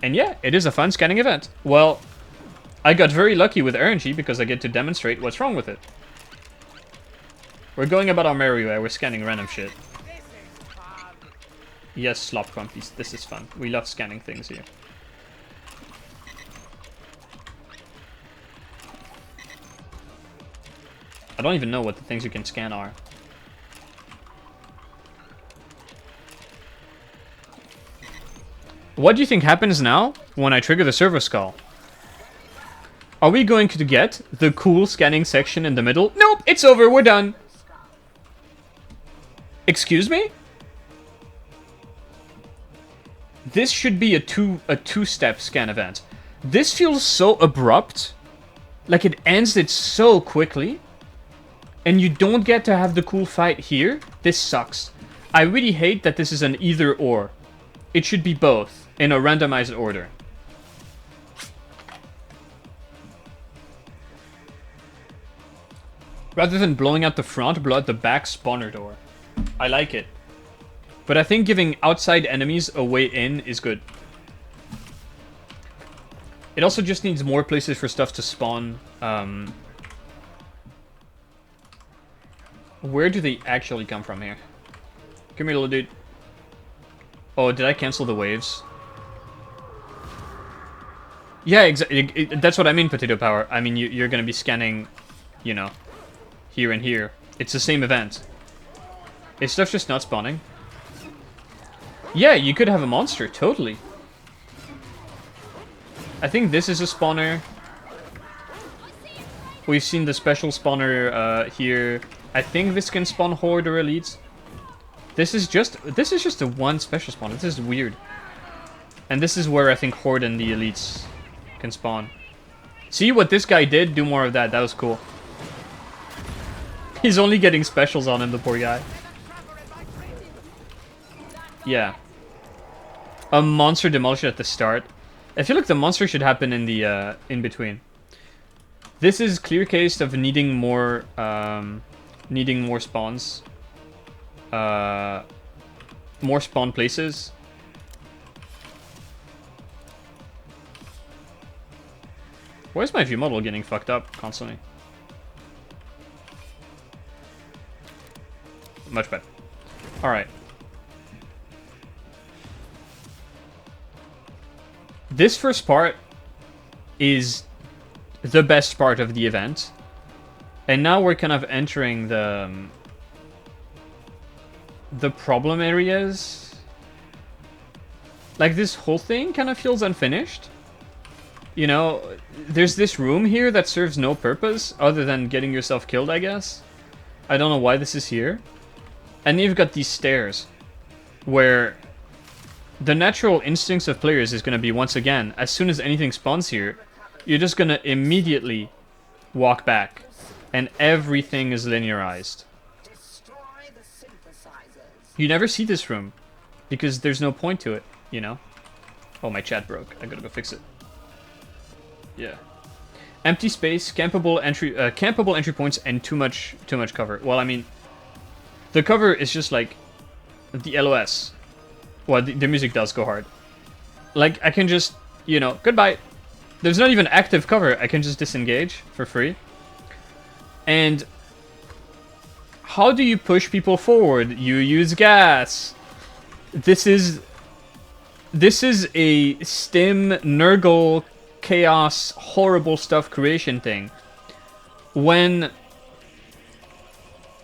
[SPEAKER 1] And yeah, it is a fun scanning event. Well, I got very lucky with RNG because I get to demonstrate what's wrong with it. We're going about our merry way, we're scanning random shit. Yes, slop crumpies, this is fun. We love scanning things here. I don't even know what the things you can scan are. What do you think happens now when I trigger the servo skull? Are we going to get the cool scanning section in the middle? Nope, it's over, we're done. Excuse me? This should be a two-step scan event. This feels so abrupt. Like it ends it so quickly. And you don't get to have the cool fight here. This sucks. I really hate that this is an either or. It should be both in a randomized order. Rather than blowing out the front, blow out the back spawner door. I like it. But I think giving outside enemies a way in is good. It also just needs more places for stuff to spawn. Where do they actually come from here? Come here, little dude. Oh, did I cancel the waves? Yeah, exactly. That's what I mean, Potato Power. I mean, you're going to be scanning, you know, here and here. It's the same event. Is stuff just not spawning? Yeah, you could have a monster, totally. I think this is a spawner. We've seen the special spawner here. I think this can spawn Horde or Elites. This is just a one special spawner. This is weird. And this is where I think Horde and the Elites can spawn. See what this guy did? Do more of that. That was cool. He's only getting specials on him, the poor guy. Yeah. A monster demolition at the start. I feel like the monster should happen in the in between. This is clear case of needing more spawns. More spawn places. Why is my view model getting fucked up constantly? Much better. Alright. This first part is the best part of the event. And now we're kind of entering the problem areas. Like, this whole thing kind of feels unfinished. You know, there's this room here that serves no purpose other than getting yourself killed, I guess. I don't know why this is here. And then you've got these stairs where the natural instincts of players is going to be, once again, as soon as anything spawns here, you're just going to immediately walk back. And everything is linearized. You never see this room because there's no point to it, you know? Oh, my chat broke. I gotta go fix it. Yeah. Empty space, campable entry points, and too much cover. Well, I mean, the cover is just like the LOS. Well, the music does go hard. Like, I can just, you know, goodbye. There's not even active cover. I can just disengage for free. And how do you push people forward? You use gas. This is a stim, Nurgle, chaos, horrible stuff creation thing. When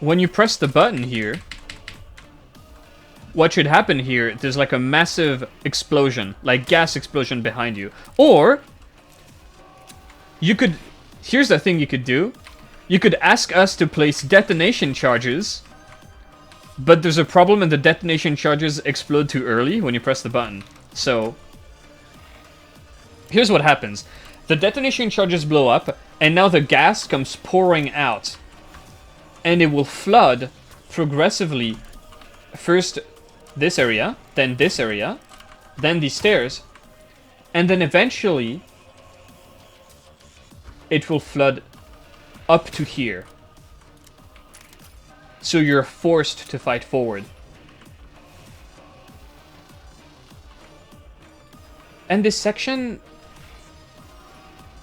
[SPEAKER 1] you press the button here, what should happen here, there's like a massive explosion, like gas explosion behind you. Or, you could, here's the thing you could do. You could ask us to place detonation charges, but there's a problem and the detonation charges explode too early when you press the button. So, here's what happens. The detonation charges blow up, and now the gas comes pouring out. And it will flood progressively. First this area, then this area, then these stairs, and then eventually it will flood up to here. So you're forced to fight forward. And this section,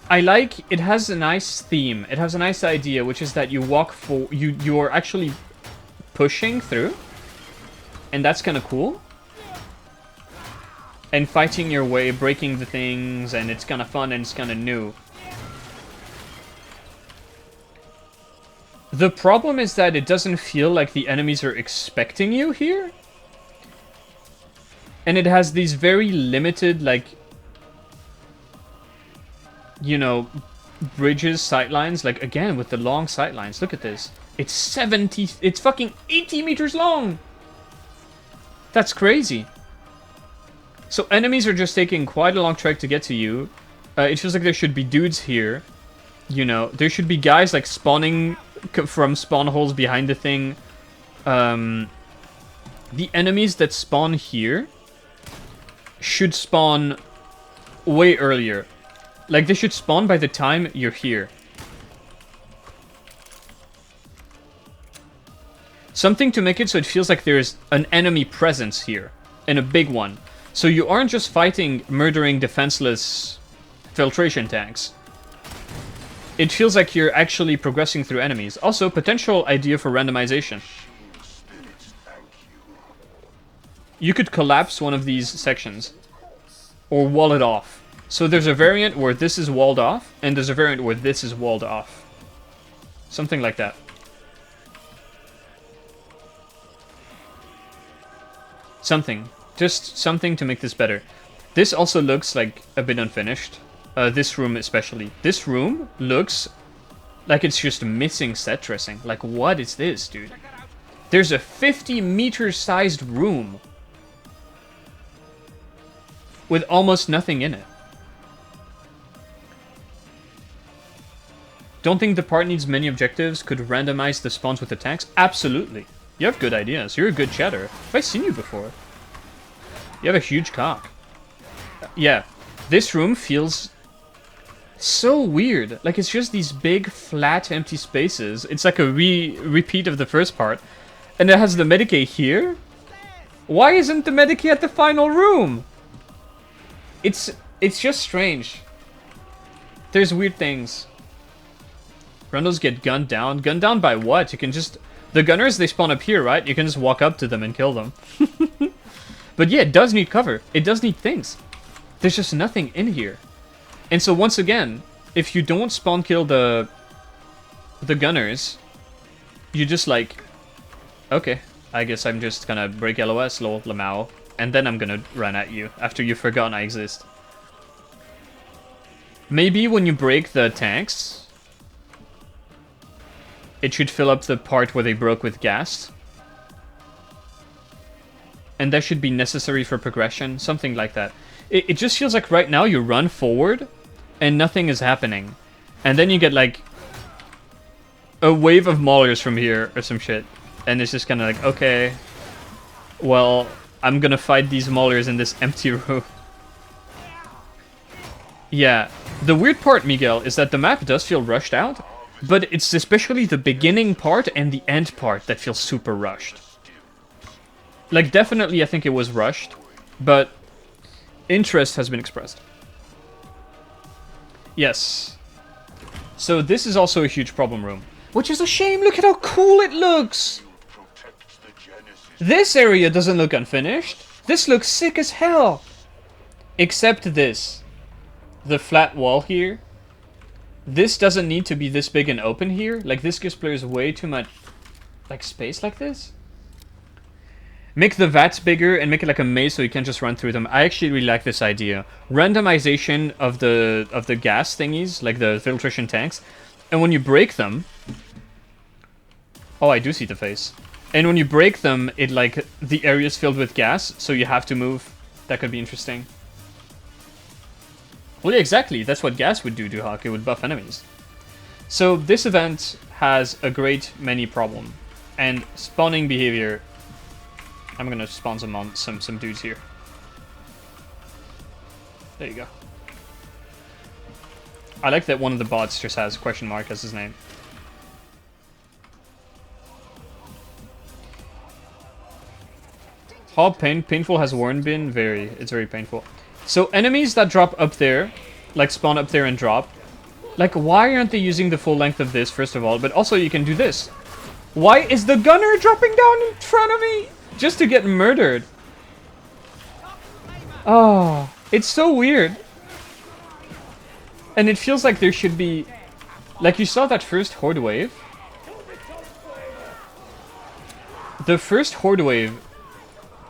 [SPEAKER 1] I like, it has a nice theme. It has a nice idea, which is that you walk for, you're actually pushing through. And that's kind of cool. And fighting your way, breaking the things, and it's kind of fun and it's kind of new. The problem is that it doesn't feel like the enemies are expecting you here. And it has these very limited, like, you know, bridges, sightlines. Like, again, with the long sightlines. Look at this. It's fucking 80 meters long! That's crazy. So enemies are just taking quite a long trek to get to you. It feels like there should be dudes here. You know, there should be guys like spawning from spawn holes behind the thing. The enemies that spawn here should spawn way earlier. Like, they should spawn by the time you're here. Something to make it so it feels like there's an enemy presence here. And a big one. So you aren't just fighting murdering defenseless filtration tanks. It feels like you're actually progressing through enemies. Also, potential idea for randomization. You could collapse one of these sections. Or wall it off. So there's a variant where this is walled off. And there's a variant where this is walled off. Something like that. Something. Just something to make this better. This also looks like a bit unfinished. This room especially. This room looks like it's just missing set dressing. Like, what is this, dude? There's a 50-meter sized room with almost nothing in it. Don't think the part needs many objectives. Could randomize the spawns with attacks? Absolutely. You have good ideas. You're a good chatter. Have I seen you before? You have a huge cock. Yeah. This room feels so weird. Like, it's just these big, flat, empty spaces. It's like a repeat of the first part. And it has the Medicaid here? Why isn't the Medicaid at the final room? It's just strange. There's weird things. Rundles get gunned down. Gunned down by what? You can just... The gunners, they spawn up here, right? You can just walk up to them and kill them. But yeah, it does need cover. It does need things. There's just nothing in here. And so once again, if you don't spawn kill the gunners, you just like... Okay, I guess I'm just gonna break LOS, lol, lamau. And then I'm gonna run at you after you've forgotten I exist. Maybe when you break the tanks... It should fill up the part where they broke with gas. And that should be necessary for progression. Something like that. It just feels like right now you run forward and nothing is happening. And then you get like a wave of maulers from here or some shit. And it's just kind of like, okay, well, I'm gonna fight these maulers in this empty room. Yeah. The weird part, Miguel, is that the map does feel rushed out, but it's especially the beginning part and the end part that feels super rushed. Like, definitely I think it was rushed, but interest has been expressed. Yes. So this is also a huge problem room. Which is a shame, look at how cool it looks! This area doesn't look unfinished. This looks sick as hell! Except this. The flat wall here. This doesn't need to be this big and open here. Like, this gives players way too much, like, space like this. Make the vats bigger and make it like a maze so you can just run through them. I actually really like this idea. Randomization of the gas thingies, like the filtration tanks. And when you break them... Oh, I do see the face. And when you break them, it like, the area is filled with gas, so you have to move. That could be interesting. Well, yeah, exactly. That's what gas would do to Hawk. It would buff enemies. So this event has a great many problem. And spawning behavior... I'm gonna spawn some dudes here. There you go. I like that one of the bots just has question mark as his name. How painful has Warren been? Very. It's very painful. So enemies that drop up there, like spawn up there and drop, like why aren't they using the full length of this first of all? But also you can do this. Why is the gunner dropping down in front of me? Just to get murdered. Oh, it's so weird. And it feels like there should be... Like, you saw that first horde wave? The first horde wave,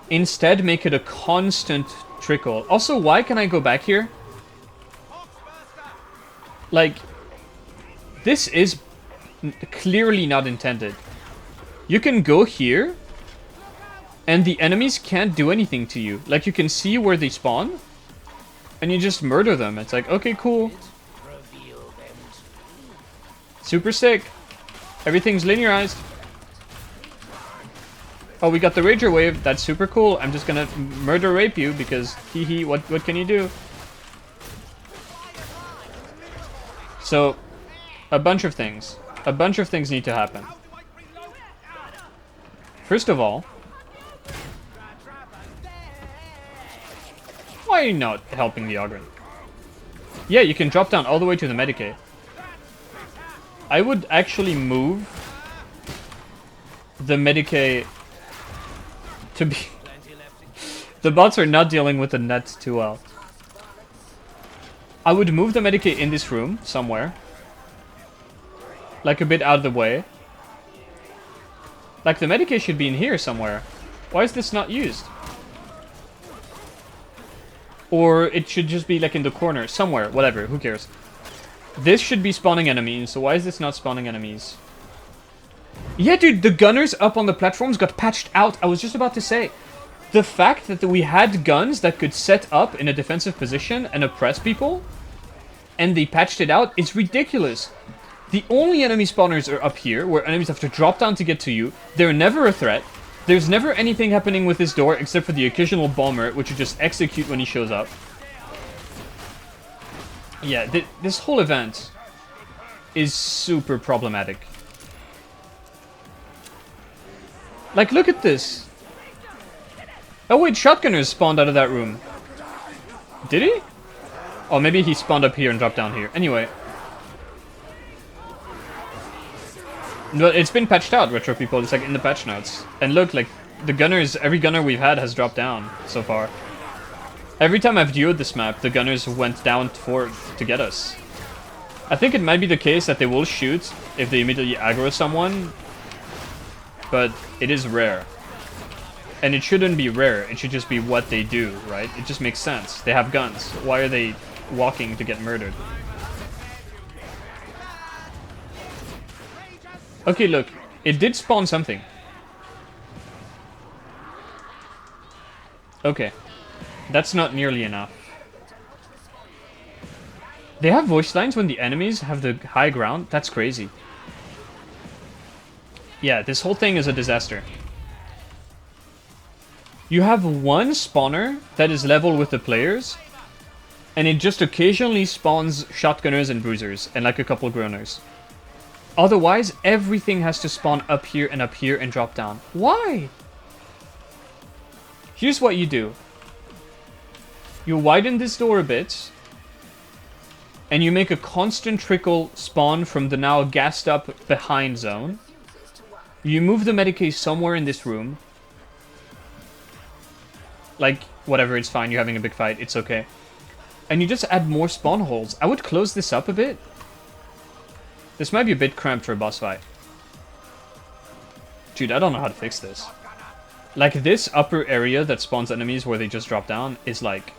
[SPEAKER 1] instead make it a constant trickle. Also, why can I go back here? Like, this is clearly not intended. You can go here... And the enemies can't do anything to you. Like, you can see where they spawn. And you just murder them. It's like, okay, cool. Super sick. Everything's linearized. Oh, we got the Rager wave. That's super cool. I'm just gonna murder rape you because, hee hee, what can you do? So, a bunch of things. A bunch of things need to happen. First of all... Why not helping the Ogren? Yeah, you can drop down all the way to the Medicaid. I would actually move the Medicaid to be... The bots are not dealing with the net too well. I would move the Medicaid in this room somewhere. Like a bit out of the way. Like the Medicaid should be in here somewhere. Why is this not used? Or it should just be like in the corner, somewhere, whatever, who cares. This should be spawning enemies, so why is this not spawning enemies? Yeah, dude, the gunners up on the platforms got patched out. I was just about to say. The fact that we had guns that could set up in a defensive position and oppress people, and they patched it out, is ridiculous. The only enemy spawners are up here, where enemies have to drop down to get to you. They're never a threat. There's never anything happening with this door except for the occasional bomber, which you just execute when he shows up. Yeah, this whole event is super problematic. Like, look at this. Oh wait, Shotgunner spawned out of that room. Did he? Oh, maybe he spawned up here and dropped down here. Anyway. No, it's been patched out, Retro people. It's like in the patch notes. And look, like, the gunners, every gunner we've had has dropped down so far. Every time I've duoed this map, the gunners went down to get us. I think it might be the case that they will shoot if they immediately aggro someone. But it is rare. And it shouldn't be rare, it should just be what they do, right? It just makes sense. They have guns. Why are they walking to get murdered? Okay, look. It did spawn something. Okay. That's not nearly enough. They have voice lines when the enemies have the high ground? That's crazy. Yeah, this whole thing is a disaster. You have one spawner that is level with the players, And it just occasionally spawns shotgunners and bruisers, and like a couple groaners. Otherwise, everything has to spawn up here and drop down. Why? Here's what you do. You widen this door a bit, and you make a constant trickle spawn from the now gassed up behind zone. You move the Medicaid somewhere in this room. Like, whatever, it's fine, you're having a big fight, it's okay. And you just add more spawn holes. I would close this up a bit. This might be a bit cramped for a boss fight. Dude, I don't know how to fix this. Like, this upper area that spawns enemies where they just drop down is like...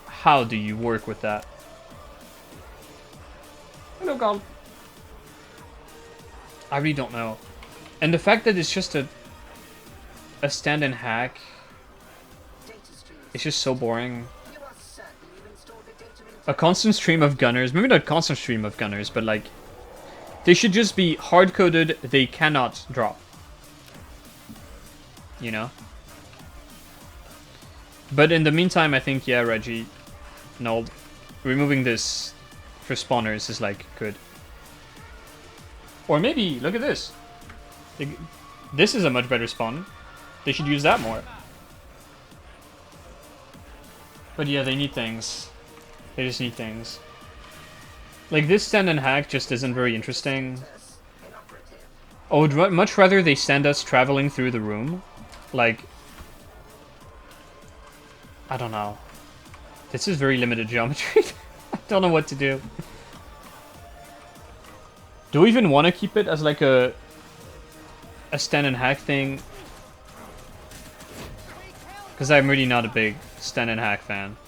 [SPEAKER 1] How do you work with that? Hello, God. I really don't know. And the fact that it's just a stand and hack... It's just so boring. A constant stream of gunners. Maybe not a constant stream of gunners, but like... They should just be hard-coded, they cannot drop. You know? But in the meantime, I think, yeah, Reggie... No, removing this for spawners is like, good. Or maybe, look at this. This is a much better spawn. They should use that more. But yeah, they need things. They just need things. Like, this stand and hack just isn't very interesting. I would much rather they send us traveling through the room. Like... I don't know. This is very limited geometry. I don't know what to do. Do we even want to keep it as like a stand and hack thing? Because I'm really not a big stand and hack fan.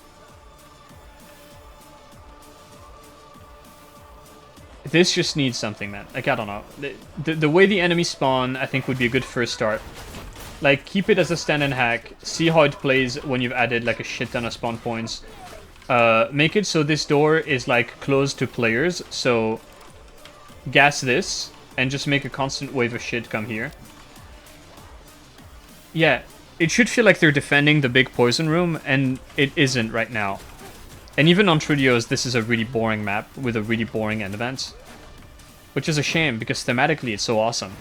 [SPEAKER 1] This just needs something, man. Like, I don't know. The way the enemies spawn, I think, would be a good first start. Like, keep it as a stand and hack. See how it plays when you've added, like, a shit ton of spawn points. Make it so this door is, like, closed to players. So, gas this, and just make a constant wave of shit come here. Yeah, it should feel like they're defending the big poison room, and it isn't right now. And even on Trudeau's, this is a really boring map with a really boring end event. Which is a shame, because thematically it's so awesome.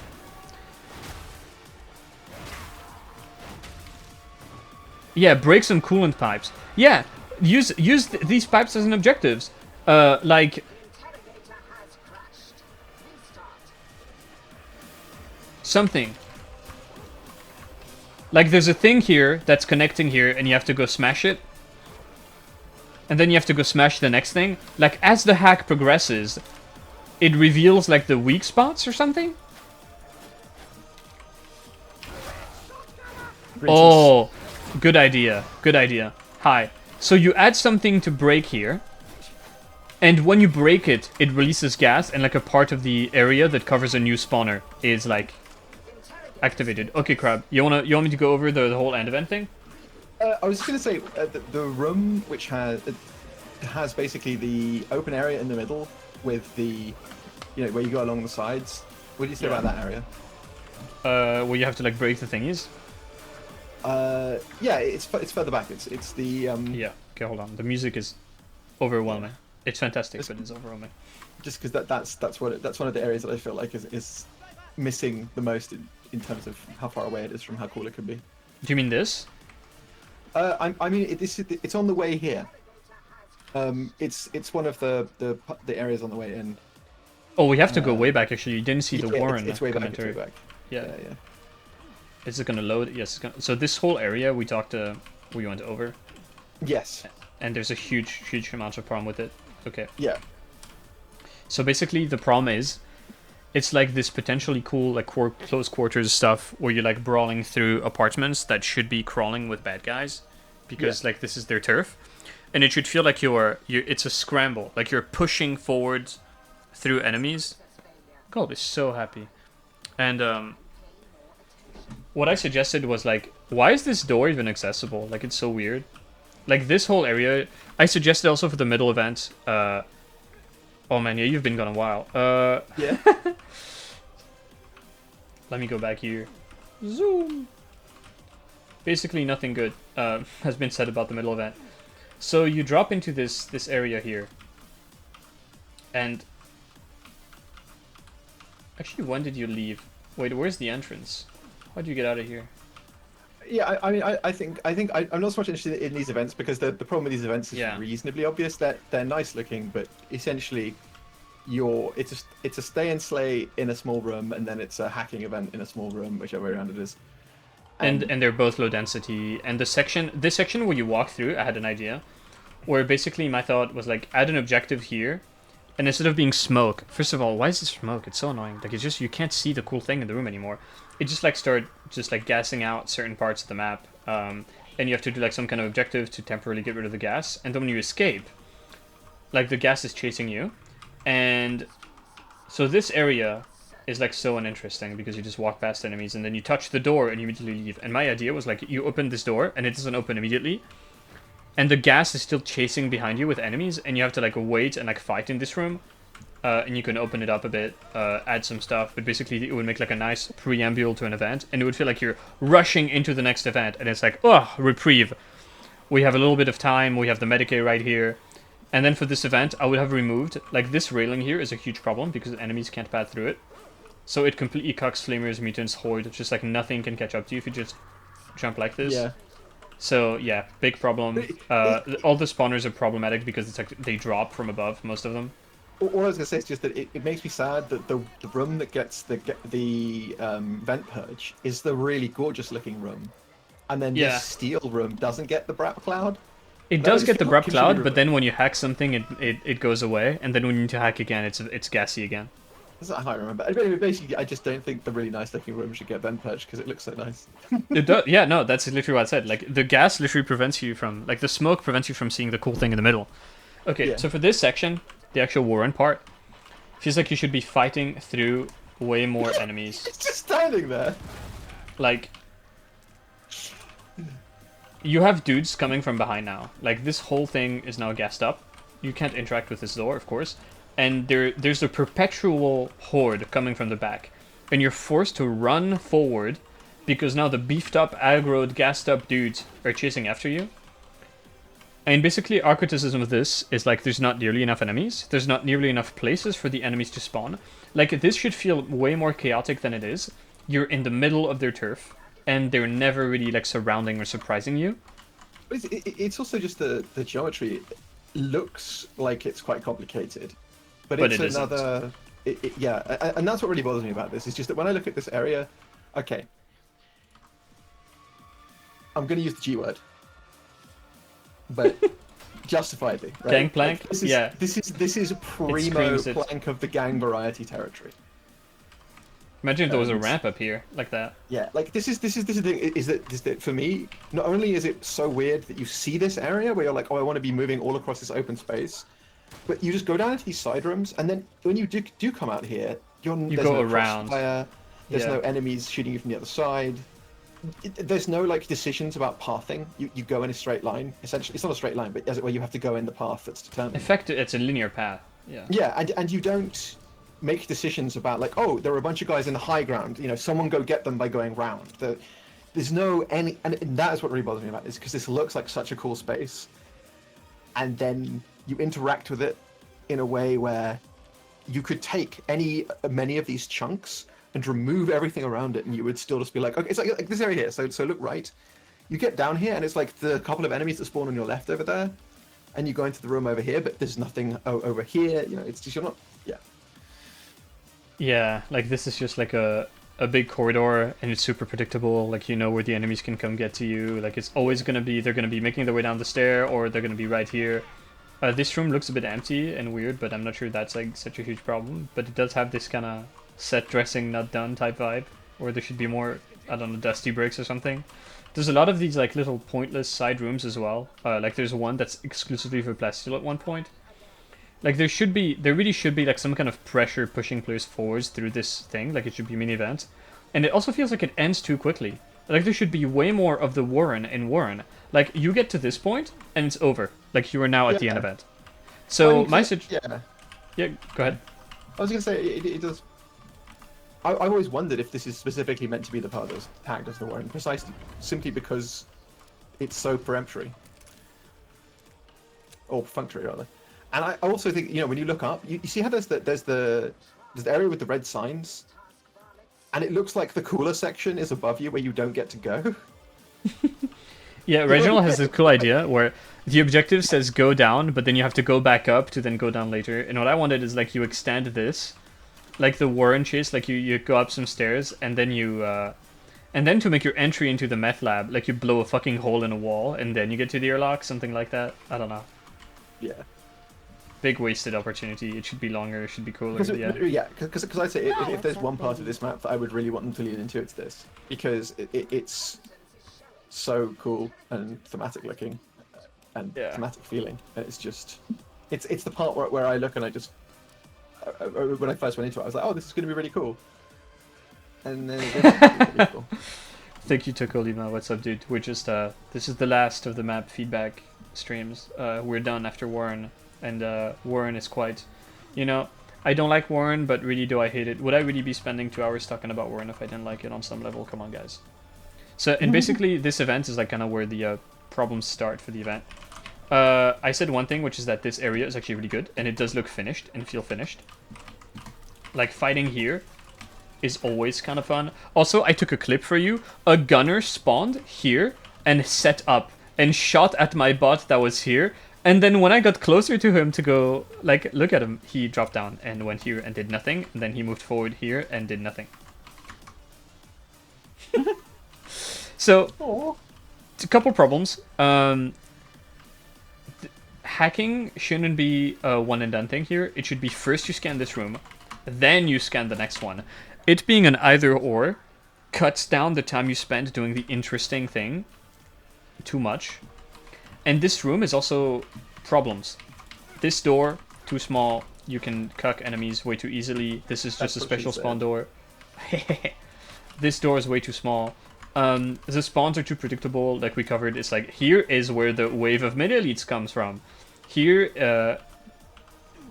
[SPEAKER 1] Yeah, break some coolant pipes. Yeah, use these pipes as an objectives. Like... Something. Like, there's a thing here that's connecting here, and you have to go smash it. And then you have to go smash the next thing. Like, as the hack progresses, it reveals, like, the weak spots or something? Oh, good idea. Good idea. Hi. So you add something to break here. And when you break it, it releases gas, and, like, a part of the area that covers a new spawner is, like, activated. Okay, Crab. You want me to go over the whole end event thing?
[SPEAKER 2] I was just going to say, the room which has basically the open area in the middle with the, you know, where you go along the sides. What do you say about that area?
[SPEAKER 1] Where you have to, like, break the thingies?
[SPEAKER 2] Yeah, it's further back. It's the
[SPEAKER 1] Yeah. Okay, hold on. The music is overwhelming. It's fantastic, but it's overwhelming.
[SPEAKER 2] Just because that's one of the areas that I feel like is missing the most in terms of how far away it is from how cool it could be.
[SPEAKER 1] Do you mean this?
[SPEAKER 2] I mean, it's on the way here. It's one of the areas on the way in.
[SPEAKER 1] Oh, we have to go way back, actually. You didn't see the Warren
[SPEAKER 2] it's way back.
[SPEAKER 1] commentary.
[SPEAKER 2] It's way back.
[SPEAKER 1] Yeah.
[SPEAKER 2] Yeah.
[SPEAKER 1] Is it going to load? Yes, it's gonna... So this whole area we went over.
[SPEAKER 2] Yes.
[SPEAKER 1] And there's a huge amount of problem with it. Okay.
[SPEAKER 2] Yeah.
[SPEAKER 1] So basically the problem is, it's like this potentially cool, like, close quarters stuff where you're, like, brawling through apartments that should be crawling with bad guys. Because, like, this is their turf. And it should feel like it's a scramble. Like, you're pushing forward through enemies. God, is so happy. And, what I suggested was, like, why is this door even accessible? Like, it's so weird. Like, this whole area... I suggested also for the middle event... Oh man, yeah, you've been gone a while.
[SPEAKER 2] Yeah.
[SPEAKER 1] Let me go back here. Zoom! Basically, nothing good has been said about the middle event. So you drop into this area here, and actually, when did you leave? Wait, where's the entrance? How'd you get out of here?
[SPEAKER 2] Yeah, I mean, I'm not so much interested in these events because the problem with these events is
[SPEAKER 1] Yeah.
[SPEAKER 2] reasonably obvious. That they're nice looking, but essentially, it's a stay and slay in a small room, and then it's a hacking event in a small room, whichever way around it is.
[SPEAKER 1] And they're both low density. And this section where you walk through, I had an idea, where basically my thought was like add an objective here, and instead of being smoke, first of all, why is this smoke? It's so annoying. Like it's just you can't see the cool thing in the room anymore. It just like start just like gassing out certain parts of the map, and you have to do like some kind of objective to temporarily get rid of the gas. And then when you escape, like the gas is chasing you, and so this area is like so uninteresting because you just walk past enemies and then you touch the door and you immediately leave. And my idea was like you open this door and it doesn't open immediately, and the gas is still chasing behind you with enemies, and you have to like wait and like fight in this room. And you can open it up a bit, add some stuff, but basically it would make like a nice preamble to an event, and it would feel like you're rushing into the next event, and it's like, oh, reprieve. We have a little bit of time, we have the Medicaid right here. And then for this event, I would have removed, like this railing here is a huge problem because enemies can't pass through it. So it completely cucks Flamers, Mutants, Horde, just like nothing can catch up to you if you just jump like this.
[SPEAKER 2] Yeah.
[SPEAKER 1] So yeah, big problem. All the spawners are problematic because it's like they drop from above, most of them.
[SPEAKER 2] All I was gonna say is just that it makes me sad that the room that gets the vent purge is the really gorgeous looking room, and then
[SPEAKER 1] Yeah.
[SPEAKER 2] this steel room doesn't get the Brap cloud.
[SPEAKER 1] It
[SPEAKER 2] That
[SPEAKER 1] does
[SPEAKER 2] was
[SPEAKER 1] get the Brep
[SPEAKER 2] contributor
[SPEAKER 1] Cloud,
[SPEAKER 2] room.
[SPEAKER 1] but then when you hack something, it goes away, and then when you need to hack again, it's gassy again.
[SPEAKER 2] That's what I remember. Anyway, basically, I just don't think the really nice looking room should get vent purge because it looks so nice.
[SPEAKER 1] It does, yeah, no, that's literally what I said. Like the gas literally prevents you from, like the smoke prevents you from seeing the cool thing in the middle. Okay,
[SPEAKER 2] Yeah.
[SPEAKER 1] so for this section, the actual Warren part, feels like you should be fighting through way more enemies.
[SPEAKER 2] It's just standing there.
[SPEAKER 1] Like, you have dudes coming from behind now. Like this whole thing is now gassed up. You can't interact with this door, of course. And there's a perpetual horde coming from the back. And you're forced to run forward because now the beefed up, aggroed, gassed up dudes are chasing after you. And basically our criticism of this is like there's not nearly enough enemies. There's not nearly enough places for the enemies to spawn. Like this should feel way more chaotic than it is. You're in the middle of their turf, and they're never really like surrounding or surprising you.
[SPEAKER 2] It's also just the geometry looks like it's quite complicated, but
[SPEAKER 1] But
[SPEAKER 2] it's
[SPEAKER 1] it isn't.
[SPEAKER 2] another. Yeah, and that's what really bothers me about this. Is just that when I look at this area, okay, I'm going to use the G word, but justifiably, right?
[SPEAKER 1] Gangplank?
[SPEAKER 2] Like, this is,
[SPEAKER 1] Yeah.
[SPEAKER 2] This is primo
[SPEAKER 1] screams it.
[SPEAKER 2] plank of the gang variety territory.
[SPEAKER 1] Imagine if there was a
[SPEAKER 2] And-
[SPEAKER 1] ramp up here like that.
[SPEAKER 2] Yeah, like this is the thing is that for me, not only is it so weird that you see this area where you're like, oh, I want to be moving all across this open space, but you just go down into these side rooms, and then when you do come out here, there's
[SPEAKER 1] go
[SPEAKER 2] no
[SPEAKER 1] around.
[SPEAKER 2] crossfire, there's
[SPEAKER 1] Yeah.
[SPEAKER 2] no enemies shooting you from the other side. There's no like decisions about pathing. You go in a straight line. Essentially, it's not a straight line, but as it were, you have to go in the path that's determined.
[SPEAKER 1] Effectively, it's a linear path. Yeah.
[SPEAKER 2] Yeah, and you don't make decisions about like, oh, there are a bunch of guys in the high ground. You know, someone go get them by going round. There's no any, and that is what really bothers me about this, because this looks like such a cool space, and then you interact with it in a way where you could take many of these chunks and remove everything around it, and you would still just be like, okay, it's like this area here. So look right. You get down here, and it's like the couple of enemies that spawn on your left over there, and you go into the room over here, but there's nothing over here. You know, it's just you're not. Yeah.
[SPEAKER 1] Yeah, like this is just like a big corridor, and it's super predictable. Like you know where the enemies can come get to you. Like it's always gonna be they're gonna be making their way down the stair, or they're gonna be right here. This room looks a bit empty and weird, but I'm not sure that's like such a huge problem. But it does have this kind of set dressing not done type vibe, or there should be more, I don't know, dusty bricks or something. There's a lot of these like little pointless side rooms as well. Like there's one that's exclusively for Plasteel at one point. Like there really should be like some kind of pressure pushing players forwards through this thing. Like it should be a mini event, and it also feels like it ends too quickly. Like there should be way more of the Warren in Warren. Like you get to this point and it's over. Like you are now at the end
[SPEAKER 2] Yeah.
[SPEAKER 1] event. So
[SPEAKER 2] I mean,
[SPEAKER 1] my
[SPEAKER 2] yeah.
[SPEAKER 1] go ahead.
[SPEAKER 2] I was gonna say it does. I've always wondered if this is specifically meant to be the part that's tagged as the Warren, precisely simply because it's so peremptory. or perfunctory rather. And I also think, you know, when you look up, you see how there's the area with the red signs, and it looks like the cooler section is above you where you don't get to go.
[SPEAKER 1] Yeah, Reginald has this cool idea where the objective says go down, but then you have to go back up to then go down later. And what I wanted is like you extend this, like the Warren chase, like you go up some stairs, and then and then to make your entry into the meth lab, like you blow a fucking hole in a wall, and then you get to the airlock, something like that. I don't know.
[SPEAKER 2] Yeah.
[SPEAKER 1] Big wasted opportunity. It should be longer. It should be cooler.
[SPEAKER 2] Because I'd say if there's one part of this map that I would really want them to lean into, it's this, because it's so cool and thematic looking and thematic feeling, and it's just it's the part where I look and I just when I first went into it I was like, oh, this is going to be really cool, and then it is really cool.
[SPEAKER 1] Thank you, Tokolima. What's up, dude? We're just this is the last of the map feedback streams. We're done after Warren, and Warren is quite, you know, I don't like Warren, but really do I hate it. Would I really be spending 2 hours talking about Warren if I didn't like it on some level? Come on, guys. So, and basically this event is like kind of where the problems start for the event. I said one thing, which is that this area is actually really good, and it does look finished and feel finished. Like, fighting here is always kind of fun. Also, I took a clip for you. A gunner spawned here and set up and shot at my bot that was here. And then when I got closer to him to go, like, look at him, he dropped down and went here and did nothing. And then he moved forward here and did nothing. So, a couple problems. Hacking shouldn't be a one and done thing here. It should be first you scan this room, then you scan the next one. It being an either or cuts down the time you spend doing the interesting thing too much. And this room is also problems. This door, too small. You can cuck enemies way too easily. This is just a special spawn door. This door is way too small. The spawns are too predictable, like we covered. It's like, here is where the wave of mid-elites comes from. Here,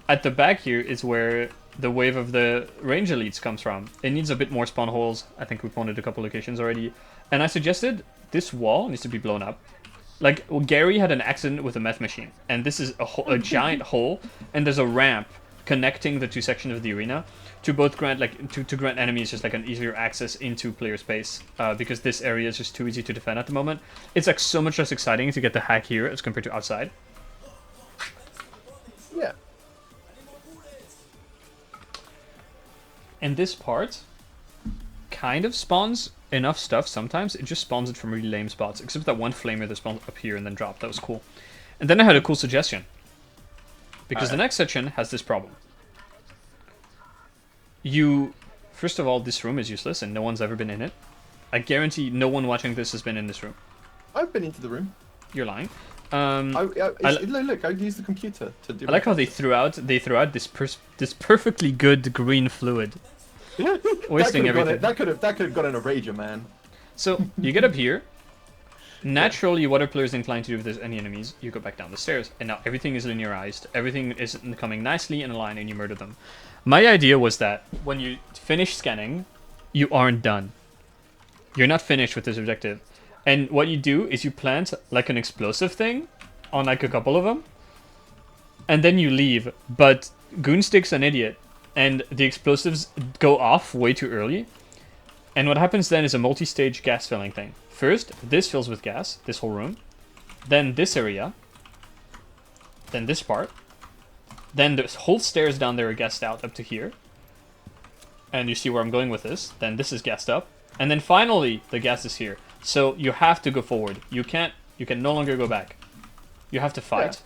[SPEAKER 1] at the back here is where the wave of the range elites comes from. It needs a bit more spawn holes. I think we pointed a couple locations already. And I suggested this wall needs to be blown up. Like, well, Gary had an accident with a meth machine, and this is a giant hole, and there's a ramp connecting the two sections of the arena to both grant, like, to grant enemies just like an easier access into player space, because this area is just too easy to defend at the moment. It's like so much less exciting to get the hack here as compared to outside.
[SPEAKER 2] Yeah.
[SPEAKER 1] And this part kind of spawns enough stuff sometimes. It just spawns it from really lame spots, except that one flamer that spawned up here and then dropped. That was cool. And then I had a cool suggestion, because the next section has this problem. First of all, this room is useless and no one's ever been in it. I guarantee no one watching this has been in this room.
[SPEAKER 2] I've been into the room.
[SPEAKER 1] You're lying.
[SPEAKER 2] Look, I used the computer to do.
[SPEAKER 1] I like how they threw out this perfectly good green fluid, wasting everything.
[SPEAKER 2] That could have got in a rager, man.
[SPEAKER 1] So you get up here. Naturally, what are players inclined to do if there's any enemies? You go back down the stairs, and now everything is linearized. Everything is coming nicely in a line, and you murder them. My idea was that when you finish scanning, you aren't done. You're not finished with this objective. And what you do is you plant like an explosive thing on like a couple of them, and then you leave. But Goonstick's an idiot, and the explosives go off way too early. And what happens then is a multi-stage gas filling thing. First, this fills with gas, this whole room. Then this area. Then this part. Then the whole stairs down there are gassed out up to here. And you see where I'm going with this. Then this is gassed up. And then finally, the gas is here. So you have to go forward. You can no longer go back. You have to fight.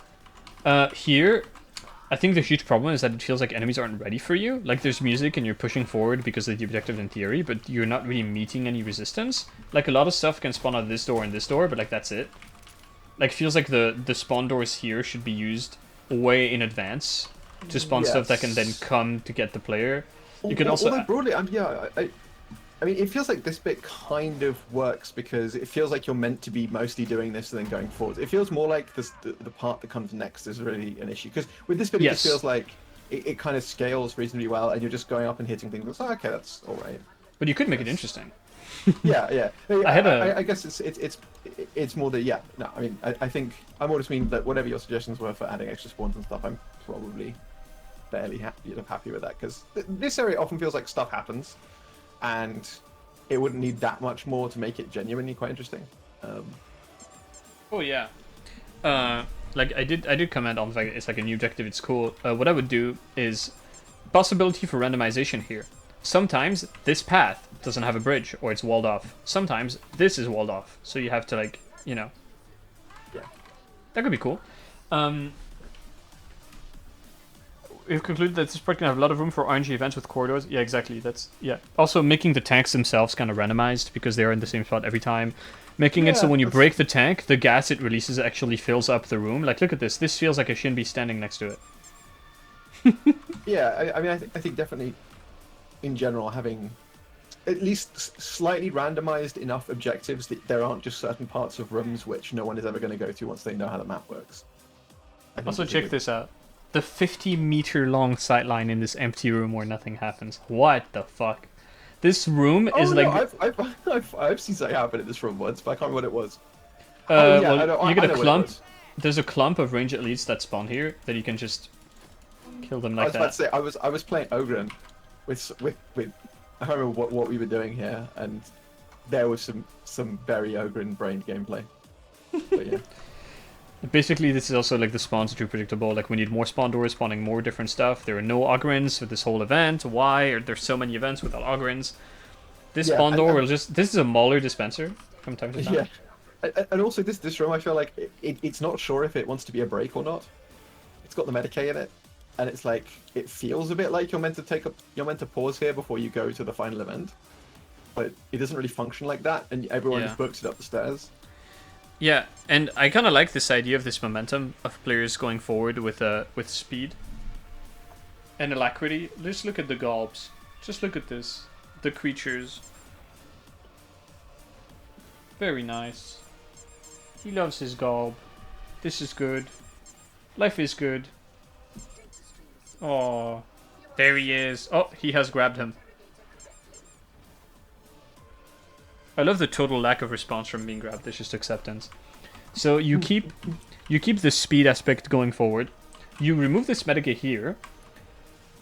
[SPEAKER 1] Yeah. Here, I think the huge problem is that it feels like enemies aren't ready for you. Like, there's music and you're pushing forward because of the objective in theory, but you're not really meeting any resistance. Like, a lot of stuff can spawn out this door and this door, but like, that's it. Like, feels like the spawn doors here should be used way in advance to spawn stuff that can then come to get the player. You could also...
[SPEAKER 2] Although broadly, I mean, it feels like this bit kind of works because it feels like you're meant to be mostly doing this and then going forward. It feels more like the part that comes next is really an issue. Because with this bit, it just feels like it kind of scales reasonably well, and you're just going up and hitting things. It's like, okay, that's all right.
[SPEAKER 1] But you could make it interesting.
[SPEAKER 2] Yeah.
[SPEAKER 1] I
[SPEAKER 2] guess it's it's more the yeah. No, I mean, I think I more just mean that whatever your suggestions were for adding extra spawns and stuff, I'm probably fairly happy with that because this area often feels like stuff happens, and it wouldn't need that much more to make it genuinely quite interesting.
[SPEAKER 1] Oh yeah. Like I did comment on the fact it's like a new objective. It's cool. What I would do is possibility for randomization here. Sometimes this path doesn't have a bridge or it's walled off. Sometimes this is walled off, so you have to like
[SPEAKER 2] Yeah.
[SPEAKER 1] That could be cool. We've concluded that this part can have a lot of room for RNG events with corridors. Yeah, exactly. Also making the tanks themselves kind of randomized because they are in the same spot every time. Making it so when you break the tank, the gas it releases actually fills up the room. Like, look at this. This feels like I shouldn't be standing next to it.
[SPEAKER 2] Yeah, I mean, I think definitely, in general, having at least slightly randomized enough objectives that there aren't just certain parts of rooms which no one is ever going to go to once they know how the map works.
[SPEAKER 1] Also, check this out. The 50-meter long sightline in this empty room where nothing happens. What the fuck? This room is like...
[SPEAKER 2] I've seen something happen in this room once, but I can't remember what it was.
[SPEAKER 1] You get a clump. There's a clump of ranged elites that spawn here that you can just kill them like that.
[SPEAKER 2] I was about to say, I was playing Ogren with I don't remember what we were doing here, and there was some very Ogren-brained gameplay. But yeah.
[SPEAKER 1] Basically, this is also like the spawns are too predictable. Like, we need more spawn doors spawning more different stuff. There are no Ogrins for this whole event. Why are there so many events without Ogrins? This spawn door will just... This is a Mauler dispenser from time to time.
[SPEAKER 2] Yeah. And also, this room, I feel like it's not sure if it wants to be a break or not. It's got the Medicaid in it, and it's like it feels a bit like you're meant to pause here before you go to the final event, but it doesn't really function like that, and everyone just books it up the stairs.
[SPEAKER 1] Yeah, and I kind of like this idea of this momentum of players going forward with speed and alacrity. Just look at the gulps. Just look at this. The creatures. Very nice. He loves his gulp. This is good. Life is good. Oh, there he is. Oh, he has grabbed him. I love the total lack of response from being grabbed. It's just acceptance. So you keep the speed aspect going forward. You remove this Medica here,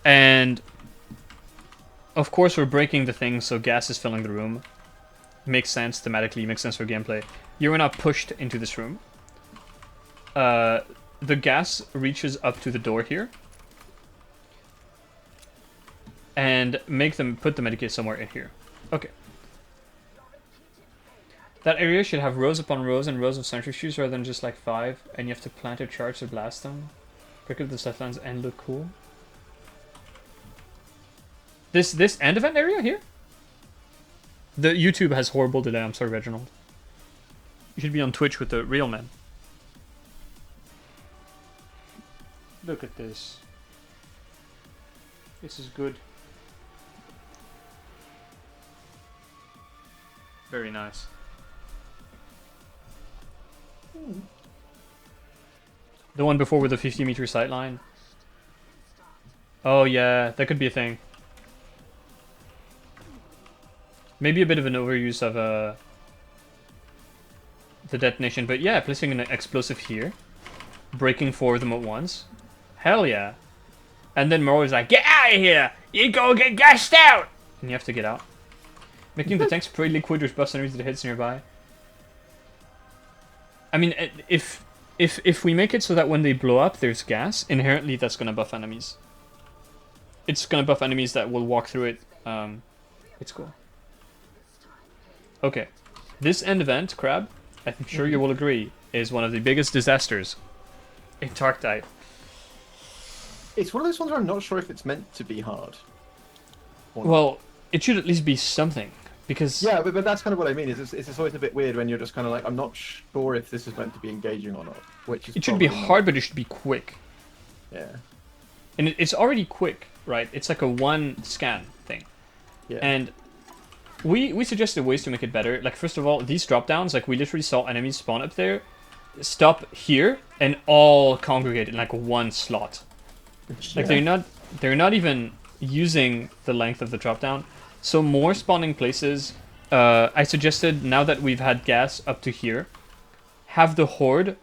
[SPEAKER 1] and of course we're breaking the thing so gas is filling the room. Makes sense thematically. Makes sense for gameplay. You are now pushed into this room. The gas reaches up to the door here, and make them put the Medica somewhere in here. Okay. That area should have rows upon rows and rows of centrifuges rather than just like 5, and you have to plant a charge to blast them. Break up the sightlines and look cool. This end event area here? The YouTube has horrible delay, I'm sorry, Reginald. You should be on Twitch with the real men. Look at this. This is good. Very nice. The one before with the 50-meter sightline. Oh yeah, that could be a thing. Maybe a bit of an overuse of the detonation, but yeah, placing an explosive here, breaking 4 of them at once. Hell yeah. And then Moro is like, get out of here! You go get gassed out! And you have to get out. Making the tanks pretty liquid which buffs enemies that hits nearby. I mean, if we make it so that when they blow up there's gas, inherently that's gonna buff enemies. It's gonna buff enemies that will walk through it. It's cool. Okay. This end event, Crab, I'm sure you will agree, is one of the biggest disasters in Tarktype.
[SPEAKER 2] It's one of those ones where I'm not sure if it's meant to be hard.
[SPEAKER 1] Well, it should at least be something. Because
[SPEAKER 2] yeah, but that's kind of what I mean. It's always a bit weird when you're just kind of like, I'm not sure if this is meant to be engaging or not. Which is
[SPEAKER 1] it should be hard, but it should be quick.
[SPEAKER 2] Yeah.
[SPEAKER 1] And it's already quick, right? It's like a 1 scan thing.
[SPEAKER 2] Yeah.
[SPEAKER 1] And we suggested ways to make it better. Like, first of all, these drop downs, like we literally saw enemies spawn up there, stop here, and all congregate in like 1 slot. Like they're not even using the length of the drop down. So more spawning places. I suggested, now that we've had gas up to here, have the horde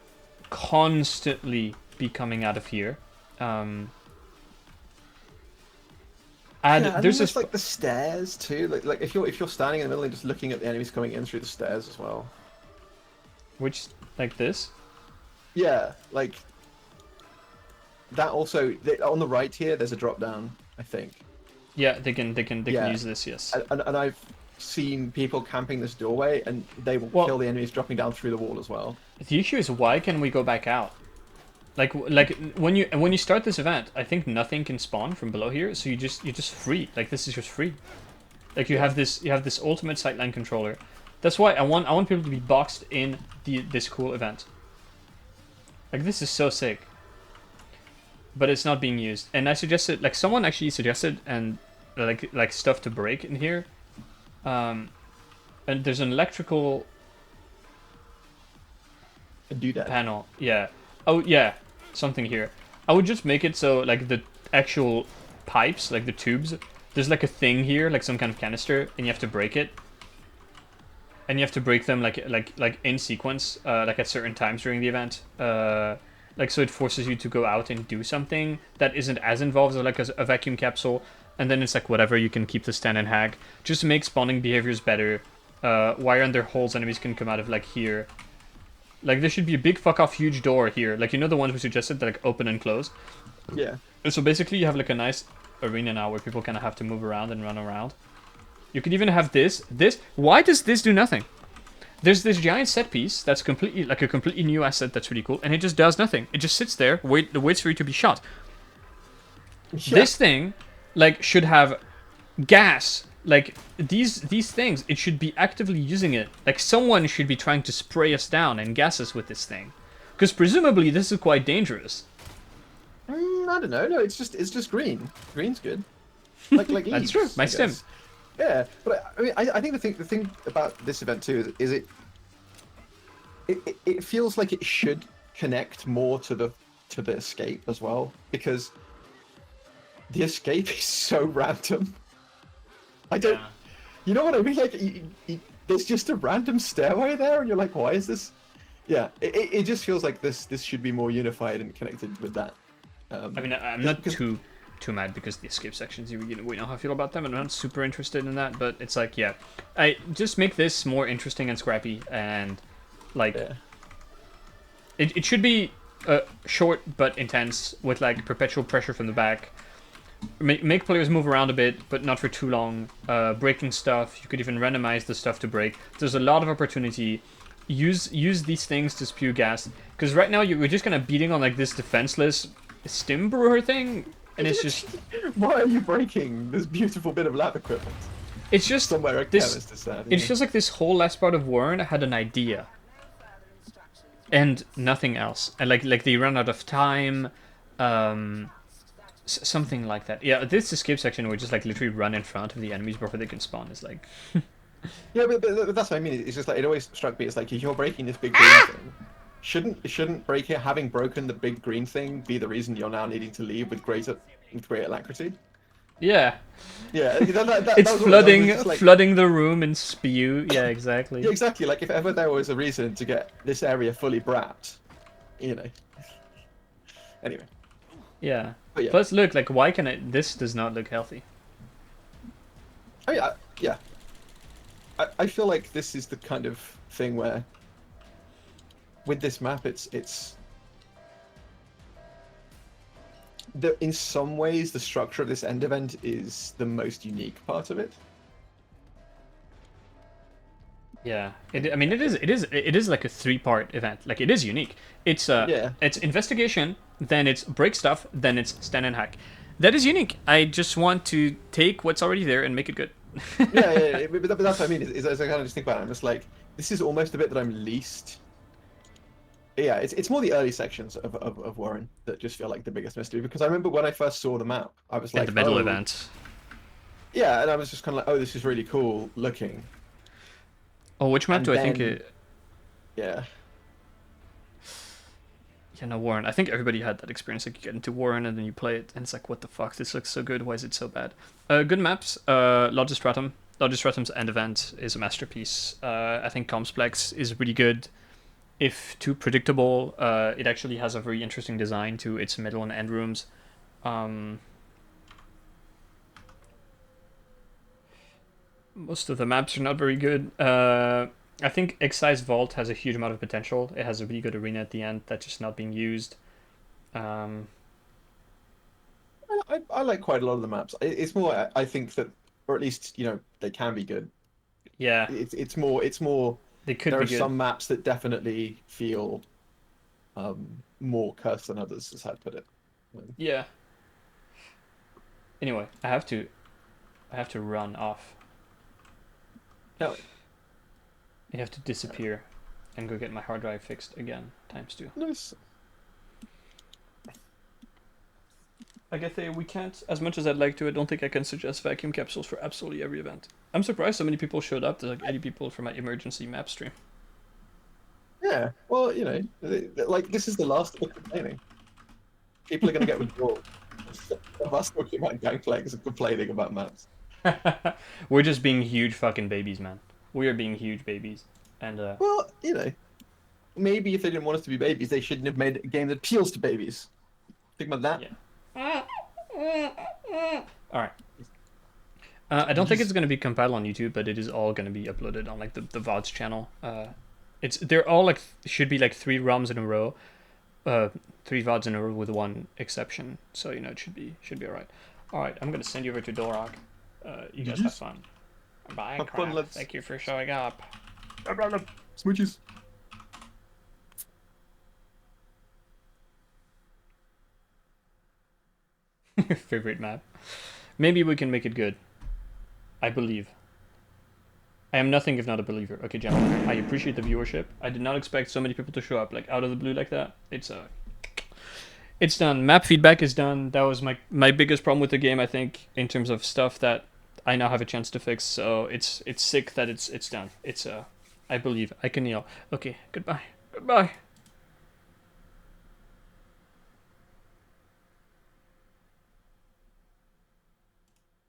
[SPEAKER 1] constantly be coming out of here. And
[SPEAKER 2] Yeah, and
[SPEAKER 1] there's
[SPEAKER 2] then
[SPEAKER 1] this
[SPEAKER 2] like the stairs too. Like if you're standing in the middle and just looking at the enemies coming in through the stairs as well.
[SPEAKER 1] which like this.
[SPEAKER 2] Yeah, like that. Also, on the right here, there's a drop down. I think.
[SPEAKER 1] Yeah, they can
[SPEAKER 2] Yeah.
[SPEAKER 1] use this. Yes.
[SPEAKER 2] And I've seen people camping this doorway, and they will
[SPEAKER 1] Well-
[SPEAKER 2] kill the enemies dropping down through the wall as well.
[SPEAKER 1] The issue is why can we go back out? Like when you start this event, I think nothing can spawn from below here, so you're just free. Like this is just free. Like you have this ultimate sightline controller. That's why I want people to be boxed in this cool event. Like this is so sick. But it's not being used. And I suggested, like someone actually suggested, and like stuff to break in here. And there's an electrical
[SPEAKER 2] And do that.
[SPEAKER 1] panel. Yeah. Oh yeah, something here. I would just make it so like the actual pipes, like the tubes, there's like a thing here, like some kind of canister, and you have to break it. And you have to break them like in sequence, like at certain times during the event. Like so it forces you to go out and do something that isn't as involved as like a vacuum capsule. And then it's like whatever, you can keep the stand and hack. Just make spawning behaviors better. Wire under holes enemies can come out of like here. Like there should be a big fuck off huge door here. Like you know the ones we suggested that like open and close.
[SPEAKER 2] Yeah.
[SPEAKER 1] And so basically you have like a nice arena now where people kind of have to move around and run around. You could even have this. Why does this do nothing? There's this giant set piece that's completely like a completely new asset that's really cool, and it just does nothing. It just sits there, waits for you to be shot.
[SPEAKER 2] Yeah.
[SPEAKER 1] This thing, like, should have gas. Like these things, it should be actively using it. Like someone should be trying to spray us down and gas us with this thing, because presumably this is quite dangerous.
[SPEAKER 2] I don't know. No, it's just green. Green's good. Like
[SPEAKER 1] That's
[SPEAKER 2] Eves,
[SPEAKER 1] true. My
[SPEAKER 2] I
[SPEAKER 1] stim.
[SPEAKER 2] guess. Yeah, but I mean, I think the thing about this event too is it feels like it should connect more to the escape as well, because the escape is so random. I don't, you know what I mean? Like, there's just a random stairway there, and you're like, why is this? Yeah, it just feels like this should be more unified and connected with that.
[SPEAKER 1] I mean, I'm not too mad because the escape sections, we know how I feel about them, and I'm not super interested in that. But it's like, yeah, I just make this more interesting and scrappy, and like,
[SPEAKER 2] Yeah.
[SPEAKER 1] it should be short but intense with like perpetual pressure from the back. Make players move around a bit, but not for too long. Breaking stuff, you could even randomize the stuff to break. There's a lot of opportunity. Use these things to spew gas, because right now we're just kind of beating on like this defenseless stim brewer thing, and it's just
[SPEAKER 2] Why are you breaking this beautiful bit of lab equipment?
[SPEAKER 1] it's just
[SPEAKER 2] Somewhere a
[SPEAKER 1] this.
[SPEAKER 2] chemist is sad.
[SPEAKER 1] It feels like this whole last part of Warren had an idea and nothing else, and like they run out of time, something like that. Yeah, this escape section where just like literally run in front of the enemies before they can spawn is like.
[SPEAKER 2] Yeah, but that's what I mean. It's just like it always struck me. It's like if you're breaking this big green thing, shouldn't breaking having broken the big green thing be the reason you're now needing to leave with greater alacrity?
[SPEAKER 1] Yeah,
[SPEAKER 2] Yeah,
[SPEAKER 1] it's
[SPEAKER 2] that was
[SPEAKER 1] flooding
[SPEAKER 2] just like,
[SPEAKER 1] flooding the room and spew. Yeah, exactly.
[SPEAKER 2] yeah, exactly. Like if ever there was a reason to get this area fully brapped, you know. Anyway.
[SPEAKER 1] Yeah.
[SPEAKER 2] But yeah.
[SPEAKER 1] Plus, look, like, why can it? This does not look healthy.
[SPEAKER 2] I mean, yeah. I feel like this is the kind of thing where, with this map, it's in some ways the structure of this end event is the most unique part of it.
[SPEAKER 1] Yeah. I mean, it is like a 3-part event. Like, it is unique. It's it's investigation, then it's break stuff, then it's stand and hack. That is unique. I just want to take what's already there and make it good.
[SPEAKER 2] Yeah, but that's what I mean. Is I kind of just think about it. I'm just like, this is almost the bit that I'm least. Yeah, it's more the early sections of Warren that just feel like the biggest mystery, because I remember when I first saw the map, I was like,
[SPEAKER 1] the middle
[SPEAKER 2] oh,
[SPEAKER 1] event.
[SPEAKER 2] Yeah, and I was just kind of like, oh, this is really cool looking.
[SPEAKER 1] Oh, which map
[SPEAKER 2] And
[SPEAKER 1] do I think
[SPEAKER 2] then-
[SPEAKER 1] it...
[SPEAKER 2] Yeah.
[SPEAKER 1] Yeah, no, Warren. I think everybody had that experience. Like, you get into Warren and then you play it, and it's like, what the fuck? This looks so good. Why is it so bad? Good maps. Logistratum. Logistratum's end event is a masterpiece. I think Complex is really good if too predictable. It actually has a very interesting design to its middle and end rooms. Most of the maps are not very good. I think Excise Vault has a huge amount of potential. It has a really good arena at the end that's just not being used. Um,
[SPEAKER 2] I like quite a lot of the maps. It's more I think that, or at least they can be good.
[SPEAKER 1] yeah,
[SPEAKER 2] It's more.
[SPEAKER 1] they could
[SPEAKER 2] There
[SPEAKER 1] be
[SPEAKER 2] are
[SPEAKER 1] good.
[SPEAKER 2] some maps that definitely feel more cursed than others, is how to put it.
[SPEAKER 1] Yeah. Anyway, I have to run off.
[SPEAKER 2] No,
[SPEAKER 1] I have to disappear and go get my hard drive fixed again, times 2.
[SPEAKER 2] nice.
[SPEAKER 1] I guess we can't, as much as I'd like to, I don't think I can suggest vacuum capsules for absolutely every event. I'm surprised so many people showed up. There's like 80 people for my emergency map stream.
[SPEAKER 2] Yeah. Well, like this is the last of the complaining. People are going to get withdrawal of us talking about gangplanks and complaining about maps.
[SPEAKER 1] We're just being huge fucking babies, man. We are being huge babies. And,
[SPEAKER 2] Well, maybe if they didn't want us to be babies, they shouldn't have made a game that appeals to babies. Think about that.
[SPEAKER 1] yeah. Alright. I don't think it's going to be compiled on YouTube, but it is all going to be uploaded on like the VODs channel. They're all like should be like 3 ROMs in a row, 3 VODs in a row with one exception. So it should be alright. Alright, I'm gonna send you over to Dorak. You guys have fun. Bye,
[SPEAKER 2] Have fun,
[SPEAKER 1] crap.
[SPEAKER 2] lads.
[SPEAKER 1] Thank you for showing up.
[SPEAKER 2] Smooches.
[SPEAKER 1] Favorite map. Maybe we can make it good. I believe. I am nothing if not a believer. Okay, gentlemen, I appreciate the viewership. I did not expect so many people to show up, like, out of the blue like that. It's done. Map feedback is done. That was my biggest problem with the game, I think, in terms of stuff that I now have a chance to fix. So it's sick that it's done. I believe. I can kneel. Okay, goodbye. Goodbye.